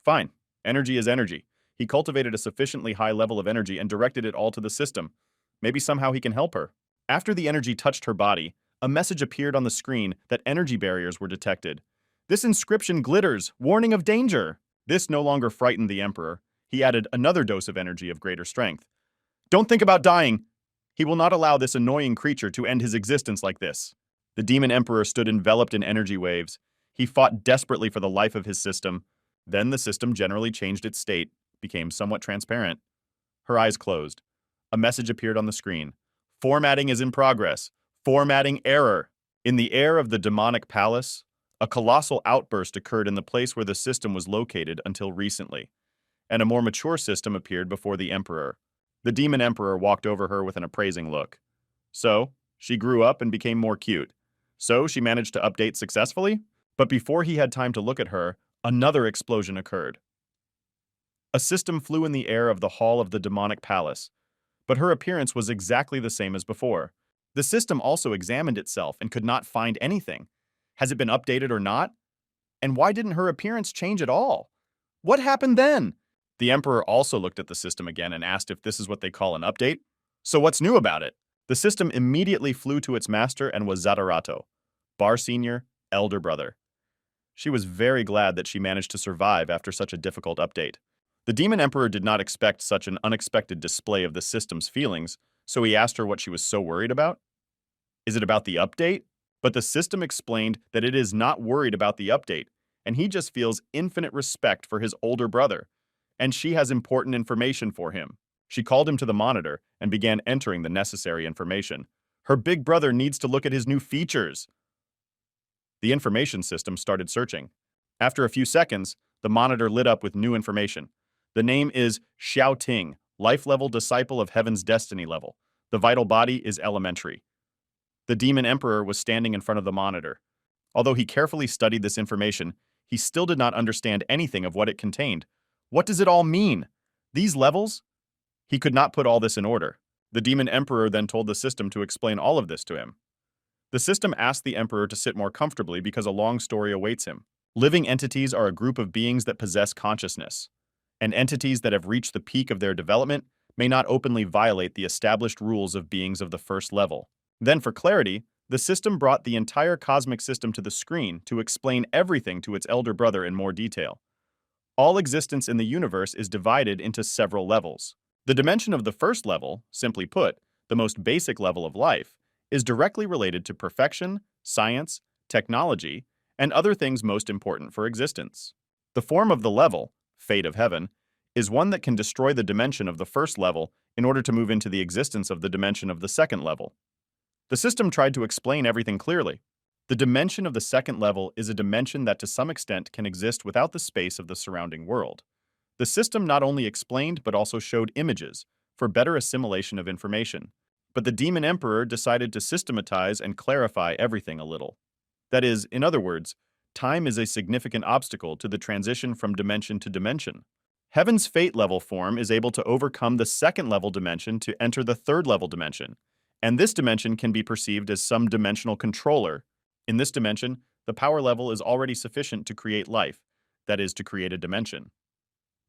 Fine, energy is energy. He cultivated a sufficiently high level of energy and directed it all to the system. Maybe somehow he can help her. After the energy touched her body, a message appeared on the screen that energy barriers were detected. This inscription glitters, warning of danger. This no longer frightened the Emperor. He added another dose of energy of greater strength. Don't think about dying. He will not allow this annoying creature to end his existence like this. The Demon Emperor stood enveloped in energy waves. He fought desperately for the life of his system. Then the system generally changed its state, became somewhat transparent. Her eyes closed. A message appeared on the screen. Formatting is in progress. Formatting error. In the air of the demonic palace, a colossal outburst occurred in the place where the system was located until recently, and a more mature system appeared before the Emperor. The Demon Emperor walked over her with an appraising look. So, she grew up and became more cute. So, she managed to update successfully? But before he had time to look at her, another explosion occurred. A system flew in the air of the hall of the demonic palace, but her appearance was exactly the same as before. The system also examined itself and could not find anything. Has it been updated or not? And why didn't her appearance change at all? What happened then? The Emperor also looked at the system again and asked if this is what they call an update. So what's new about it? The system immediately flew to its master and was Zadarato, Bar Senior, elder brother. She was very glad that she managed to survive after such a difficult update. The Demon Emperor did not expect such an unexpected display of the system's feelings, so he asked her what she was so worried about. Is it about the update? But the system explained that it is not worried about the update. and he just feels infinite respect for his older brother. And she has important information for him. She called him to the monitor and began entering the necessary information. Her big brother needs to look at his new features. The information system started searching. After a few seconds, the monitor lit up with new information. The name is Xiao Ting, life level disciple of Heaven's destiny level. The vital body is elementary. The demon emperor was standing in front of the monitor. Although he carefully studied this information, he still did not understand anything of what it contained. What does it all mean? These levels? He could not put all this in order. The demon emperor then told the system to explain all of this to him. The system asked the emperor to sit more comfortably because a long story awaits him. Living entities are a group of beings that possess consciousness, and entities that have reached the peak of their development may not openly violate the established rules of beings of the first level. Then, for clarity, the system brought the entire cosmic system to the screen to explain everything to its elder brother in more detail. All existence in the universe is divided into several levels. The dimension of the first level, simply put, the most basic level of life, is directly related to perfection, science, technology, and other things most important for existence. The form of the level, fate of heaven, is one that can destroy the dimension of the first level in order to move into the existence of the dimension of the second level. The system tried to explain everything clearly. The dimension of the second level is a dimension that to some extent can exist without the space of the surrounding world. The system not only explained but also showed images for better assimilation of information. But the demon emperor decided to systematize and clarify everything a little. That is, in other words, time is a significant obstacle to the transition from dimension to dimension. Heaven's fate level form is able to overcome the second level dimension to enter the third level dimension, and this dimension can be perceived as some dimensional controller. In this dimension, the power level is already sufficient to create life, that is, to create a dimension.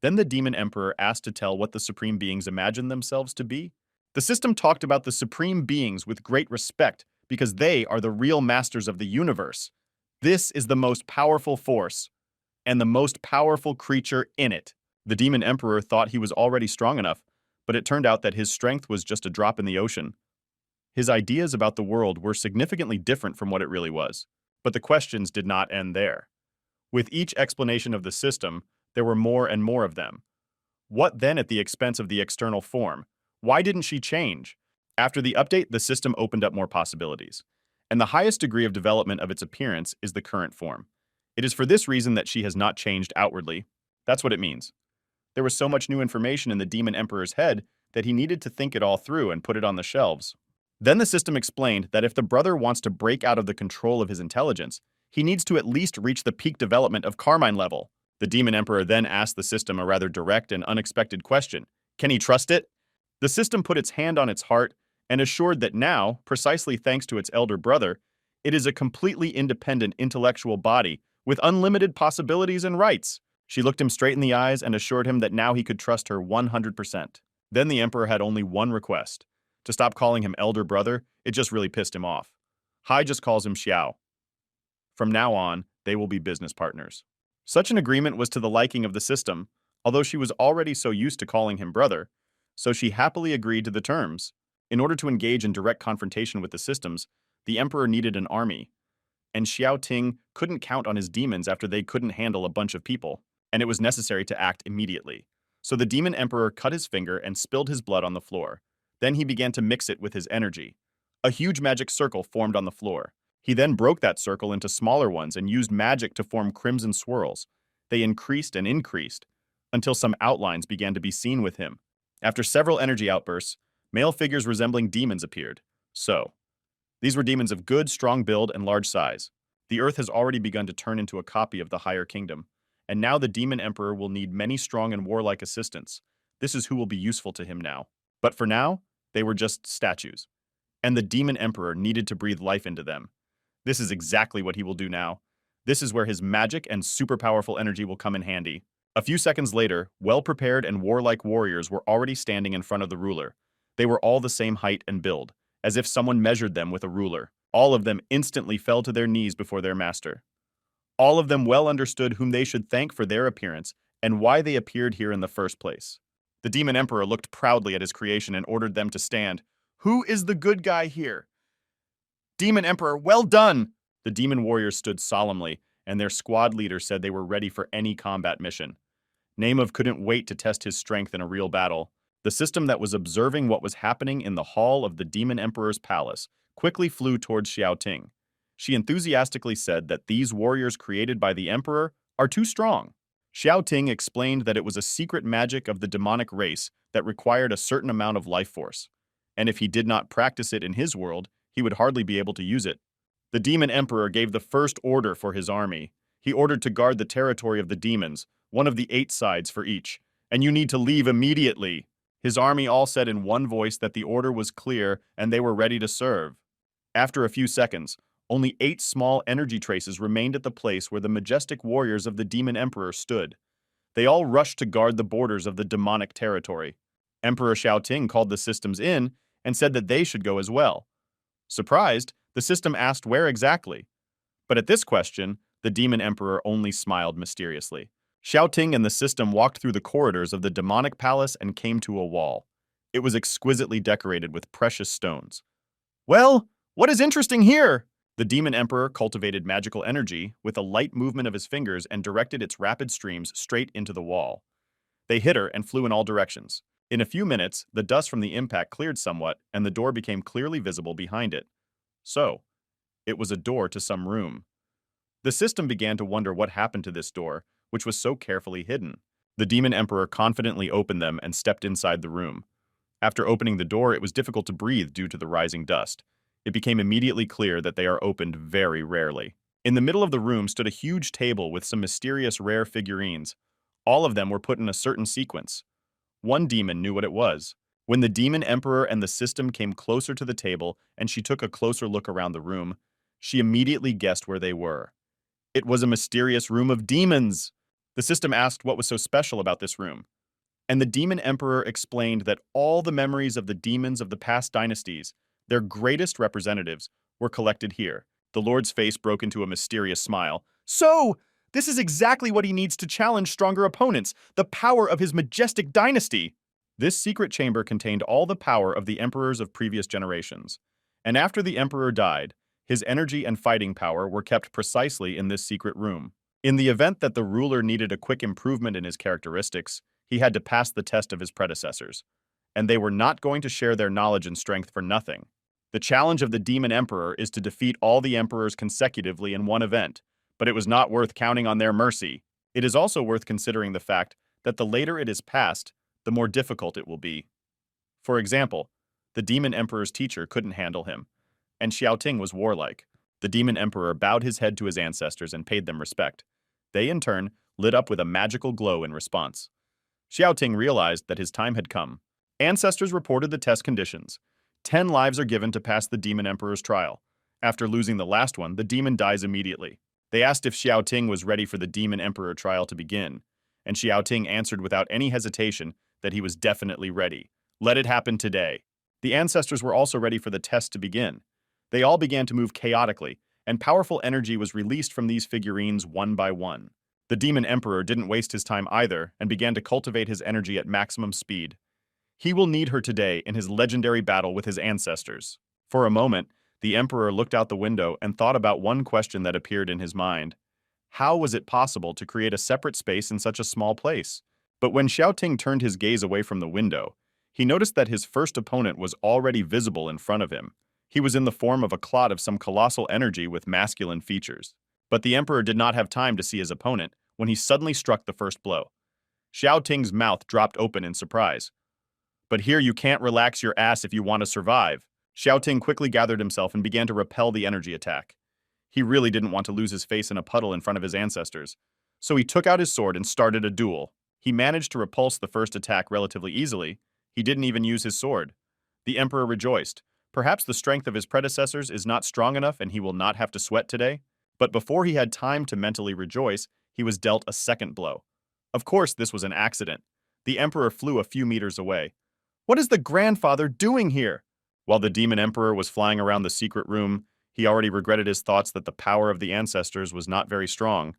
Then the demon emperor asked to tell what the supreme beings imagine themselves to be. The system talked about the supreme beings with great respect because they are the real masters of the universe. This is the most powerful force and the most powerful creature in it. The demon emperor thought he was already strong enough, but it turned out that his strength was just a drop in the ocean. His ideas about the world were significantly different from what it really was, but the questions did not end there. With each explanation of the system, there were more and more of them. What then at the expense of the external form? Why didn't she change? After the update, the system opened up more possibilities, and the highest degree of development of its appearance is the current form. It is for this reason that she has not changed outwardly. That's what it means. There was so much new information in the demon emperor's head that he needed to think it all through and put it on the shelves. Then the system explained that if the brother wants to break out of the control of his intelligence, he needs to at least reach the peak development of Carmine level. The demon emperor then asked the system a rather direct and unexpected question. Can he trust it? The system put its hand on its heart and assured that now, precisely thanks to its elder brother, it is a completely independent intellectual body with unlimited possibilities and rights. She looked him straight in the eyes and assured him that now he could trust her 100%. Then the emperor had only one request. To stop calling him elder brother, it just really pissed him off. Hai just calls him Xiao. From now on, they will be business partners. Such an agreement was to the liking of the system, although she was already so used to calling him brother, so she happily agreed to the terms. In order to engage in direct confrontation with the systems, the emperor needed an army, and Xiao Ting couldn't count on his demons after they couldn't handle a bunch of people, and it was necessary to act immediately. So the demon emperor cut his finger and spilled his blood on the floor. Then he began to mix it with his energy. A huge magic circle formed on the floor. He then broke that circle into smaller ones and used magic to form crimson swirls. They increased and increased, until some outlines began to be seen with him. After several energy outbursts, male figures resembling demons appeared. These were demons of good, strong build and large size. The earth has already begun to turn into a copy of the higher kingdom, and now the demon emperor will need many strong and warlike assistants. This is who will be useful to him now. But for now, they were just statues, and the demon emperor needed to breathe life into them. This is exactly what he will do now. This is where his magic and super powerful energy will come in handy. A few seconds later, well-prepared and warlike warriors were already standing in front of the ruler. They were all the same height and build, as if someone measured them with a ruler. All of them instantly fell to their knees before their master. All of them well understood whom they should thank for their appearance and why they appeared here in the first place. The demon emperor looked proudly at his creation and ordered them to stand. Who is the good guy here? Demon emperor, well done! The demon warriors stood solemnly, and their squad leader said they were ready for any combat mission. Nemov couldn't wait to test his strength in a real battle. The system that was observing what was happening in the hall of the Demon Emperor's palace quickly flew towards Xiaoting. She enthusiastically said that these warriors created by the Emperor are too strong. Xiaoting explained that it was a secret magic of the demonic race that required a certain amount of life force, and if he did not practice it in his world, he would hardly be able to use it. The Demon Emperor gave the first order for his army. He ordered to guard the territory of the demons, one of the 8 sides for each, and you need to leave immediately. His army all said in one voice that the order was clear and they were ready to serve. After a few seconds, only 8 small energy traces remained at the place where the majestic warriors of the Demon Emperor stood. They all rushed to guard the borders of the demonic territory. Emperor Xiaoting called the systems in and said that they should go as well. Surprised, the system asked where exactly. But at this question, the Demon Emperor only smiled mysteriously. Xiaoting and the system walked through the corridors of the demonic palace and came to a wall. It was exquisitely decorated with precious stones. Well, what is interesting here? The Demon Emperor cultivated magical energy with a light movement of his fingers and directed its rapid streams straight into the wall. They hit her and flew in all directions. In a few minutes, the dust from the impact cleared somewhat and the door became clearly visible behind it. So, it was a door to some room. The system began to wonder what happened to this door, which was so carefully hidden. The Demon Emperor confidently opened them and stepped inside the room. After opening the door, it was difficult to breathe due to the rising dust. It became immediately clear that they are opened very rarely. In the middle of the room stood a huge table with some mysterious rare figurines. All of them were put in a certain sequence. One demon knew what it was. When the Demon Emperor and the system came closer to the table and she took a closer look around the room, she immediately guessed where they were. It was a mysterious room of demons. The system asked what was so special about this room. And the Demon Emperor explained that all the memories of the demons of the past dynasties, their greatest representatives, were collected here. The Lord's face broke into a mysterious smile. So, this is exactly what he needs to challenge stronger opponents, the power of his majestic dynasty. This secret chamber contained all the power of the emperors of previous generations. And after the emperor died, his energy and fighting power were kept precisely in this secret room. In the event that the ruler needed a quick improvement in his characteristics, he had to pass the test of his predecessors. And they were not going to share their knowledge and strength for nothing. The challenge of the Demon Emperor is to defeat all the emperors consecutively in one event, but it was not worth counting on their mercy. It is also worth considering the fact that the later it is passed, the more difficult it will be. For example, the Demon Emperor's teacher couldn't handle him, and Xiaoting was warlike. The Demon Emperor bowed his head to his ancestors and paid them respect. They, in turn, lit up with a magical glow in response. Xiaoting realized that his time had come. Ancestors reported the test conditions. 10 lives are given to pass the Demon Emperor's trial. After losing the last one, the demon dies immediately. They asked if Xiaoting was ready for the Demon Emperor trial to begin, and Xiaoting answered without any hesitation that he was definitely ready. Let it happen today. The ancestors were also ready for the test to begin. They all began to move chaotically, and powerful energy was released from these figurines one by one. The Demon Emperor didn't waste his time either and began to cultivate his energy at maximum speed. He will need her today in his legendary battle with his ancestors. For a moment, the Emperor looked out the window and thought about one question that appeared in his mind. How was it possible to create a separate space in such a small place? But when Xiaoting turned his gaze away from the window, he noticed that his first opponent was already visible in front of him. He was in the form of a clot of some colossal energy with masculine features. But the Emperor did not have time to see his opponent when he suddenly struck the first blow. Xiaoting's mouth dropped open in surprise. But here you can't relax your ass if you want to survive. Xiaoting quickly gathered himself and began to repel the energy attack. He really didn't want to lose his face in a puddle in front of his ancestors. So he took out his sword and started a duel. He managed to repulse the first attack relatively easily. He didn't even use his sword. The Emperor rejoiced. Perhaps the strength of his predecessors is not strong enough and he will not have to sweat today. But before he had time to mentally rejoice, he was dealt a second blow. Of course, this was an accident. The Emperor flew a few meters away. What is the grandfather doing here? While the Demon Emperor was flying around the secret room, he already regretted his thoughts that the power of the ancestors was not very strong.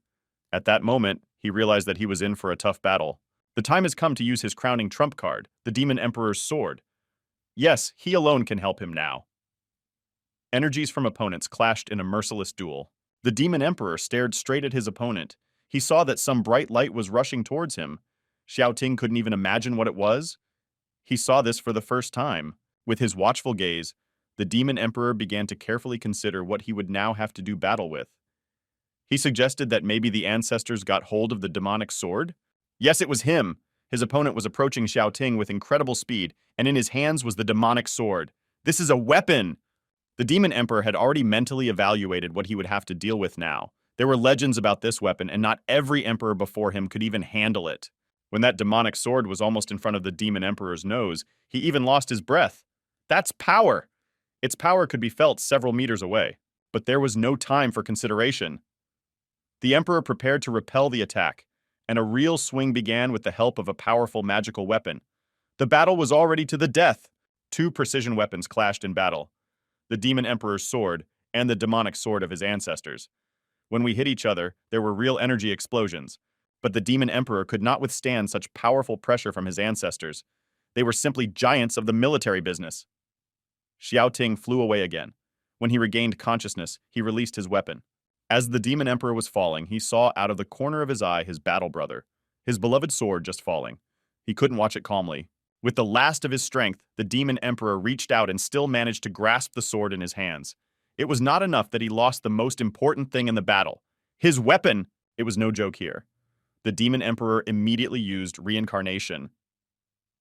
At that moment, he realized that he was in for a tough battle. The time has come to use his crowning trump card, the Demon Emperor's sword. Yes, he alone can help him now. Energies from opponents clashed in a merciless duel. The Demon Emperor stared straight at his opponent. He saw that some bright light was rushing towards him. Xiao Ting couldn't even imagine what it was. He saw this for the first time. With his watchful gaze, the Demon Emperor began to carefully consider what he would now have to do battle with. He suggested that maybe the ancestors got hold of the demonic sword. Yes, it was him. His opponent was approaching Xiao Ting with incredible speed, and in his hands was the demonic sword. This is a weapon! The Demon Emperor had already mentally evaluated what he would have to deal with now. There were legends about this weapon, and not every emperor before him could even handle it. When that demonic sword was almost in front of the Demon Emperor's nose, he even lost his breath. That's power! Its power could be felt several meters away. But there was no time for consideration. The Emperor prepared to repel the attack, and a real swing began with the help of a powerful magical weapon. The battle was already to the death. Two precision weapons clashed in battle. The Demon Emperor's sword and the demonic sword of his ancestors. When we hit each other, there were real energy explosions. But the Demon Emperor could not withstand such powerful pressure from his ancestors. They were simply giants of the military business. Xiao Ting flew away again. When he regained consciousness, he released his weapon. As the Demon Emperor was falling, he saw out of the corner of his eye his battle brother, his beloved sword just falling. He couldn't watch it calmly. With the last of his strength, the Demon Emperor reached out and still managed to grasp the sword in his hands. It was not enough that he lost the most important thing in the battle. His weapon! It was no joke here. The Demon Emperor immediately used reincarnation.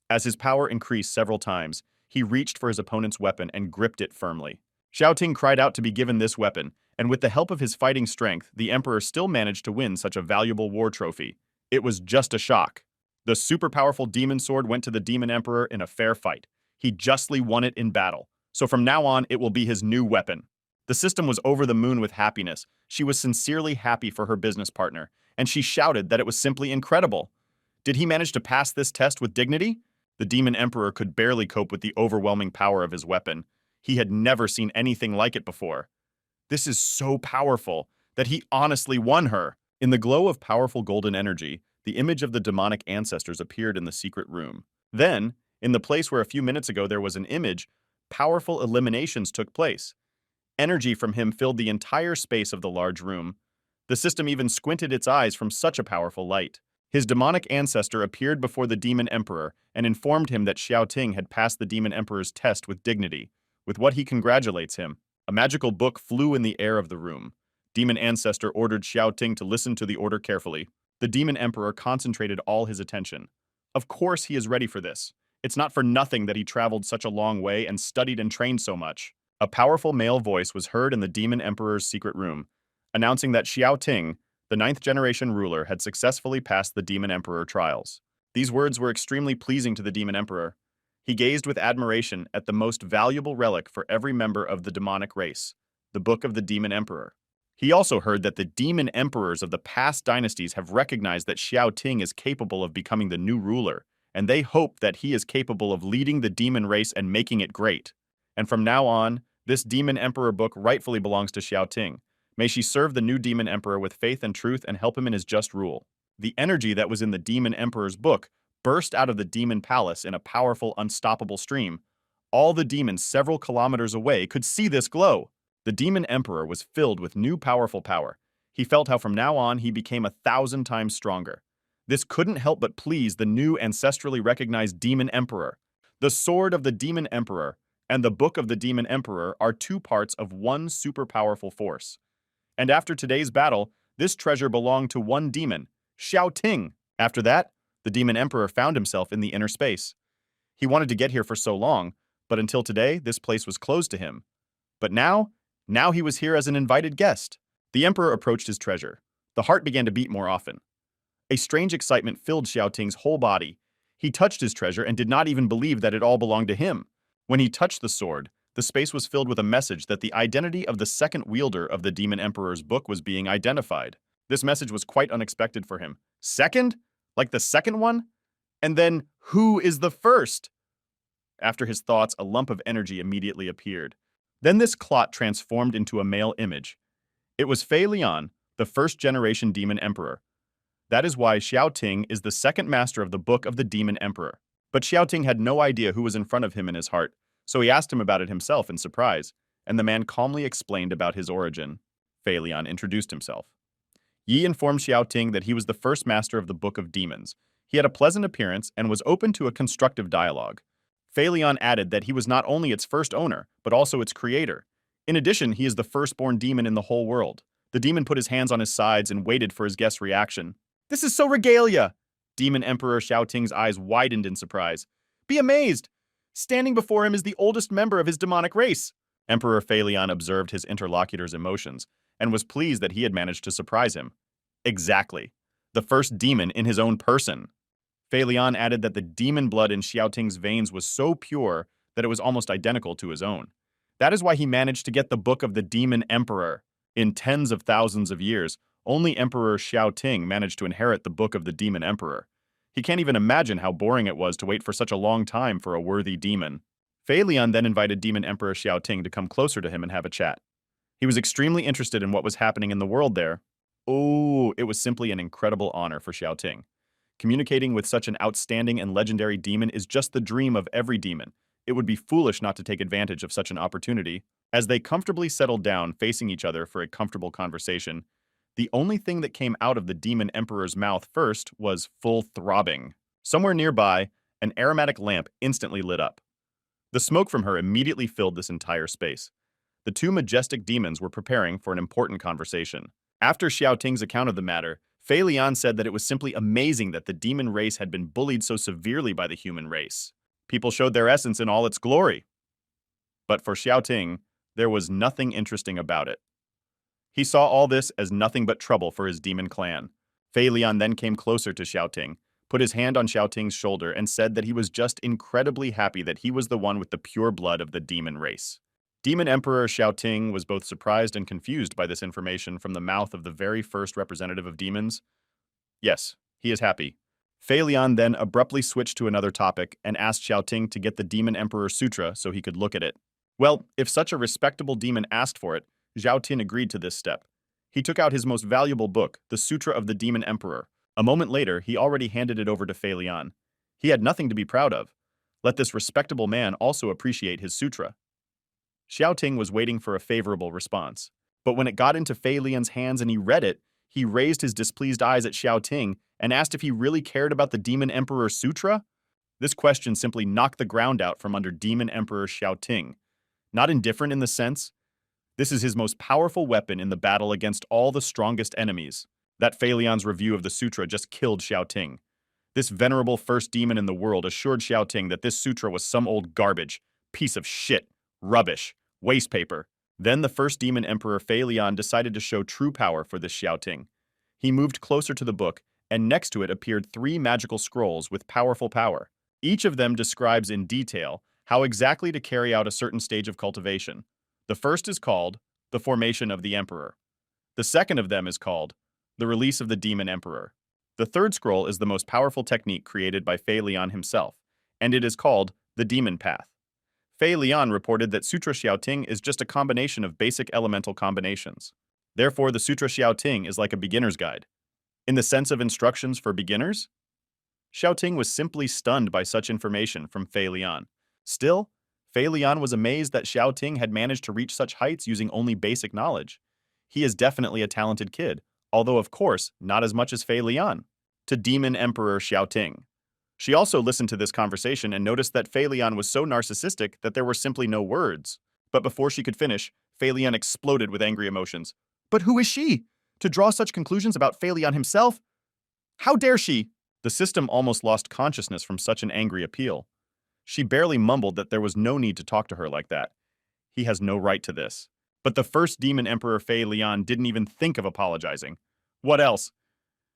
As his power increased several times, he reached for his opponent's weapon and gripped it firmly. Xiao Ting cried out to be given this weapon, and with the help of his fighting strength, the Emperor still managed to win such a valuable war trophy. It was just a shock. The super powerful demon sword went to the Demon Emperor in a fair fight. He justly won it in battle, so from now on it will be his new weapon. The system was over the moon with happiness. She was sincerely happy for her business partner, and she shouted that it was simply incredible. Did he manage to pass this test with dignity? The Demon Emperor could barely cope with the overwhelming power of his weapon. He had never seen anything like it before. This is so powerful that he honestly won her. In the glow of powerful golden energy, the image of the demonic ancestors appeared in the secret room. Then, in the place where a few minutes ago there was an image, powerful eliminations took place. Energy from him filled the entire space of the large room. The system even squinted its eyes from such a powerful light. His demonic ancestor appeared before the Demon Emperor and informed him that Xiao Ting had passed the Demon Emperor's test with dignity. With what he congratulates him. A magical book flew in the air of the room. Demon Ancestor ordered Xiao Ting to listen to the order carefully. The Demon Emperor concentrated all his attention. Of course he is ready for this. It's not for nothing that he traveled such a long way and studied and trained so much. A powerful male voice was heard in the Demon Emperor's secret room, announcing that Xiao Ting, the 9th generation ruler, had successfully passed the Demon Emperor trials. These words were extremely pleasing to the Demon Emperor. He gazed with admiration at the most valuable relic for every member of the demonic race, the Book of the Demon Emperor. He also heard that the demon emperors of the past dynasties have recognized that Xiao Ting is capable of becoming the new ruler, and they hope that he is capable of leading the demon race and making it great. And from now on, this Demon Emperor book rightfully belongs to Xiao Ting. May she serve the new Demon Emperor with faith and truth and help him in his just rule. The energy that was in the Demon Emperor's book burst out of the demon palace in a powerful, unstoppable stream. All the demons several kilometers away could see this glow. The Demon Emperor was filled with new powerful power. He felt how from now on he became 1,000 times stronger. This couldn't help but please the new ancestrally recognized Demon Emperor. The Sword of the Demon Emperor and the Book of the Demon Emperor are two parts of one super powerful force. And after today's battle, this treasure belonged to one demon, Xiao Ting. After that, the Demon Emperor found himself in the inner space. He wanted to get here for so long, but until today, this place was closed to him. But now he was here as an invited guest. The Emperor approached his treasure. The heart began to beat more often. A strange excitement filled Xiao Ting's whole body. He touched his treasure and did not even believe that it all belonged to him. When he touched the sword, the space was filled with a message that the identity of the second wielder of the Demon Emperor's book was being identified. This message was quite unexpected for him. Second? Like the second one? And then, who is the first? After his thoughts, a lump of energy immediately appeared. Then this clot transformed into a male image. It was Fei Lian, the first-generation Demon Emperor. That is why Xiao Ting is the second master of the Book of the Demon Emperor. But Xiao Ting had no idea who was in front of him in his heart, so he asked him about it himself in surprise, and the man calmly explained about his origin. Fei Lian introduced himself. Yi informed Xiaoting that he was the first master of the Book of Demons. He had a pleasant appearance and was open to a constructive dialogue. Fei Lian added that he was not only its first owner, but also its creator. In addition, he is the firstborn demon in the whole world. The demon put his hands on his sides and waited for his guest's reaction. "This is so regalia!" Demon Emperor Xiaoting's eyes widened in surprise. "Be amazed! Standing before him is the oldest member of his demonic race." Emperor Fei Lian observed his interlocutor's emotions and was pleased that he had managed to surprise him. Exactly. The first demon in his own person. Fei Lian added that the demon blood in Xiaoting's veins was so pure that it was almost identical to his own. That is why he managed to get the Book of the Demon Emperor. In tens of thousands of years, only Emperor Xiaoting managed to inherit the Book of the Demon Emperor. He can't even imagine how boring it was to wait for such a long time for a worthy demon. Fei Lian then invited Demon Emperor Xiaoting to come closer to him and have a chat. He was extremely interested in what was happening in the world there. Oh, it was simply an incredible honor for Xiaoting. Communicating with such an outstanding and legendary demon is just the dream of every demon. It would be foolish not to take advantage of such an opportunity. As they comfortably settled down facing each other for a comfortable conversation, the only thing that came out of the Demon Emperor's mouth first was full throbbing. Somewhere nearby, an aromatic lamp instantly lit up. The smoke from her immediately filled this entire space. The two majestic demons were preparing for an important conversation. After Xiaoting's account of the matter, Fei Lian said that it was simply amazing that the demon race had been bullied so severely by the human race. People showed their essence in all its glory. But for Xiaoting, there was nothing interesting about it. He saw all this as nothing but trouble for his demon clan. Fei Lian then came closer to Xiaoting, put his hand on Xiaoting's shoulder, and said that he was just incredibly happy that he was the one with the pure blood of the demon race. Demon Emperor Xiaoting was both surprised and confused by this information from the mouth of the very first representative of demons. Yes, he is happy. Fei Lian then abruptly switched to another topic and asked Xiaoting to get the Demon Emperor Sutra so he could look at it. Well, if such a respectable demon asked for it, Xiaoting agreed to this step. He took out his most valuable book, the Sutra of the Demon Emperor. A moment later, he already handed it over to Fei Lian. He had nothing to be proud of. Let this respectable man also appreciate his sutra. Xiaoting was waiting for a favorable response. But when it got into Fei Lian's hands and he read it, he raised his displeased eyes at Xiaoting and asked if he really cared about the Demon Emperor Sutra. This question simply knocked the ground out from under Demon Emperor Xiaoting. Not indifferent in the sense, this is his most powerful weapon in the battle against all the strongest enemies. That Fei Lian's review of the sutra just killed Xiaoting. This venerable first demon in the world assured Xiaoting that this sutra was some old garbage, piece of shit, rubbish, waste paper. Then the first demon emperor Fei Lian decided to show true power for this Xiaoting. He moved closer to the book, and next to it appeared 3 magical scrolls with powerful power. Each of them describes in detail how exactly to carry out a certain stage of cultivation. The first is called the formation of the emperor. The second of them is called the release of the demon emperor. The third scroll is the most powerful technique created by Fei Lian himself, and it is called the demon path. Fei Lian reported that Sutra Xiaoting is just a combination of basic elemental combinations. Therefore, the Sutra Xiaoting is like a beginner's guide. In the sense of instructions for beginners? Xiaoting was simply stunned by such information from Fei Lian. Still, Fei Lian was amazed that Xiaoting had managed to reach such heights using only basic knowledge. He is definitely a talented kid, although of course, not as much as Fei Lian. To Demon Emperor Xiaoting. She also listened to this conversation and noticed that Fei Lian was so narcissistic that there were simply no words. But before she could finish, Fei Lian exploded with angry emotions. But who is she? To draw such conclusions about Fei Lian himself? How dare she? The system almost lost consciousness from such an angry appeal. She barely mumbled that there was no need to talk to her like that. He has no right to this. But the first Demon Emperor Fei Lian didn't even think of apologizing. What else?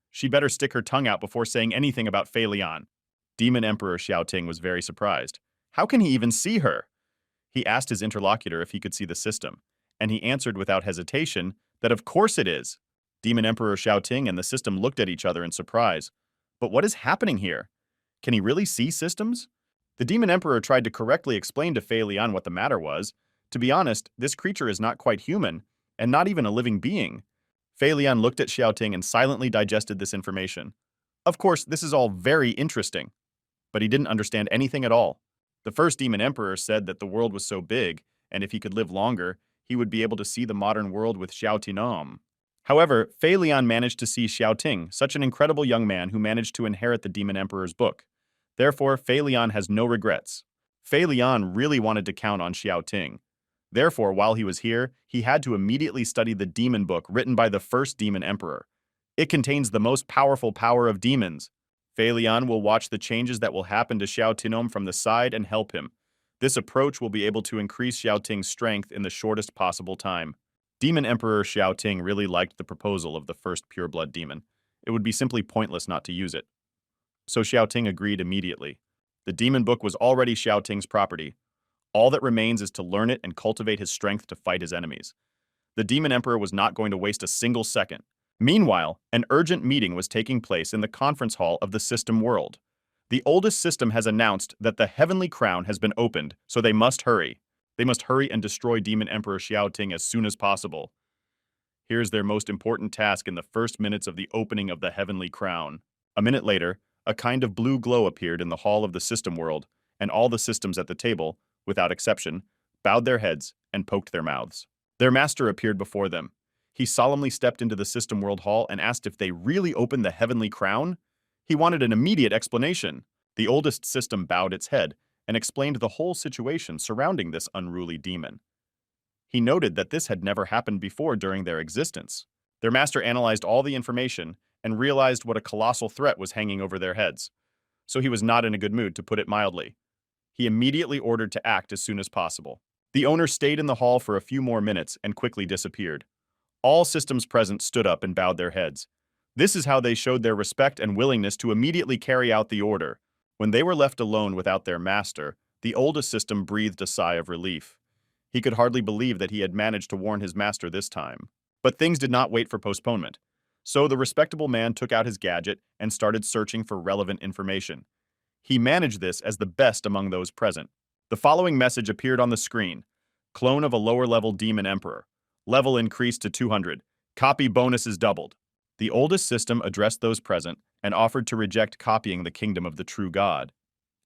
She better stick her tongue out before saying anything about Fei Lian. Demon Emperor Xiaoting was very surprised. How can he even see her? He asked his interlocutor if he could see the system, and he answered without hesitation that of course it is. Demon Emperor Xiaoting and the system looked at each other in surprise. But what is happening here? Can he really see systems? The Demon Emperor tried to correctly explain to Fei Lian what the matter was. To be honest, this creature is not quite human, and not even a living being. Fei Lian looked at Xiaoting and silently digested this information. Of course, this is all very interesting. But he didn't understand anything at all. The first Demon Emperor said that the world was so big, and if he could live longer, he would be able to see the modern world with Xiao Tinom. However, Fei Lian managed to see Xiao Ting, such an incredible young man who managed to inherit the Demon Emperor's book. Therefore, Fei Lian has no regrets. Fei Lian really wanted to count on Xiao Ting. Therefore, while he was here, he had to immediately study the demon book written by the first Demon Emperor. It contains the most powerful power of demons. Fei Lian will watch the changes that will happen to Xiao Tinom from the side and help him. This approach will be able to increase Xiao Ting's strength in the shortest possible time. Demon Emperor Xiao Ting really liked the proposal of the first pureblood demon. It would be simply pointless not to use it. So Xiao Ting agreed immediately. The demon book was already Xiao Ting's property. All that remains is to learn it and cultivate his strength to fight his enemies. The Demon Emperor was not going to waste a single second. Meanwhile, an urgent meeting was taking place in the conference hall of the system world. The oldest system has announced that the Heavenly Crown has been opened, so they must hurry. They must hurry and destroy Demon Emperor Xiao Ting as soon as possible. Here's their most important task in the first minutes of the opening of the Heavenly Crown. A minute later, a kind of blue glow appeared in the hall of the system world, and all the systems at the table, without exception, bowed their heads and poked their mouths. Their master appeared before them. He solemnly stepped into the system world hall and asked if they really opened the Heavenly Crown. He wanted an immediate explanation. The oldest system bowed its head and explained the whole situation surrounding this unruly demon. He noted that this had never happened before during their existence. Their master analyzed all the information and realized what a colossal threat was hanging over their heads. So he was not in a good mood, to put it mildly. He immediately ordered to act as soon as possible. The owner stayed in the hall for a few more minutes and quickly disappeared. All systems present stood up and bowed their heads. This is how they showed their respect and willingness to immediately carry out the order. When they were left alone without their master, the oldest system breathed a sigh of relief. He could hardly believe that he had managed to warn his master this time. But things did not wait for postponement. So the respectable man took out his gadget and started searching for relevant information. He managed this as the best among those present. The following message appeared on the screen. Clone of a lower-level Demon Emperor. Level increased to 200. Copy bonuses doubled. The oldest system addressed those present and offered to reject copying the kingdom of the true god.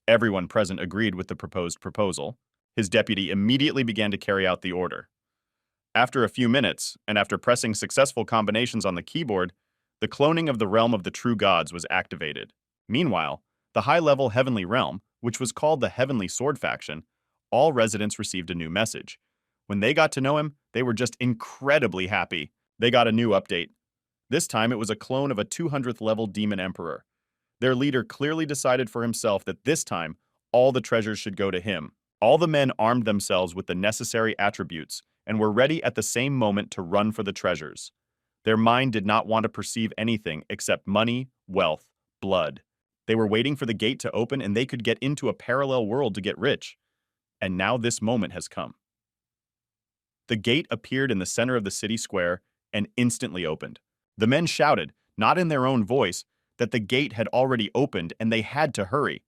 Everyone present agreed with the proposed proposal. His deputy immediately began to carry out the order. After a few minutes, and after pressing successful combinations on the keyboard, the cloning of the realm of the true gods was activated. Meanwhile, the high-level heavenly realm, which was called the Heavenly Sword Faction, all residents received a new message. When they got to know him, they were just incredibly happy. They got a new update. This time it was a clone of a 200th level Demon Emperor. Their leader clearly decided for himself that this time, all the treasures should go to him. All the men armed themselves with the necessary attributes and were ready at the same moment to run for the treasures. Their mind did not want to perceive anything except money, wealth, blood. They were waiting for the gate to open and they could get into a parallel world to get rich. And now this moment has come. The gate appeared in the center of the city square and instantly opened. The men shouted, not in their own voice, that the gate had already opened and they had to hurry.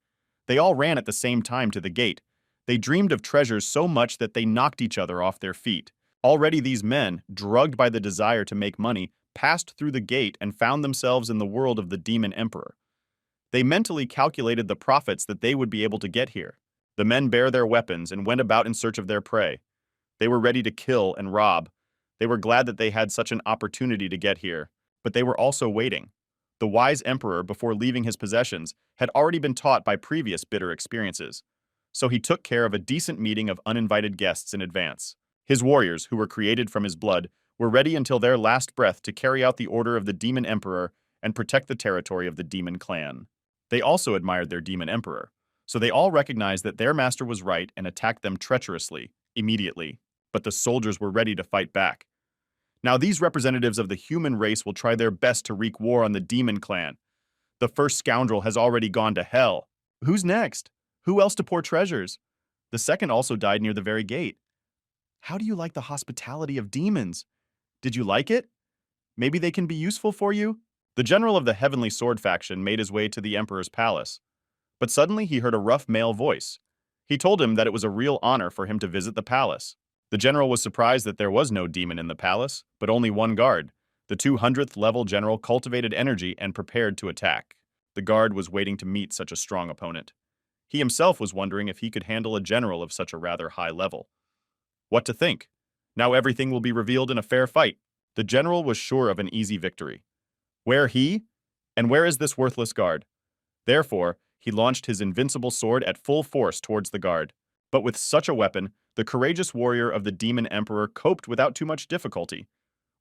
They all ran at the same time to the gate. They dreamed of treasures so much that they knocked each other off their feet. Already these men, drugged by the desire to make money, passed through the gate and found themselves in the world of the Demon Emperor. They mentally calculated the profits that they would be able to get here. The men bare their weapons and went about in search of their prey. They were ready to kill and rob. They were glad that they had such an opportunity to get here, but they were also waiting. The wise emperor, before leaving his possessions, had already been taught by previous bitter experiences. So he took care of a decent meeting of uninvited guests in advance. His warriors, who were created from his blood, were ready until their last breath to carry out the order of the Demon Emperor and protect the territory of the Demon Clan. They also admired their Demon Emperor, so they all recognized that their master was right and attacked them treacherously, immediately. But the soldiers were ready to fight back. Now these representatives of the human race will try their best to wreak war on the Demon Clan. The first scoundrel has already gone to hell. Who's next? Who else to pour treasures? The second also died near the very gate. How do you like the hospitality of demons? Did you like it? Maybe they can be useful for you? The general of the Heavenly Sword Faction made his way to the Emperor's palace. But suddenly he heard a rough male voice. He told him that it was a real honor for him to visit the palace. The general was surprised that there was no demon in the palace, but only one guard. The 200th level general cultivated energy and prepared to attack. The guard was waiting to meet such a strong opponent. He himself was wondering if he could handle a general of such a rather high level. What to think? Now everything will be revealed in a fair fight. The general was sure of an easy victory. Where he? And where is this worthless guard? Therefore, he launched his invincible sword at full force towards the guard. But with such a weapon, the courageous warrior of the Demon Emperor coped without too much difficulty.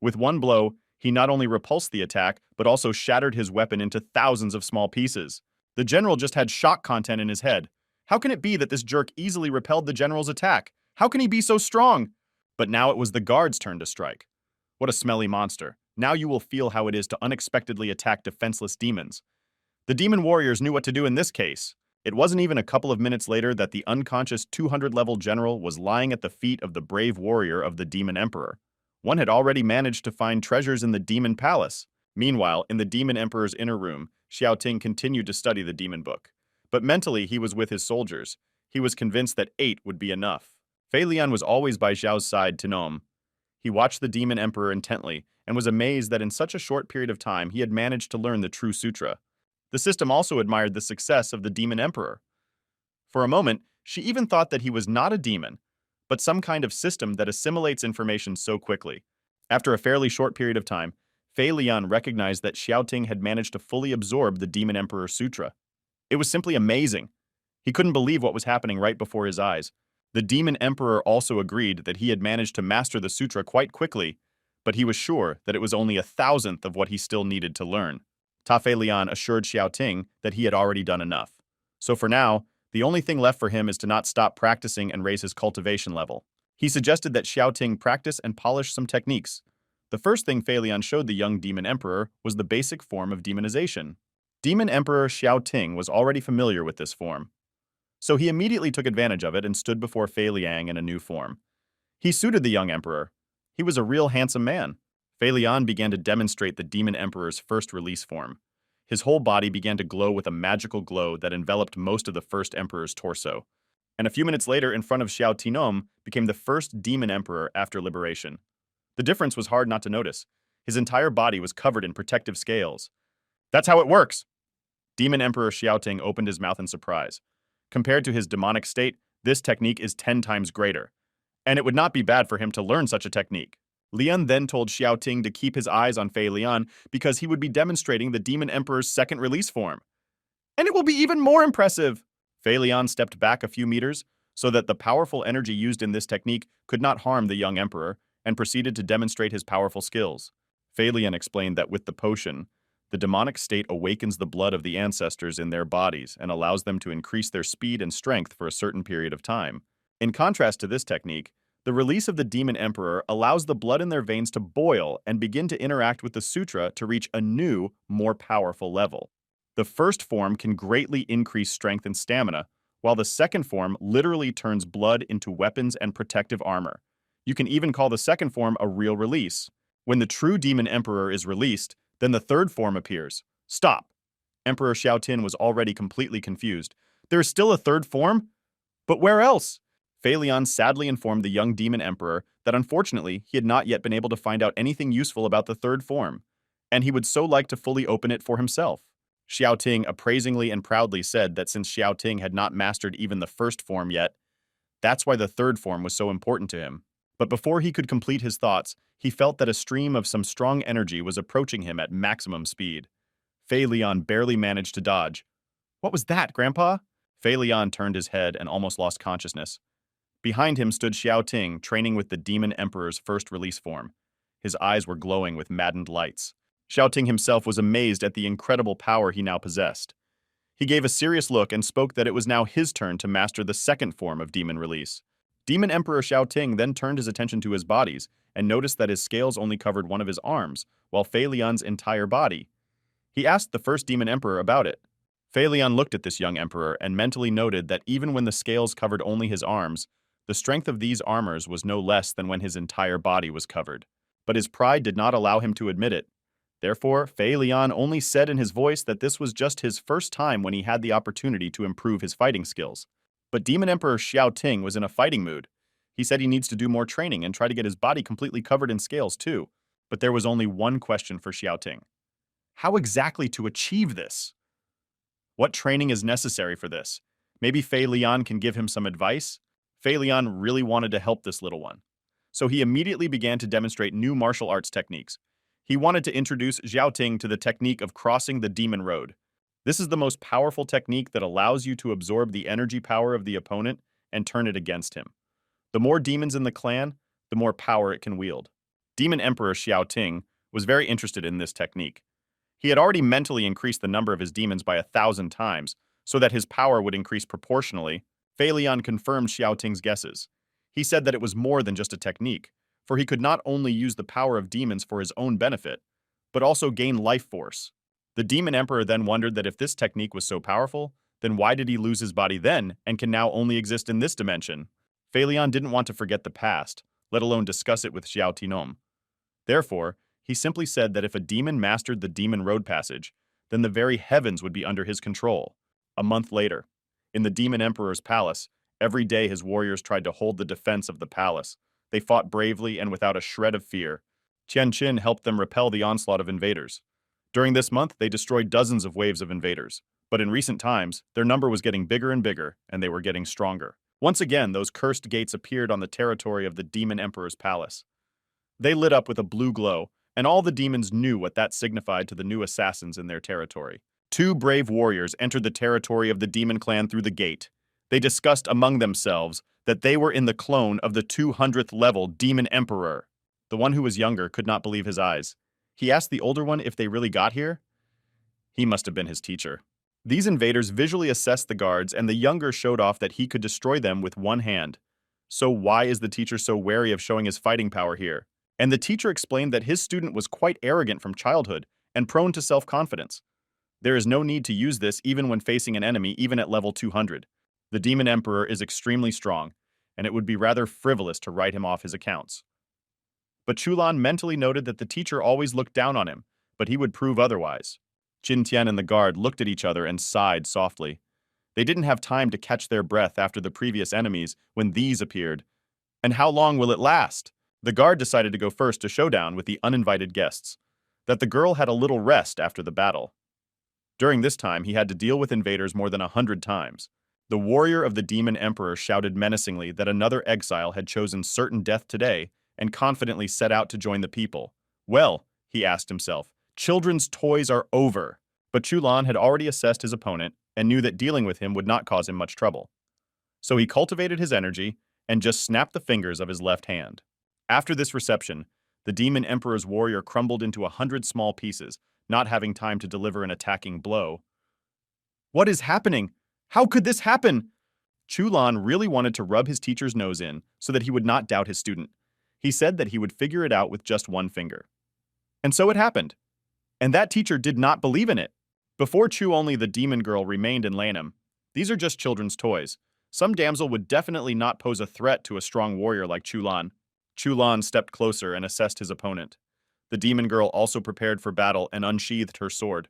With one blow, he not only repulsed the attack, but also shattered his weapon into thousands of small pieces. The general just had shock content in his head. How can it be that this jerk easily repelled the general's attack? How can he be so strong? But now it was the guard's turn to strike. What a smelly monster. Now you will feel how it is to unexpectedly attack defenseless demons. The demon warriors knew what to do in this case. It wasn't even a couple of minutes later that the unconscious 200-level general was lying at the feet of the brave warrior of the Demon Emperor. One had already managed to find treasures in the Demon Palace. Meanwhile, in the Demon Emperor's inner room, Xiaoting continued to study the demon book. But mentally, he was with his soldiers. He was convinced that 8 would be enough. Fei Lian was always by Zhao's side to Nom. He watched the Demon Emperor intently and was amazed that in such a short period of time he had managed to learn the true sutra. The system also admired the success of the Demon Emperor. For a moment, she even thought that he was not a demon, but some kind of system that assimilates information so quickly. After a fairly short period of time, Fei Lian recognized that Xiaoting had managed to fully absorb the Demon Emperor Sutra. It was simply amazing. He couldn't believe what was happening right before his eyes. The Demon Emperor also agreed that he had managed to master the sutra quite quickly, but he was sure that it was only 1,000th of what he still needed to learn. Ta Fei Lian assured Xiaoting that he had already done enough. So for now, the only thing left for him is to not stop practicing and raise his cultivation level. He suggested that Xiaoting practice and polish some techniques. The first thing Fei Lian showed the young Demon Emperor was the basic form of demonization. Demon Emperor Xiaoting was already familiar with this form, so he immediately took advantage of it and stood before Fei Liang in a new form. He suited the young emperor. He was a real handsome man. Fei Lian began to demonstrate the Demon Emperor's first release form. His whole body began to glow with a magical glow that enveloped most of the first emperor's torso. And a few minutes later, in front of Xiao Tinom, became the first Demon Emperor after liberation. The difference was hard not to notice. His entire body was covered in protective scales. That's how it works! Demon Emperor Xiaoting opened his mouth in surprise. Compared to his demonic state, this technique is 10 times greater. And it would not be bad for him to learn such a technique. Lian then told Xiaoting to keep his eyes on Fei Lian because he would be demonstrating the Demon Emperor's second release form. And it will be even more impressive! Fei Lian stepped back a few meters so that the powerful energy used in this technique could not harm the young emperor, and proceeded to demonstrate his powerful skills. Fei Lian explained that with the potion, the demonic state awakens the blood of the ancestors in their bodies and allows them to increase their speed and strength for a certain period of time. In contrast to this technique, the release of the Demon Emperor allows the blood in their veins to boil and begin to interact with the sutra to reach a new, more powerful level. The first form can greatly increase strength and stamina, while the second form literally turns blood into weapons and protective armor. You can even call the second form a real release. When the true Demon Emperor is released, then the third form appears. Stop! Emperor Xiaotin was already completely confused. There is still a third form? But where else? Fei Lian sadly informed the young Demon Emperor that unfortunately he had not yet been able to find out anything useful about the third form, and he would so like to fully open it for himself. Xiaoting appraisingly and proudly said that since Xiaoting had not mastered even the first form yet, that's why the third form was so important to him. But before he could complete his thoughts, he felt that a stream of some strong energy was approaching him at maximum speed. Fei Lian barely managed to dodge. What was that, Grandpa? Fei Lian turned his head and almost lost consciousness. Behind him stood Xiaoting, training with the Demon Emperor's first release form. His eyes were glowing with maddened lights. Xiaoting himself was amazed at the incredible power he now possessed. He gave a serious look and spoke that it was now his turn to master the second form of demon release. Demon Emperor Xiaoting then turned his attention to his bodies and noticed that his scales only covered one of his arms, while Fei Lian's entire body. He asked the first Demon Emperor about it. Fei Lian looked at this young emperor and mentally noted that even when the scales covered only his arms, the strength of these armors was no less than when his entire body was covered. But his pride did not allow him to admit it. Therefore, Fei Lian only said in his voice that this was just his first time when he had the opportunity to improve his fighting skills. But Demon Emperor Xiaoting was in a fighting mood. He said he needs to do more training and try to get his body completely covered in scales too. But there was only one question for Xiaoting. How exactly to achieve this? What training is necessary for this? Maybe Fei Lian can give him some advice? Fei Lian really wanted to help this little one. so he immediately began to demonstrate new martial arts techniques. He wanted to introduce Xiaoting to the technique of crossing the demon road. This is the most powerful technique that allows you to absorb the energy power of the opponent and turn it against him. The more demons in the clan, the more power it can wield. Demon Emperor Xiaoting was very interested in this technique. He had already mentally increased the number of his demons by 1,000 times, so that his power would increase proportionally. Fei Lian confirmed Xiaoting's guesses. He said that it was more than just a technique, for he could not only use the power of demons for his own benefit, but also gain life force. The Demon Emperor then wondered that if this technique was so powerful, then why did he lose his body then and can now only exist in this dimension? Fei Lian didn't want to forget the past, let alone discuss it with Xiao Tinom. Therefore, he simply said that if a demon mastered the demon road passage, then the very heavens would be under his control. A month later, in the Demon Emperor's palace, every day his warriors tried to hold the defense of the palace. They fought bravely and without a shred of fear. Qian Qin helped them repel the onslaught of invaders. During this month, they destroyed dozens of waves of invaders. But in recent times, their number was getting bigger and bigger, and they were getting stronger. Once again, those cursed gates appeared on the territory of the Demon Emperor's palace. They lit up with a blue glow, and all the demons knew what that signified to the new assassins in their territory. Two brave warriors entered the territory of the demon clan through the gate. They discussed among themselves that they were in the clone of the 200th level Demon Emperor. The one who was younger could not believe his eyes. He asked the older one if they really got here. He must have been his teacher. These invaders visually assessed the guards, and the younger showed off that he could destroy them with one hand. So why is the teacher so wary of showing his fighting power here? And the teacher explained that his student was quite arrogant from childhood and prone to self-confidence. There is no need to use this even when facing an enemy even at level 200. The Demon Emperor is extremely strong, and it would be rather frivolous to write him off his accounts. But Chulan mentally noted that the teacher always looked down on him, but he would prove otherwise. Qin Tian and the guard looked at each other and sighed softly. They didn't have time to catch their breath after the previous enemies when these appeared. And how long will it last? The guard decided to go first to showdown with the uninvited guests. That the girl had a little rest after the battle. During this time, he had to deal with invaders more than 100 times. The warrior of the Demon Emperor shouted menacingly that another exile had chosen certain death today and confidently set out to join the people. Well, he asked himself, children's toys are over. But Chulan had already assessed his opponent and knew that dealing with him would not cause him much trouble. So he cultivated his energy and just snapped the fingers of his left hand. After this reception, the Demon Emperor's warrior crumbled into 100 small pieces, not having time to deliver an attacking blow. What is happening? How could this happen? Chulan really wanted to rub his teacher's nose in so that he would not doubt his student. He said that he would figure it out with just one finger. And so it happened. And that teacher did not believe in it. Before Chu, only the demon girl remained in Lanham. These are just children's toys. Some damsel would definitely not pose a threat to a strong warrior like Chulan. Chulan stepped closer and assessed his opponent. The demon girl also prepared for battle and unsheathed her sword.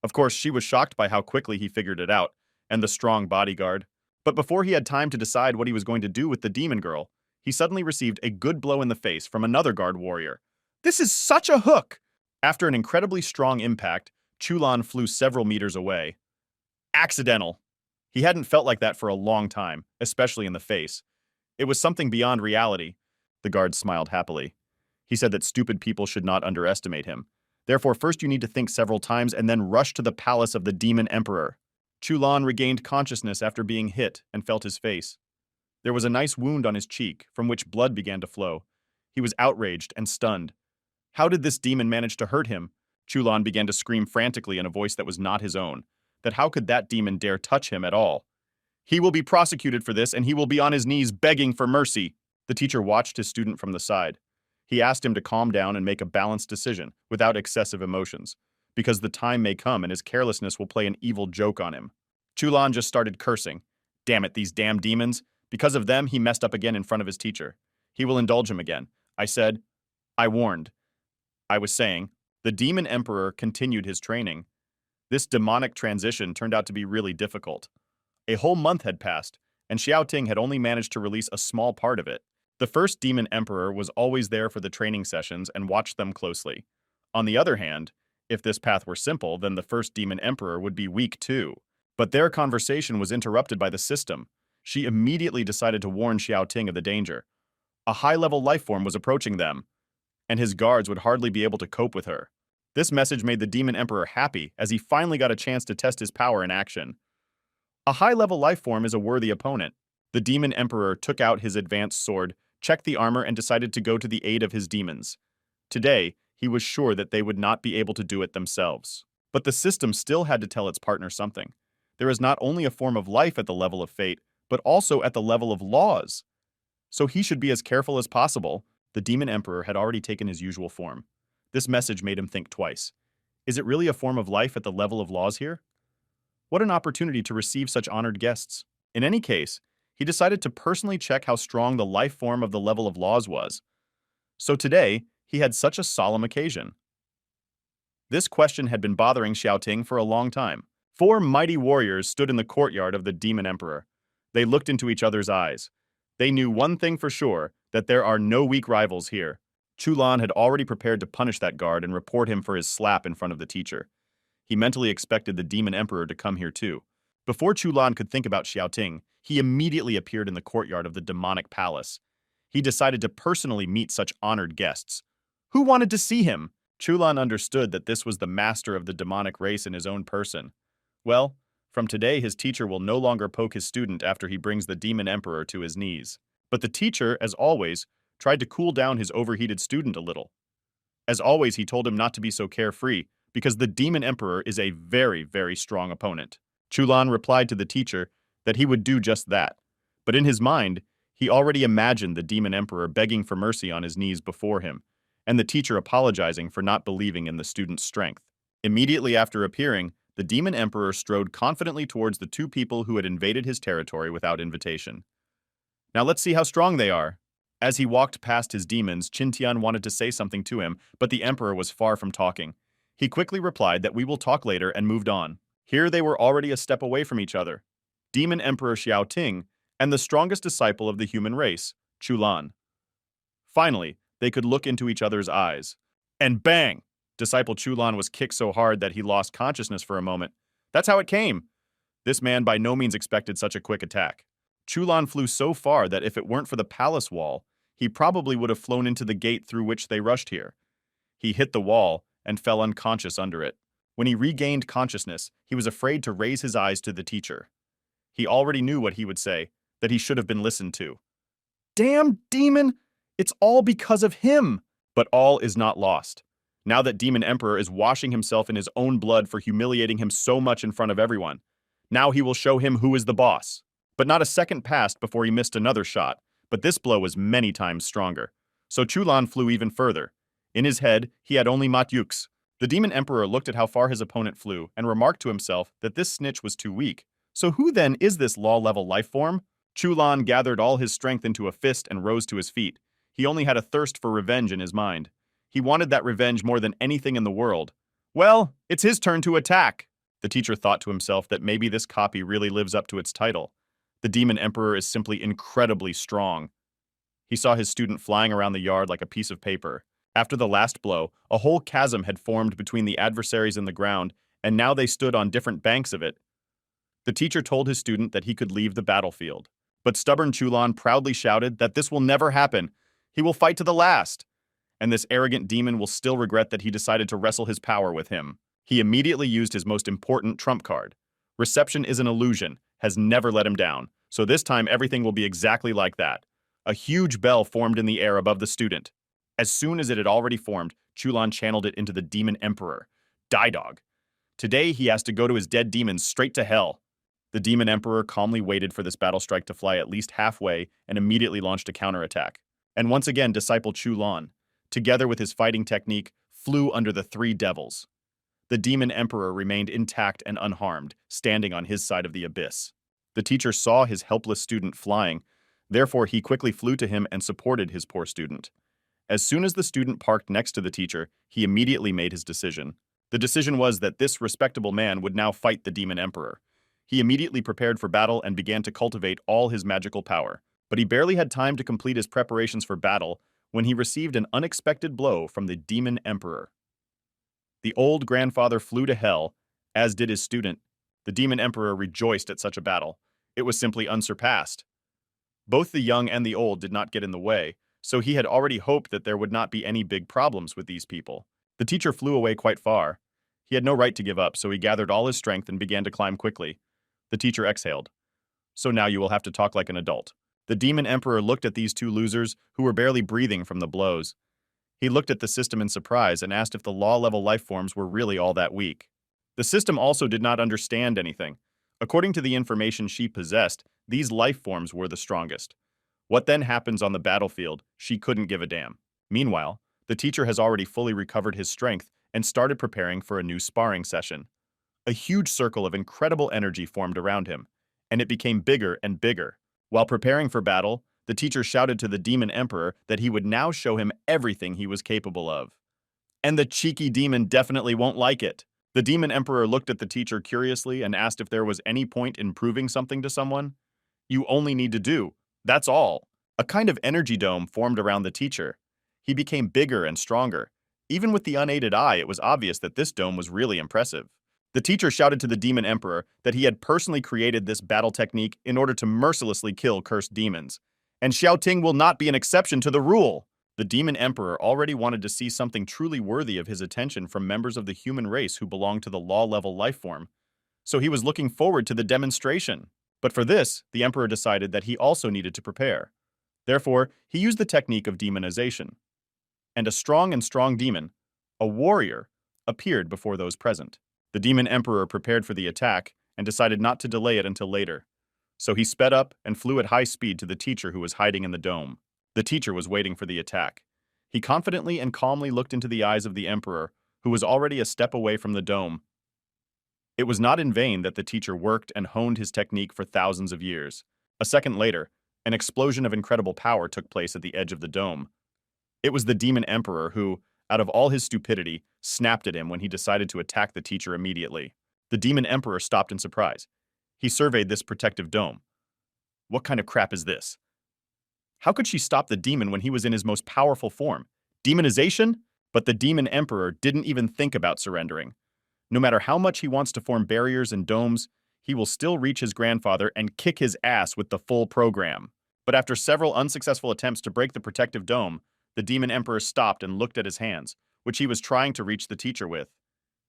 Of course, she was shocked by how quickly he figured it out, and the strong bodyguard. But before he had time to decide what he was going to do with the demon girl, he suddenly received a good blow in the face from another guard warrior. This is such a hook! After an incredibly strong impact, Chulan flew several meters away. Accidental! He hadn't felt like that for a long time, especially in the face. It was something beyond reality. The guard smiled happily. He said that stupid people should not underestimate him. Therefore, first you need to think several times and then rush to the palace of the Demon Emperor. Chulan regained consciousness after being hit and felt his face. There was a nice wound on his cheek, from which blood began to flow. He was outraged and stunned. How did this demon manage to hurt him? Chulan began to scream frantically in a voice that was not his own. That how could that demon dare touch him at all? He will be prosecuted for this, and he will be on his knees begging for mercy. The teacher watched his student from the side. He asked him to calm down and make a balanced decision, without excessive emotions, because the time may come and his carelessness will play an evil joke on him. Chulan just started cursing. Damn it, these damn demons. Because of them, he messed up again in front of his teacher. He will indulge him again. I said, I warned. I was saying, the Demon Emperor continued his training. This demonic transition turned out to be really difficult. A whole month had passed, and Xiaoting had only managed to release a small part of it. The first Demon Emperor was always there for the training sessions and watched them closely. On the other hand, if this path were simple, then the first Demon Emperor would be weak too. But their conversation was interrupted by the system. She immediately decided to warn Xiaoting of the danger. A high-level life form was approaching them, and his guards would hardly be able to cope with her. This message made the Demon Emperor happy as he finally got a chance to test his power in action. A high-level life form is a worthy opponent. The Demon Emperor took out his advanced sword, checked the armor, and decided to go to the aid of his demons. Today, he was sure that they would not be able to do it themselves. But the system still had to tell its partner something. There is not only a form of life at the level of fate, but also at the level of laws. So he should be as careful as possible. The Demon Emperor had already taken his usual form. This message made him think twice. Is it really a form of life at the level of laws here? What an opportunity to receive such honored guests. In any case, he decided to personally check how strong the life form of the level of laws was. So today, he had such a solemn occasion. This question had been bothering Xiaoting for a long time. 4 mighty warriors stood in the courtyard of the Demon Emperor. They looked into each other's eyes. They knew one thing for sure, that there are no weak rivals here. Chulan had already prepared to punish that guard and report him for his slap in front of the teacher. He mentally expected the Demon Emperor to come here too. Before Chulan could think about Xiaoting, he immediately appeared in the courtyard of the demonic palace. He decided to personally meet such honored guests. Who wanted to see him? Chulan understood that this was the master of the demonic race in his own person. Well, from today his teacher will no longer poke his student after he brings the Demon Emperor to his knees. But the teacher, as always, tried to cool down his overheated student a little. As always, he told him not to be so carefree, because the Demon Emperor is a very, very strong opponent. Chulan replied to the teacher that he would do just that. But in his mind, he already imagined the Demon Emperor begging for mercy on his knees before him, and the teacher apologizing for not believing in the student's strength. Immediately after appearing, the Demon Emperor strode confidently towards the 2 people who had invaded his territory without invitation. Now let's see how strong they are. As he walked past his demons, Qintian wanted to say something to him, but the Emperor was far from talking. He quickly replied that we will talk later and moved on. Here they were already a step away from each other. Demon Emperor Xiaoting and the strongest disciple of the human race, Chulan. Finally, they could look into each other's eyes. And bang! Disciple Chulan was kicked so hard that he lost consciousness for a moment. That's how it came. This man by no means expected such a quick attack. Chulan flew so far that if it weren't for the palace wall, he probably would have flown into the gate through which they rushed here. He hit the wall and fell unconscious under it. When he regained consciousness, he was afraid to raise his eyes to the teacher. He already knew what he would say, that he should have been listened to. Damn demon! It's all because of him! But all is not lost. Now that Demon Emperor is washing himself in his own blood for humiliating him so much in front of everyone. Now he will show him who is the boss. But not a second passed before he missed another shot, but this blow was many times stronger. So Chulan flew even further. In his head, he had only Matyuks. The Demon Emperor looked at how far his opponent flew and remarked to himself that this snitch was too weak. So who then is this law-level life form? Chulan gathered all his strength into a fist and rose to his feet. He only had a thirst for revenge in his mind. He wanted that revenge more than anything in the world. Well, it's his turn to attack. The teacher thought to himself that maybe this copy really lives up to its title. The Demon Emperor is simply incredibly strong. He saw his student flying around the yard like a piece of paper. After the last blow, a whole chasm had formed between the adversaries and the ground, and now they stood on different banks of it. The teacher told his student that he could leave the battlefield. But stubborn Chulan proudly shouted that this will never happen. He will fight to the last. And this arrogant demon will still regret that he decided to wrestle his power with him. He immediately used his most important trump card. Reception is an illusion, has never let him down, so this time everything will be exactly like that. A huge bell formed in the air above the student. As soon as it had already formed, Chulan channeled it into the Demon Emperor. Die Dog. Today he has to go to his dead demons straight to hell. The Demon Emperor calmly waited for this battle strike to fly at least halfway and immediately launched a counterattack. And once again, Disciple Chulan, together with his fighting technique, flew under the 3 devils. The Demon Emperor remained intact and unharmed, standing on his side of the abyss. The teacher saw his helpless student flying, therefore he quickly flew to him and supported his poor student. As soon as the student parked next to the teacher, he immediately made his decision. The decision was that this respectable man would now fight the Demon Emperor. He immediately prepared for battle and began to cultivate all his magical power. But he barely had time to complete his preparations for battle when he received an unexpected blow from the Demon Emperor. The old grandfather flew to hell, as did his student. The Demon Emperor rejoiced at such a battle. It was simply unsurpassed. Both the young and the old did not get in the way, so he had already hoped that there would not be any big problems with these people. The teacher flew away quite far. He had no right to give up, so he gathered all his strength and began to climb quickly. The teacher exhaled. So now you will have to talk like an adult. The demon emperor looked at these two losers who were barely breathing from the blows. He looked at the system in surprise and asked if the law-level life forms were really all that weak. The system also did not understand anything. According to the information she possessed, these life forms were the strongest. What then happens on the battlefield, she couldn't give a damn. Meanwhile, the teacher has already fully recovered his strength and started preparing for a new sparring session. A huge circle of incredible energy formed around him, and it became bigger and bigger. While preparing for battle, the teacher shouted to the demon emperor that he would now show him everything he was capable of. And the cheeky demon definitely won't like it. The demon emperor looked at the teacher curiously and asked if there was any point in proving something to someone. You only need to do. That's all. A kind of energy dome formed around the teacher. He became bigger and stronger. Even with the unaided eye, it was obvious that this dome was really impressive. The teacher shouted to the demon emperor that he had personally created this battle technique in order to mercilessly kill cursed demons. And shouting will not be an exception to the rule. The demon emperor already wanted to see something truly worthy of his attention from members of the human race who belonged to the law-level life form. So he was looking forward to the demonstration. But for this, the emperor decided that he also needed to prepare. Therefore, he used the technique of demonization. And a strong demon, a warrior, appeared before those present. The demon emperor prepared for the attack and decided not to delay it until later. So he sped up and flew at high speed to the teacher who was hiding in the dome. The teacher was waiting for the attack. He confidently and calmly looked into the eyes of the emperor, who was already a step away from the dome. It was not in vain that the teacher worked and honed his technique for thousands of years. A second later, an explosion of incredible power took place at the edge of the dome. It was the demon emperor who, out of all his stupidity, snapped at him when he decided to attack the teacher immediately. The demon emperor stopped in surprise. He surveyed this protective dome. What kind of crap is this? How could she stop the demon when he was in his most powerful form? Demonization? But the demon emperor didn't even think about surrendering. No matter how much he wants to form barriers and domes, he will still reach his grandfather and kick his ass with the full program. But after several unsuccessful attempts to break the protective dome, the demon emperor stopped and looked at his hands, which he was trying to reach the teacher with.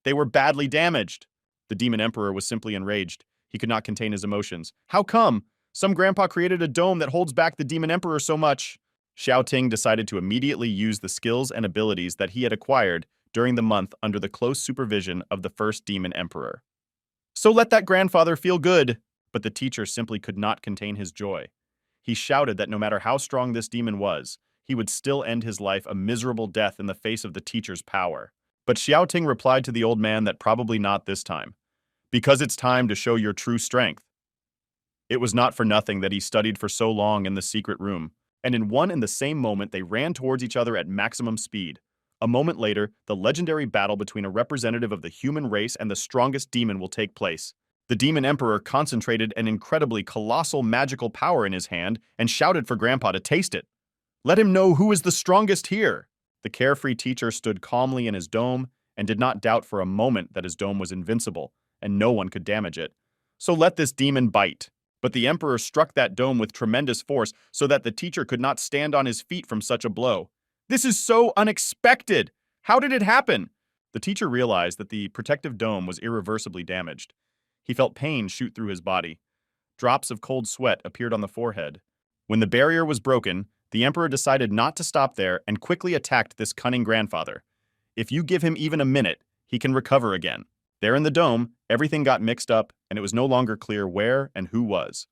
They were badly damaged. The demon emperor was simply enraged. He could not contain his emotions. How come? Some grandpa created a dome that holds back the demon emperor so much. Xiao Ting decided to immediately use the skills and abilities that he had acquired during the month under the close supervision of the first demon emperor. So let that grandfather feel good. But the teacher simply could not contain his joy. He shouted that no matter how strong this demon was, he would still end his life a miserable death in the face of the teacher's power. But Xiao Ting replied to the old man that probably not this time. Because it's time to show your true strength. It was not for nothing that he studied for so long in the secret room, and in one and the same moment they ran towards each other at maximum speed. A moment later, the legendary battle between a representative of the human race and the strongest demon will take place. The demon emperor concentrated an incredibly colossal magical power in his hand and shouted for Grandpa to taste it. Let him know who is the strongest here. The carefree teacher stood calmly in his dome and did not doubt for a moment that his dome was invincible and no one could damage it. So let this demon bite. But the emperor struck that dome with tremendous force so that the teacher could not stand on his feet from such a blow. This is so unexpected! How did it happen? The teacher realized that the protective dome was irreversibly damaged. He felt pain shoot through his body. Drops of cold sweat appeared on the forehead. When the barrier was broken, the emperor decided not to stop there and quickly attacked this cunning grandfather. If you give him even a minute, he can recover again. There in the dome, everything got mixed up, and it was no longer clear where and who was.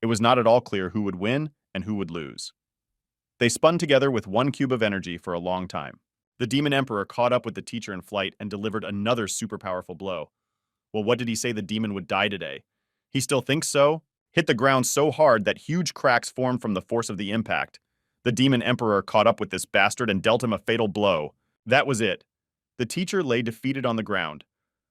It was not at all clear who would win and who would lose. They spun together with one cube of energy for a long time. The demon emperor caught up with the teacher in flight and delivered another super powerful blow. Well, what did he say the demon would die today? He still thinks so? Hit the ground so hard that huge cracks formed from the force of the impact. The demon emperor caught up with this bastard and dealt him a fatal blow. That was it. The teacher lay defeated on the ground.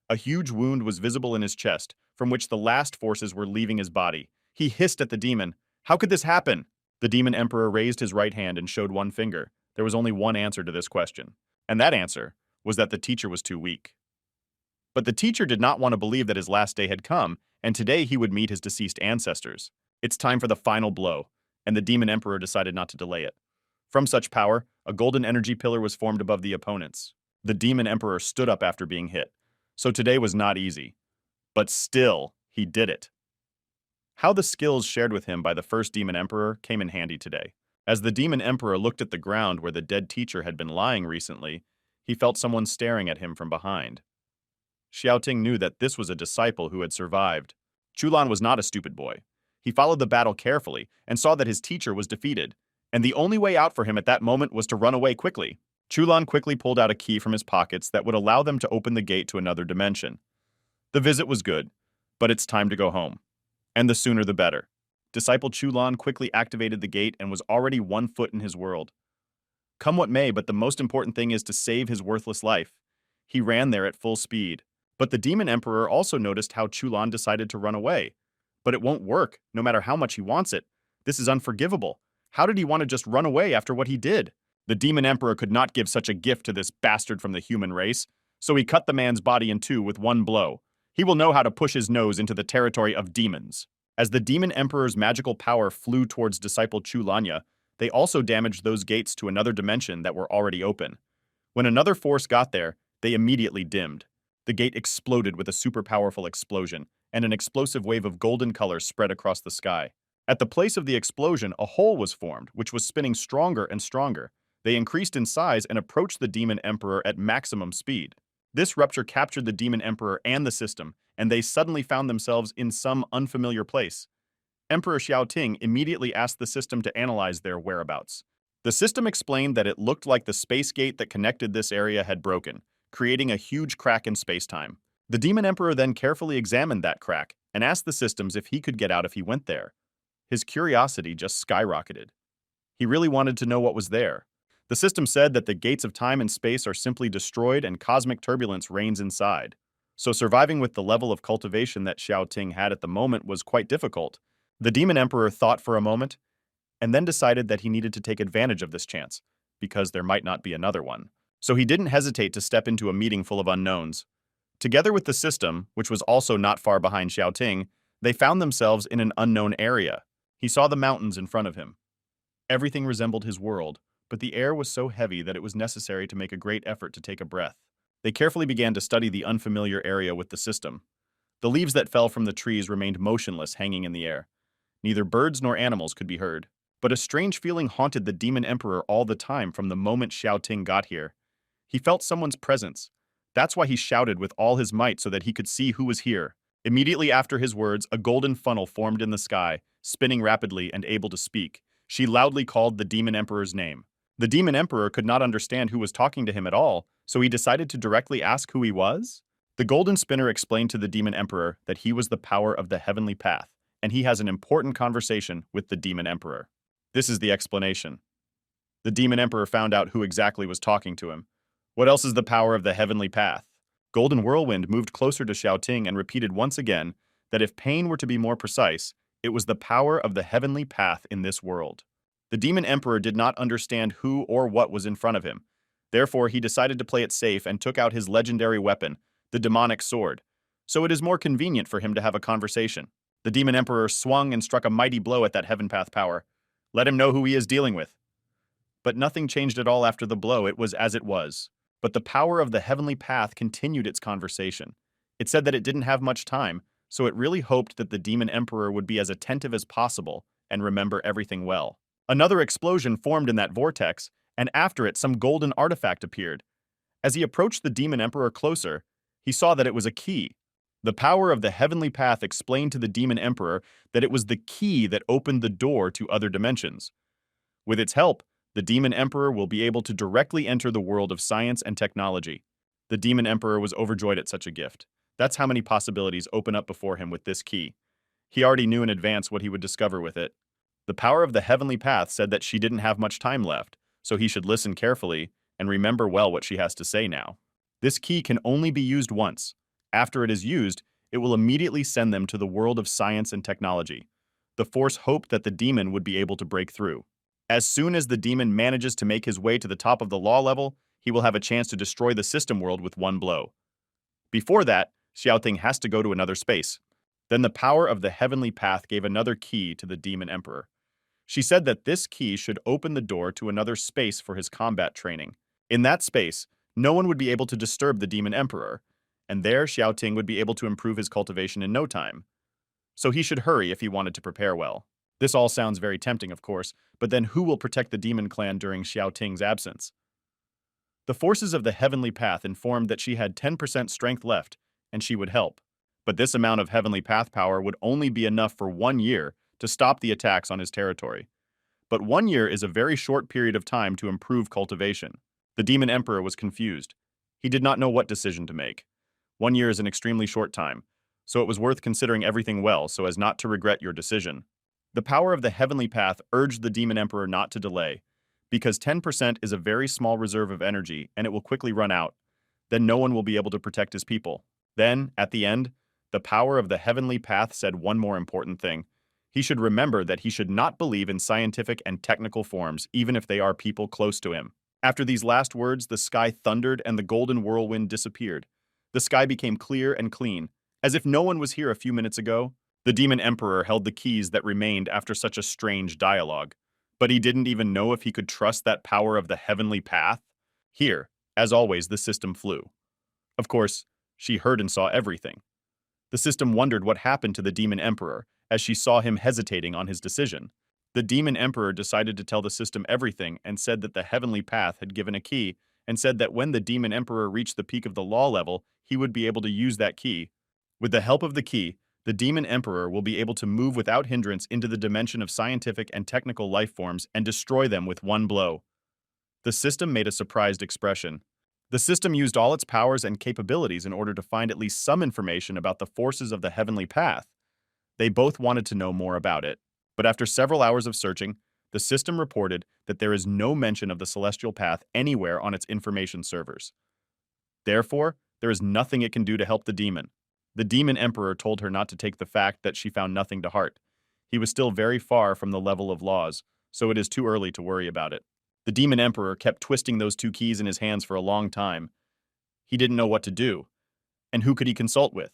A huge wound was visible in his chest, from which the last forces were leaving his body. He hissed at the demon. How could this happen? The demon emperor raised his right hand and showed one finger. There was only one answer to this question. And that answer was that the teacher was too weak. But the teacher did not want to believe that his last day had come, and today he would meet his deceased ancestors. It's time for the final blow, and the demon emperor decided not to delay it. From such power, a golden energy pillar was formed above the opponents. The Demon Emperor stood up after being hit. So today was not easy. But still, he did it. How the skills shared with him by the first Demon Emperor came in handy today. As the Demon Emperor looked at the ground where the dead teacher had been lying recently, he felt someone staring at him from behind. Xiaoting knew that this was a disciple who had survived. Chulan was not a stupid boy. He followed the battle carefully and saw that his teacher was defeated, and the only way out for him at that moment was to run away quickly. Chulan quickly pulled out a key from his pockets that would allow them to open the gate to another dimension. The visit was good, but it's time to go home. And the sooner the better. Disciple Chulan quickly activated the gate and was already 1 foot in his world. Come what may, but the most important thing is to save his worthless life. He ran there at full speed. But the Demon Emperor also noticed how Chulan decided to run away. But it won't work, no matter how much he wants it. This is unforgivable. How did he want to just run away after what he did? The Demon Emperor could not give such a gift to this bastard from the human race, so he cut the man's body in two with one blow. He will know how to push his nose into the territory of demons. As the Demon Emperor's magical power flew towards Disciple Chulanya, they also damaged those gates to another dimension that were already open. When another force got there, they immediately dimmed. The gate exploded with a super powerful explosion, and an explosive wave of golden color spread across the sky. At the place of the explosion, a hole was formed, which was spinning stronger and stronger. They increased in size and approached the Demon Emperor at maximum speed. This rupture captured the Demon Emperor and the system, and they suddenly found themselves in some unfamiliar place. Emperor Xiaoting immediately asked the system to analyze their whereabouts. The system explained that it looked like the space gate that connected this area had broken, creating a huge crack in space-time. The Demon Emperor then carefully examined that crack and asked the systems if he could get out if he went there. His curiosity just skyrocketed. He really wanted to know what was there. The system said that the gates of time and space are simply destroyed and cosmic turbulence reigns inside. So surviving with the level of cultivation that Xiaoting had at the moment was quite difficult. The Demon Emperor thought for a moment, and then decided that he needed to take advantage of this chance, because there might not be another one. So he didn't hesitate to step into a meeting full of unknowns. Together with the system, which was also not far behind Xiaoting, they found themselves in an unknown area. He saw the mountains in front of him. Everything resembled his world, but the air was so heavy that it was necessary to make a great effort to take a breath. They carefully began to study the unfamiliar area with the system. The leaves that fell from the trees remained motionless, hanging in the air. Neither birds nor animals could be heard. But a strange feeling haunted the Demon Emperor all the time from the moment Xiaoting got here. He felt someone's presence. That's why he shouted with all his might so that he could see who was here. Immediately after his words, a golden funnel formed in the sky, spinning rapidly and able to speak. She loudly called the Demon Emperor's name. The Demon Emperor could not understand who was talking to him at all, so he decided to directly ask who he was. The golden spinner explained to the Demon Emperor that he was the power of the heavenly path, and he has an important conversation with the Demon Emperor. This is the explanation. The Demon Emperor found out who exactly was talking to him. What else is the power of the heavenly path? Golden Whirlwind moved closer to Xiaoting and repeated once again that if pain were to be more precise, it was the power of the heavenly path in this world. The Demon Emperor did not understand who or what was in front of him. Therefore, he decided to play it safe and took out his legendary weapon, the demonic sword. So it is more convenient for him to have a conversation. The Demon Emperor swung and struck a mighty blow at that heaven path power. Let him know who he is dealing with. But nothing changed at all after the blow. It was as it was. But the power of the heavenly path continued its conversation. It said that it didn't have much time, so it really hoped that the Demon Emperor would be as attentive as possible and remember everything well. Another explosion formed in that vortex, and after it some golden artifact appeared. As he approached the Demon Emperor closer, he saw that it was a key. The power of the heavenly path explained to the Demon Emperor that it was the key that opened the door to other dimensions. With its help, the Demon Emperor will be able to directly enter the world of science and technology. The Demon Emperor was overjoyed at such a gift. That's how many possibilities open up before him with this key. He already knew in advance what he would discover with it. The power of the heavenly path said that she didn't have much time left, so he should listen carefully and remember well what she has to say now. This key can only be used once. After it is used, it will immediately send them to the world of science and technology. The Force hoped that the demon would be able to break through. As soon as the demon manages to make his way to the top of the law level, he will have a chance to destroy the system world with one blow. Before that, Xiaoting has to go to another space. Then the power of the heavenly path gave another key to the Demon Emperor. She said that this key should open the door to another space for his combat training. In that space, no one would be able to disturb the Demon Emperor, and there Xiaoting would be able to improve his cultivation in no time. So he should hurry if he wanted to prepare well. This all sounds very tempting, of course, but then who will protect the Demon Clan during Xiaoting's absence? The forces of the Heavenly Path informed that she had 10% strength left, and she would help. But this amount of Heavenly Path power would only be enough for 1 year to stop the attacks on his territory. But 1 year is a very short period of time to improve cultivation. The Demon Emperor was confused. He did not know what decision to make. 1 year is an extremely short time, so it was worth considering everything well so as not to regret your decision. The power of the Heavenly Path urged the Demon Emperor not to delay, because 10% is a very small reserve of energy and it will quickly run out. Then no one will be able to protect his people. Then, at the end, the power of the Heavenly Path said one more important thing. He should remember that he should not believe in scientific and technical forms, even if they are people close to him. After these last words, the sky thundered and the golden whirlwind disappeared. The sky became clear and clean, as if no one was here a few minutes ago. The Demon Emperor held the keys that remained after such a strange dialogue. But he didn't even know if he could trust that power of the Heavenly Path. Here, as always, the system flew. Of course, she heard and saw everything. The system wondered what happened to the Demon Emperor, as she saw him hesitating on his decision. The Demon Emperor decided to tell the system everything and said that the Heavenly Path had given a key and said that when the Demon Emperor reached the peak of the law level, he would be able to use that key. With the help of the key, the Demon Emperor will be able to move without hindrance into the dimension of scientific and technical life forms and destroy them with one blow. The system made a surprised expression. The system used all its powers and capabilities in order to find at least some information about the forces of the Heavenly Path. They both wanted to know more about it, but after several hours of searching, the system reported that there is no mention of the Celestial Path anywhere on its information servers. Therefore, there is nothing it can do to help the demon. The Demon Emperor told her not to take the fact that she found nothing to heart. He was still very far from the level of laws, so it is too early to worry about it. The Demon Emperor kept twisting those two keys in his hands for a long time. He didn't know what to do. And who could he consult with?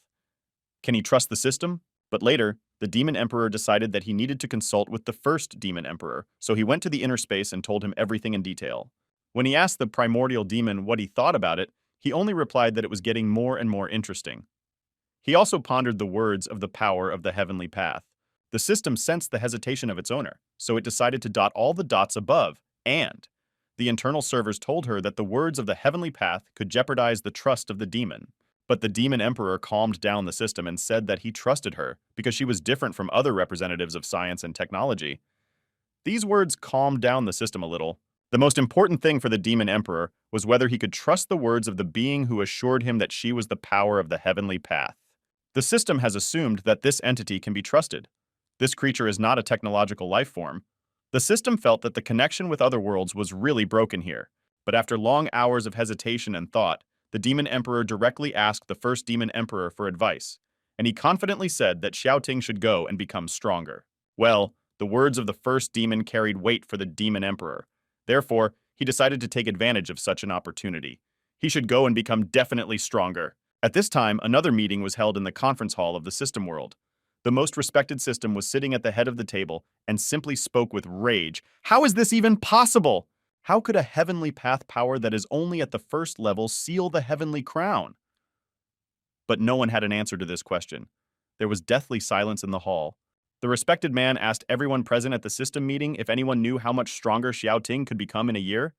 Can he trust the system? But later, the Demon Emperor decided that he needed to consult with the first Demon Emperor, so he went to the inner space and told him everything in detail. When he asked the primordial demon what he thought about it, he only replied that it was getting more and more interesting. He also pondered the words of the power of the Heavenly Path. The system sensed the hesitation of its owner, so it decided to dot all the dots above, and the internal servers told her that the words of the Heavenly Path could jeopardize the trust of the demon. But the Demon Emperor calmed down the system and said that he trusted her because she was different from other representatives of science and technology. These words calmed down the system a little. The most important thing for the Demon Emperor was whether he could trust the words of the being who assured him that she was the power of the Heavenly Path. The system has assumed that this entity can be trusted. This creature is not a technological life form. The system felt that the connection with other worlds was really broken here, but after long hours of hesitation and thought, the Demon Emperor directly asked the first Demon Emperor for advice, and he confidently said that Xiaoting should go and become stronger. Well, the words of the first demon carried weight for the Demon Emperor. Therefore, he decided to take advantage of such an opportunity. He should go and become definitely stronger. At this time, another meeting was held in the conference hall of the system world. The most respected system was sitting at the head of the table and simply spoke with rage. How is this even possible? How could a Heavenly Path power that is only at the first level seal the Heavenly Crown? But no one had an answer to this question. There was deathly silence in the hall. The respected man asked everyone present at the system meeting if anyone knew how much stronger Xiaoting could become in a year.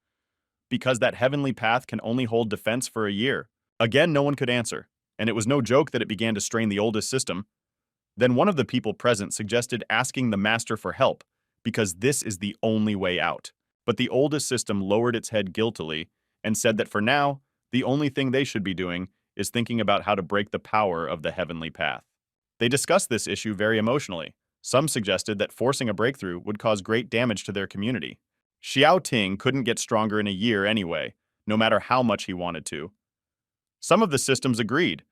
Because that Heavenly Path can only hold defense for a year. Again, no one could answer, and it was no joke that it began to strain the oldest system. Then one of the people present suggested asking the master for help, because this is the only way out. But the oldest system lowered its head guiltily and said that for now, the only thing they should be doing is thinking about how to break the power of the Heavenly Path. They discussed this issue very emotionally. Some suggested that forcing a breakthrough would cause great damage to their community. Xiao Ting couldn't get stronger in a year anyway, no matter how much he wanted to. Some of the systems agreed,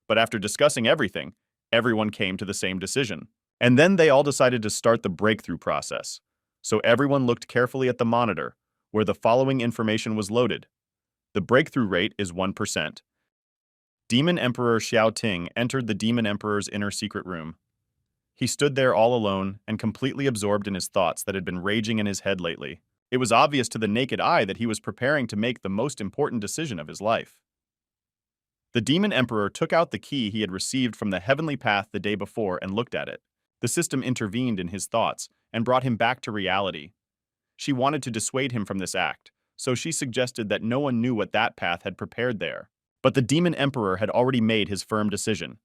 but after discussing everything, everyone came to the same decision. And then they all decided to start the breakthrough process. So everyone looked carefully at the monitor, where the following information was loaded. The breakthrough rate is 1%. Demon Emperor Xiao Ting entered the Demon Emperor's inner secret room. He stood there all alone and completely absorbed in his thoughts that had been raging in his head lately. It was obvious to the naked eye that he was preparing to make the most important decision of his life. The demon emperor took out the key he had received from the heavenly path the day before and looked at it. The system intervened in his thoughts and brought him back to reality. She wanted to dissuade him from this act, so she suggested that no one knew what that path had prepared there. But the demon emperor had already made his firm decision.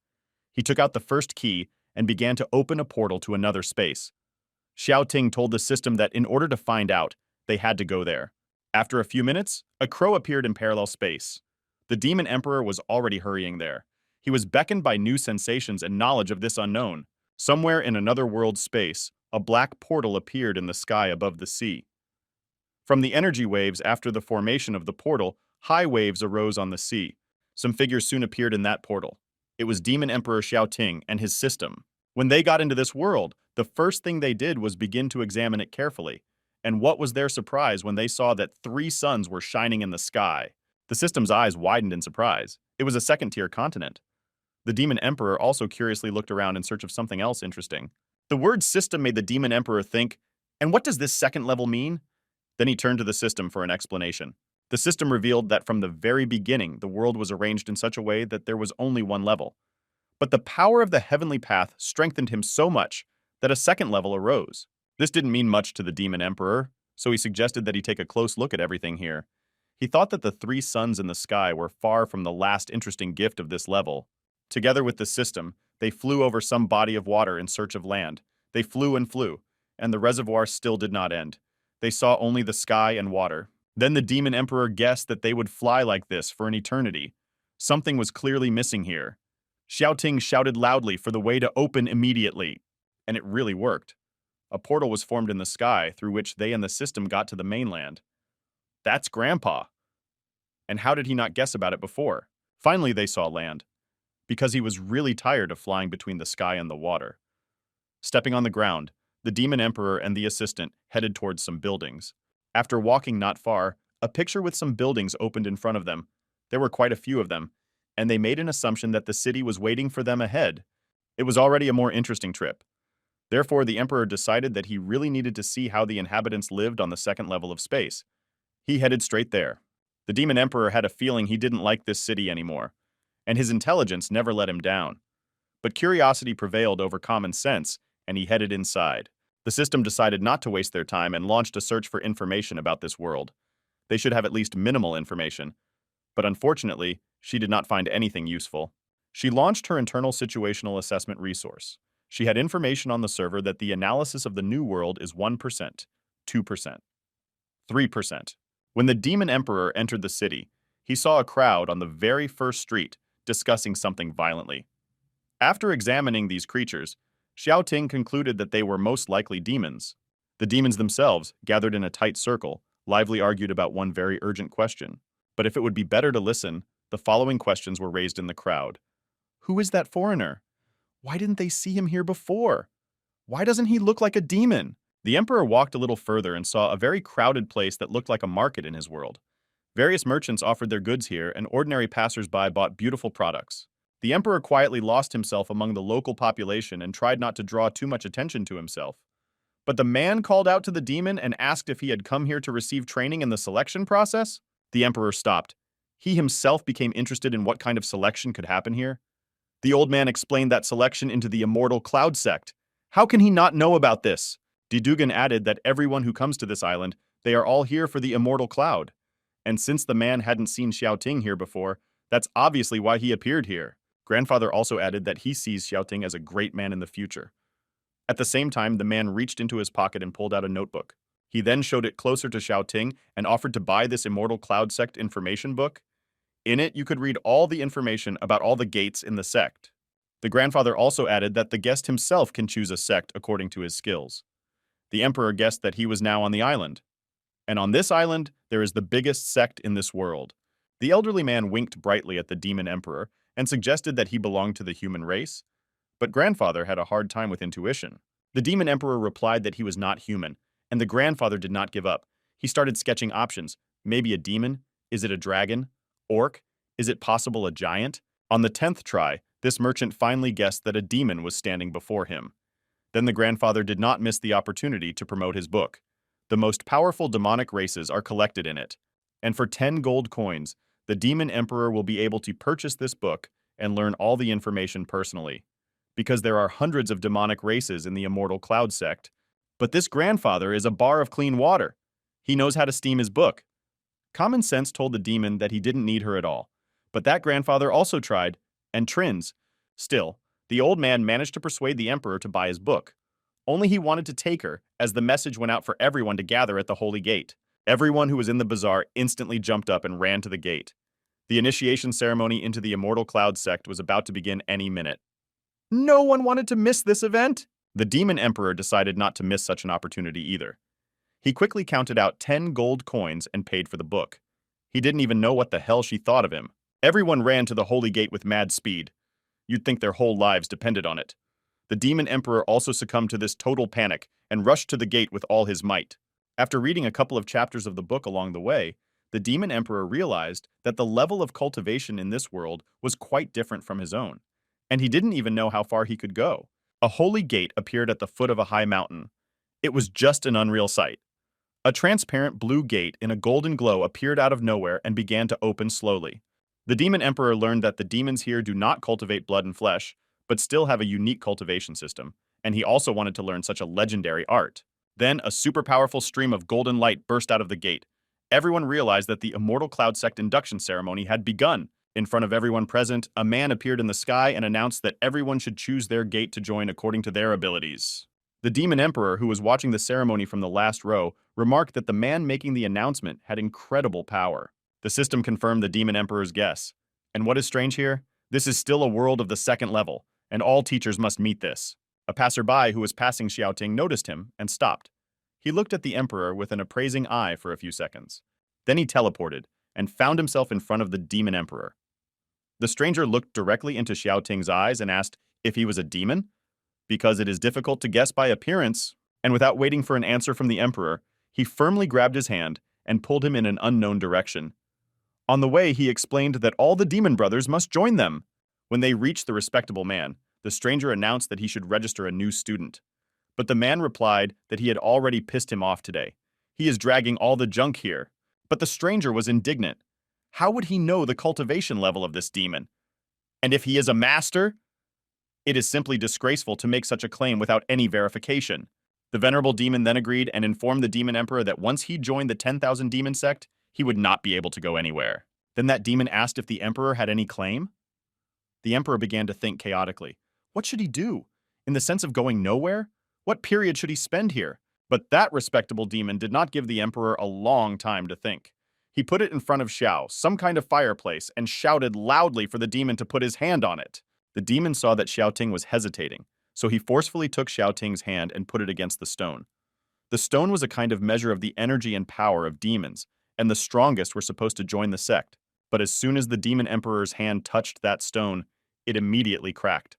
He took out the first key and began to open a portal to another space. Xiao Ting told the system that in order to find out, they had to go there. After a few minutes, a crow appeared in parallel space. The demon emperor was already hurrying there. He was beckoned by new sensations and knowledge of this unknown. Somewhere in another world space, a black portal appeared in the sky above the sea. From the energy waves after the formation of the portal, high waves arose on the sea. Some figures soon appeared in that portal. It was Demon Emperor Xiao Ting and his system. When they got into this world, the first thing they did was begin to examine it carefully. And what was their surprise when they saw that 3 suns were shining in the sky? The system's eyes widened in surprise. It was a second-tier continent. The Demon Emperor also curiously looked around in search of something else interesting. The word system made the Demon Emperor think, and what does this second level mean? Then he turned to the system for an explanation. The system revealed that from the very beginning, the world was arranged in such a way that there was only one level. But the power of the heavenly path strengthened him so much that a second level arose. This didn't mean much to the Demon Emperor, so he suggested that he take a close look at everything here. He thought that the 3 suns in the sky were far from the last interesting gift of this level. Together with the system, they flew over some body of water in search of land. They flew, and the reservoir still did not end. They saw only the sky and water. Then the Demon Emperor guessed that they would fly like this for an eternity. Something was clearly missing here. Xiao Ting shouted loudly for the way to open immediately. And it really worked. A portal was formed in the sky through which they and the system got to the mainland. That's Grandpa. And how did he not guess about it before? Finally, they saw land. Because he was really tired of flying between the sky and the water. Stepping on the ground, the Demon Emperor and the assistant headed towards some buildings. After walking not far, a picture with some buildings opened in front of them. There were quite a few of them, and they made an assumption that the city was waiting for them ahead. It was already a more interesting trip. Therefore, the Emperor decided that he really needed to see how the inhabitants lived on the second level of space. He headed straight there. The Demon Emperor had a feeling he didn't like this city anymore, and his intelligence never let him down. But curiosity prevailed over common sense, and he headed inside. The system decided not to waste their time and launched a search for information about this world. They should have at least minimal information. But unfortunately, she did not find anything useful. She launched her internal situational assessment resource. She had information on the server that the analysis of the new world is 1%, 2%, 3%. When the Demon Emperor entered the city, he saw a crowd on the very first street discussing something violently. After examining these creatures, Xiao Ting concluded that they were most likely demons. The demons themselves, gathered in a tight circle, lively argued about one very urgent question. But if it would be better to listen, the following questions were raised in the crowd. Who is that foreigner? Why didn't they see him here before? Why doesn't he look like a demon? The Emperor walked a little further and saw a very crowded place that looked like a market in his world. Various merchants offered their goods here, and ordinary passers-by bought beautiful products. The Emperor quietly lost himself among the local population and tried not to draw too much attention to himself. But the man called out to the demon and asked if he had come here to receive training in the selection process. The Emperor stopped. He himself became interested in what kind of selection could happen here. The old man explained that selection into the immortal cloud sect. How can he not know about this? Didugan added that everyone who comes to this island, they are all here for the immortal cloud. And since the man hadn't seen Xiao Ting here before, that's obviously why he appeared here. Grandfather also added that he sees Xiao Ting as a great man in the future. At the same time, the man reached into his pocket and pulled out a notebook. He then showed it closer to Xiao Ting and offered to buy this immortal cloud sect information book. In it, you could read all the information about all the gates in the sect. The grandfather also added that the guest himself can choose a sect according to his skills. The Emperor guessed that he was now on the island. And on this island, there is the biggest sect in this world. The elderly man winked brightly at the Demon Emperor and suggested that he belonged to the human race. But Grandfather had a hard time with intuition. The Demon Emperor replied that he was not human, and the grandfather did not give up. He started sketching options. Maybe a demon? Is it a dragon? Orc? Is it possible a giant? On the 10th try, this merchant finally guessed that a demon was standing before him. Then the grandfather did not miss the opportunity to promote his book. The most powerful demonic races are collected in it. And for 10 gold coins, the demon emperor will be able to purchase this book and learn all the information personally. Because there are hundreds of demonic races in the immortal cloud sect. But this grandfather is a bar of clean water. He knows how to steam his book. Common sense told the demon that he didn't need her at all. But that grandfather also tried, and trins. Still, the old man managed to persuade the emperor to buy his book. Only he wanted to take her, as the message went out for everyone to gather at the holy gate. Everyone who was in the bazaar instantly jumped up and ran to the gate. The initiation ceremony into the immortal cloud sect was about to begin any minute. No one wanted to miss this event! The demon emperor decided not to miss such an opportunity either. He quickly counted out 10 gold coins and paid for the book. He didn't even know what the hell she thought of him. Everyone ran to the holy gate with mad speed. You'd think their whole lives depended on it. The demon emperor also succumbed to this total panic and rushed to the gate with all his might. After reading a couple of chapters of the book along the way, the demon emperor realized that the level of cultivation in this world was quite different from his own, and he didn't even know how far he could go. A holy gate appeared at the foot of a high mountain. It was just an unreal sight. A transparent blue gate in a golden glow appeared out of nowhere and began to open slowly. The demon emperor learned that the demons here do not cultivate blood and flesh, but still have a unique cultivation system, and he also wanted to learn such a legendary art. Then a super powerful stream of golden light burst out of the gate. Everyone realized that the immortal cloud sect induction ceremony had begun. In front of everyone present, a man appeared in the sky and announced that everyone should choose their gate to join according to their abilities. The demon emperor, who was watching the ceremony from the last row, remarked that the man making the announcement had incredible power. The system confirmed the demon emperor's guess. And what is strange here? This is still a world of the second level, and all teachers must meet this. A passerby who was passing Xiaoting noticed him and stopped. He looked at the emperor with an appraising eye for a few seconds. Then he teleported and found himself in front of the demon emperor. The stranger looked directly into Xiaoting's eyes and asked if he was a demon, because it is difficult to guess by appearance, and without waiting for an answer from the emperor, he firmly grabbed his hand and pulled him in an unknown direction. On the way, he explained that all the demon brothers must join them. When they reached the respectable man, the stranger announced that he should register a new student. But the man replied that he had already pissed him off today. He is dragging all the junk here. But the stranger was indignant. How would he know the cultivation level of this demon? And if he is a master? It is simply disgraceful to make such a claim without any verification. The venerable demon then agreed and informed the demon emperor that once he joined the 10,000 demon sect, he would not be able to go anywhere. Then that demon asked if the emperor had any claim. The emperor began to think chaotically. What should he do? In the sense of going nowhere? What period should he spend here? But that respectable demon did not give the emperor a long time to think. He put it in front of Xiao, some kind of fireplace, and shouted loudly for the demon to put his hand on it. The demon saw that Xiaoting was hesitating, so he forcefully took Xiaoting's hand and put it against the stone. The stone was a kind of measure of the energy and power of demons, and the strongest were supposed to join the sect. But as soon as the demon emperor's hand touched that stone, it immediately cracked.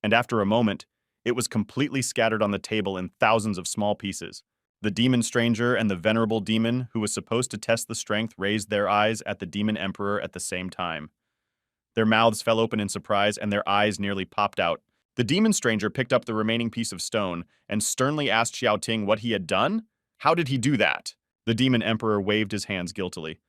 And after a moment, it was completely scattered on the table in thousands of small pieces. The demon stranger and the venerable demon, who was supposed to test the strength, raised their eyes at the demon emperor at the same time. Their mouths fell open in surprise and their eyes nearly popped out. The demon stranger picked up the remaining piece of stone and sternly asked Xiaoting what he had done. How did he do that? The demon emperor waved his hands guiltily.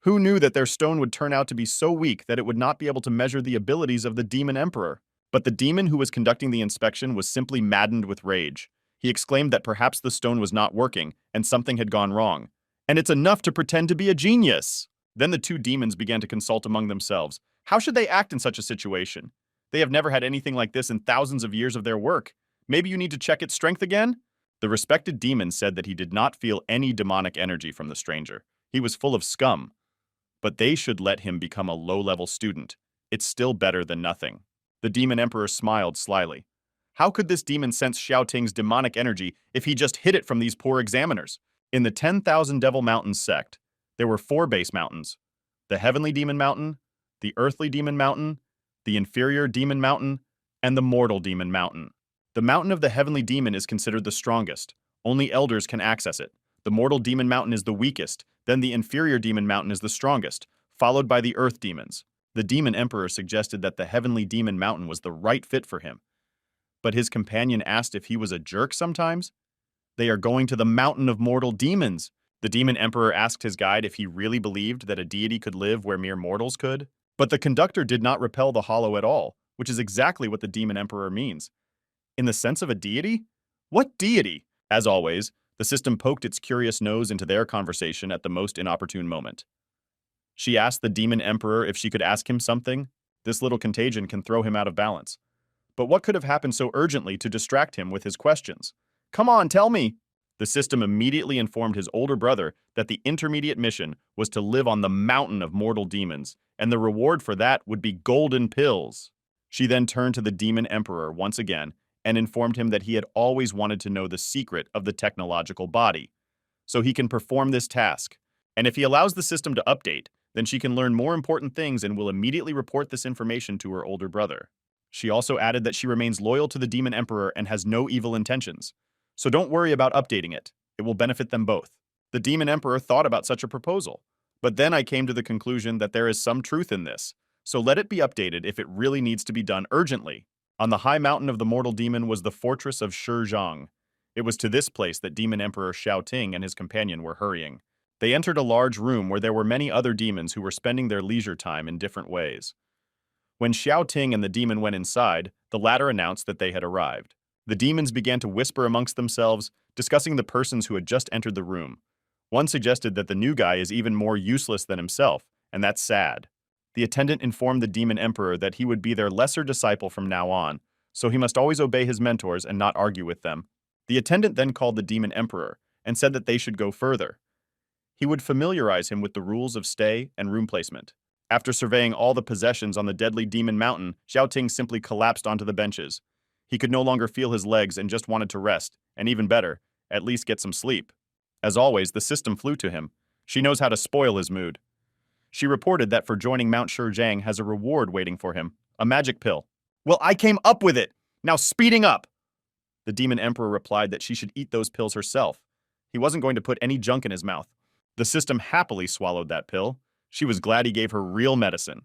Who knew that their stone would turn out to be so weak that it would not be able to measure the abilities of the demon emperor? But the demon who was conducting the inspection was simply maddened with rage. He exclaimed that perhaps the stone was not working and something had gone wrong. And it's enough to pretend to be a genius! Then the two demons began to consult among themselves. How should they act in such a situation? They have never had anything like this in thousands of years of their work. Maybe you need to check its strength again? The respected demon said that he did not feel any demonic energy from the stranger. He was full of scum. But they should let him become a low-level student. It's still better than nothing. The demon emperor smiled slyly. How could this demon sense Xiaoting's demonic energy if he just hid it from these poor examiners? In the 10,000 Devil Mountains sect, there were 4 base mountains: the Heavenly Demon Mountain, the Earthly Demon Mountain, the Inferior Demon Mountain, and the Mortal Demon Mountain. The Mountain of the Heavenly Demon is considered the strongest. Only elders can access it. The Mortal Demon Mountain is the weakest, then the Inferior Demon Mountain is the strongest, followed by the Earth Demons. The Demon Emperor suggested that the Heavenly Demon Mountain was the right fit for him. But his companion asked if he was a jerk sometimes. They are going to the mountain of mortal demons. The demon emperor asked his guide if he really believed that a deity could live where mere mortals could. But the conductor did not repel the hollow at all, which is exactly what the demon emperor means. In the sense of a deity? What deity? As always, the system poked its curious nose into their conversation at the most inopportune moment. She asked the demon emperor if she could ask him something. This little contagion can throw him out of balance. But what could have happened so urgently to distract him with his questions? Come on, tell me! The system immediately informed his older brother that the intermediate mission was to live on the mountain of mortal demons, and the reward for that would be golden pills. She then turned to the demon emperor once again and informed him that he had always wanted to know the secret of the technological body, so he can perform this task. And if he allows the system to update, then she can learn more important things and will immediately report this information to her older brother. She also added that she remains loyal to the demon emperor and has no evil intentions. So don't worry about updating it. It will benefit them both. The demon emperor thought about such a proposal. But then I came to the conclusion that there is some truth in this. So let it be updated if it really needs to be done urgently. On the high mountain of the mortal demon was the fortress of Shizhang. It was to this place that Demon Emperor Xiaoting and his companion were hurrying. They entered a large room where there were many other demons who were spending their leisure time in different ways. When Xiaoting and the demon went inside, the latter announced that they had arrived. The demons began to whisper amongst themselves, discussing the persons who had just entered the room. One suggested that the new guy is even more useless than himself, and that's sad. The attendant informed the demon emperor that he would be their lesser disciple from now on, so he must always obey his mentors and not argue with them. The attendant then called the demon emperor and said that they should go further. He would familiarize him with the rules of stay and room placement. After surveying all the possessions on the deadly demon mountain, Xiaoting simply collapsed onto the benches. He could no longer feel his legs and just wanted to rest, and even better, at least get some sleep. As always, the system flew to him. She knows how to spoil his mood. She reported that for joining Mount Shizhang has a reward waiting for him, a magic pill. Well, I came up with it! Now speeding up! The demon emperor replied that she should eat those pills herself. He wasn't going to put any junk in his mouth. The system happily swallowed that pill. She was glad he gave her real medicine.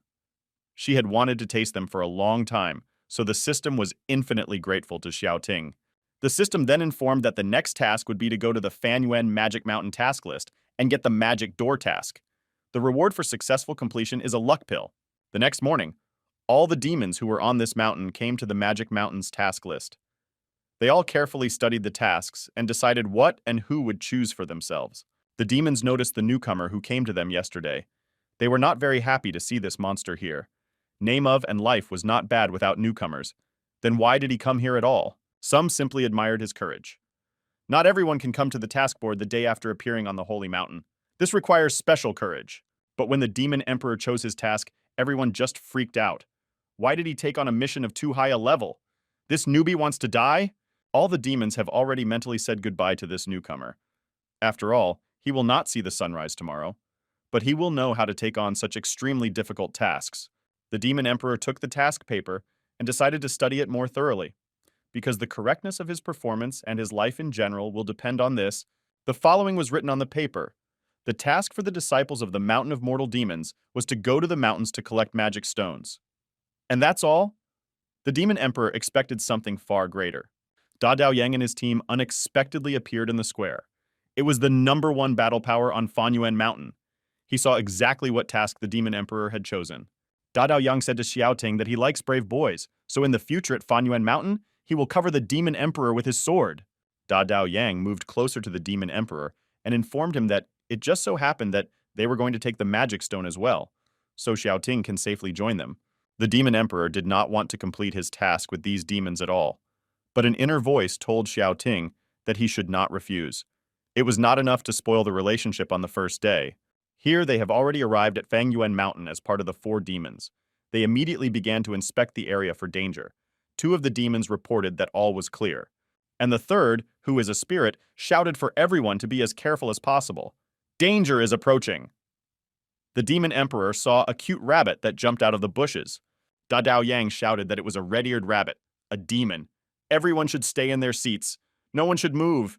She had wanted to taste them for a long time, so the system was infinitely grateful to Xiaoting. The system then informed that the next task would be to go to the Fanyuan Magic Mountain task list and get the Magic Door task. The reward for successful completion is a luck pill. The next morning, all the demons who were on this mountain came to the Magic Mountain's task list. They all carefully studied the tasks and decided what and who would choose for themselves. The demons noticed the newcomer who came to them yesterday. They were not very happy to see this monster here. Name of and life was not bad without newcomers. Then why did he come here at all? Some simply admired his courage. Not everyone can come to the task board the day after appearing on the holy mountain. This requires special courage. But when the demon emperor chose his task, everyone just freaked out. Why did he take on a mission of too high a level? This newbie wants to die? All the demons have already mentally said goodbye to this newcomer. After all, he will not see the sunrise tomorrow. But he will know how to take on such extremely difficult tasks. The demon emperor took the task paper and decided to study it more thoroughly. Because the correctness of his performance and his life in general will depend on this, the following was written on the paper. The task for the disciples of the Mountain of Mortal Demons was to go to the mountains to collect magic stones. And that's all? The demon emperor expected something far greater. Da Dao Yang and his team unexpectedly appeared in the square. It was the #1 battle power on Fanyuan Mountain. He saw exactly what task the demon emperor had chosen. Da Dao Yang said to Xiaoting that he likes brave boys, so in the future at Fanyuan Mountain, he will cover the demon emperor with his sword. Da Dao Yang moved closer to the demon emperor and informed him that it just so happened that they were going to take the magic stone as well, so Xiaoting can safely join them. The demon emperor did not want to complete his task with these demons at all, but an inner voice told Xiaoting that he should not refuse. It was not enough to spoil the relationship on the first day. Here they have already arrived at Fangyuan Mountain as part of the 4 demons. They immediately began to inspect the area for danger. 2 of the demons reported that all was clear. And the third, who is a spirit, shouted for everyone to be as careful as possible. Danger is approaching! The demon emperor saw a cute rabbit that jumped out of the bushes. Da Dao Yang shouted that it was a red-eared rabbit, a demon. Everyone should stay in their seats. No one should move.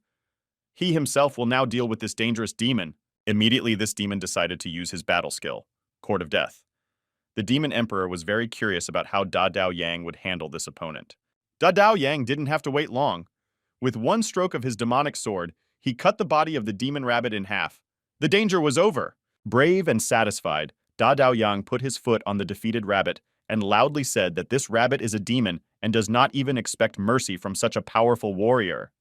He himself will now deal with this dangerous demon. Immediately, this demon decided to use his battle skill, Court of Death. The demon emperor was very curious about how Da Dao Yang would handle this opponent. Da Dao Yang didn't have to wait long. With one stroke of his demonic sword, he cut the body of the demon rabbit in half. The danger was over. Brave and satisfied, Da Dao Yang put his foot on the defeated rabbit and loudly said that this rabbit is a demon and does not even expect mercy from such a powerful warrior.